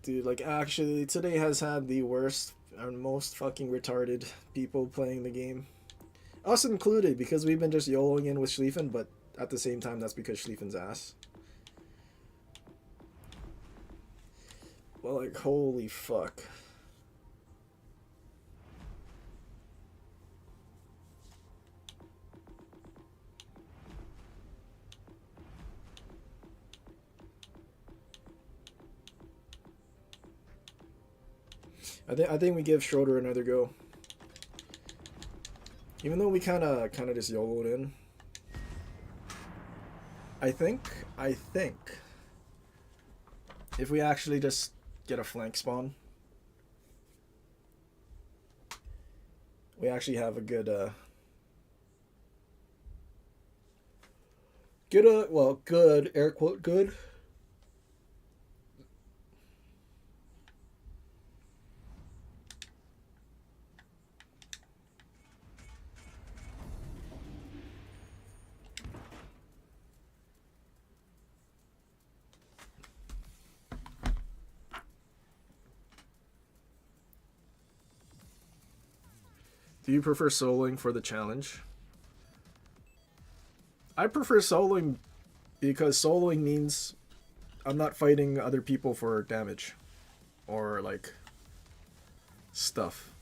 Dude, like actually today has had the worst and most fucking retarded people playing the game. Us included, because we've been just YOLOing in with Schlieffen, but at the same time that's because Schlieffen's ass. Well, like, holy fuck. I think we give Schroeder another go. Even though we kind of just YOLO'd in. I think if we actually just get a flank spawn, we actually have a good good air quote good. Do you prefer soloing for the challenge? I prefer soloing because soloing means I'm not fighting other people for damage or like stuff.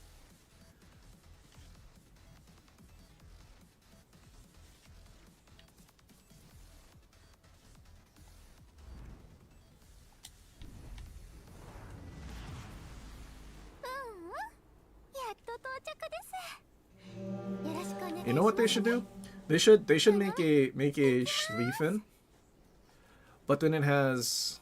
You know what they should do? They should make a Schlieffen, but then it has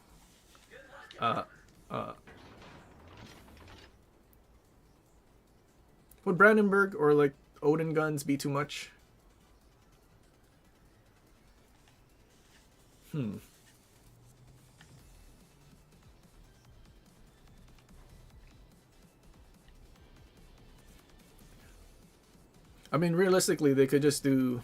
would Brandenburg or like Odin guns be too much? I mean, realistically, they could just do...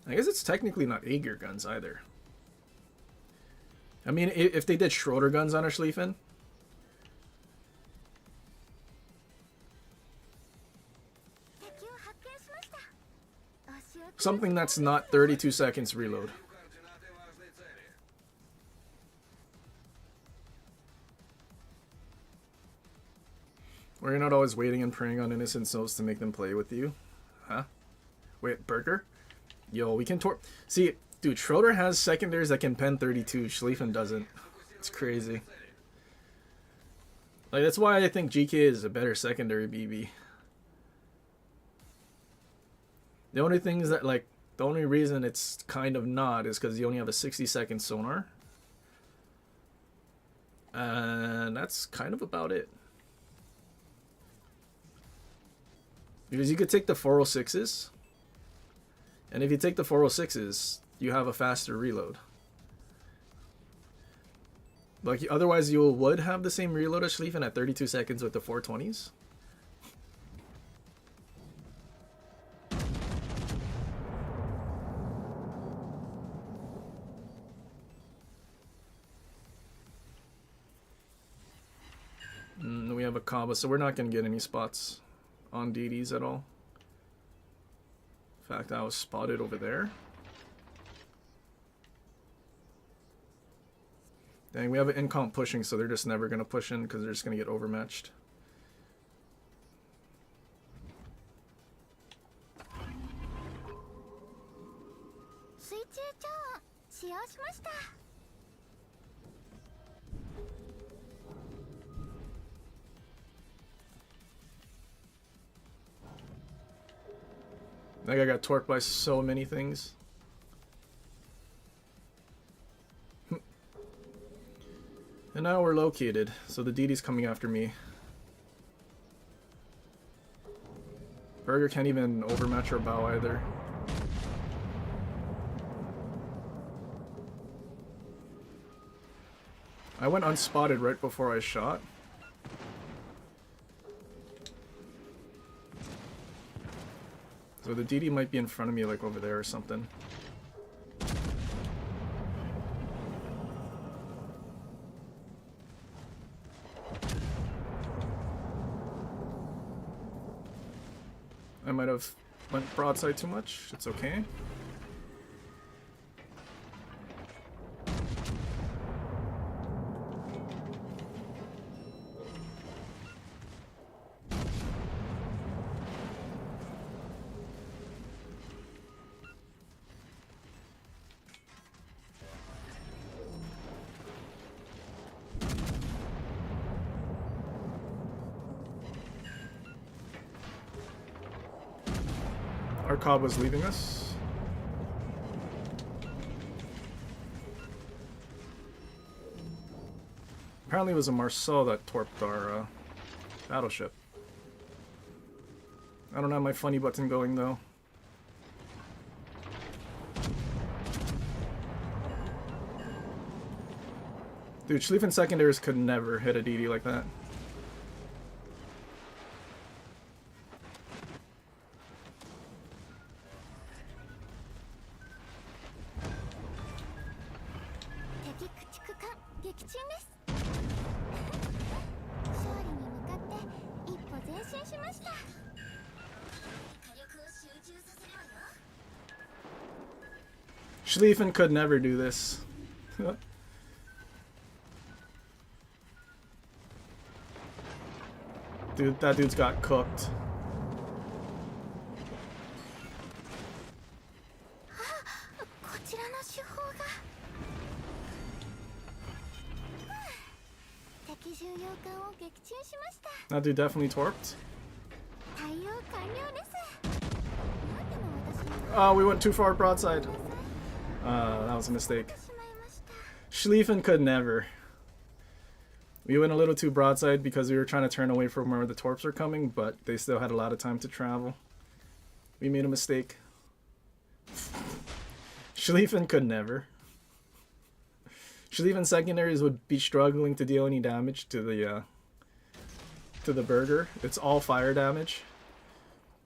I guess it's technically not Aegir guns either. I mean, if they did Schroeder guns on a Schlieffen... Something that's not 32 seconds reload. Where you're not always waiting and preying on innocent souls to make them play with you. Huh? Wait, Burger? Yo, we can See, dude, Schroeder has secondaries that can pen 32. Schlieffen doesn't. It's crazy. Like, that's why I think GK is a better secondary BB. The only thing is that, like, the only reason it's kind of not is because you only have a 60-second sonar. And that's kind of about it. Because you could take the 406s. And if you take the 406s, you have a faster reload. Like, otherwise you would have the same reload as Schlieffen at 32 seconds with the 420s. We have a Kaba, so we're not going to get any spots on DDs at all. In fact, I was spotted over there. Dang, we have an incomp pushing, so they're just never going to push in because they're just going to get overmatched. That guy got torqued by so many things. And now we're located, so the DD's coming after me. Burger can't even overmatch our bow either. I went unspotted right before I shot. So the DD might be in front of me, like over there or something. I might have went broadside too much. It's okay. Our Cobb was leaving us. Apparently it was a Marcel that torped our battleship. I don't have my funny button going though. Dude, Schlieffen secondaries could never hit a DD like that. Schlieffen could never do this. Dude, that dude's got cooked. That dude definitely torped. Oh, we went too far broadside. That was a mistake. Schlieffen could never. We went a little too broadside because we were trying to turn away from where the torps were coming, but they still had a lot of time to travel. We made a mistake. Schlieffen could never. Schlieffen secondaries would be struggling to deal any damage to to the burger. It's all fire damage.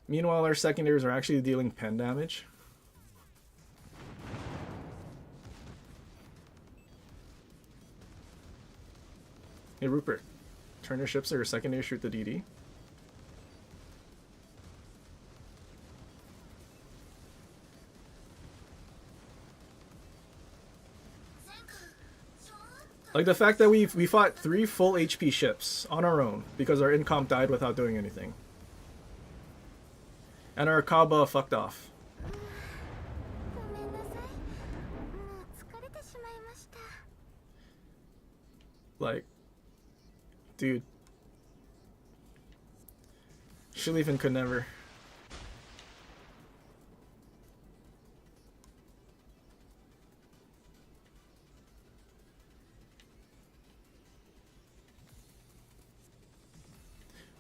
Meanwhile, our secondaries are actually dealing pen damage. Hey Rupert, turn your ships to your secondary, shoot the DD. Like the fact that we fought 3 full HP ships on our own because our incomp died without doing anything. And our Kaba fucked off. ごめんなさい。もう疲れてしまいました。 Like, dude. Schlieffen could never.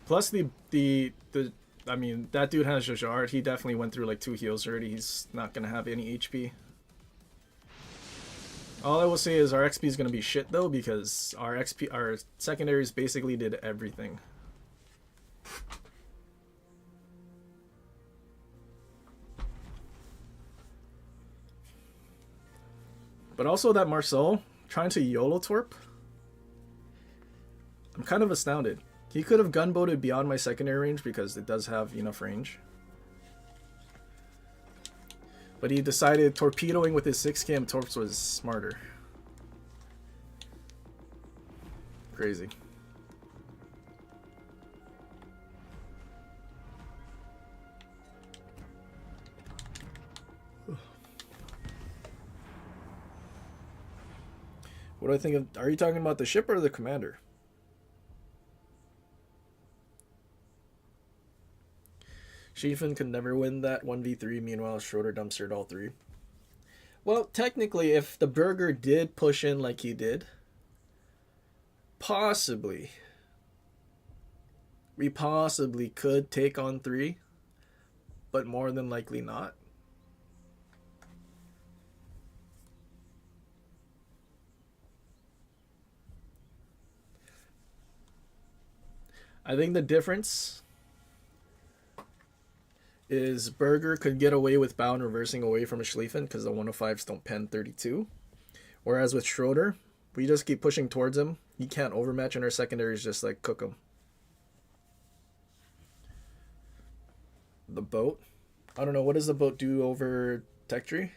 Plus I mean, that dude has Jajard. He definitely went through like 2 heals already. He's not gonna have any HP. All I will say is our XP is gonna be shit though, because our secondaries basically did everything. But also that Marcel trying to YOLO Torp. I'm kind of astounded. He could have gunboated beyond my secondary range because it does have enough range. But he decided torpedoing with his 6 cam torps was smarter. Crazy. What do I think of? Are you talking about the ship or the commander? Schlieffen could never win that 1v3, meanwhile Schroeder dumpstered all 3. Well, technically, if the burger did push in like he did, possibly. We possibly could take on 3, but more than likely not. I think the difference is Burger could get away with bound reversing away from a Schlieffen because the 105s don't pen 32. Whereas with Schroeder, we just keep pushing towards him. He can't overmatch, and our secondaries just like cook him. The boat? I don't know. What does the boat do over tech tree?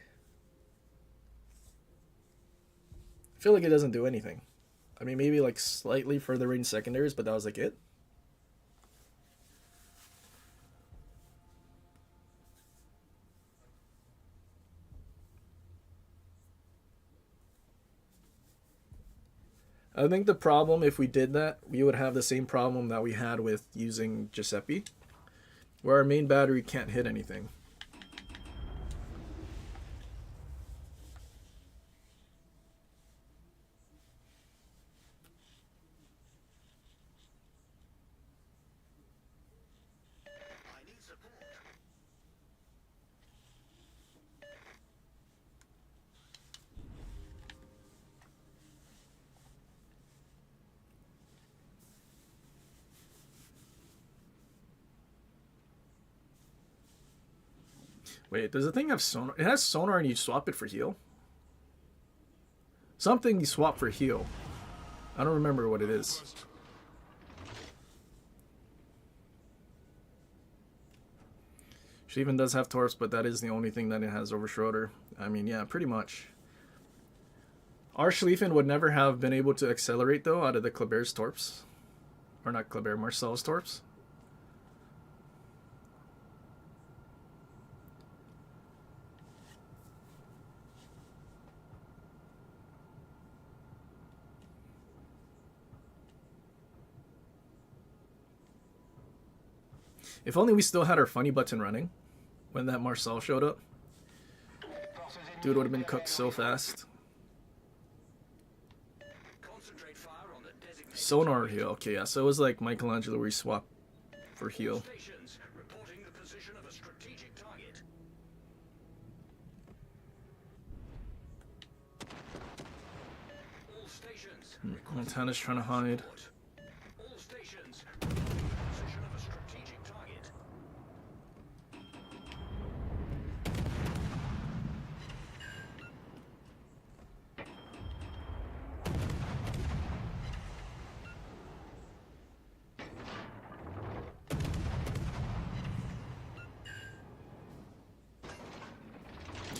I feel like it doesn't do anything. I mean, maybe like slightly further range secondaries, but that was like it. I think the problem, if we did that, we would have the same problem that we had with using Giuseppe, where our main battery can't hit anything. Wait, does the thing have sonar? It has sonar and you swap it for heal? Something you swap for heal. I don't remember what it is. Schlieffen does have torps, but that is the only thing that it has over Schroeder. I mean, yeah, pretty much. Our Schlieffen would never have been able to accelerate, though, out of the Kleber's torps. Or not Kleber, Marcel's torps. If only we still had our funny button running when that Marcel showed up. Dude would have been cooked so fast. Sonar heal. Okay, yeah, so it was like Michelangelo where you swap for heal. Montana's trying to hide.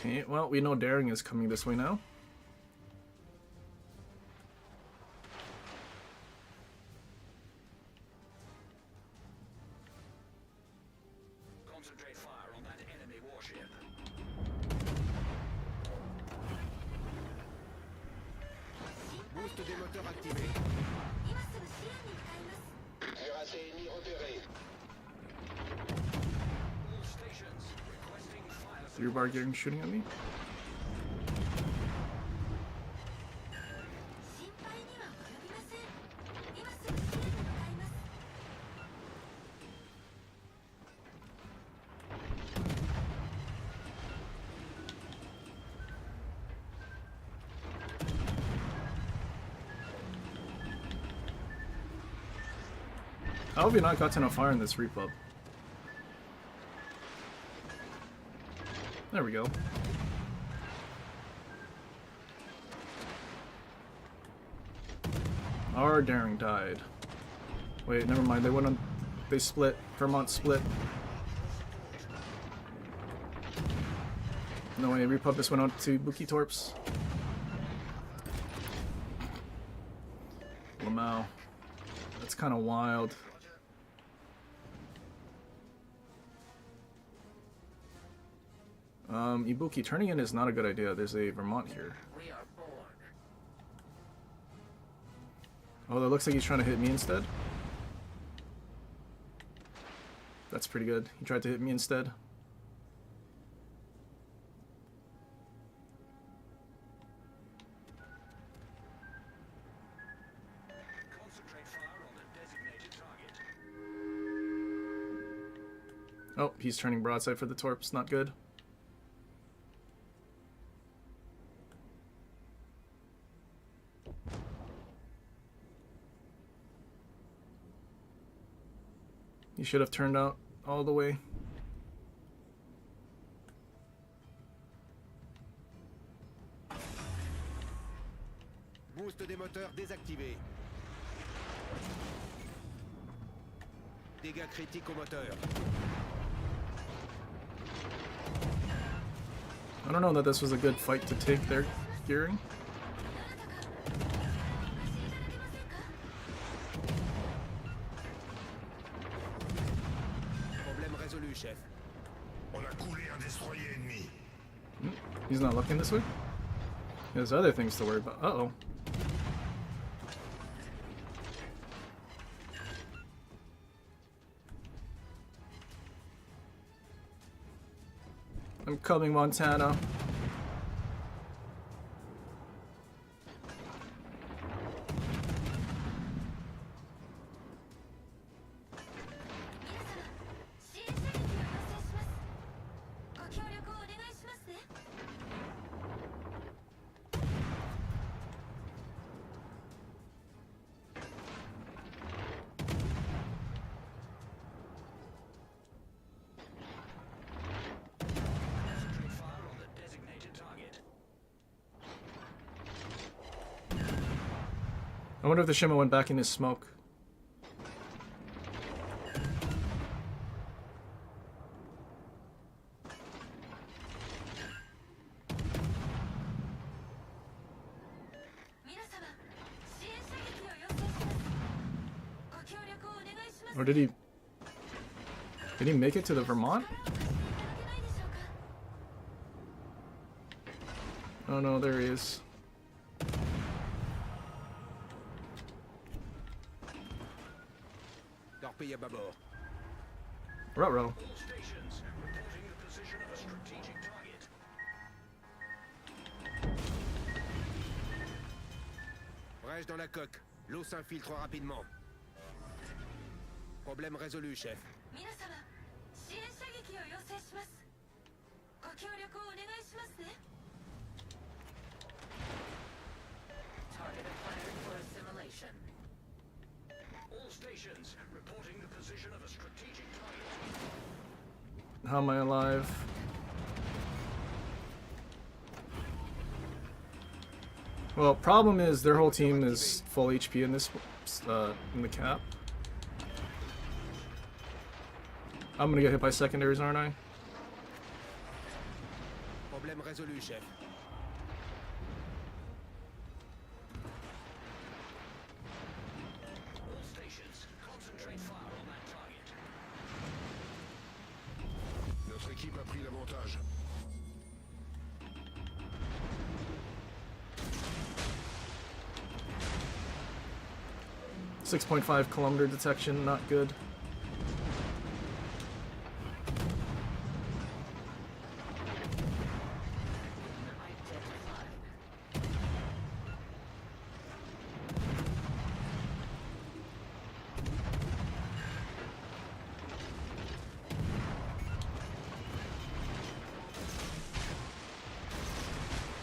Okay, well, we know Daring is coming this way now. Concentrate fire on that enemy warship. Boost des moteurs activé. 今すぐ支援に向かいます Cuirassé ennemi repéré. All stations requesting fire. Three bar getting shooting at me. 心配には及びません今すぐ支援に向かいます How have you not gotten a fire in this repub? There we go. Our Daring died. Wait, never mind. They went on. They split. Vermont split. No way. Repub just went on to Buki Torps. Lamau. That's kind of wild. Ibuki, turning in is not a good idea. There's a Vermont here. We are bored. Oh, that looks like he's trying to hit me instead. That's pretty good. He tried to hit me instead. Concentrate fire on the designated target. Oh, he's turning broadside for the Torps. Not good. He should have turned out all the way. Boost des moteurs désactivé. Dégâts critiques au moteur. I don't know that this was a good fight to take their gearing. どなたかお貸しいただけませんか Problème résolu, chef. On a coulé un destroyer ennemi. He's not looking this way? He has other things to worry about. Uh-oh. I'm coming, Montana. Concentrate fire on the designated target. I wonder if the Shima went back in his smoke. Or did he make it to the Vermont? Oh no, there he is. Torpille à bâbord. Ruh-roh. All stations reporting the position of a strategic target. Brèche dans la coque. L'eau s'infiltre rapidement. Problème résolu, chef. 皆様支援射撃を要請しますご協力をお願いしますね Target acquired for assimilation. All stations reporting the position of a strategic target. How am I alive? Well, problem is their whole team is full HP in this, in the cap. I'm gonna get hit by secondaries, aren't I? Problème résolu, chef. All stations, concentrate fire on that target. Notre équipe a pris l'avantage. 6.5 km detection, not good.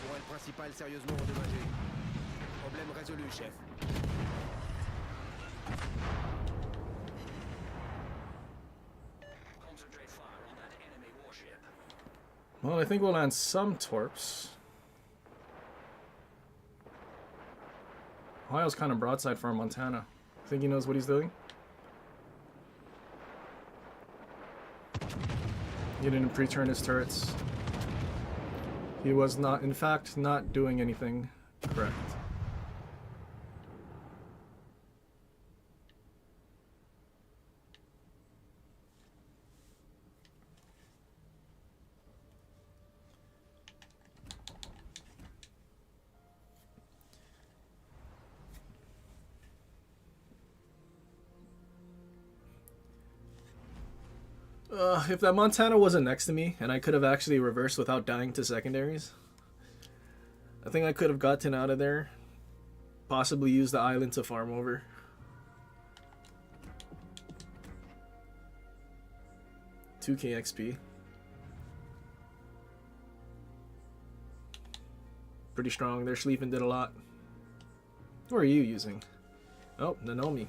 Tourelle principale sérieusement endommagée. Problème résolu, chef. Concentrate fire on that enemy warship. Well, I think we'll land some torps. Ohio's kind of broadside for Montana. Think he knows what he's doing? He didn't pre-turn his turrets. He was not, in fact, not doing anything correct. If that Montana wasn't next to me and I could have actually reversed without dying to secondaries, I think I could have gotten out of there. Possibly used the island to farm over. $2k XP. Pretty strong. Their Schlieffen did a lot. What are you using? Oh, Nanomi.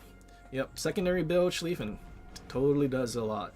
Yep, secondary build Schlieffen. Totally does a lot.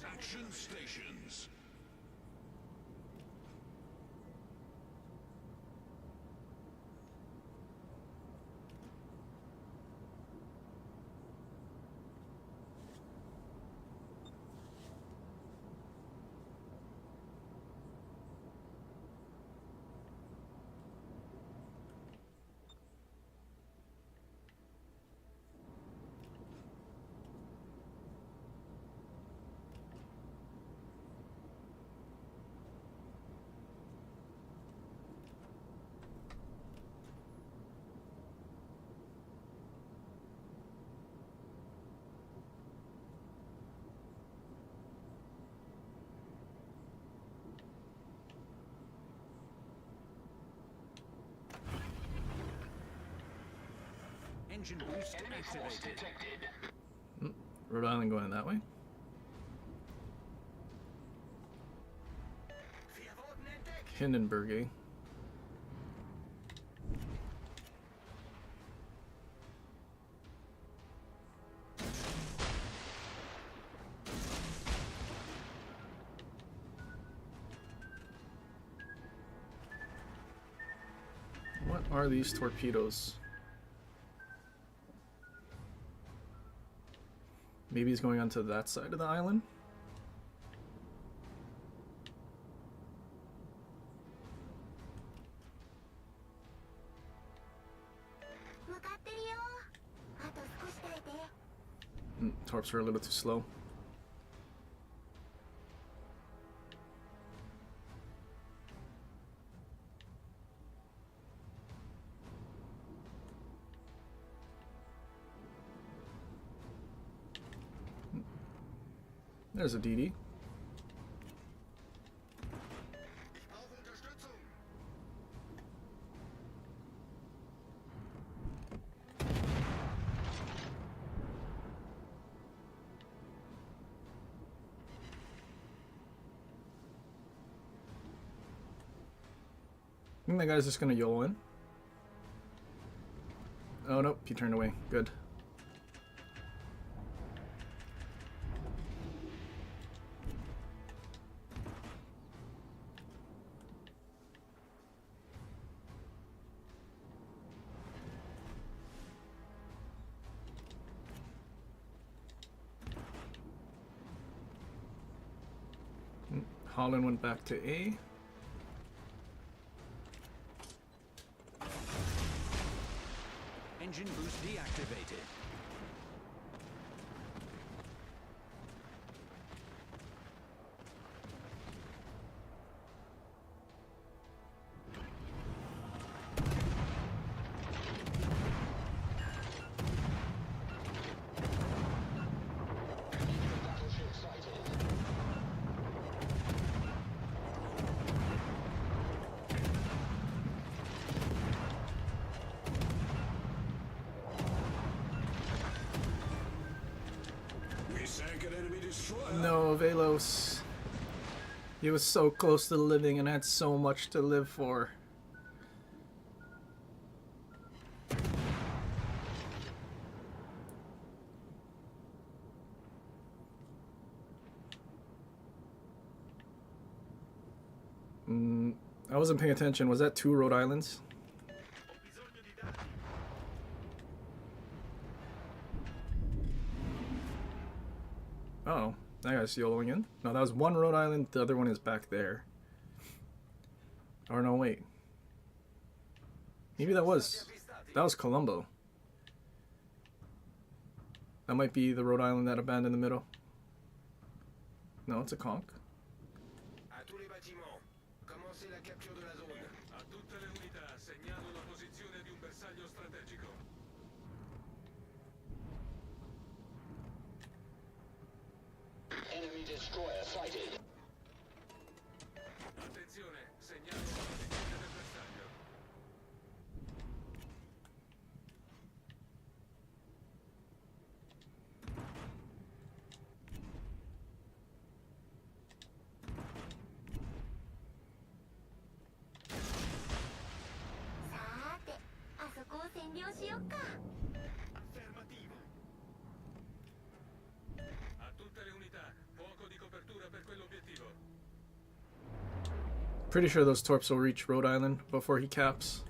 Action stations. Engine boost activated. Rhode Island going that way. Hindenburg, eh? are these torpedoes? Maybe he's going onto that side of the island. Torps are a little too slow. There's a DD. I think that guy's just gonna YOLO in. Oh nope, he turned away. Good. Holland went back to A. Engine boost deactivated. No, Velos. He was so close to living and had so much to live for. I wasn't paying attention. Was that 2 Rhode Islands? Oh, that guy's YOLOing in? No, that was 1 Rhode Island, the other one is back there. Or no, wait. Maybe that was Colombo. That might be the Rhode Island that abandoned the middle. No, it's a conch. À tous les bâtiments, commencez la capture de la zone. A tutte le unità, segnalo la posizione di un bersaglio strategico. Enemy destroyer sighted. Attenzione, segnalo la posizione del bersaglio. Affermativo. A tutte le unità, fuoco di copertura per quell'obiettivo. Pretty sure those torps will reach Rhode Island before he caps.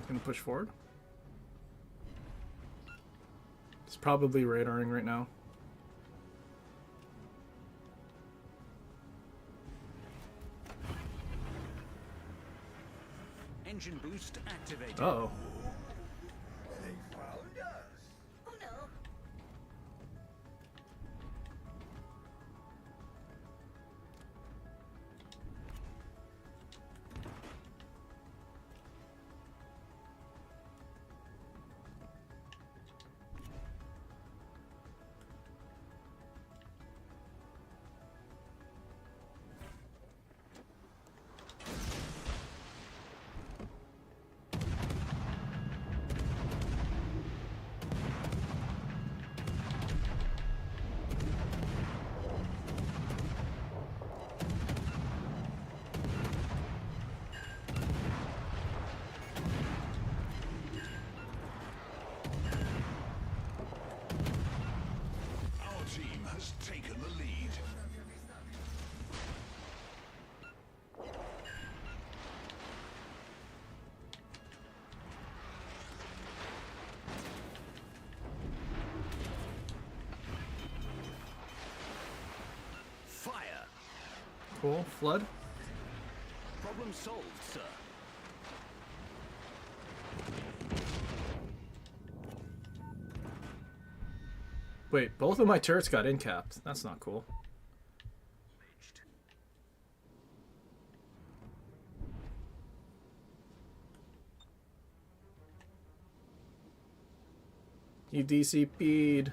Gonna push forward. It's probably radaring right now. Engine boost activated. Uh-oh. They found us. Oh no. Cool. Flood. Problem solved, sir. Wait, both of my turrets got incapped. That's not cool. You DCP'd.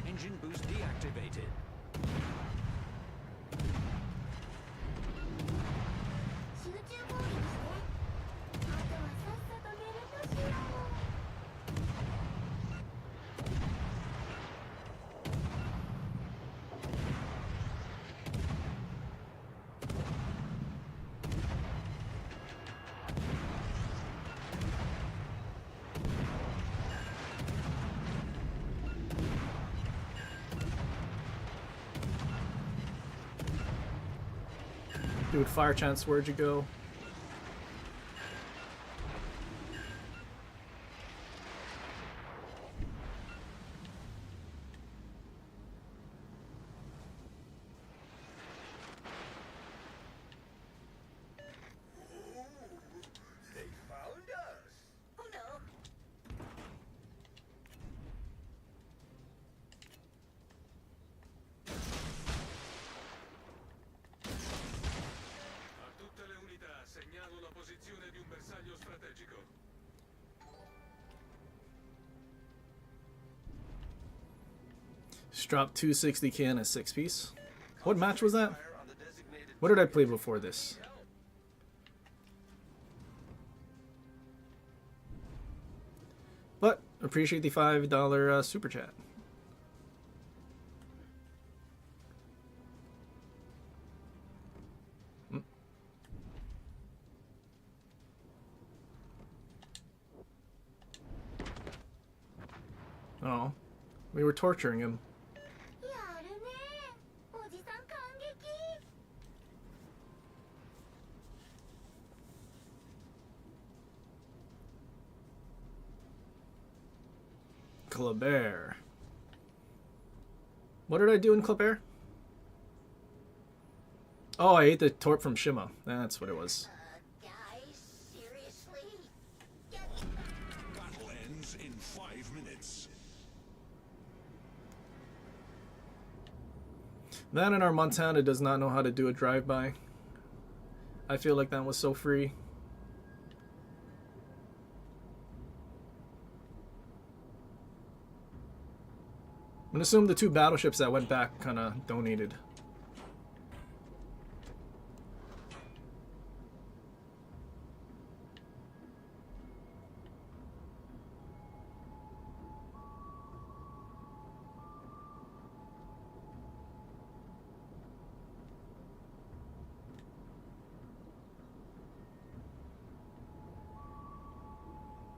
Engine boost deactivated. Dude, fire chance, where'd you go? They found us. Oh no. A tutte le unità, segnalo la posizione di un bersaglio strategico. Just dropped 260k in a 6-piece. What match was that? Fire on the designated What did I play before this? But appreciate the $5 super chat. Oh, we were torturing him. やるね。おじさん感激。 Kleber. What did I do in Kleber? Oh, I ate the torp from Shima. That's what it was. Guys, seriously? Battle ends in 5 minutes. That and our Montana does not know how to do a drive-by. I feel like that was so free. I'm gonna assume the 2 battleships that went back kind of donated.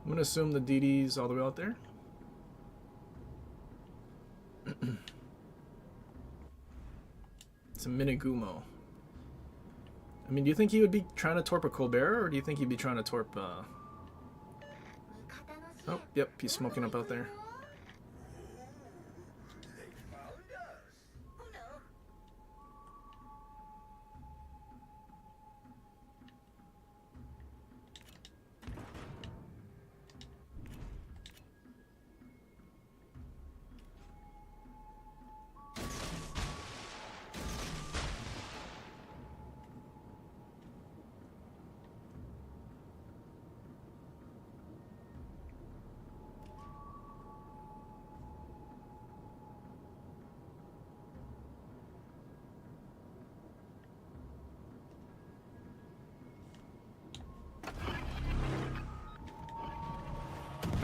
I'm gonna assume the DD's all the way out there. It's a Minigumo. I mean, do you think he would be trying to torp a Colbert, or do you think he'd be trying to torp, Oh, yep, he's smoking up out there. They found us. Oh no.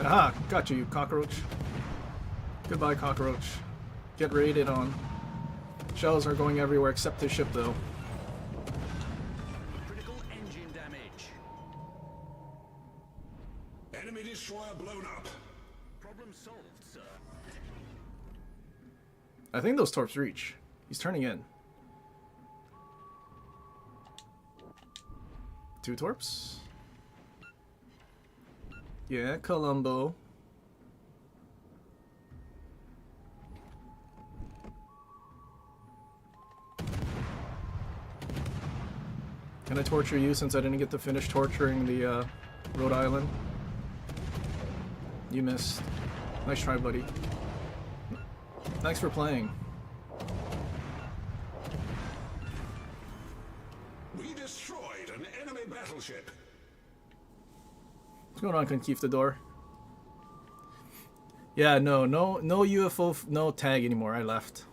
Aha, got you, you cockroach. Goodbye, cockroach. Get raided on. Shells are going everywhere except the ship, though. Critical engine damage. Enemy destroyer blown up. Problem solved, sir. I think those torps reach. He's turning in. 2 torps. Yeah, Columbo. Can I torture you since I didn't get to finish torturing the Rhode Island? You missed. Nice try, buddy. Thanks for playing. We destroyed an enemy battleship. What's going on, Conquistador? Yeah, no UFO, no tag anymore. I left.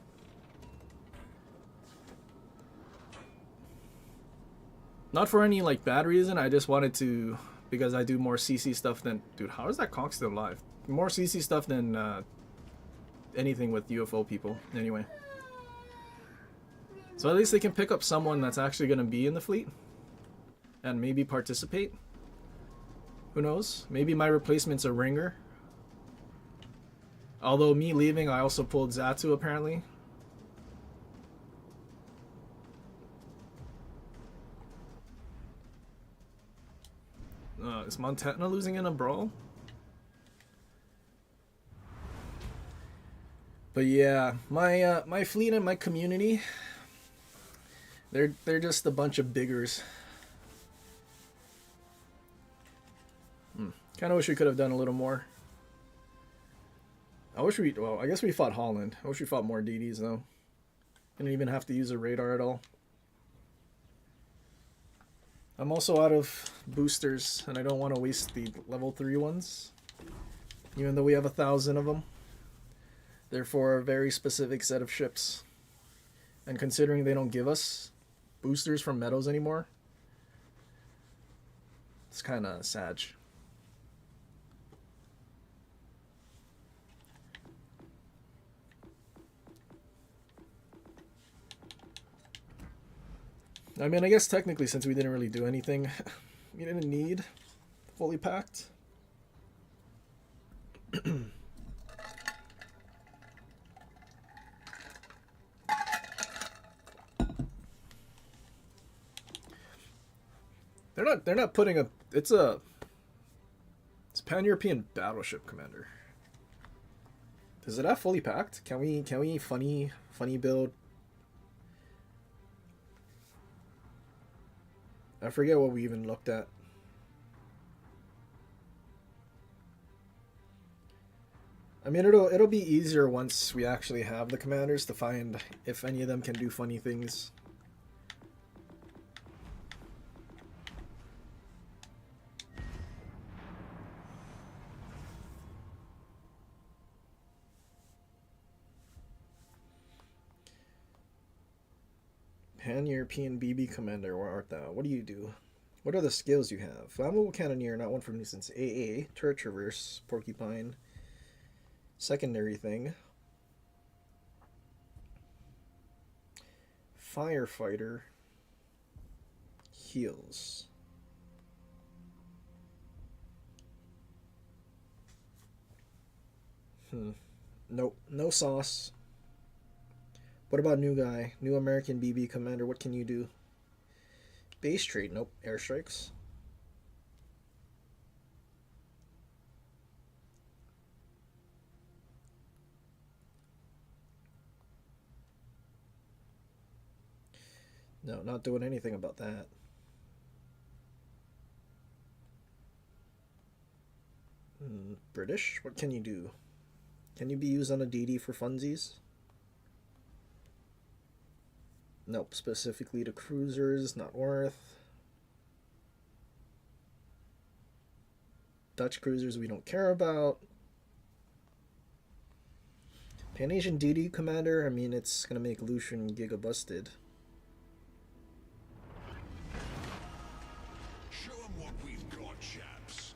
Not for any like bad reason. I just wanted to, because I do more CC stuff than, dude. How is that cock still alive? More CC stuff than anything with UFO people. Anyway, so at least they can pick up someone that's actually gonna be in the fleet and maybe participate. Who knows? Maybe my replacement's a ringer. Although me leaving, I also pulled Zatu apparently. Is Montana losing in a brawl? But yeah, my my fleet and my community, they're just a bunch of biggers. Kind of wish we could have done a little more. I wish we, well, I guess we fought Holland. I wish we fought more DDs though. Didn't even have to use a radar at all. I'm also out of boosters, and I don't want to waste the level 3 ones, even though we have 1,000 of them. They're for a very specific set of ships, and considering they don't give us boosters from Meadows anymore, it's kind of sad. I mean, I guess technically, since we didn't really do anything, we didn't need fully packed. They're not putting a, it's a Pan-European Battleship Commander. Is it that fully packed? Can we funny build? I forget what we even looked at. I mean, it'll be easier once we actually have the commanders to find if any of them can do funny things. Pan-European BB Commander, where art thou? What do you do? What are the skills you have? Flammable Cannoneer, not one for nuisance. AA, Turret Traverse, Porcupine, secondary thing. Firefighter, Heals. Nope, no sauce. What about new guy? New American BB Commander, what can you do? Base trade, nope. Airstrikes. No, not doing anything about that. British, what can you do? Can you be used on a DD for funsies? Nope, specifically to cruisers, not worth. Dutch cruisers we don't care about. Pan-Asian DD Commander, I mean, it's gonna make Lucian giga busted. Show 'em what we've got, chaps.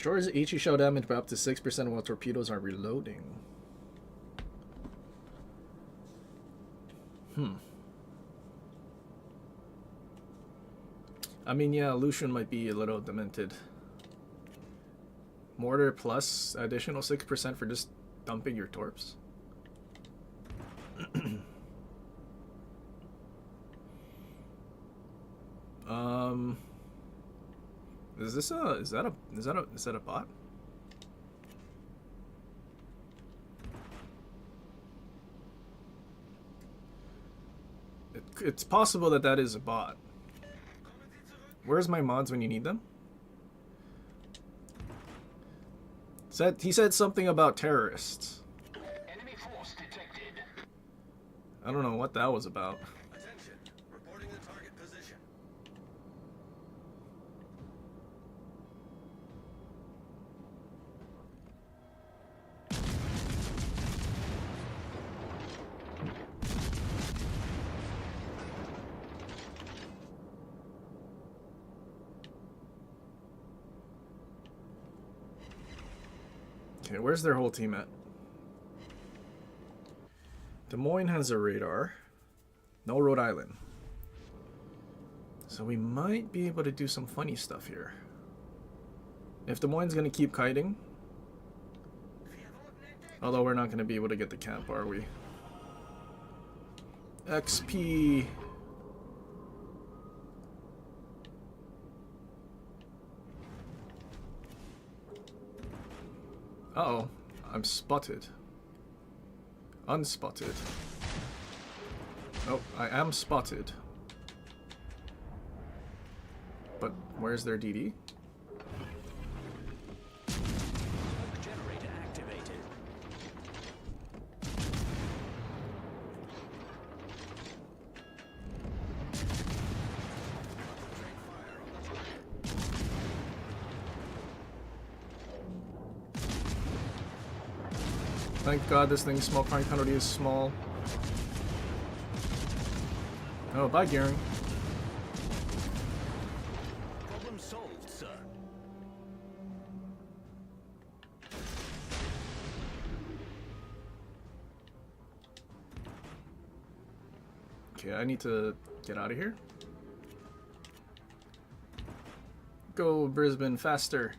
Destroys HE shell damage by up to 6% while torpedoes are reloading. I mean, yeah, Lucian might be a little demented. Mortar plus additional 6% for just dumping your torps. Is that a bot? It's possible that that is a bot. Where's my mods when you need them? He said something about terrorists. Enemy force detected. I don't know what that was about. Attention. Reporting the target position. Okay, where's their whole team at? Des Moines has a radar. No Rhode Island. So we might be able to do some funny stuff here. If Des Moines gonna keep kiting. Although we're not gonna be able to get the camp, are we? XP. Uh-oh, I'm spotted. Unspotted. Oh, I am spotted. But where's their DD? Generator activated. Thank God this thing's small prime penalty is small. Oh, bye, Gearing. Problem solved, sir. Okay, I need to get out of here. Go, Brisbane, faster.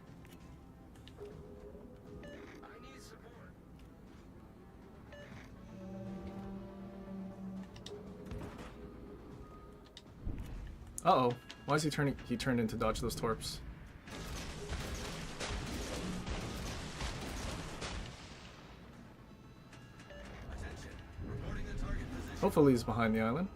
Uh-oh. Why is he turning? He turned in to dodge those torps. Attention. Reporting the target position. Hopefully he's behind the island.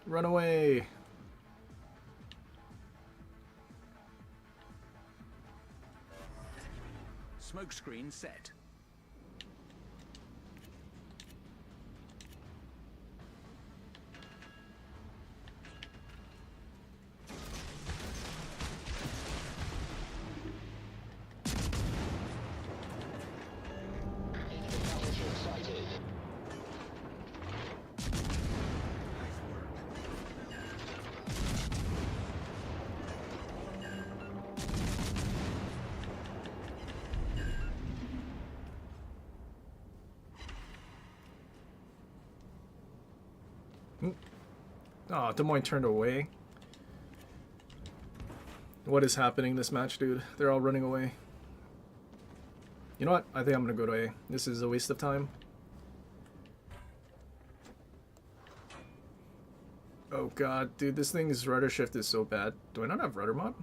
Run away! Smoke screen set. Oh, Des Moines turned away. What is happening this match, dude? They're all running away. You know what? I think I'm gonna go to A. This is a waste of time. Oh god, dude, this thing's rudder shift is so bad. Do I not have rudder mod?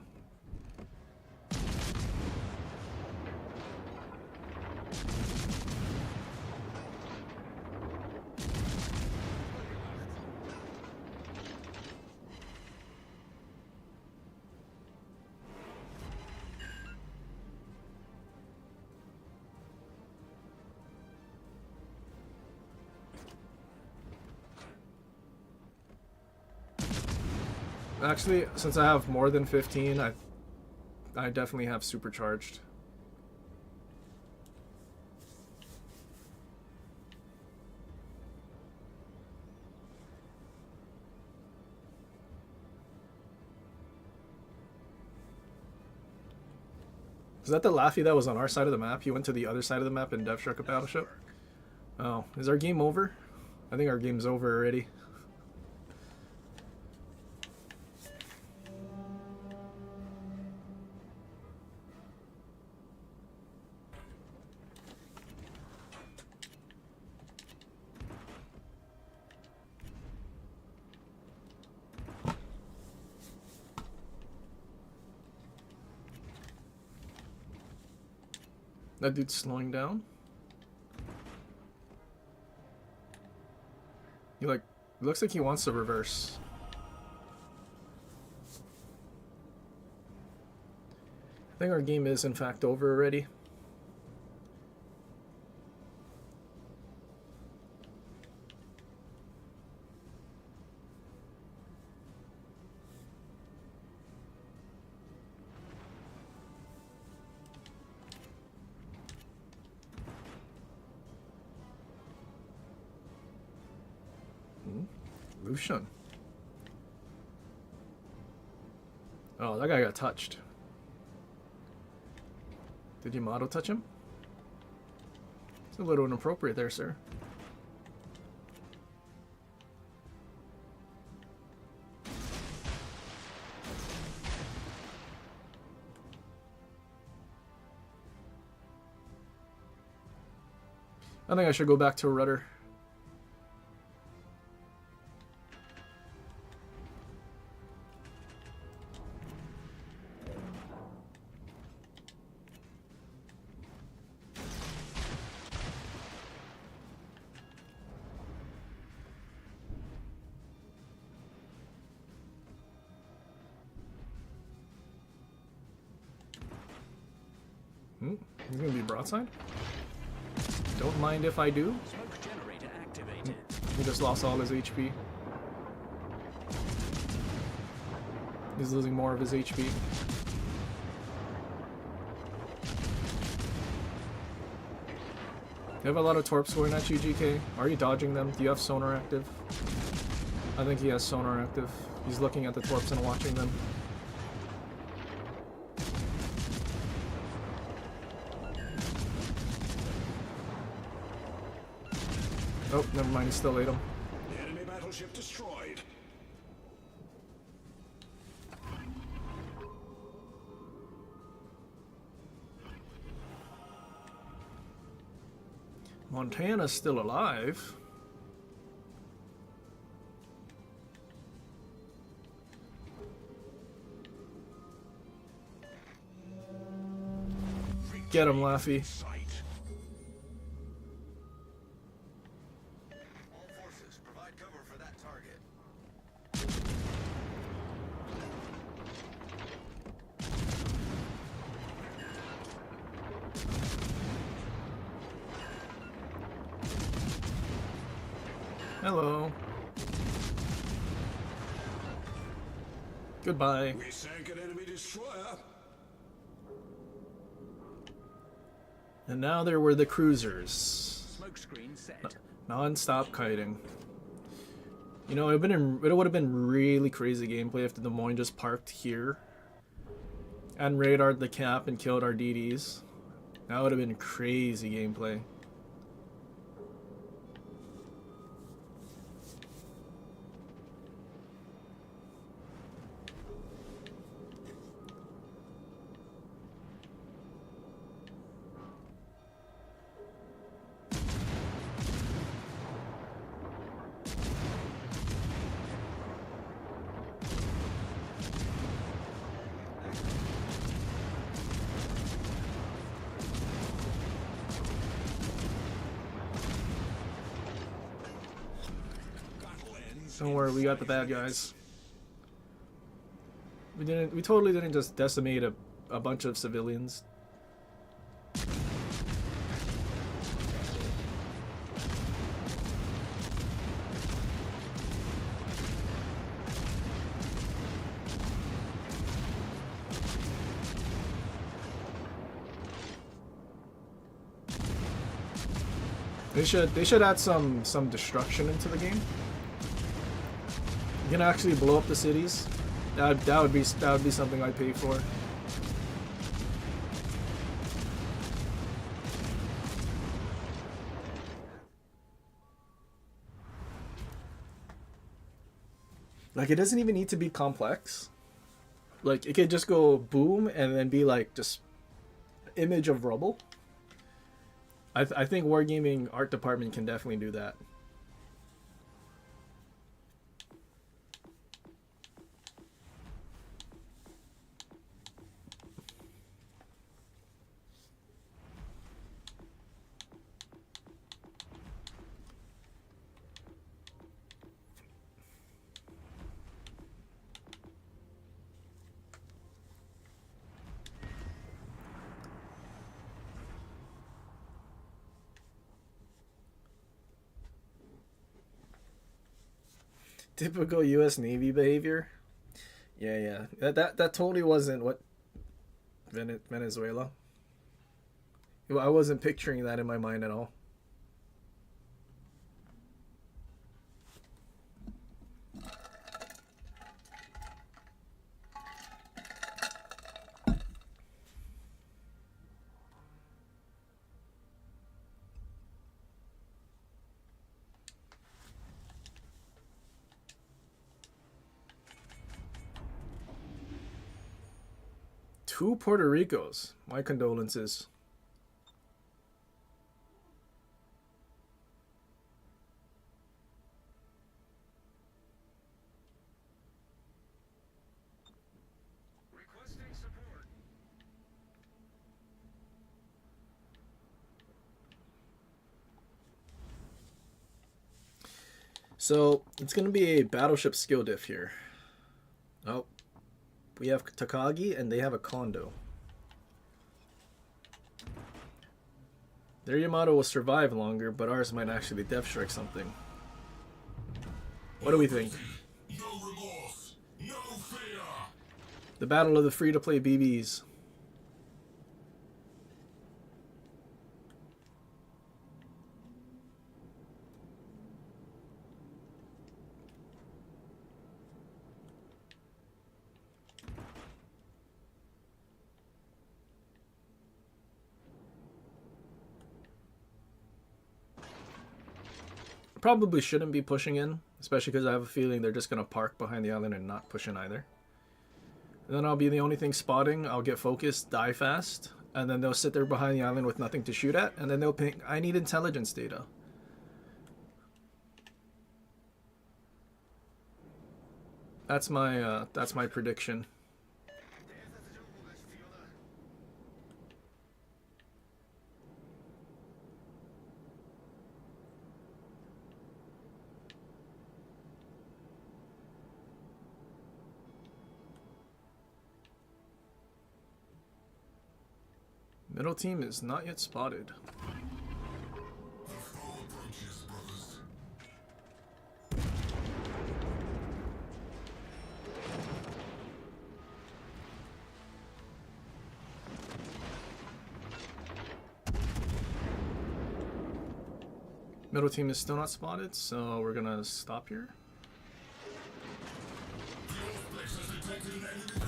Actually, since I have more than 15, I definitely have supercharged. Is that the Laffy that was on our side of the map? He went to the other side of the map and dev struck a battleship? Oh, is our game over? I think our game's over already. That dude's slowing down. He like, it looks like he wants to reverse. I think our game is in fact over already. Lucian. Oh, that guy got touched. Did you Yamato touch him? It's a little inappropriate there, sir. I think I should go back to rudder. He's gonna be broadside? Don't mind if I do. Smoke generator activated. He just lost all his HP. He's losing more of his HP. You have a lot of torps going at you, GK. Are you dodging them? Do you have sonar active? I think he has sonar active. He's looking at the torps and watching them. Oh, never mind, he still ate him. Enemy battleship destroyed. Montana's still alive. Get him, Laffy. Sight. All forces, provide cover for that target. Hello. Goodbye. We sank an enemy destroyer. And now there were the cruisers. Smoke screen set. Non-stop kiting. You know, it would have been really crazy gameplay if the Des Moines just parked here and radared the cap and killed our DDs. That would have been crazy gameplay. Don't worry, we got the bad guys. We totally didn't just decimate a bunch of civilians. They should add some destruction into the game. You can actually blow up the cities. That would be something I'd pay for. Like, it doesn't even need to be complex. Like, it could just go boom and then be like just image of rubble. I think Wargaming art department can definitely do that. Typical U.S. Navy behavior. Yeah. That totally wasn't what Venezuela. I wasn't picturing that in my mind at all. Two Puerto Ricos. My condolences. Requesting support. So it's gonna be a battleship skill diff here. Oh, we have Takagi and they have a Kondo. Their Yamato will survive longer, but ours might actually death strike something. What do we think? No remorse, no fear. The battle of the free-to-play BBs. Probably shouldn't be pushing in, especially because I have a feeling they're just going to park behind the island and not push in either. And then I'll be the only thing spotting. I'll get focused, die fast, and then they'll sit there behind the island with nothing to shoot at, and then they'll ping, I need intelligence data. That's my prediction. Middle team is not yet spotted. The foe approaches, brothers. Middle team is still not spotted, so we're gonna stop here. The Earthbase has detected an enemy.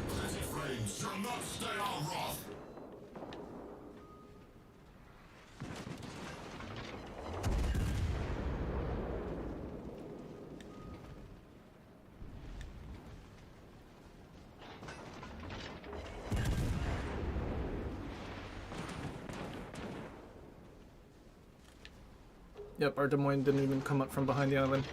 Plenty flames shall not stay our wrath. Yep, our Des Moines didn't even come up from behind the island.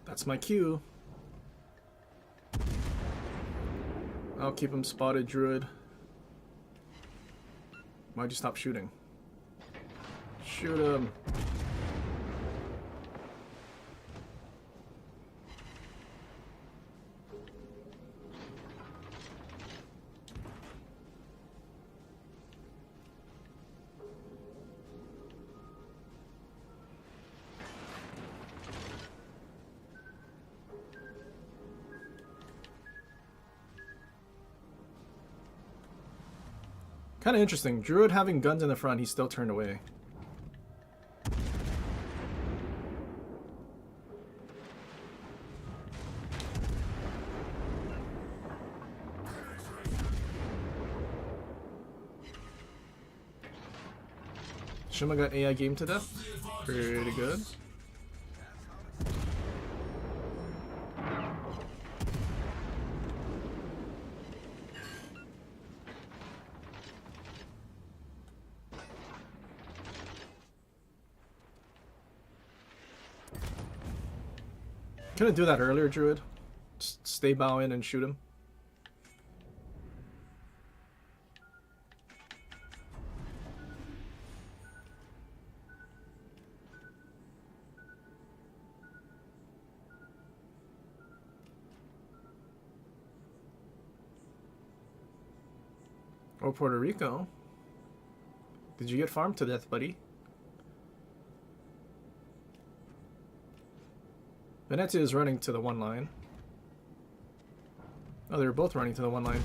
That's my cue. I'll keep him spotted, Druid. Why'd you stop shooting? Shoot him. Kind of interesting. Druid having guns in the front, he still turned away. Shima got AI game to death. Pretty good. Couldn't do that earlier, Druid. Just stay bow in and shoot him. Oh, Puerto Rico. Did you get farmed to death, buddy? Venezia is running to the one line. Oh, they're both running to the one line.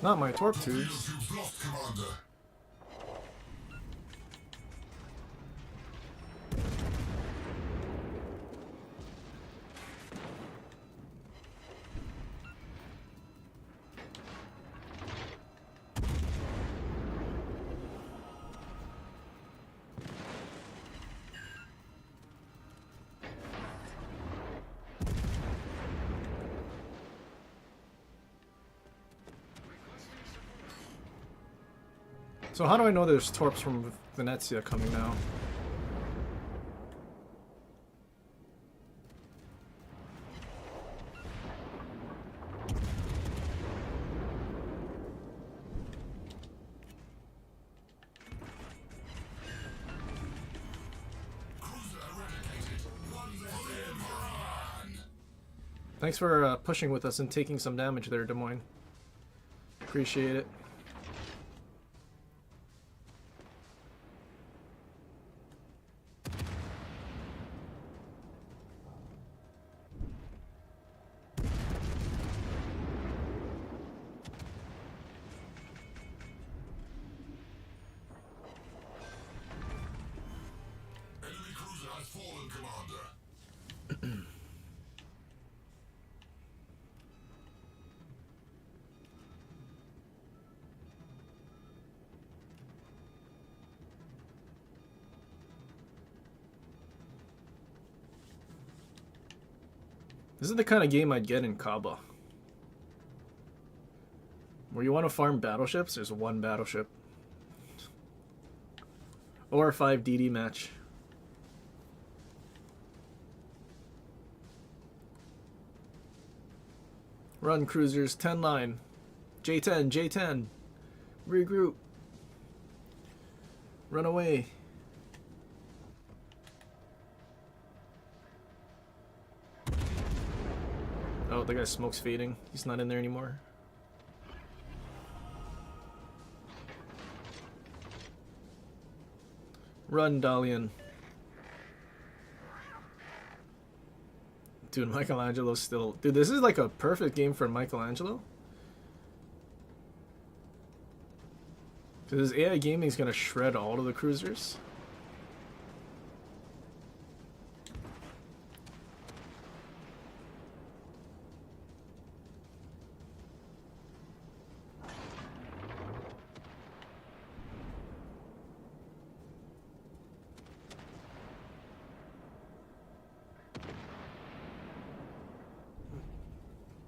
Not my torp tubes. You've lost, Commander. So how do I know there's torps from Venezia coming now? Thanks for pushing with us and taking some damage there, Des Moines. Appreciate it. Enemy cruiser has fallen, Commander. This is the kind of game I'd get in Kaba. Where you want to farm battleships, there's one battleship. Or a 5 DD match. Run cruisers, 10 line. J10, J10. Regroup. Run away. Oh, the guy's smoke's fading. He's not in there anymore. Run, Dalian. Dude, Michelangelo's still... Dude, this is like a perfect game for Michelangelo. Because his AI gaming is going to shred all of the cruisers.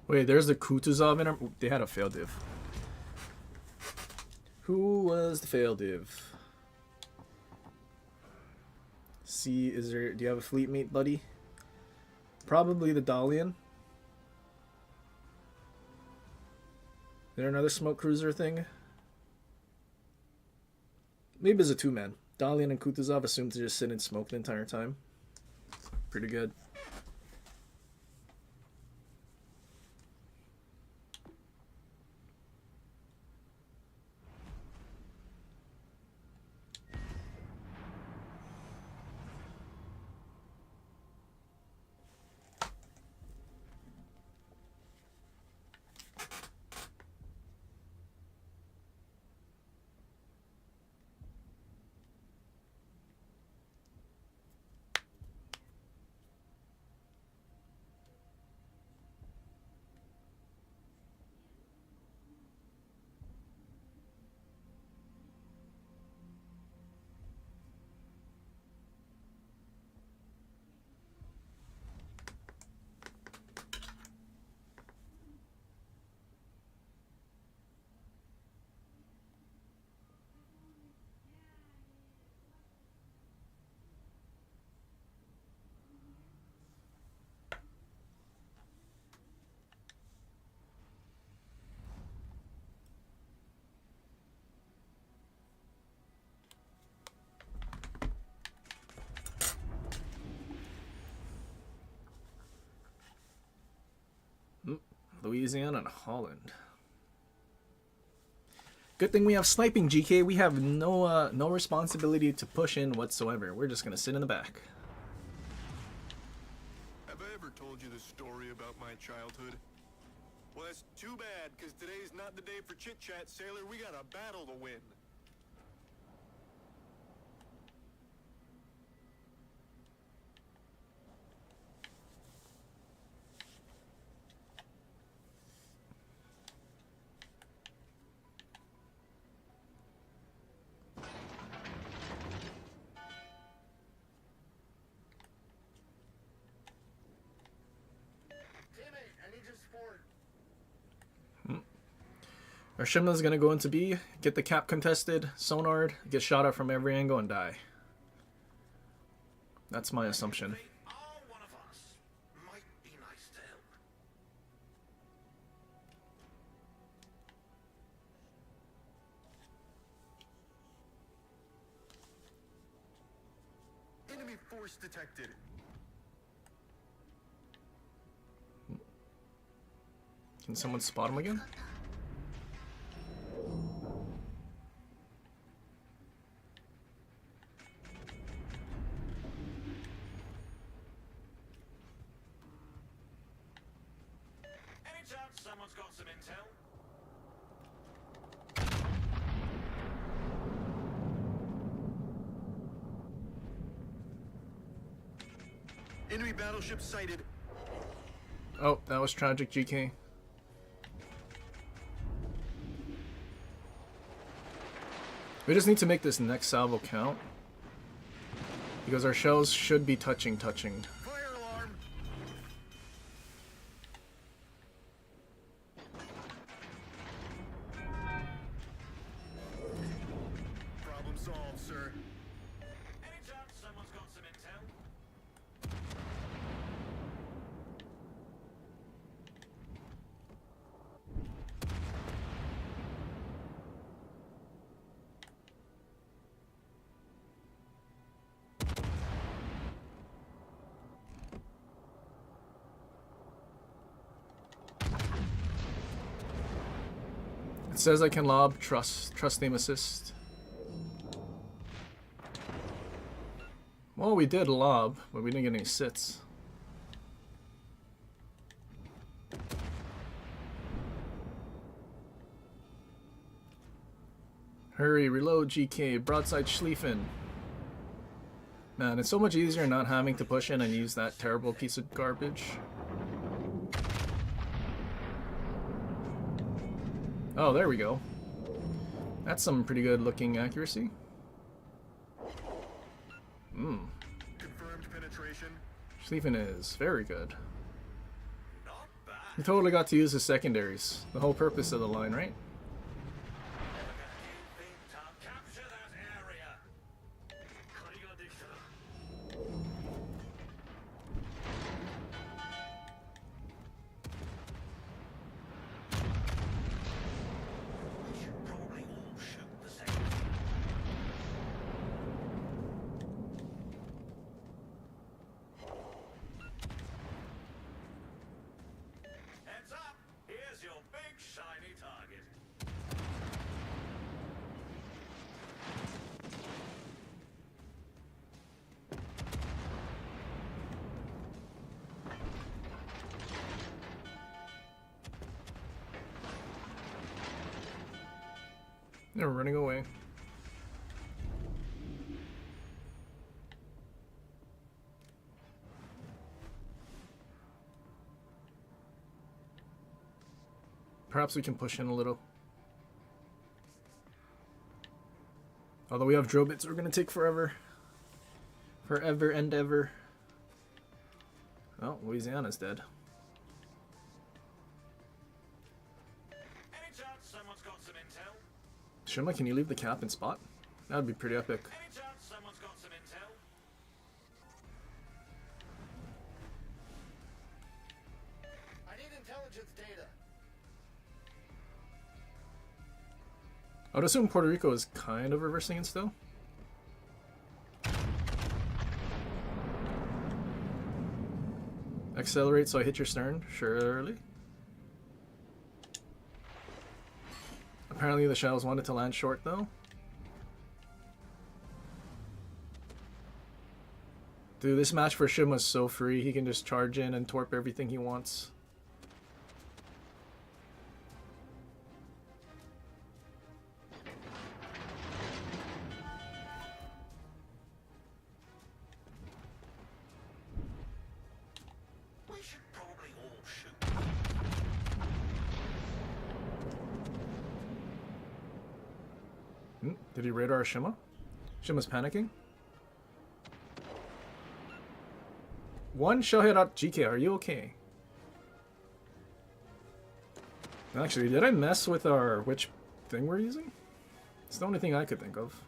Wait, there's the Kutuzov in her. They had a fail div. Who was the fail div? See, is there? Do you have a fleet mate, buddy? Probably the Dalian. Is there another smoke cruiser thing? Maybe it's a two-man. Dalian and Kutuzov assumed to just sit in smoke the entire time. Pretty good. Louisiana and Holland. Good thing we have sniping, GK. We have no responsibility to push in whatsoever. We're just gonna sit in the back. Have I ever told you the story about my childhood? Well, that's too bad, because today's not the day for chit-chat, sailor. We got a battle to win. Our Shimna's gonna go into B, get the cap contested, sonared, get shot at from every angle, and die. That's my assumption. They are one of us. Might be nice to help. Enemy force detected. Can someone spot him again? Any chance someone's got some intel? Enemy battleship sighted. Oh, that was tragic, GK. We just need to make this next salvo count, because our shells should be touching. Fire alarm. Problem solved, sir. Any chance someone's got some intel? It says I can lob, trust name assist. Well, we did lob, but we didn't get any sits. Hurry, reload, GK, broadside Schlieffen. Man, it's so much easier not having to push in and use that terrible piece of garbage. Oh, there we go. That's some pretty good looking accuracy. Confirmed penetration. Schlieffen is very good. Not bad. He totally got to use his secondaries. The whole purpose of the line, right? Capture that area. We should probably all shoot the same. Heads up! Here's your big shiny target. They're running away. Perhaps we can push in a little. Although we have drill bits, we're gonna take forever. Forever and ever. Oh, Louisiana's dead. Any chance someone's got some intel? Shima, can you leave the cap and spot? That'd be pretty epic. Any chance someone's got some intel? I need intelligence data. I would assume Puerto Rico is kind of reversing it still. Accelerate so I hit your stern, surely. Apparently the shells wanted to land short though. Dude, this match for Shima's so free. He can just charge in and torp everything he wants. We should probably all shoot. Did he radar Shima? Shima's panicking. One shell hit out GK, are you okay? Actually, did I mess with our which thing we're using? It's the only thing I could think of.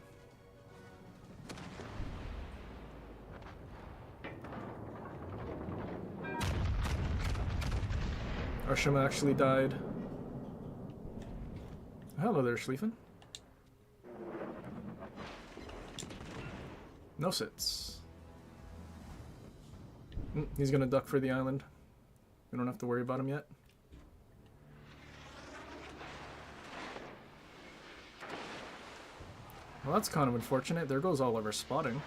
Our Shima actually died. Hello there, Schlieffen. No sits. He's gonna duck for the island. We don't have to worry about him yet. Well, that's kind of unfortunate. There goes all of our spotting.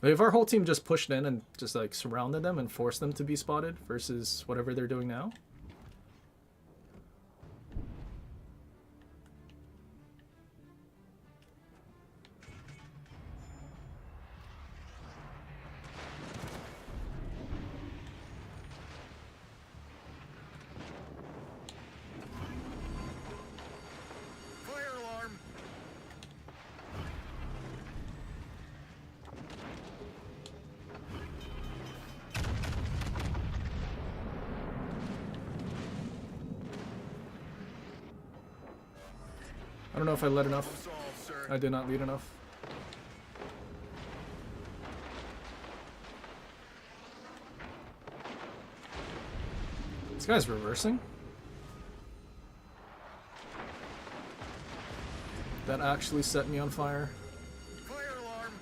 If our whole team just pushed in and just like surrounded them and forced them to be spotted versus whatever they're doing now. Fire alarm! I don't know if I led enough. Solved, sir. I did not lead enough. This guy's reversing. That actually set me on fire. Fire alarm!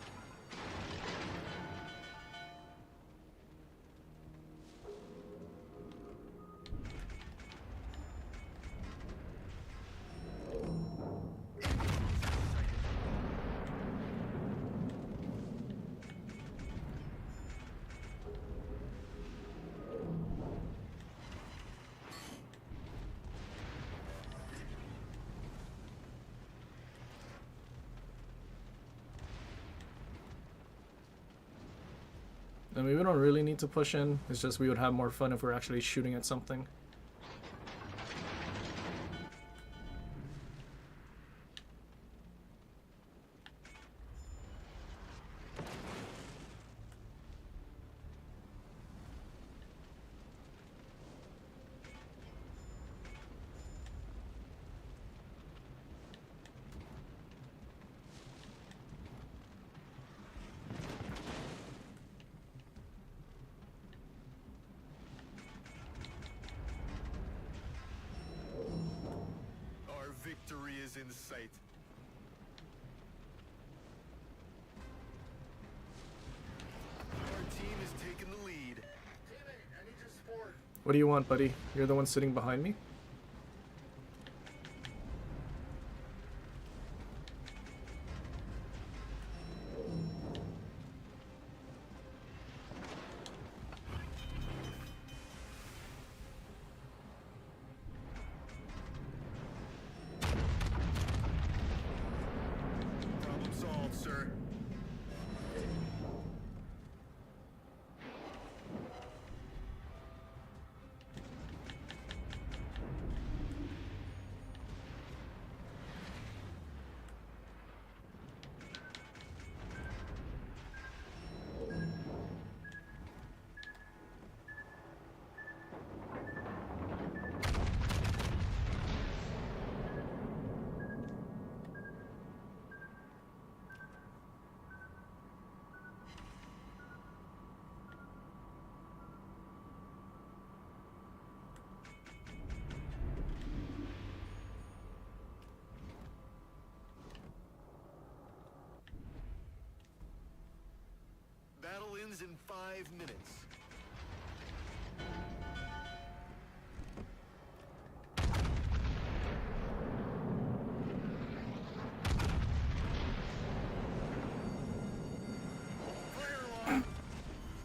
I mean, we don't really need to push in. It's just we would have more fun if we're actually shooting at something. Our victory is in sight. Our team is taking the lead. Teammate, I need your support. What do you want, buddy? You're the one sitting behind me? Problem solved, sir. ends in 5 minutes.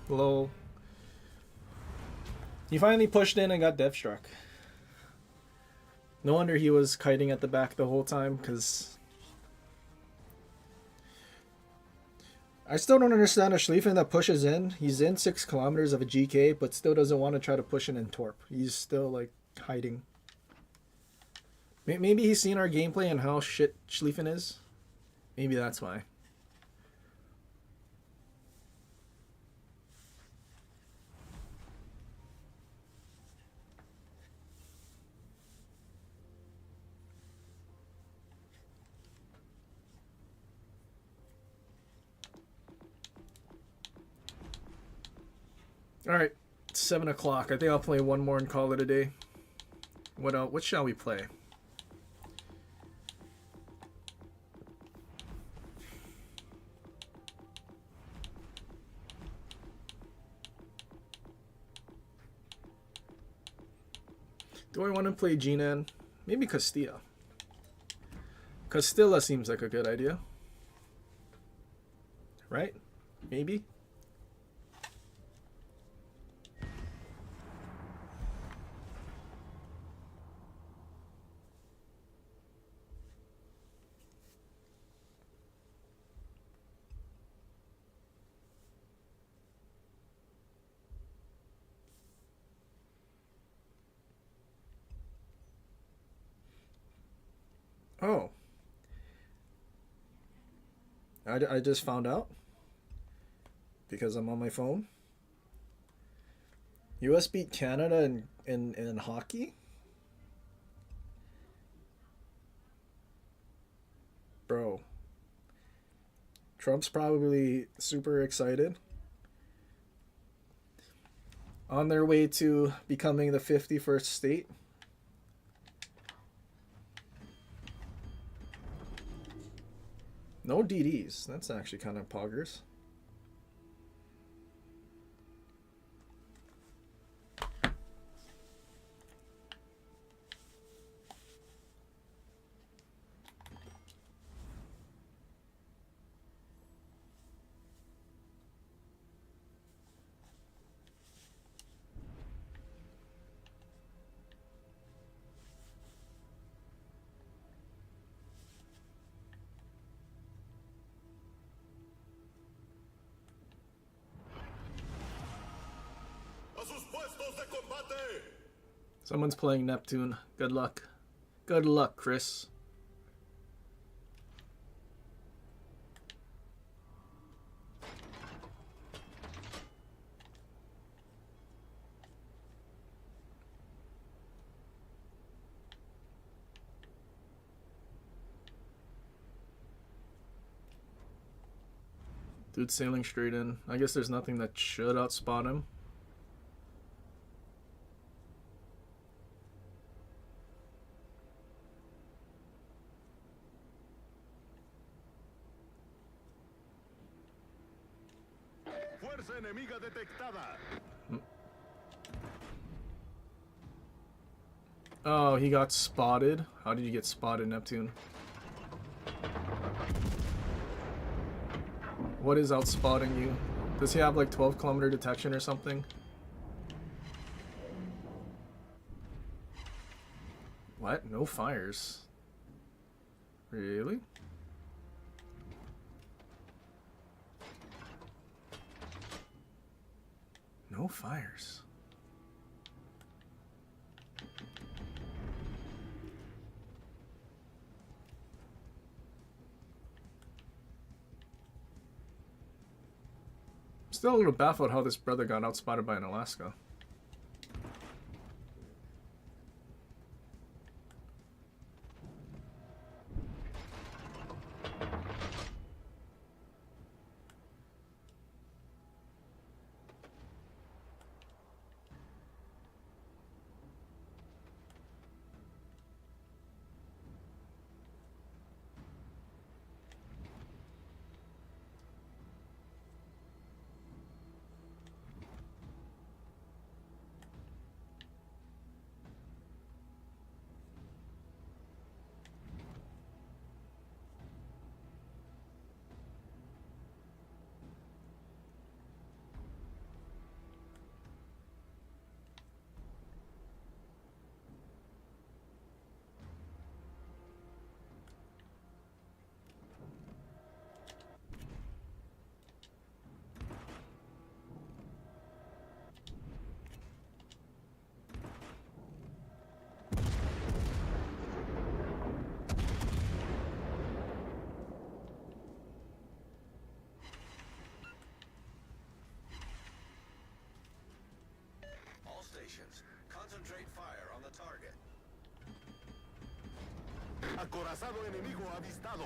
Lol. He finally pushed in and got death struck. No wonder he was kiting at the back the whole time, because I still don't understand a Schlieffen that pushes in. He's in 6 kilometers of a GK, but still doesn't want to try to push in and torp. He's still like hiding. Maybe he's seen our gameplay and how shit Schlieffen is. Maybe that's why. Alright, it's 7 o'clock. I think I'll play one more and call it a day. What else? What shall we play? Do I want to play Jinan? Maybe Castilla. Castilla seems like a good idea. Right? Maybe? Oh. I just found out. Because I'm on my phone. US beat Canada in hockey? Bro. Trump's probably super excited. On their way to becoming the 51st state. No DDs. That's actually kind of poggers. ¡A sus puestos de combate! Someone's playing Neptune. Good luck. Good luck, Chris. Dude's sailing straight in. I guess there's nothing that should outspot him. Fuerza enemiga detectada. Oh, he got spotted. How did you get spotted, Neptune? What is outspotting you? Does he have like 12-kilometer detection or something? What? No fires. Really? No fires. Still a little baffled how this brother got outspotted by an Alaska. Acorazado enemigo avistado.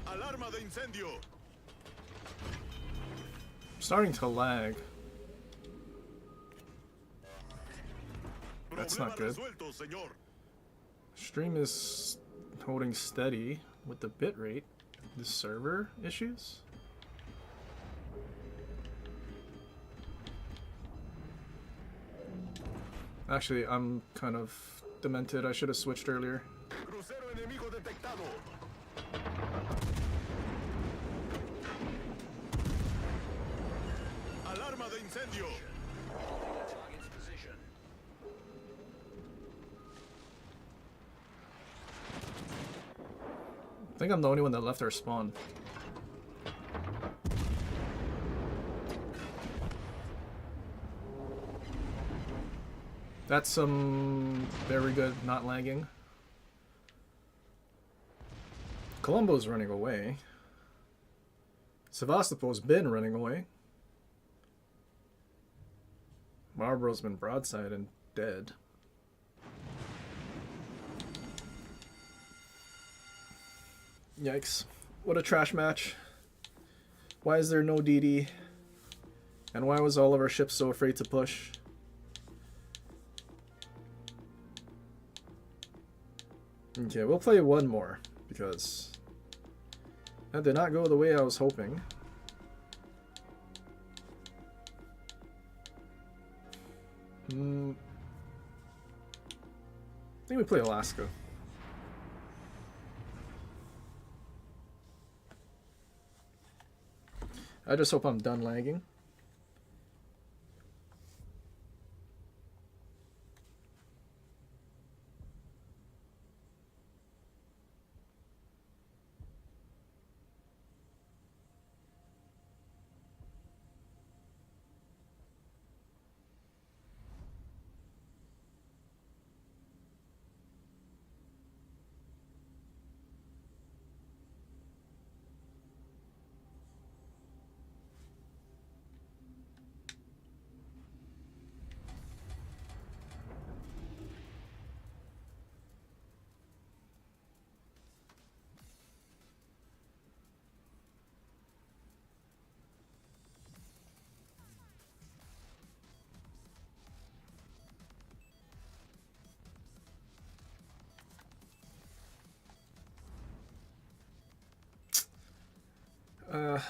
Alarma de incendio. Starting to lag. That's not good. Resuelto, señor. Stream is holding steady with the bitrate. The server issues? Actually, I'm kind of demented. I should have switched earlier. Crucero enemigo detectado. Alarma de incendio. Target's position. I think I'm the only one that left our spawn. That's some very good not lagging. Colombo's running away. Sevastopol's been running away. Marlboro's been broadside and dead. Yikes. What a trash match. Why is there no DD? And why was all of our ships so afraid to push? Okay, we'll play one more, because that did not go the way I was hoping. I think we play Alaska. I just hope I'm done lagging.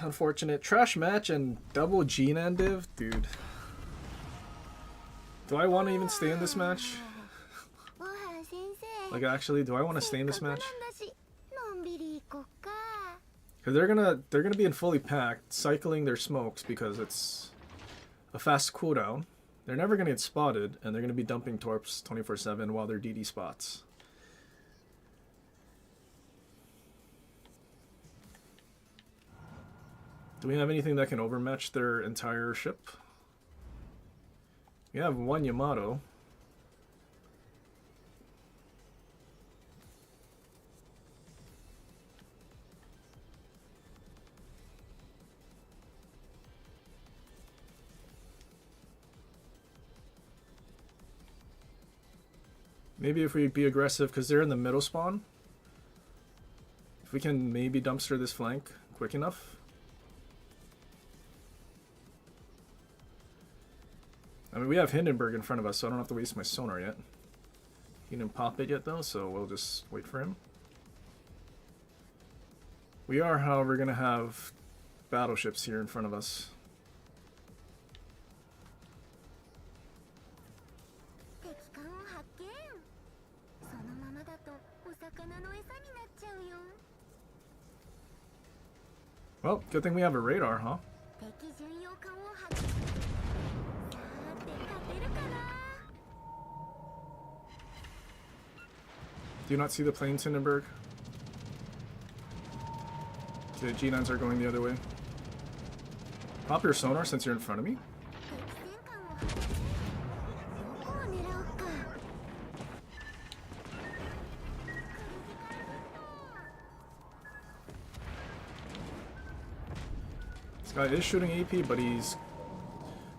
Unfortunate. Trash match and double G-Nan div? Dude. Do I want to even stay in this match? Like, actually, do I want to stay in this match? Because they're gonna be in fully packed, cycling their smokes because it's a fast cooldown. They're never gonna get spotted, and they're gonna be dumping torps 24/7 while they're DD spots. Do we have anything that can overmatch their entire ship? We have one Yamato. Maybe if we be aggressive, because they're in the middle spawn. If we can maybe dumpster this flank quick enough. I mean, we have Hindenburg in front of us, so I don't have to waste my sonar yet. He didn't pop it yet, though, so we'll just wait for him. We are, however, going to have battleships here in front of us. Well, good thing we have a radar, huh? Do you not see the planes, Hindenburg? Okay, G9s are going the other way. Pop your sonar since you're in front of me. Guy is shooting AP, but he's...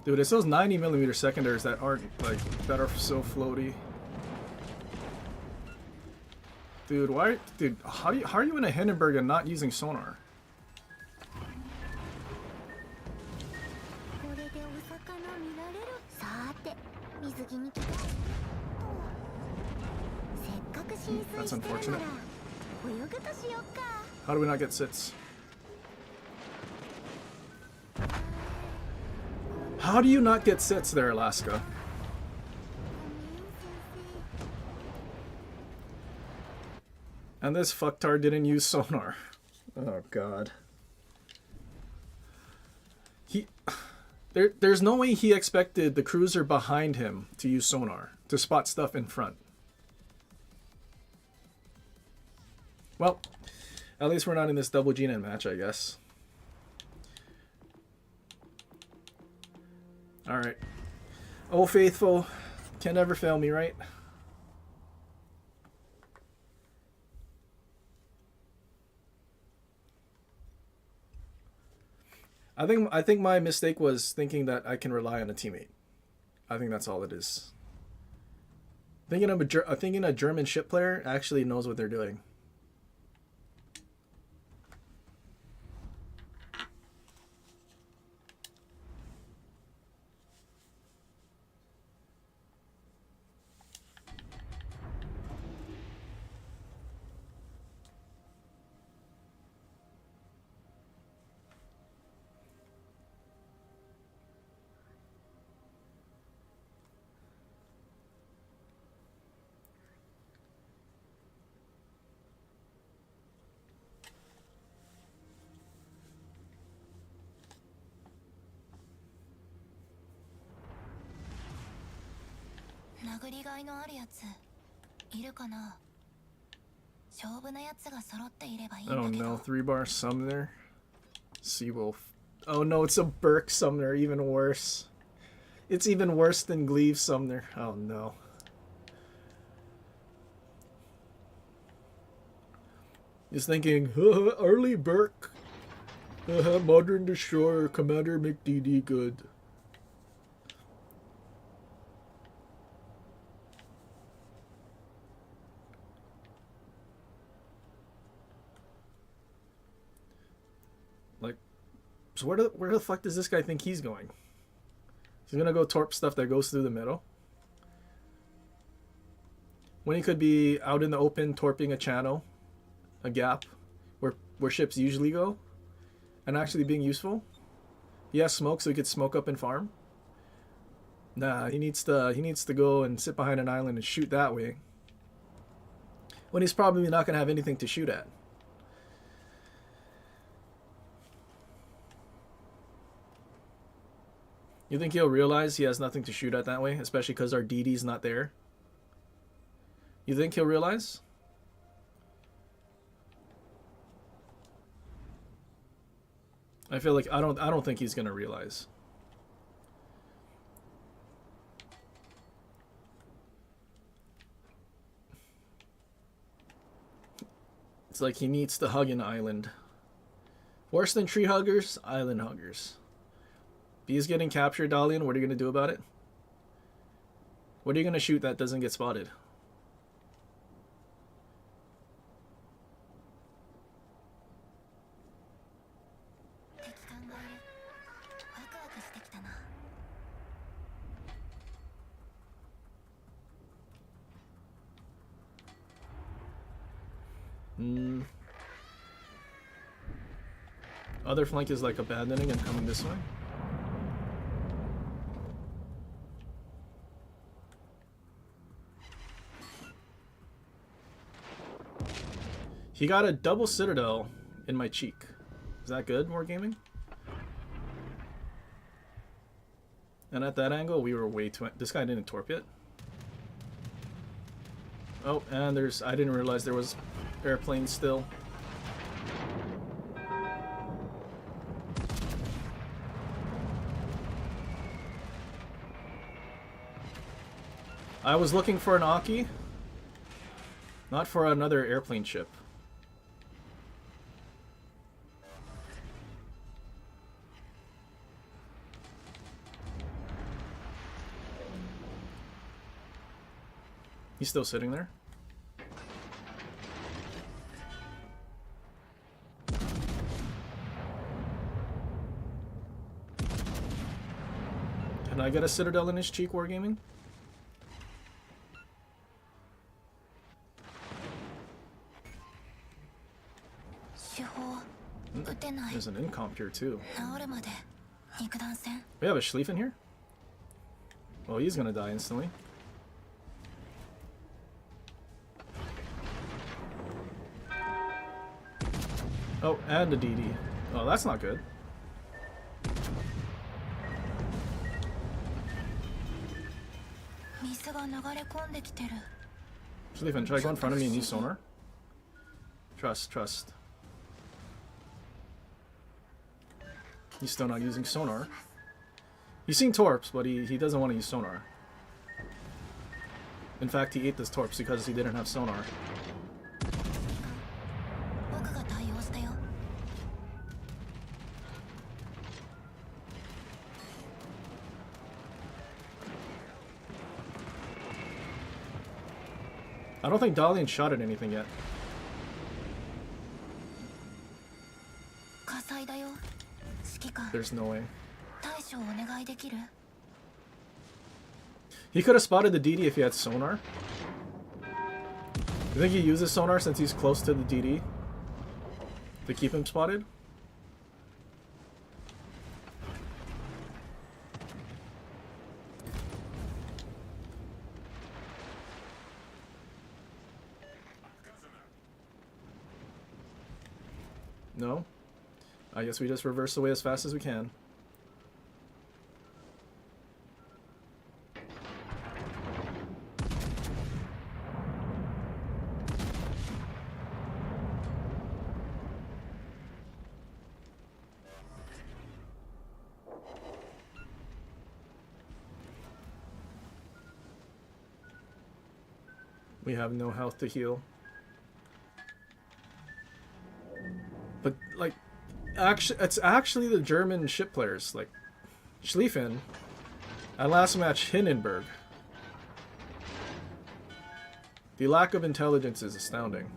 Dude, it's those 90mm secondaries that aren't, like, that are so floaty. Dude, why... Dude, how are you in a Hindenburg and not using sonar? これでお魚見られる。さーて、水着に着替え。せっかく浸水 That's してる unfortunate. なら泳ぐとしよっか。 How do we not get sits? How do you not get sits there, Alaska? And this fucktard didn't use sonar. Oh god. There's no way he expected the cruiser behind him to use sonar to spot stuff in front. Well, at least we're not in this double G-Net match, I guess. Alright. Oh, faithful. Can never fail me, right? I think my mistake was thinking that I can rely on a teammate. I think that's all it is. Thinking a German ship player actually knows what they're doing. Oh no, 3-bar Sumner. Seawolf. Oh no, it's a Burke Sumner, even worse. It's even worse than Gleave Sumner. Oh no. He's thinking, Arlie Burke. Modern Destroyer, Commander McDD good. Like, so where the fuck does this guy think he's going? He's gonna go torp stuff that goes through the middle? When he could be out in the open torping a channel, a gap, where ships usually go, and actually being useful. He has smoke, so he could smoke up and farm. Nah, he needs to go and sit behind an island and shoot that way. When he's probably not gonna have anything to shoot at. You think he'll realize he has nothing to shoot at that way, especially because our DD's not there? You think he'll realize? I feel like I don't think he's gonna realize. It's like he needs to hug an island. Worse than tree huggers, island huggers. B's getting captured, Dalian. What are you gonna do about it? What are you gonna shoot that doesn't get spotted? Other flank is like abandoning and coming this way. He got a double citadel in my cheek. Is that good, more gaming? And at that angle, we were way too... This guy didn't torp yet. Oh, and there's... I didn't realize there was airplanes still. I was looking for an Aki, not for another airplane ship. He's still sitting there. Can I get a Citadel in his cheek, Wargaming? There's an incomp here too. We have a Schlieffen here? Well, he's gonna die instantly. Oh, and a DD. Oh, that's not good. Schlieffen, try to go in front of me and use sonar. Trust, trust. He's still not using sonar. He's seen torps, but he doesn't want to use sonar. In fact, he ate this torps because he didn't have sonar. I don't think Dalian shot at anything yet. There's no way. He could have spotted the DD if he had sonar. You think he uses sonar since he's close to the DD to keep him spotted? No? I guess we just reverse away as fast as we can. We have no health to heal. But, like, it's actually the German ship players, like Schlieffen, and last match Hindenburg. The lack of intelligence is astounding.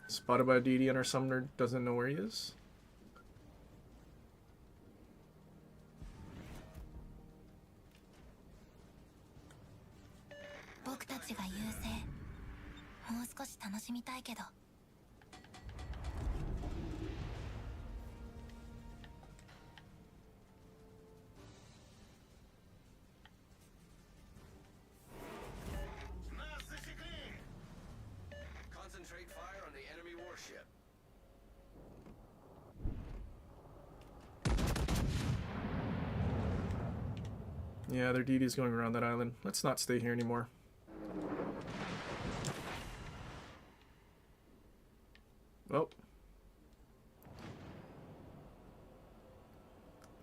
Spotted by a DD and our summoner doesn't know where he is. Concentrate fire on the enemy warship. Yeah, their DD's going around that island. Let's not stay here anymore. Oh.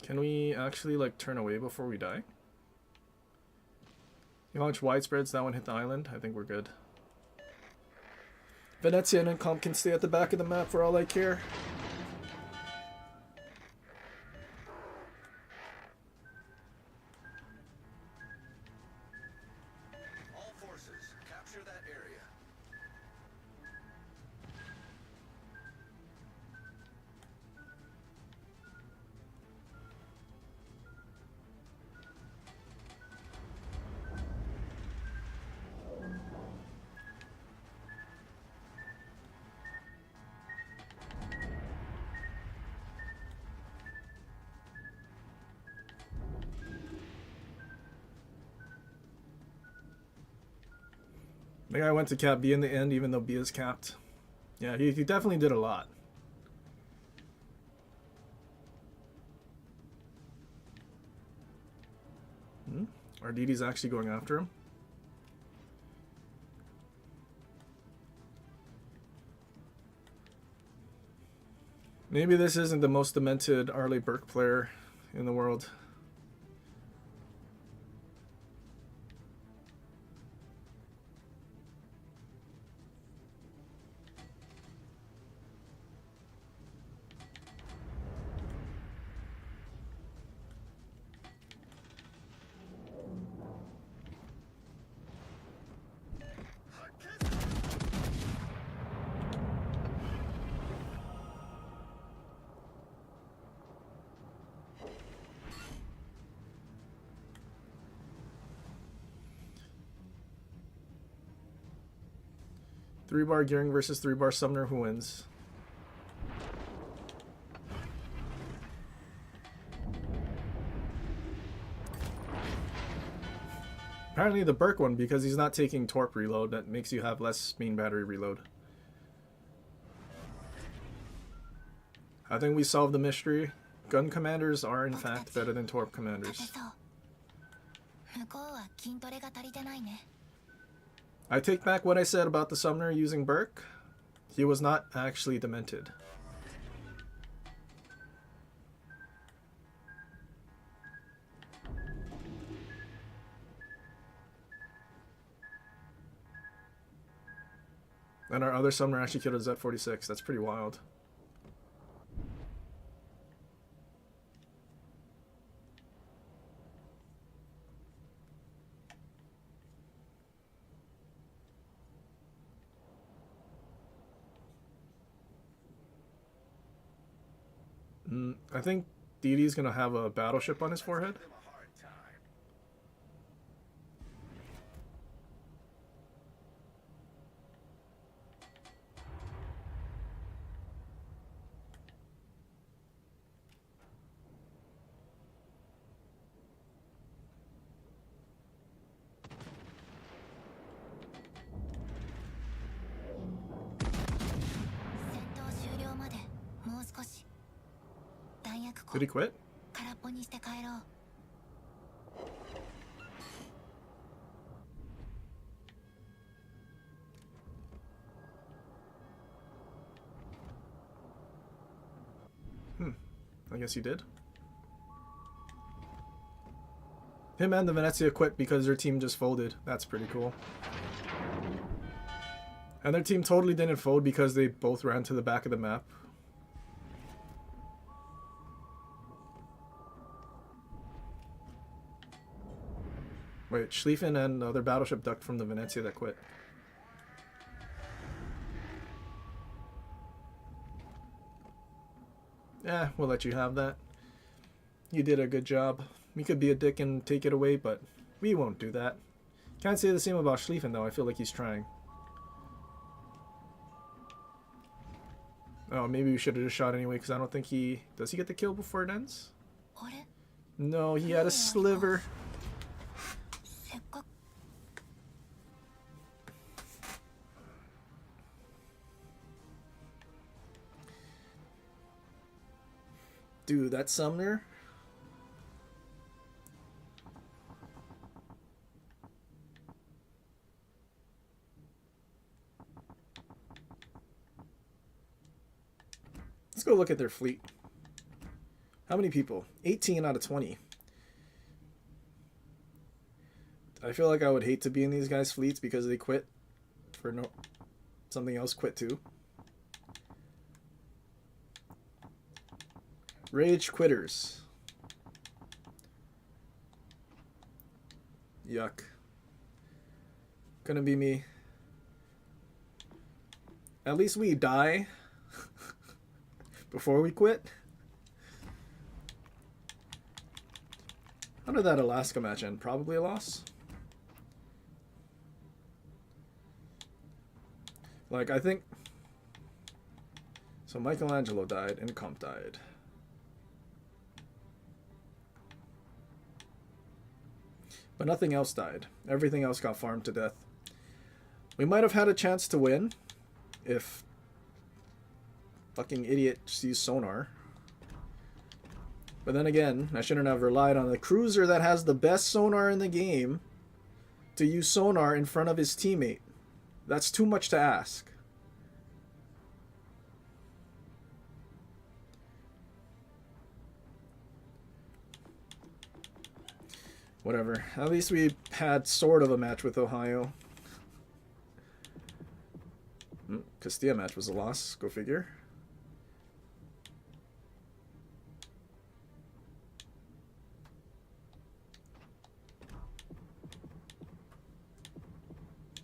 Can we actually, like, turn away before we die? You launch widespreads, that one hit the island. I think we're good. Venezia and Incom can stay at the back of the map for all I care. All forces, capture that area. The guy went to cap B in the end, even though B is capped. Yeah, he definitely did a lot. Our DD's actually going after him. Maybe this isn't the most demented Arleigh Burke player in the world. 3-bar gearing versus 3-bar summoner, who wins? Apparently the Burke one, because he's not taking torp reload, that makes you have less main battery reload. I think we solved the mystery. Gun commanders are in fact better than torp commanders. I take back what I said about the summoner using Burke. He was not actually demented. And our other summoner actually killed a Z-46. That's pretty wild. I think Didi's gonna have a battleship on his forehead. Did he quit? I guess he did. Him and the Venezia quit because their team just folded. That's pretty cool. And their team totally didn't fold because they both ran to the back of the map. Wait, Schlieffen and the other battleship ducked from the Venezia that quit. Yeah, we'll let you have that. You did a good job. We could be a dick and take it away, but we won't do that. Can't say the same about Schlieffen, though. I feel like he's trying. Oh, maybe we should have just shot anyway, because I don't think he... Does he get the kill before it ends? No, he had a sliver. Dude, that summoner... Let's go look at their fleet. How many people? 18 out of 20. I feel like I would hate to be in these guys' fleets because they quit for no... Something else quit too. Rage quitters. Yuck. Gonna be me. At least we die before we quit. How did that Alaska match end? Probably a loss. Like, I think... So Michelangelo died and Comp died. But nothing else died. Everything else got farmed to death. We might have had a chance to win if fucking idiot just used sonar. But then again, I shouldn't have relied on the cruiser that has the best sonar in the game to use sonar in front of his teammate. That's too much to ask. Whatever. At least we had sort of a match with Ohio. Castilla match was a loss. Go figure.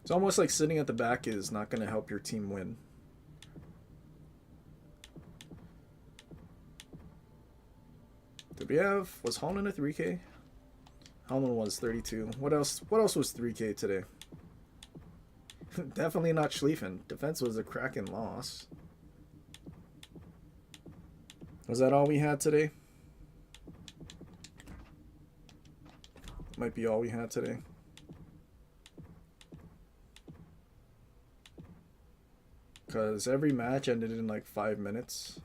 It's almost like sitting at the back is not going to help your team win. Did we have... Was Holland a 3K? Holland was 32. What else was 3K today? Definitely not Schlieffen. Defense was a cracking loss. Was that all we had today? Might be all we had today. Because every match ended in like 5 minutes.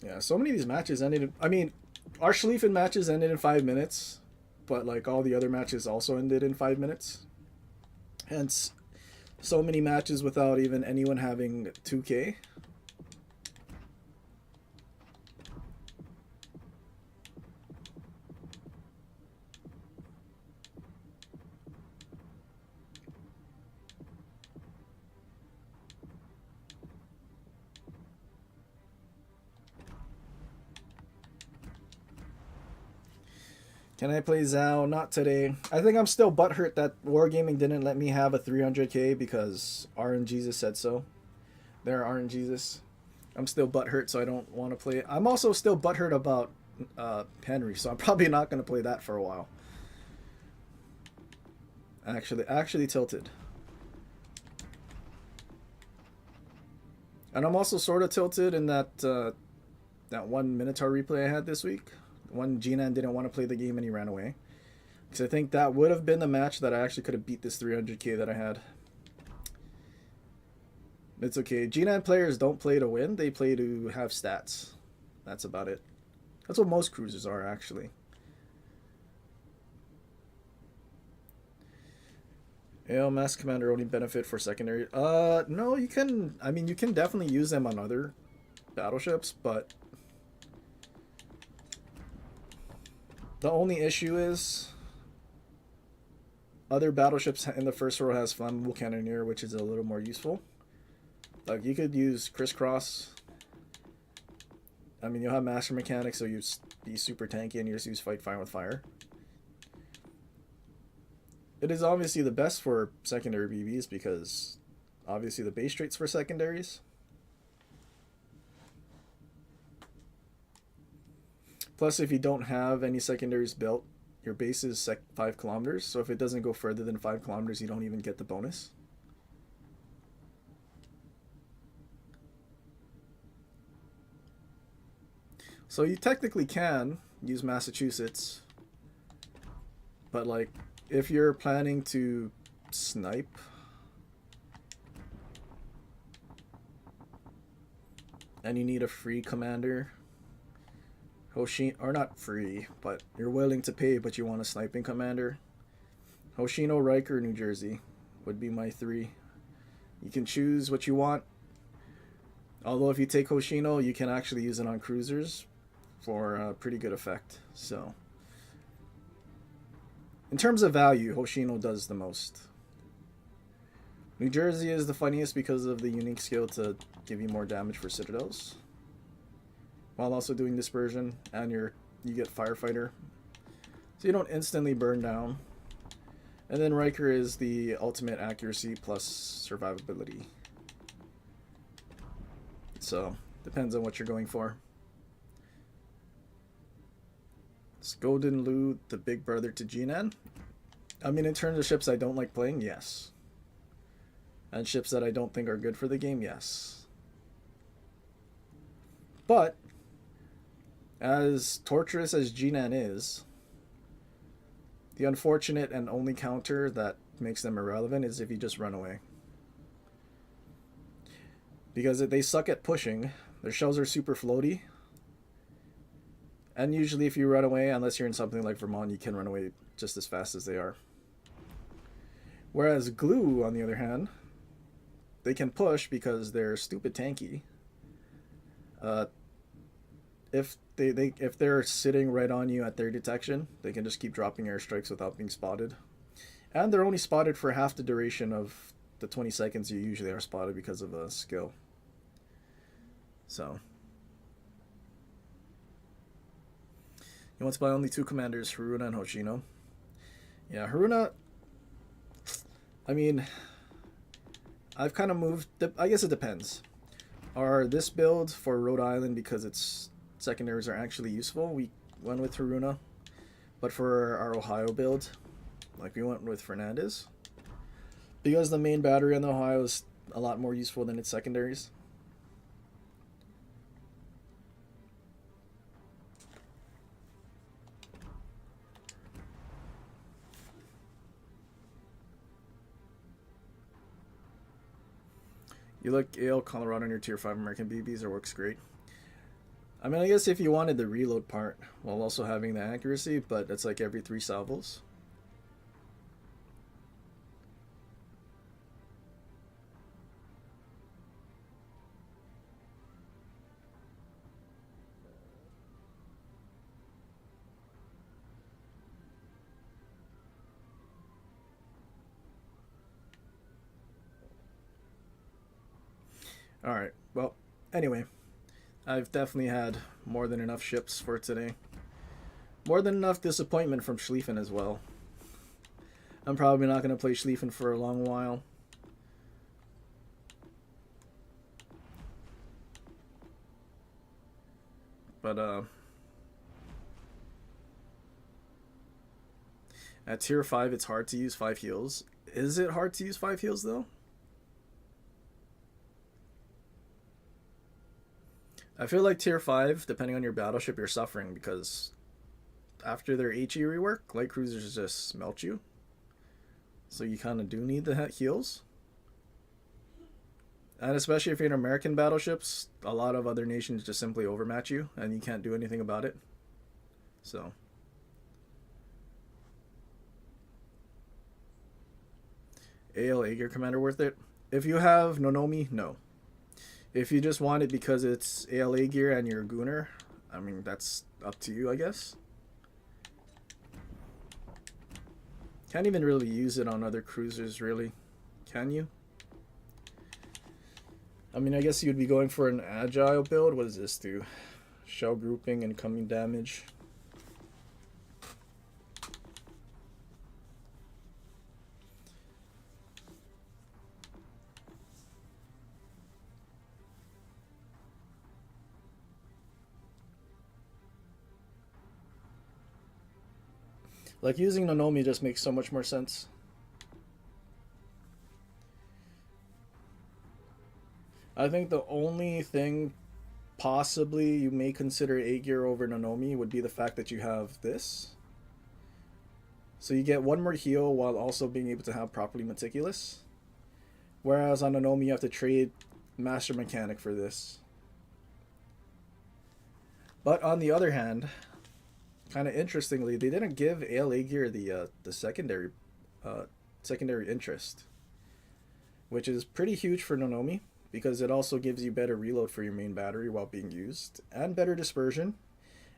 Yeah, so many of these matches ended in, I mean, our Schlieffen matches ended in 5 minutes, but like all the other matches also ended in 5 minutes. Hence, so many matches without even anyone having 2K. Can I play Zao? Not today. I think I'm still butthurt that Wargaming didn't let me have a 300k because RNGesus said so. They're RNGesus. I'm still butthurt, so I don't want to play it. I'm also still butthurt about Henry, so I'm probably not going to play that for a while. Actually tilted. And I'm also sort of tilted in that that one Minotaur replay I had this week. One Jinan didn't want to play the game and he ran away. Because I think that would have been the match that I actually could have beat this 300k that I had. It's okay. Jinan players don't play to win. They play to have stats. That's about it. That's what most cruisers are, actually. Mass Commander only benefit for secondary. No, you can... I mean, you can definitely use them on other battleships, but... the only issue is other battleships in the first row has Flammable Cannoneer, which is a little more useful. Like, you could use Crisscross. I mean, you'll have Master Mechanics, so you be super tanky and you just use Fight Fire with Fire. It is obviously the best for secondary BBs because obviously the base traits for secondaries. Plus, if you don't have any secondaries built, your base is 5 kilometers. So if it doesn't go further than 5 kilometers, you don't even get the bonus. So you technically can use Massachusetts. But like, if you're planning to snipe, and you need a free commander, Hoshino, or not free, but you're willing to pay, but you want a sniping commander, Hoshino, Riker, New Jersey would be my 3. You can choose what you want. Although if you take Hoshino, you can actually use it on cruisers for a pretty good effect. So, in terms of value, Hoshino does the most. New Jersey is the funniest because of the unique skill to give you more damage for citadels, while also doing dispersion, and you get firefighter, so you don't instantly burn down. And then Riker is the ultimate accuracy plus survivability. So depends on what you're going for. Is Golden Lu the big brother to Jinan? I mean, in terms of ships I don't like playing, yes. And ships that I don't think are good for the game, yes. But as torturous as Jinan is, the unfortunate and only counter that makes them irrelevant is if you just run away. Because they suck at pushing, their shells are super floaty, and usually if you run away, unless you're in something like Vermont, you can run away just as fast as they are. Whereas Glue, on the other hand, they can push because they're stupid tanky. If they're sitting right on you at their detection, they can just keep dropping airstrikes without being spotted. And they're only spotted for half the duration of the 20 seconds you usually are spotted because of a skill. So, he wants to buy only 2 commanders, Haruna and Hoshino. Yeah, Haruna, I mean, I've kind of moved, I guess it depends. this build for Rhode Island, because its secondaries are actually useful, we went with Haruna. But for our Ohio build, like, we went with Fernandez. Because the main battery on the Ohio is a lot more useful than its secondaries. You look AL Colorado on your tier 5 American BBs, it works great. I mean, I guess if you wanted the reload part while also having the accuracy, but it's like every 3 salvos. Alright, well, anyway, I've definitely had more than enough ships for today. More than enough disappointment from Schlieffen as well. I'm probably not going to play Schlieffen for a long while. But, at tier 5, it's hard to use 5 heals. Is it hard to use 5 heals, though? I feel like tier 5, depending on your battleship, you're suffering because after their HE rework, light cruisers just melt you. So you kind of do need the heals. And especially if you're in American battleships, a lot of other nations just simply overmatch you and you can't do anything about it. So. AL Aegir Commander worth it? If you have Nonomi, no. If you just want it because it's ALA gear and you're a gooner, I mean, that's up to you, I guess. Can't even really use it on other cruisers, really. Can you? I mean, I guess you'd be going for an agile build. What does this do? Shell grouping, incoming damage. Like, using Nonomi just makes so much more sense. I think the only thing possibly you may consider Aegir over Nonomi would be the fact that you have this. So you get one more heal while also being able to have properly meticulous. Whereas on Nonomi you have to trade Master Mechanic for this. But on the other hand, kind of interestingly, they didn't give ALA gear the secondary interest, which is pretty huge for Nonomi because it also gives you better reload for your main battery while being used, and better dispersion,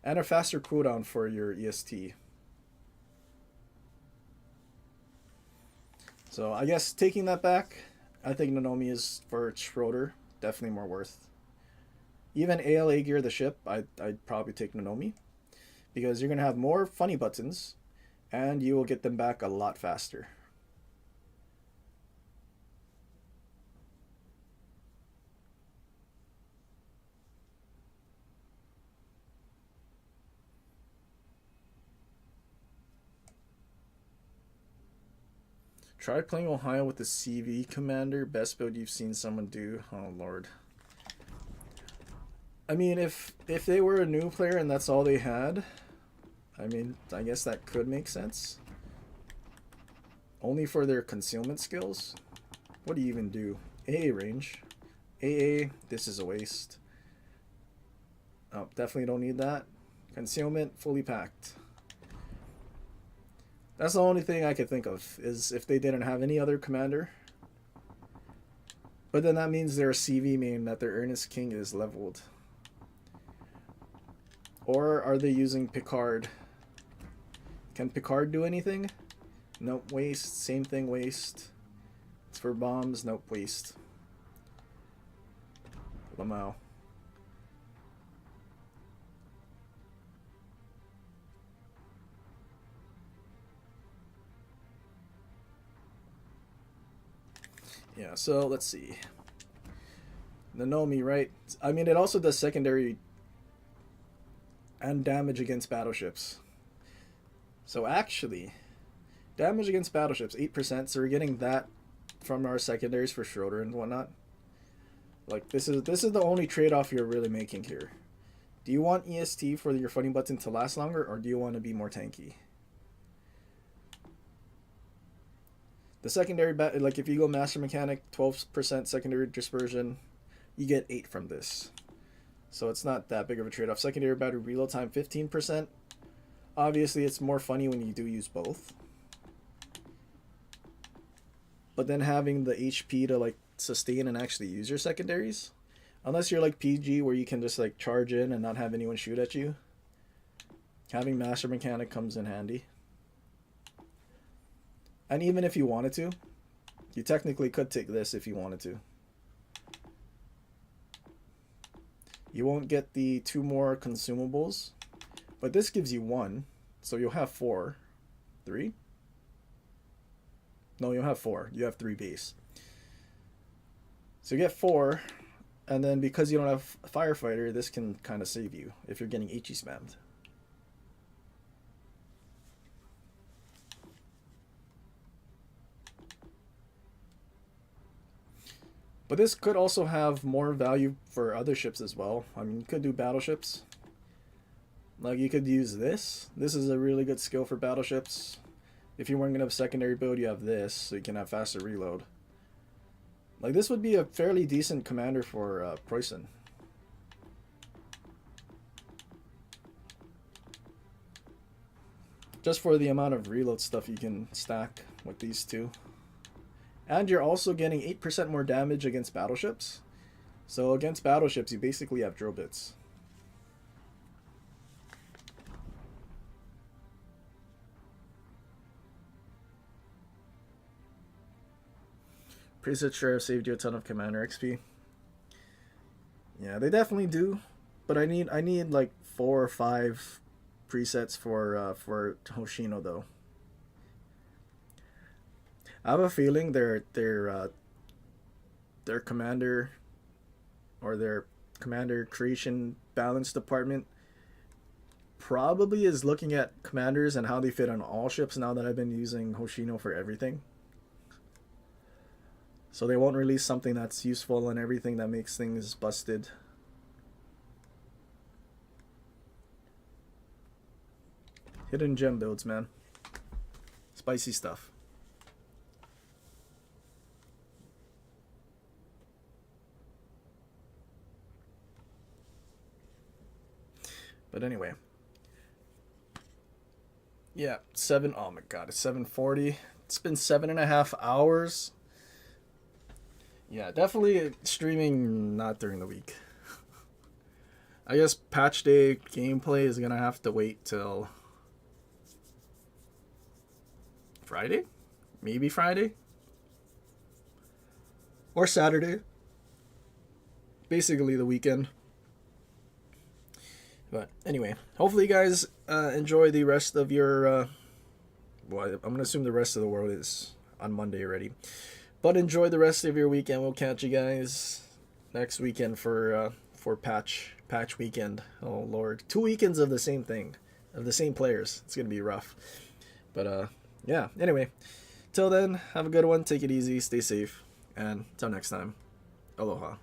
and a faster cooldown for your EST. So I guess taking that back, I think Nonomi is for Schroeder definitely more worth. Even ALA gear the ship, I'd probably take Nonomi, because you're going to have more funny buttons, and you will get them back a lot faster. Try playing Ohio with the CV commander. Best build you've seen someone do. Oh, Lord. I mean, if they were a new player and that's all they had, I mean, I guess that could make sense. Only for their concealment skills? What do you even do? AA range. AA, this is a waste. Oh, definitely don't need that. Concealment, fully packed. That's the only thing I could think of, is if they didn't have any other commander. But then that means they're a CV main, that their Ernest King is leveled. Or are they using Picard? Can Picard do anything? Nope, waste. Same thing, waste. It's for bombs. Nope, waste. Lamau. Yeah, so let's see. Nanomi, right? I mean, it also does secondary and damage against battleships. So actually, damage against battleships 8%. So we're getting that from our secondaries for Schroeder and whatnot. Like this is the only trade-off you're really making here. Do you want EST for your funny button to last longer, or do you want to be more tanky? The secondary like if you go Master Mechanic 12% secondary dispersion, you get 8 from this. So it's not that big of a trade-off. Secondary battery reload time 15%. Obviously it's more funny when you do use both. But then having the HP to like sustain and actually use your secondaries, unless you're like PG where you can just like charge in and not have anyone shoot at you, having Master Mechanic comes in handy. And even if you wanted to, you technically could take this if you wanted to. You won't get the 2 more consumables, but this gives you 1, so you'll have 4. 3? No, you'll have 4. You have 3 base. So you get 4, and then because you don't have a Firefighter, this can kind of save you if you're getting HE spammed. But this could also have more value for other ships as well. I mean, you could do battleships. Like, you could use this. This is a really good skill for battleships. If you weren't going to have a secondary build, you have this, so you can have faster reload. Like, this would be a fairly decent commander for Preußen. Just for the amount of reload stuff you can stack with these two. And you're also getting 8% more damage against battleships. So against battleships, you basically have drill bits. Preset sure have saved you a ton of commander XP. Yeah, they definitely do. But I need like 4 or 5 presets for Hoshino though. I have a feeling their commander or their commander creation balance department probably is looking at commanders and how they fit on all ships now that I've been using Hoshino for everything. So they won't release something that's useful on everything that makes things busted. Hidden gem builds, man. Spicy stuff. But anyway. Yeah, oh my god, it's 7:40. It's been 7.5 hours. Yeah, definitely streaming not during the week. I guess patch day gameplay is gonna have to wait till Friday? Maybe Friday? Or Saturday. Basically the weekend. But anyway, hopefully you guys enjoy the rest of your... well, I'm going to assume the rest of the world is on Monday already. But enjoy the rest of your weekend. We'll catch you guys next weekend for patch weekend. Oh, Lord. 2 weekends of the same thing. Of the same players. It's going to be rough. But, yeah. Anyway, till then, have a good one. Take it easy. Stay safe. And until next time, aloha.